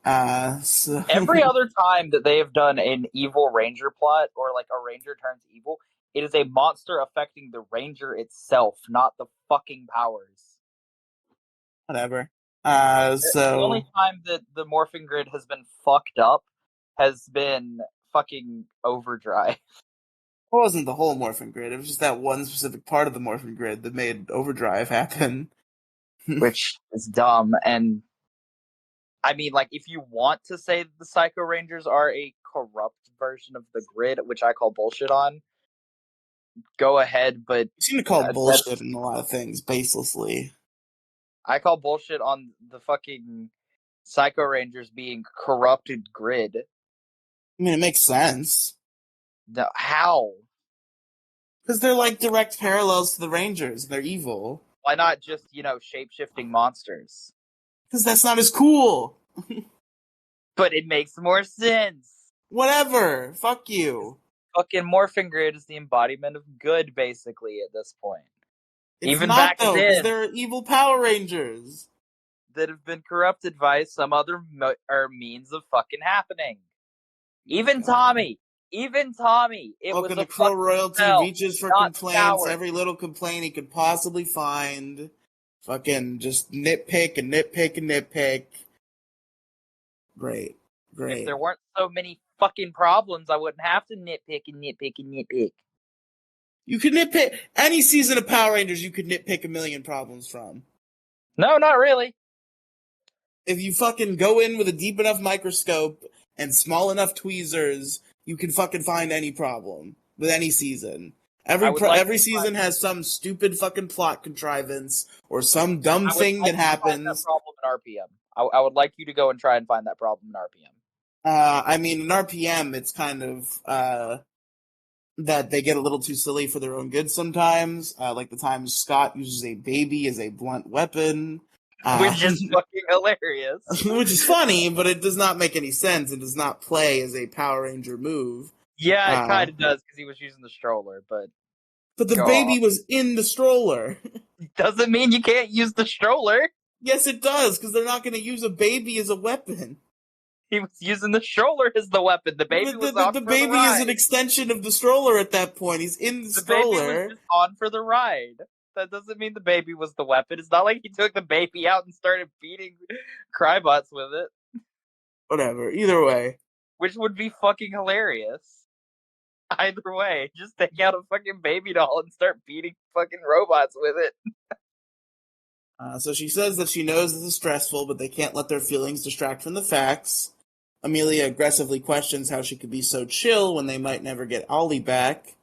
So... Every other time that they have done an evil ranger plot, or like a ranger turns evil, it is a monster affecting the ranger itself, not the fucking powers. Whatever. The only time that the morphing grid has been fucked up has been fucking Overdrive. It wasn't the whole morphing grid. It was just that one specific part of the morphing grid that made Overdrive happen. Which is dumb. And I mean, like, if you want to say that the Psycho Rangers are a corrupt version of the grid, which I call bullshit on, go ahead, but... You seem to call bullshit on a lot of things, baselessly. I call bullshit on the fucking Psycho Rangers being corrupted grid. I mean, it makes sense. No, how? Because they're like direct parallels to the Rangers. They're evil. Why not just, shape-shifting monsters? Because that's not as cool. But it makes more sense. Whatever. Fuck you. Fucking Morphing Grid is the embodiment of good, basically, at this point. It's even not, back though, then, they're evil Power Rangers that have been corrupted by some other means of fucking happening. Even Tommy. It Welcome was to Crow Royalty spell, reaches for complaints. Sour. Every little complaint he could possibly find. Fucking just nitpick and nitpick and nitpick. Great. If there weren't so many fucking problems, I wouldn't have to nitpick and nitpick and nitpick. You could nitpick any season of Power Rangers. You could nitpick a million problems from. No, not really. If you fucking go in with a deep enough microscope and small enough tweezers, you can fucking find any problem with any season. Every season has some stupid fucking plot contrivance or some dumb thing that happens. That problem in RPM. I would like you to go and try and find that problem in RPM. I mean, in RPM, it's kind of that they get a little too silly for their own good sometimes. Like the times Scott uses a baby as a blunt weapon. Which is fucking hilarious. Which is funny, but it does not make any sense. It does not play as a Power Ranger move. Yeah, it kind of does because he was using the stroller, but the baby was in the stroller. Doesn't mean you can't use the stroller. Yes, it does, because they're not going to use a baby as a weapon. He was using the stroller as the weapon. The baby was on the for baby the ride. is an extension of the stroller at that point. He's in the stroller. The baby was just on for the ride. That doesn't mean the baby was the weapon. It's not like he took the baby out and started beating Crybots with it. Whatever. Either way. Which would be fucking hilarious. Either way. Just take out a fucking baby doll and start beating fucking robots with it. So she says that she knows this is stressful, but they can't let their feelings distract from the facts. Amelia aggressively questions how she could be so chill when they might never get Ollie back.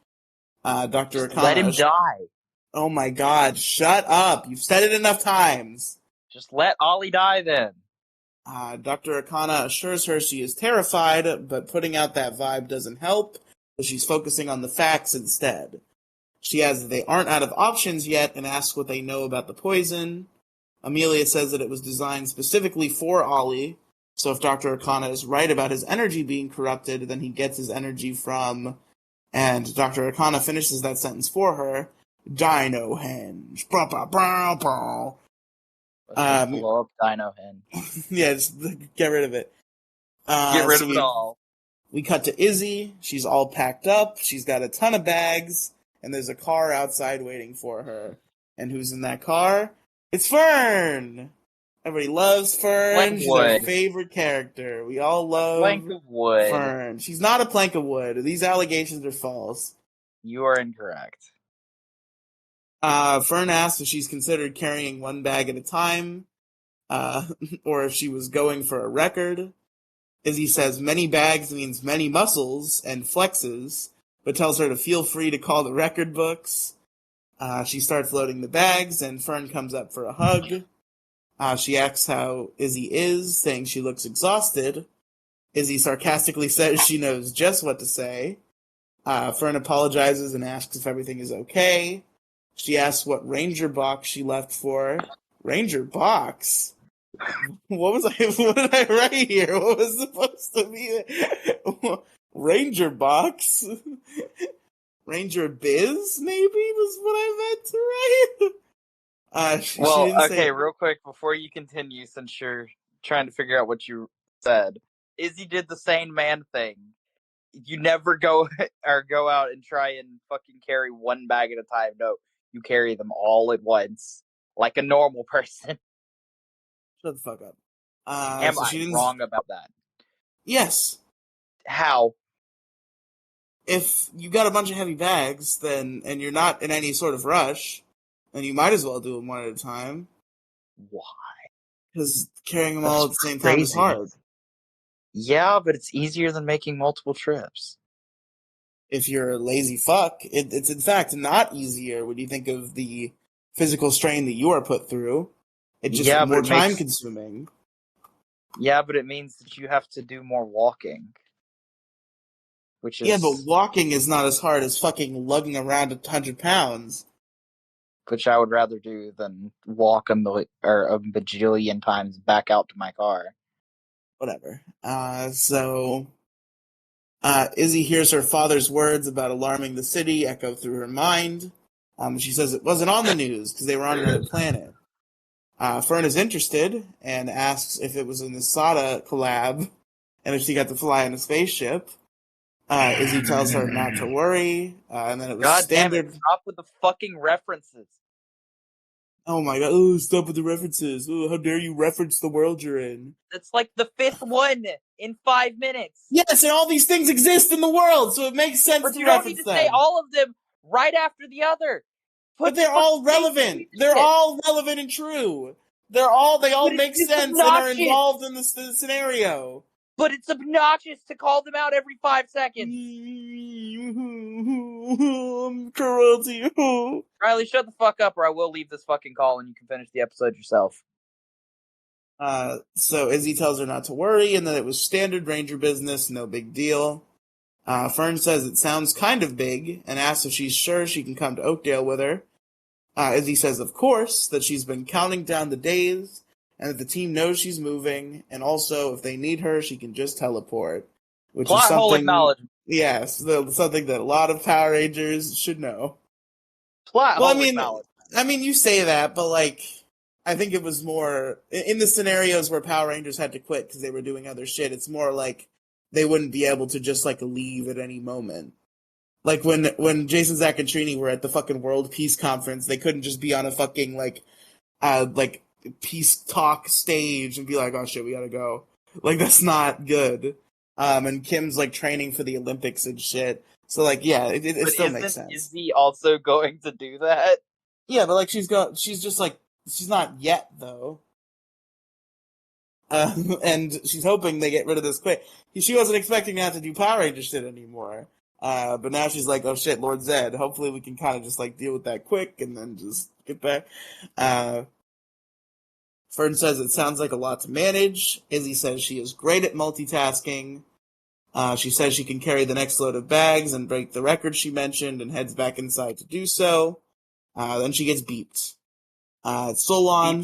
Dr. Arcana... Let him die. Oh my god, shut up. You've said it enough times. Just let Ollie die then. Dr. Arcana assures her she is terrified, but putting out that vibe doesn't help, so she's focusing on the facts instead. She adds that they aren't out of options yet and asks what they know about the poison. Amelia says that it was designed specifically for Ollie, so if Dr. Arcana is right about his energy being corrupted, then he gets his energy from... And Dr. Arcana finishes that sentence for her. Dino Henge. Blow up Dino Henge. Yeah, just get rid of it. Get rid of it all. We cut to Izzy. She's all packed up. She's got a ton of bags. And there's a car outside waiting for her. And who's in that car? It's Fern! Everybody loves Fern. She's our favorite character. We all love plank of wood. Fern. She's not a plank of wood. These allegations are false. You are incorrect. Fern asks if she's considered carrying one bag at a time, or if she was going for a record. Izzy says many bags means many muscles and flexes, but tells her to feel free to call the record books. She starts loading the bags, and Fern comes up for a hug. She asks how Izzy is, saying she looks exhausted. Izzy sarcastically says she knows just what to say. Fern apologizes and asks if everything is okay. She asks what Ranger box she left for. Ranger box? What did I write here? What was supposed to be Ranger box? Ranger biz, maybe, was what I meant to write? Real quick, before you continue, since you're trying to figure out what you said, Izzy did the sane man thing. You never go out and try and fucking carry one bag at a time. No, you carry them all at once, like a normal person. Shut the fuck up. Am I wrong about that? Yes. How? If you got a bunch of heavy bags, and you're not in any sort of rush, then you might as well do them one at a time. Why? Because carrying them all at the same time is hard. Yeah, but it's easier than making multiple trips. If you're a lazy fuck, it's in fact not easier when you think of the physical strain that you are put through. It's just more time consuming. Yeah, but it means that you have to do more walking. Which is... Yeah, but walking is not as hard as fucking lugging around 100 pounds. Which I would rather do than walk a bajillion times back out to my car. Whatever. Izzy hears her father's words about alarming the city echo through her mind. She says it wasn't on the news because they were on another planet. Fern is interested and asks if it was an Asada collab and if she got to fly in a spaceship. Izzy tells her not to worry, and then it was standard. Damn it, stop with the fucking references. Oh my god, oh, stop with the references. Oh, how dare you reference the world you're in. That's like the 5th one in 5 minutes. Yes, and all these things exist in the world, so it makes sense but to you reference don't need to them. say all of them right after the other. But they're all relevant. They're all relevant and true. They all make sense and are involved in the scenario. But it's obnoxious to call them out every 5 seconds. I'm cruelty. Riely, shut the fuck up or I will leave this fucking call and you can finish the episode yourself. So Izzy tells her not to worry and that it was standard Ranger business, no big deal. Fern says it sounds kind of big and asks if she's sure she can come to Oakdale with her. Izzy says, of course, that she's been counting down the days and that the team knows she's moving, and also if they need her, she can just teleport. Which Plot is hole something, acknowledgement. yes, something that a lot of Power Rangers should know. Plot Well, hole acknowledgement. I mean, you say that, but like, I think it was more in the scenarios where Power Rangers had to quit because they were doing other shit. It's more like they wouldn't be able to just like leave at any moment. Like when Jason, Zach, and Trini were at the fucking World Peace Conference, they couldn't just be on a fucking like peace talk stage and be like, oh shit, we gotta go. Like that's not good. And Kim's like training for the Olympics and shit. So like, yeah, it still makes sense. Is he also going to do that? Yeah, but like she's just like she's not yet though. And she's hoping they get rid of this quick. She wasn't expecting to have to do Power Ranger shit anymore. But now she's like, oh shit, Lord Zed. Hopefully we can kind of just like deal with that quick and then just get back. Fern says it sounds like a lot to manage. Izzy says she is great at multitasking. She says she can carry the next load of bags and break the record she mentioned and heads back inside to do so. Then she gets beeped. Solon,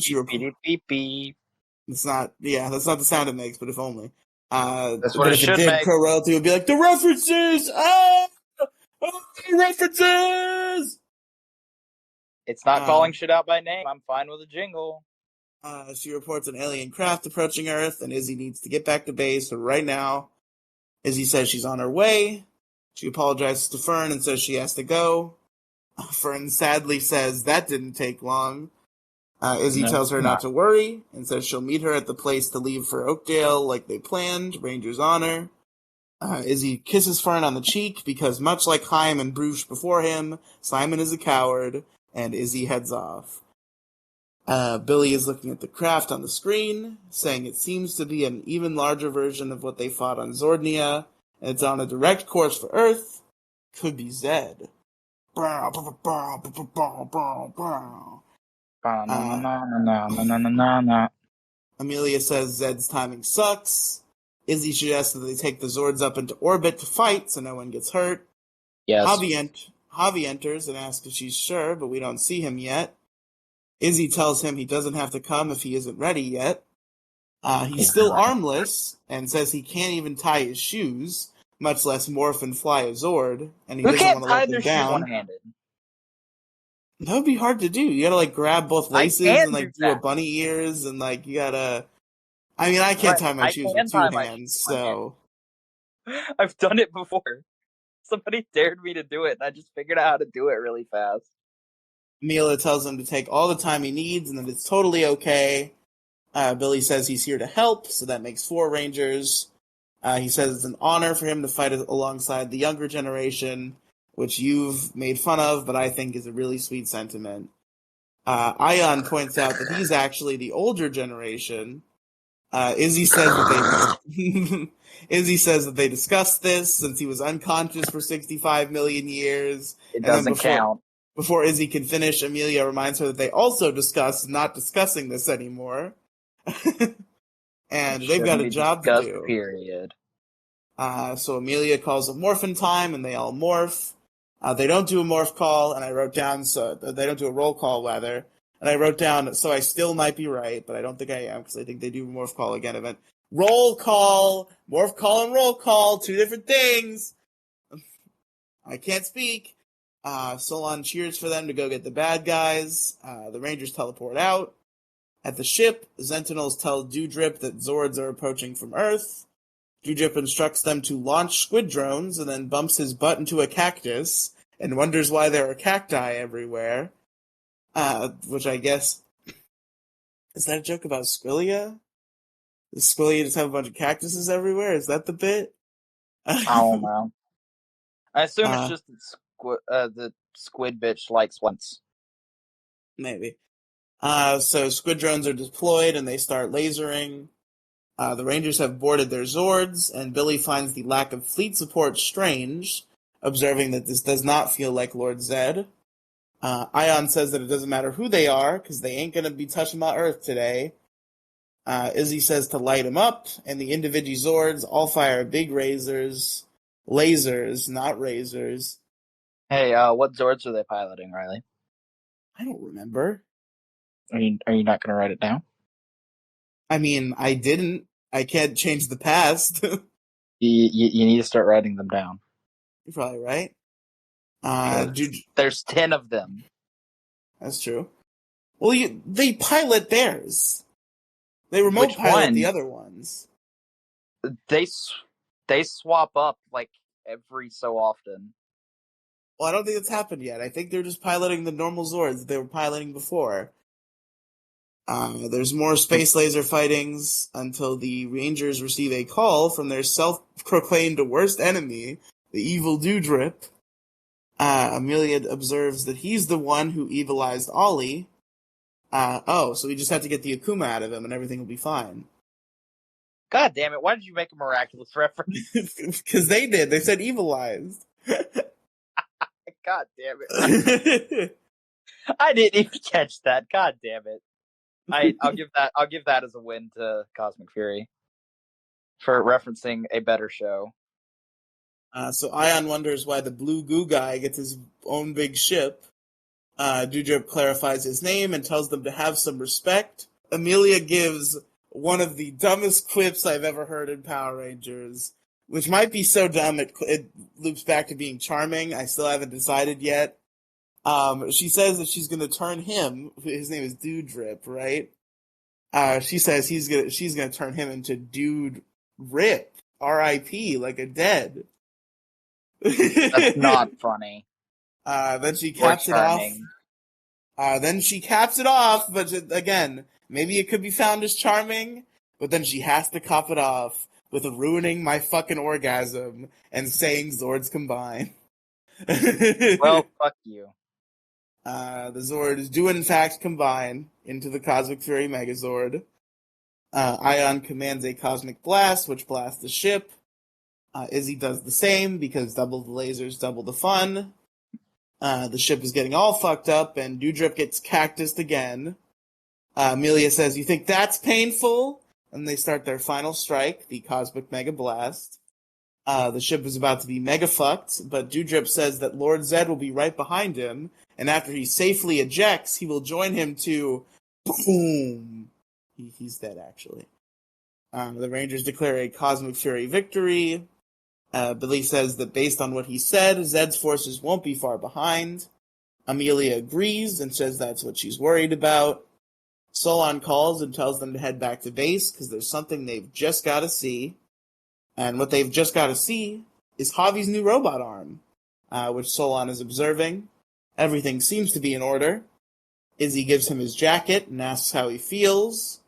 beep, beep. It's not, yeah, that's not the sound it makes, but if only. That's but what it if should did, make. Pro Royalty would be like, the references! Oh, references! It's not calling shit out by name. I'm fine with a jingle. She reports an alien craft approaching Earth, and Izzy needs to get back to base right now. Izzy says she's on her way. She apologizes to Fern and says she has to go. Fern sadly says that didn't take long. Izzy tells her not to worry and says she'll meet her at the place to leave for Oakdale like they planned, Ranger's honor. Izzy kisses Fern on the cheek because much like Chaim and Bruce before him, Simon is a coward, and Izzy heads off. Billy is looking at the craft on the screen, saying it seems to be an even larger version of what they fought on Zordnia, and it's on a direct course for Earth. Could be Zed. Amelia says Zed's timing sucks. Izzy suggests that they take the Zords up into orbit to fight so no one gets hurt. Yes. Javi enters and asks if she's sure, but we don't see him yet. Izzy tells him he doesn't have to come if he isn't ready yet. He's still armless and says he can't even tie his shoes, much less morph and fly a Zord, and he doesn't want to let them down. One-handed? That would be hard to do. You gotta like grab both laces and like do a bunny ears and like you gotta. I mean, I can't tie my shoes with two hands, so. I've done it before. Somebody dared me to do it, and I just figured out how to do it really fast. Mila tells him to take all the time he needs and that it's totally okay. Billy says he's here to help, so that makes 4 Rangers. He says it's an honor for him to fight alongside the younger generation, which you've made fun of, but I think is a really sweet sentiment. Ion points out that he's actually the older generation. Izzy says that they discussed this since he was unconscious for 65 million years. It doesn't count. Before Izzy can finish, Amelia reminds her that they also discussed not discussing this anymore. And they've got a job to do. Period. So Amelia calls it morphin' time, and they all morph. They don't do a morph call, and I wrote down, so they don't do a roll call, rather. And I wrote down, so I still might be right, but I don't think I am, because I think they do morph call again event. Roll call! Morph call and roll call, 2 different things! I can't speak. Solon cheers for them to go get the bad guys. The Rangers teleport out. At the ship, the Sentinels tell Dewdrip that Zords are approaching from Earth. Dewdrip instructs them to launch squid drones and then bumps his butt into a cactus and wonders why there are cacti everywhere. Which I guess... Is that a joke about Squillia? Does Squillia just have a bunch of cactuses everywhere? Is that the bit? I don't know. I assume it's just that the squid bitch likes once. Maybe. So squid drones are deployed and they start lasering. The Rangers have boarded their Zords, and Billy finds the lack of fleet support strange, observing that this does not feel like Lord Zed. Ion says that it doesn't matter who they are, because they ain't going to be touching my Earth today. Izzy says to light him up, and the Individual-Zords all fire big lasers, not razors. Hey, what Zords are they piloting, Riely? I don't remember. Are you not going to write it down? I mean, I didn't. I can't change the past. You need to start writing them down. You're probably right. 'Cause there's 10 of them. That's true. Well, they pilot theirs. They remote Which pilot one? the other ones. They swap up like every so often. Well, I don't think it's happened yet. I think they're just piloting the normal Zords that they were piloting before. There's more space laser fightings until the Rangers receive a call from their self-proclaimed worst enemy, the evil Doudrip. Amelia observes that he's the one who evilized Ollie. So we just have to get the Akuma out of him and everything will be fine. God damn it, why did you make a miraculous reference? Because they did. They said evilized. God damn it. I didn't even catch that. God damn it. I'll give that as a win to Cosmic Fury for referencing a better show. So Ion wonders why the blue goo guy gets his own big ship. Doudrip clarifies his name and tells them to have some respect. Amelia gives one of the dumbest quips I've ever heard in Power Rangers, which might be so dumb it loops back to being charming. I still haven't decided yet. She says that she's going to turn him, his name is Doudrip, right? She says she's gonna turn him into Dude Rip, R.I.P., like a dead. That's not funny. Then she caps it off. Then she caps it off, but again, maybe it could be found as charming, but then she has to cap it off with ruining my fucking orgasm and saying Zords combine. Well, fuck you. The Zords do in fact combine into the Cosmic Fury Megazord. Ion commands a cosmic blast, which blasts the ship. Izzy does the same, because double the lasers, double the fun. The ship is getting all fucked up, and Doudrip gets cactused again. Amelia says, "You think that's painful?" And they start their final strike, the Cosmic Mega Blast. The ship is about to be mega fucked, but Doudrip says that Lord Zed will be right behind him, and after he safely ejects, he will join him to... Boom! He's dead, actually. The Rangers declare a Cosmic Fury victory. Billy says that based on what he said, Zed's forces won't be far behind. Amelia agrees and says that's what she's worried about. Solon calls and tells them to head back to base because there's something they've just got to see. And what they've just got to see is Javi's new robot arm, which Solon is observing. Everything seems to be in order. Izzy gives him his jacket and asks how he feels.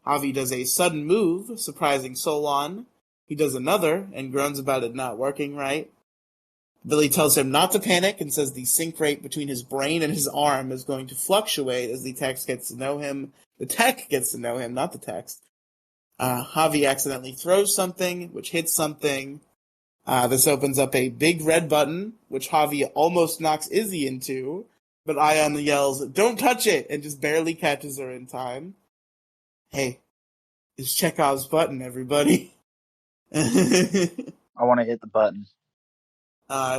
Javi does a sudden move, surprising Solon. He does another and groans about it not working right. Billy tells him not to panic and says the sync rate between his brain and his arm is going to fluctuate as the text gets to know him. The tech gets to know him, not the text. Javi accidentally throws something, which hits something. This opens up a big red button, which Javi almost knocks Izzy into, but Ion yells, "Don't touch it!" and just barely catches her in time. Hey, it's Chekhov's button, everybody. I want to hit the button.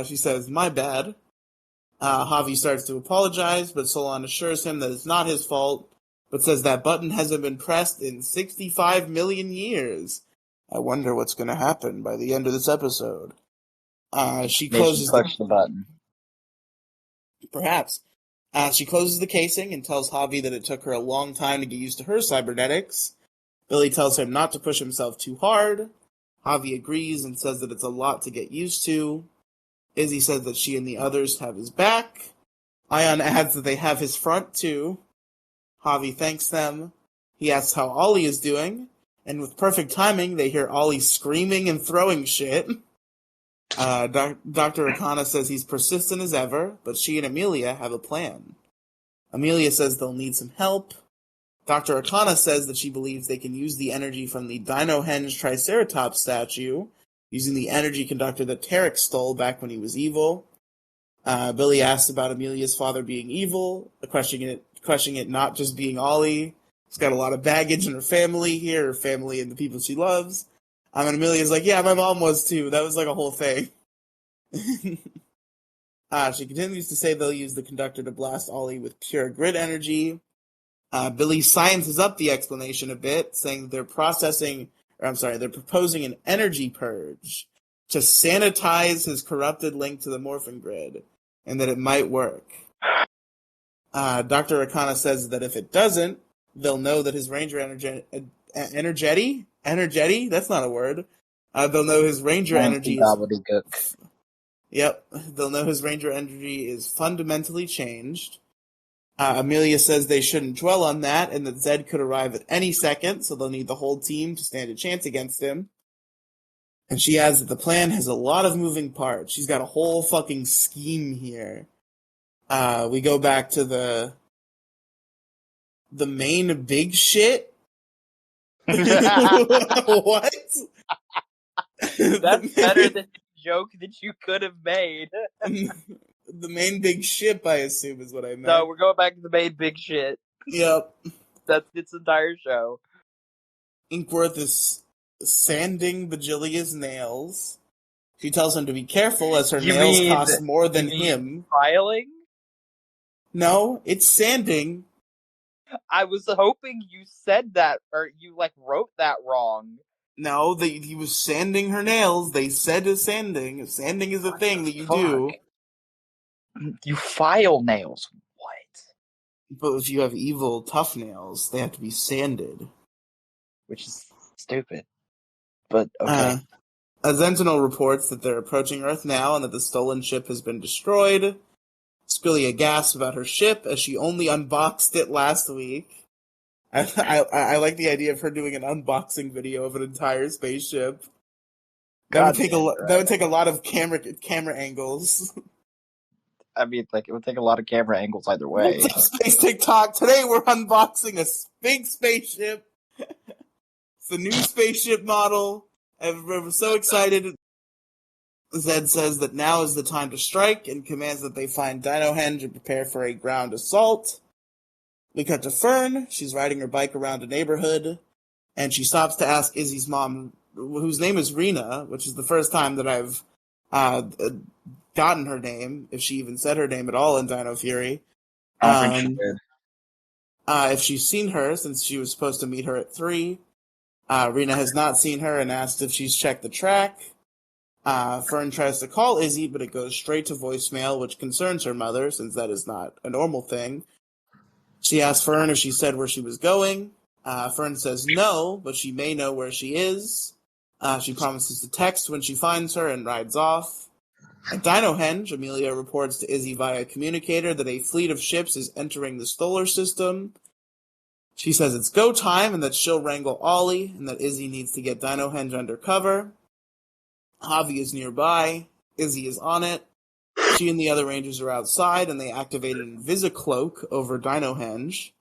She says, "My bad." Javi starts to apologize, but Solon assures him that it's not his fault, but says that button hasn't been pressed in 65 million years. I wonder what's going to happen by the end of this episode. She closes the button. Perhaps. She closes the casing and tells Javi that it took her a long time to get used to her cybernetics. Billy tells him not to push himself too hard. Javi agrees and says that it's a lot to get used to. Izzy says that she and the others have his back. Ion adds that they have his front too. Javi thanks them. He asks how Ollie is doing, and with perfect timing, they hear Ollie screaming and throwing shit. Dr. Akana says he's persistent as ever, but she and Amelia have a plan. Amelia says they'll need some help. Dr. Akana says that she believes they can use the energy from the Dino Henge Triceratops statue, using the energy conductor that Tarek stole back when he was evil. Billy asks about Amelia's father being evil, questioning it not just being Ollie. She's got a lot of baggage in her family here, her family and the people she loves. And Amelia's like, yeah, my mom was too. That was like a whole thing. She continues to say they'll use the conductor to blast Ollie with pure grid energy. Billy sciences up the explanation a bit, saying they're proposing an energy purge to sanitize his corrupted link to the morphing grid, and that it might work. Dr. Arcana says that if it doesn't, they'll know that his Ranger energy, that's not a word. They'll know his Ranger energy is... Yep, they'll know his Ranger energy is fundamentally changed. Amelia says they shouldn't dwell on that, and that Zed could arrive at any second, so they'll need the whole team to stand a chance against him. And she adds that the plan has a lot of moving parts. She's got a whole fucking scheme here. We go back to the main big shit. What? That's better than the joke that you could have made. The main big ship, I assume, is what I meant. No, we're going back to the main big shit. Yep. That's its entire show. Inkworth is sanding Bajilia's nails. She tells him to be careful as her nails cost more than him. Filing? No, it's sanding. I was hoping you said that, or you, wrote that wrong. No, he was sanding her nails. They said sanding. Sanding is a thing that you do. You file nails. What? But if you have evil, tough nails, they have to be sanded. Which is stupid. But, okay. A Sentinel reports that they're approaching Earth now and that the stolen ship has been destroyed. Skrilla gasps about her ship as she only unboxed it last week. I like the idea of her doing an unboxing video of an entire spaceship. That would take a lot of camera angles. I mean, it would take a lot of camera angles either way. Space TikTok. Today we're unboxing a big spaceship. It's the new spaceship model. We're so excited. Zed says that now is the time to strike and commands that they find Dino Henge and prepare for a ground assault. We cut to Fern. She's riding her bike around a neighborhood, and she stops to ask Izzy's mom, whose name is Rena, which is the first time that I've gotten her name, if she even said her name at all in Dino Fury. I think she did. If she's seen her, since she was supposed to meet her at 3. Rena has not seen her and asked if she's checked the track. Fern tries to call Izzy, but it goes straight to voicemail, which concerns her mother, since that is not a normal thing. She asks Fern if she said where she was going. Fern says no, but she may know where she is. She promises to text when she finds her and rides off. At Dino Henge, Amelia reports to Izzy via communicator that a fleet of ships is entering the solar system. She says it's go time and that she'll wrangle Ollie and that Izzy needs to get Dino Henge under cover. Javi is nearby. Izzy is on it. She and the other Rangers are outside and they activate an Invisicloak over Dino Henge.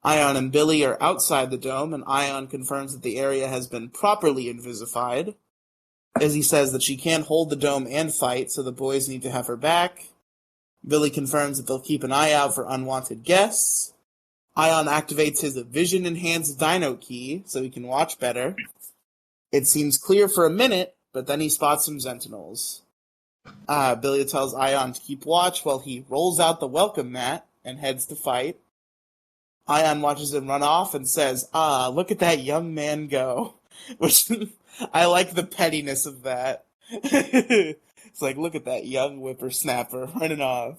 Ion and Billy are outside the dome and Ion confirms that the area has been properly invisified. Izzy says that she can't hold the dome and fight, so the boys need to have her back. Billy confirms that they'll keep an eye out for unwanted guests. Ion activates his vision-enhanced dino key, so he can watch better. It seems clear for a minute, but then he spots some Sentinels. Billy tells Ion to keep watch while he rolls out the welcome mat and heads to fight. Ion watches him run off and says, look at that young man go. Which, I like the pettiness of that. It's like, look at that young whippersnapper running off.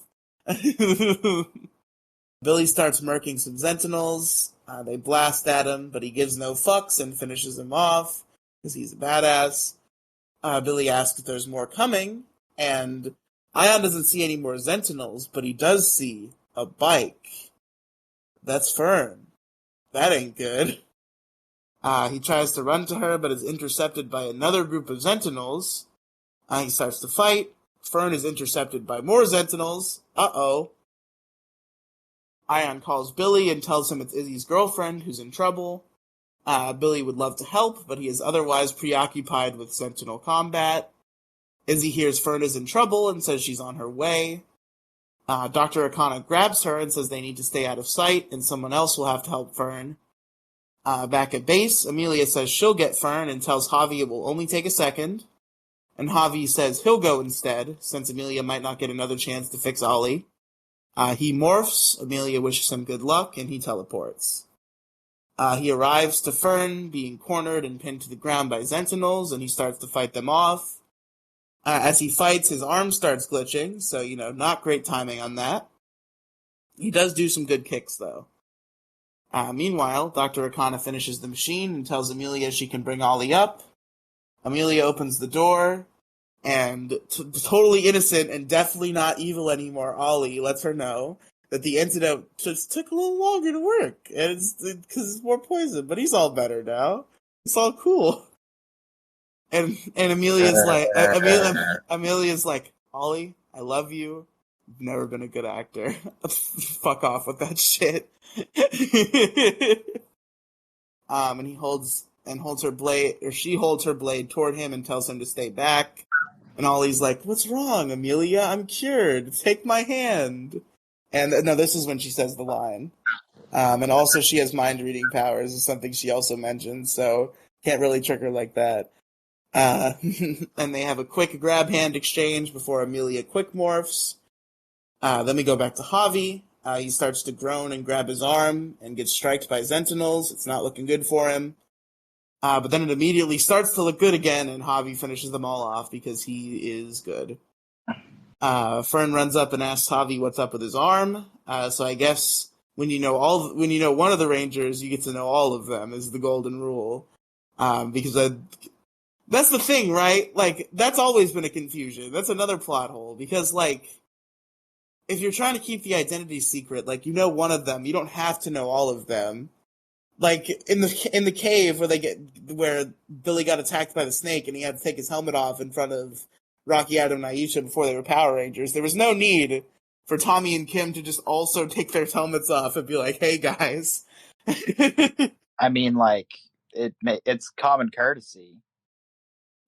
Billy starts murking some Sentinels. They blast at him, but he gives no fucks and finishes him off, because he's a badass. Billy asks if there's more coming, and Ion doesn't see any more Sentinels, but he does see a bike. That's Fern. That ain't good. He tries to run to her, but is intercepted by another group of Sentinels. He starts to fight. Fern is intercepted by more Sentinels. Uh-oh. Ion calls Billy and tells him it's Izzy's girlfriend who's in trouble. Billy would love to help, but he is otherwise preoccupied with Sentinel combat. Izzy hears Fern is in trouble and says she's on her way. Dr. Arcana grabs her and says they need to stay out of sight and someone else will have to help Fern. Back at base, Amelia says she'll get Fern and tells Javi it will only take a second. And Javi says he'll go instead, since Amelia might not get another chance to fix Ollie. He morphs, Amelia wishes him good luck, and he teleports. He arrives to Fern, being cornered and pinned to the ground by Sentinels, and he starts to fight them off. As he fights, his arm starts glitching, so, not great timing on that. He does do some good kicks, though. Meanwhile, Dr. Arcana finishes the machine and tells Amelia she can bring Ollie up. Amelia opens the door, and totally innocent and definitely not evil anymore, Ollie lets her know that the antidote just took a little longer to work, and it's because it's more poison, but he's all better now. It's all cool. And Amelia's like, Amelia's like, Ollie, I love you. You've never been a good actor. Fuck off with that shit. And he holds her blade, or she holds her blade toward him and tells him to stay back. And Ollie's like, what's wrong, Amelia? I'm cured. Take my hand. And no, this is when she says the line. And also she has mind reading powers, is something she also mentioned, so can't really trick her like that. And they have a quick grab hand exchange before Amelia quick morphs. Then we go back to Javi. He starts to groan and grab his arm and gets striked by Sentinels. It's not looking good for him. But then it immediately starts to look good again, and Javi finishes them all off because he is good. Fern runs up and asks Javi what's up with his arm. So I guess when you know one of the Rangers, you get to know all of them, is the golden rule. Because that's the thing, right? Like, that's always been a confusion. That's another plot hole, because, like, if you're trying to keep the identity secret, like, one of them, you don't have to know all of them. Like, in the cave where Billy got attacked by the snake and he had to take his helmet off in front of Rocky, Adam, and Aisha before they were Power Rangers, there was no need for Tommy and Kim to just also take their helmets off and be like, hey, guys. I mean, like, it's common courtesy.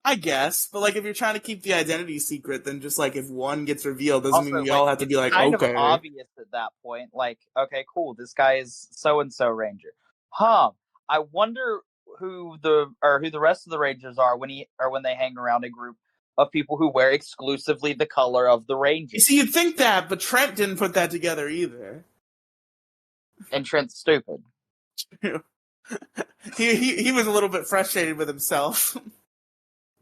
I guess, but, like, if you're trying to keep the identity secret, then just, like, if one gets revealed, doesn't Also, mean we all have to be like, kind okay. of obvious at that point. Like, okay, cool, this guy is so-and-so Ranger. I wonder who the rest of the Rangers are when they hang around a group of people who wear exclusively the color of the Rangers. You see, you'd think that, but Trent didn't put that together either. And Trent's stupid. he was a little bit frustrated with himself.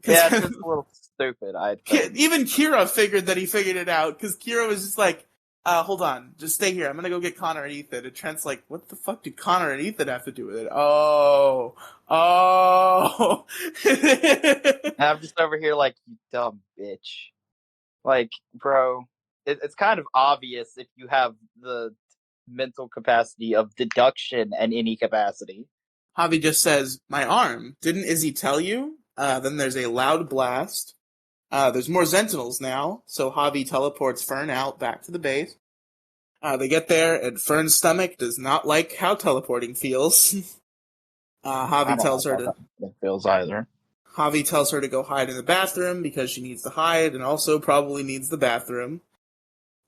Yeah, it's just a little stupid. Even Kira figured it out, because Kira was just like, hold on, just stay here. I'm gonna go get Connor and Ethan. And Trent's like, what the fuck do Connor and Ethan have to do with it? Oh. I'm just over here like, you dumb bitch. Like, bro, it's kind of obvious if you have the mental capacity of deduction and any capacity. Javi just says, my arm. Didn't Izzy tell you? Then there's a loud blast. There's more Sentinels now, so Javi teleports Fern out back to the base. They get there, and Fern's stomach does not like how teleporting feels. Javi tells her to... It feels either. Javi tells her to go hide in the bathroom because she needs to hide, and also probably needs the bathroom.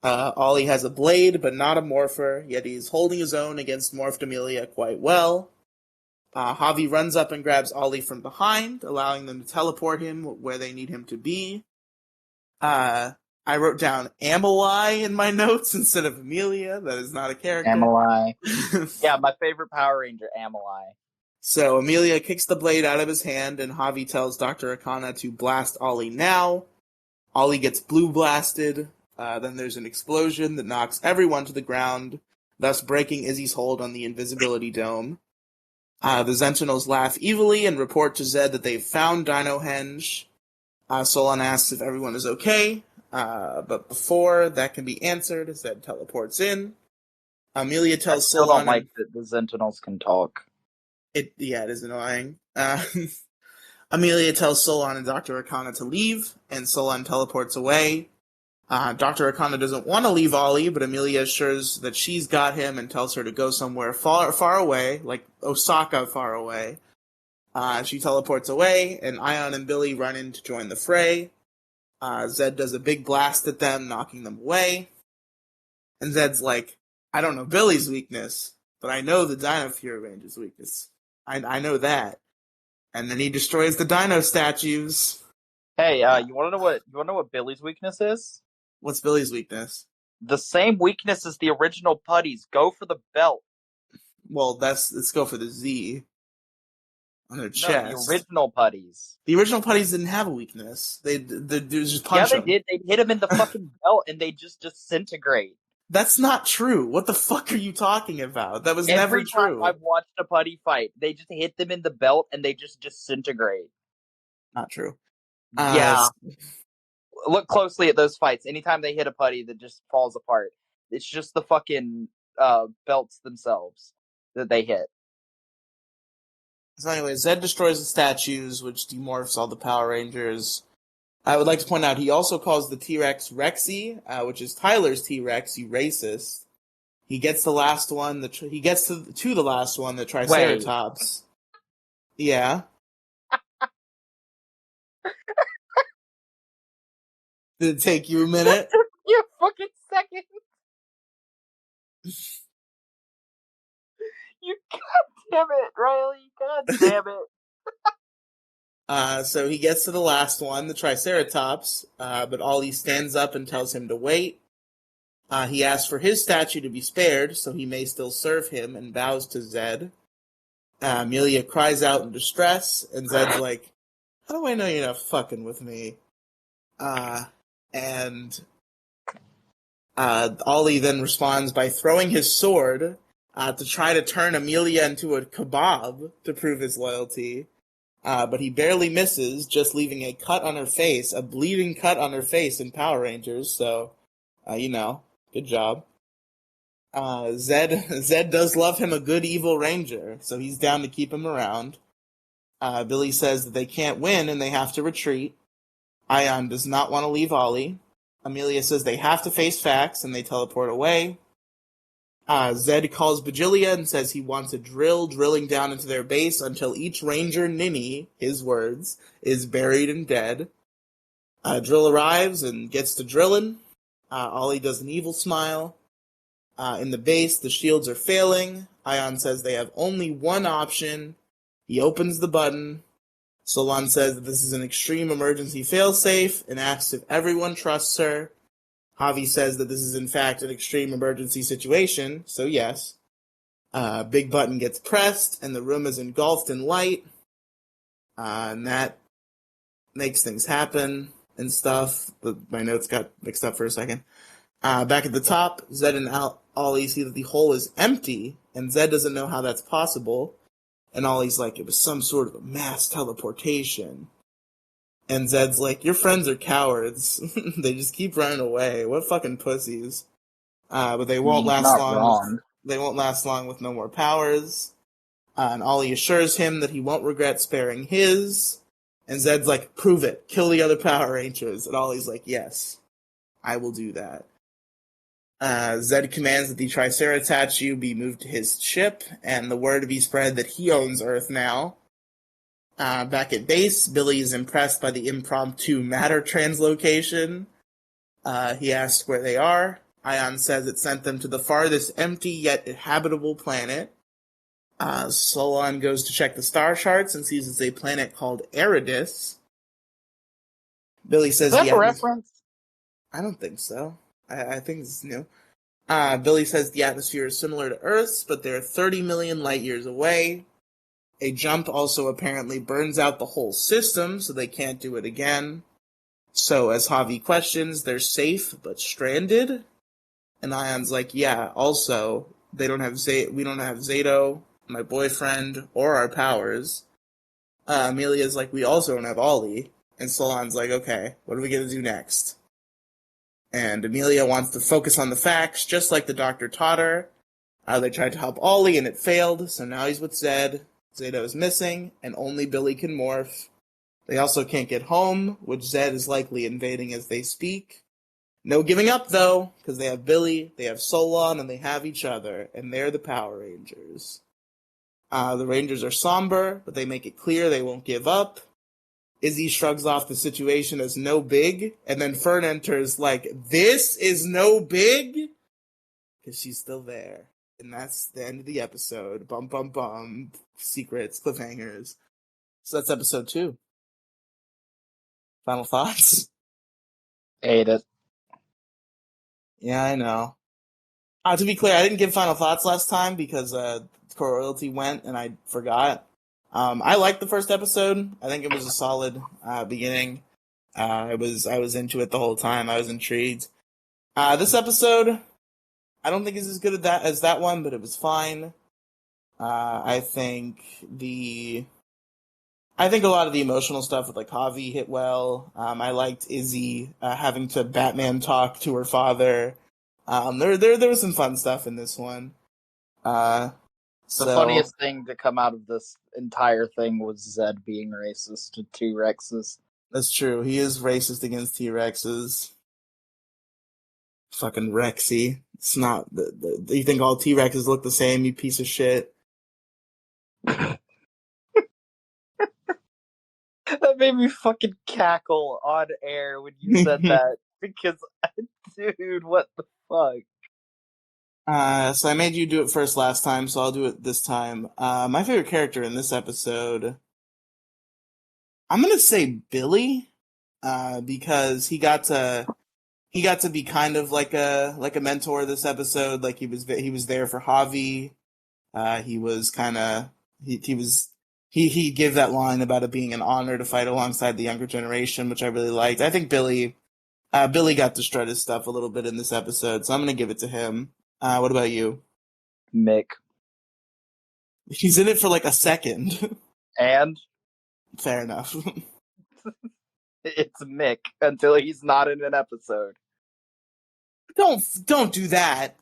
Ollie has a blade, but not a morpher, yet he's holding his own against morphed Amelia quite well. Javi runs up and grabs Ollie from behind, allowing them to teleport him where they need him to be. I wrote down Amelie in my notes instead of Amelia. That is not a character. Amelie. Yeah, my favorite Power Ranger, Amelie. So Amelia kicks the blade out of his hand, and Javi tells Dr. Arcana to blast Ollie now. Ollie gets blue blasted. Then there's an explosion that knocks everyone to the ground, thus breaking Izzy's hold on the invisibility dome. The Sentinels laugh evilly and report to Zed that they've found Dino Henge. Solon asks if everyone is okay, but before that can be answered, Zed teleports in. Amelia tells Solon... I still don't like that the Sentinels can talk. It is annoying. Amelia tells Solon and Dr. Arcana to leave, and Solon teleports away. Dr. Arcana doesn't want to leave Ollie, but Amelia assures that she's got him and tells her to go somewhere far, far away, like Osaka far away. She teleports away, and Ion and Billy run in to join the fray. Zed does a big blast at them, knocking them away. And Zed's like, I don't know Billy's weakness, but I know the Dino Fury Ranger's weakness. I know that. And then he destroys the dino statues. Hey, you want to know what Billy's weakness is? What's Billy's weakness? The same weakness as the original putties. Go for the belt. Well, let's go for the Z on their No, chest. the original putties. The original putties didn't have a weakness. They just punch Yeah, them. they did. They hit him in the fucking belt, and they just disintegrate. That's not true. What the fuck are you talking about? That was never Every true. time I've watched a putty fight, they just hit them in the belt, and they just disintegrate. Not true. Yeah. Look closely at those fights. Anytime they hit a putty that just falls apart, it's just the fucking belts themselves that they hit. So anyway, Zed destroys the statues, which demorphs all the Power Rangers. I would like to point out he also calls the T-Rex Rexy, which is Tyler's T-Rex, you racist. He gets the last one, he gets to the last one, the Triceratops. Wait. Yeah. Did it take you a minute? You fucking second. You god damn it, Riely. God damn it. So he gets to the last one, the Triceratops, but Ollie stands up and tells him to wait. He asks for his statue to be spared, so he may still serve him, and bows to Zed. Amelia cries out in distress, and Zed's like, how do I know you're not fucking with me? And Ollie then responds by throwing his sword to try to turn Amelia into a kebab to prove his loyalty. But he barely misses, just leaving a cut on her face, a bleeding cut on her face in Power Rangers, so, good job. Zed does love him a good evil ranger, so he's down to keep him around. Billy says that they can't win and they have to retreat. Ion does not want to leave Ollie. Amelia says they have to face facts and they teleport away. Zed calls Bajilia and says he wants a drilling down into their base until each ranger ninny, his words, is buried and dead. Drill arrives and gets to drilling. Ollie does an evil smile. In the base, the shields are failing. Ion says they have only one option. He opens the button. Solon says that this is an extreme emergency failsafe and asks if everyone trusts her. Javi says that this is in fact an extreme emergency situation, so yes. Big button gets pressed and the room is engulfed in light. And that makes things happen and stuff. But my notes got mixed up for a second. Back at the top, Zed and Ollie see that the hole is empty, and Zed doesn't know how that's possible. And Ollie's like, it was some sort of a mass teleportation. And Zed's like, your friends are cowards. They just keep running away. What fucking pussies. But they won't last long. They won't last long with no more powers. And Ollie assures him that he won't regret sparing his. And Zed's like, prove it. Kill the other Power Rangers. And Ollie's like, yes, I will do that. Zed commands that the Triceratops be moved to his ship, and the word be spread that he owns Earth now. Back at base, Billy is impressed by the impromptu matter translocation. He asks where they are. Ion says it sent them to the farthest empty yet habitable planet. Solon goes to check the star charts and sees it's a planet called Eridus. Billy says, is that a reference? I don't think so. I think this is new. Billy says the atmosphere is similar to Earth's, but they're 30 million light years away. A jump also apparently burns out the whole system, so they can't do it again. So, as Javi questions, they're safe, but stranded? And Ion's like, yeah, also, we don't have Zato, my boyfriend, or our powers. Amelia's like, we also don't have Ollie. And Solon's like, okay, what are we gonna do next? And Amelia wants to focus on the facts, just like the doctor taught her. They tried to help Ollie, and it failed, so now he's with Zed. Zato is missing, and only Billy can morph. They also can't get home, which Zed is likely invading as they speak. No giving up, though, because they have Billy, they have Solon, and they have each other, and they're the Power Rangers. The Rangers are somber, but they make it clear they won't give up. Izzy shrugs off the situation as no big, and then Fern enters like, this is no big? Because she's still there. And that's the end of the episode. Bum, bum, bum. Secrets, cliffhangers. So that's episode 2. Final thoughts? Ate it. Yeah, I know. To be clear, I didn't give final thoughts last time because Core Royalty went and I forgot. I liked the first episode. I think it was a solid beginning. I was into it the whole time. I was intrigued. This episode, I don't think is as good as that one, but it was fine. I think a lot of the emotional stuff with like Javi hit well. I liked Izzy having to Batman talk to her father. There was some fun stuff in this one. The funniest thing to come out of this entire thing was Zed being racist to T-Rexes. That's true. He is racist against T-Rexes. Fucking Rexy. It's not. You think all T-Rexes look the same, you piece of shit? That made me fucking cackle on air when you said that. Because, dude, what the fuck? So I made you do it first last time, so I'll do it this time. My favorite character in this episode, I'm gonna say Billy, because he got to be kind of like a mentor this episode. Like he was there for Javi. He was kind of he gave that line about it being an honor to fight alongside the younger generation, which I really liked. I think Billy got to strut his stuff a little bit in this episode, so I'm gonna give it to him. What about you? Mick. He's in it for like a second. And? Fair enough. It's Mick until he's not in an episode. Don't do that.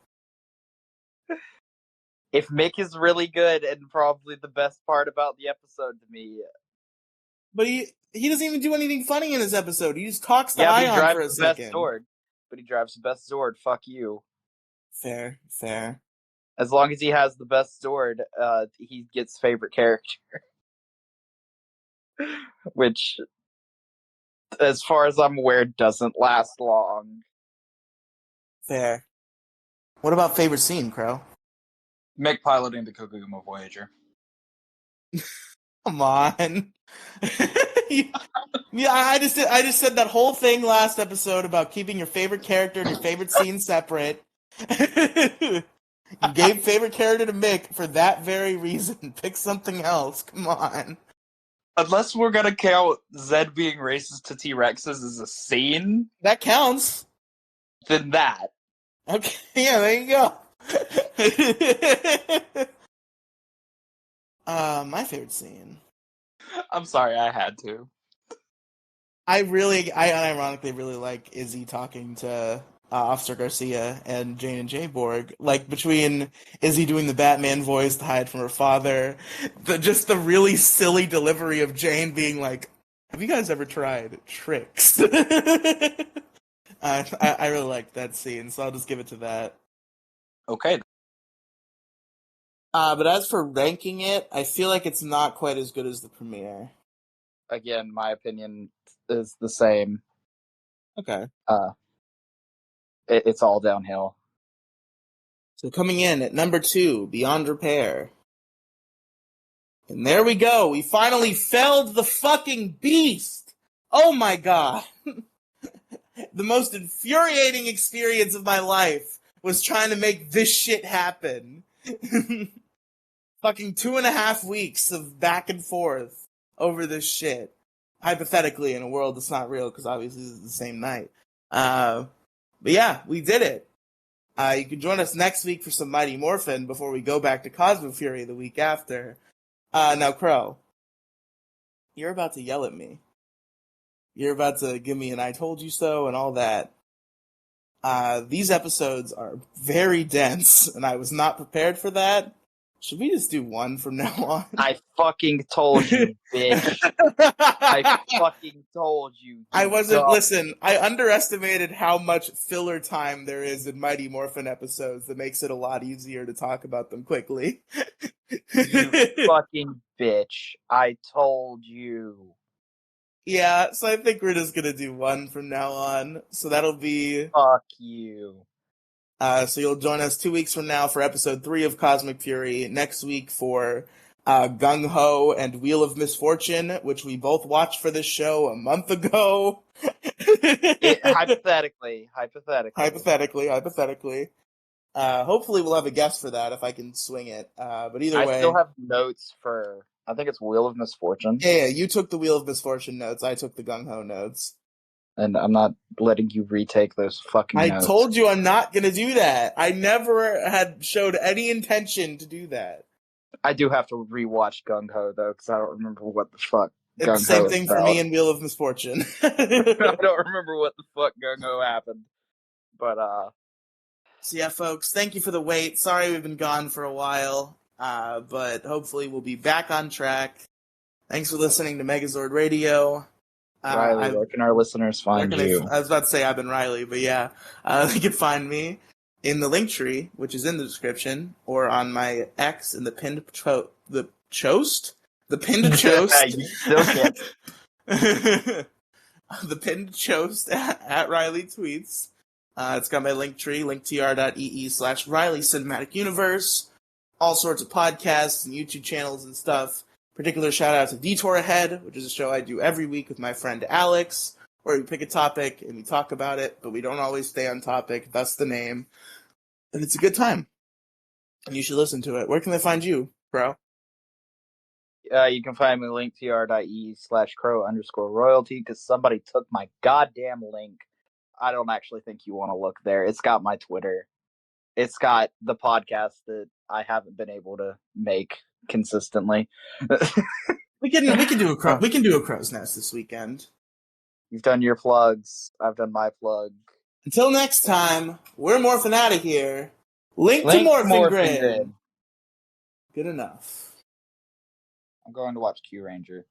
If Mick is really good and probably the best part about the episode to me. But he doesn't even do anything funny in this episode. He just talks to Yeah, Ion he drives for a the second. best Zord. But he drives the best Zord. Fuck you. Fair. As long as he has the best Zord, he gets favorite character. Which, as far as I'm aware, doesn't last long. Fair. What about favorite scene, Crow? Mick piloting the Koguma Voyager. Come on. Yeah, I just said that whole thing last episode about keeping your favorite character and your favorite scene separate. You gave favorite character to Mick for that very reason. Pick something else. Come on. Unless we're gonna count Zed being racist to T-Rexes as a scene, That counts. then that. Okay, yeah, there you go. My favorite scene. I'm sorry, I had to. I unironically really like Izzy talking to Officer Garcia and Jane and Jay Borg. Like, between Izzy doing the Batman voice to hide from her father, just the really silly delivery of Jane being like, have you guys ever tried tricks? I really liked that scene, so I'll just give it to that. Okay. But as for ranking it, I feel like it's not quite as good as the premiere. Again, my opinion is the same. Okay. It's all downhill. So coming in at number 2, Beyond Repair. And there we go. We finally felled the fucking beast. Oh my god. The most infuriating experience of my life was trying to make this shit happen. Fucking 2.5 weeks of back and forth over this shit. Hypothetically, in a world that's not real, because obviously this is the same night. But yeah, we did it. You can join us next week for some Mighty Morphin before we go back to Cosmo Fury the week after. Now, Crow, you're about to yell at me. You're about to give me an I told you so and all that. These episodes are very dense, and I was not prepared for that. Should we just do one from now on? I fucking told you, bitch. I fucking told you. I wasn't. Listen, I underestimated how much filler time there is in Mighty Morphin episodes that makes it a lot easier to talk about them quickly. You fucking bitch. I told you. Yeah, so I think we're just gonna do one from now on. So that'll be... Fuck you. So you'll join us 2 weeks from now for episode 3 of Cosmic Fury. Next week for Gung Ho and Wheel of Misfortune, which we both watched for this show a month ago. Hypothetically. Hypothetically. Hopefully we'll have a guest for that if I can swing it. But either way. I still have notes for, I think it's Wheel of Misfortune. Yeah, you took the Wheel of Misfortune notes. I took the Gung Ho notes. And I'm not letting you retake those fucking notes. I told you I'm not going to do that. I never had showed any intention to do that. I do have to rewatch Gung Ho, though, because I don't remember what the fuck It's the same thing for me and Wheel of Misfortune. I don't remember what the fuck Gung Ho happened. But, So yeah, folks, thank you for the wait. Sorry we've been gone for a while, but hopefully we'll be back on track. Thanks for listening to Megazord Radio. Riely, where can our listeners find you? I was about to say I've been Riely, but yeah, they can find me in the link tree, which is in the description, or on my X in the pinned the chost? The pinned chost. You still can't. The pinned chost at Riely Tweets. It's got my link tree, linktr.ee/rielycinematicuniverse. All sorts of podcasts and YouTube channels and stuff. Particular shout out to Detour Ahead, which is a show I do every week with my friend Alex, where we pick a topic and we talk about it, but we don't always stay on topic. That's the name. And it's a good time. And you should listen to it. Where can they find you, bro? You can find me linktr.ee/crow_royalty, because somebody took my goddamn link. I don't actually think you want to look there. It's got my Twitter. It's got the podcast that I haven't been able to make consistently. We can do a crow's nest this weekend. You've done your plugs. I've done my plug. Until next time, we're morphing out of here. Link to Morphing Grid. Good enough. I'm going to watch Q Ranger.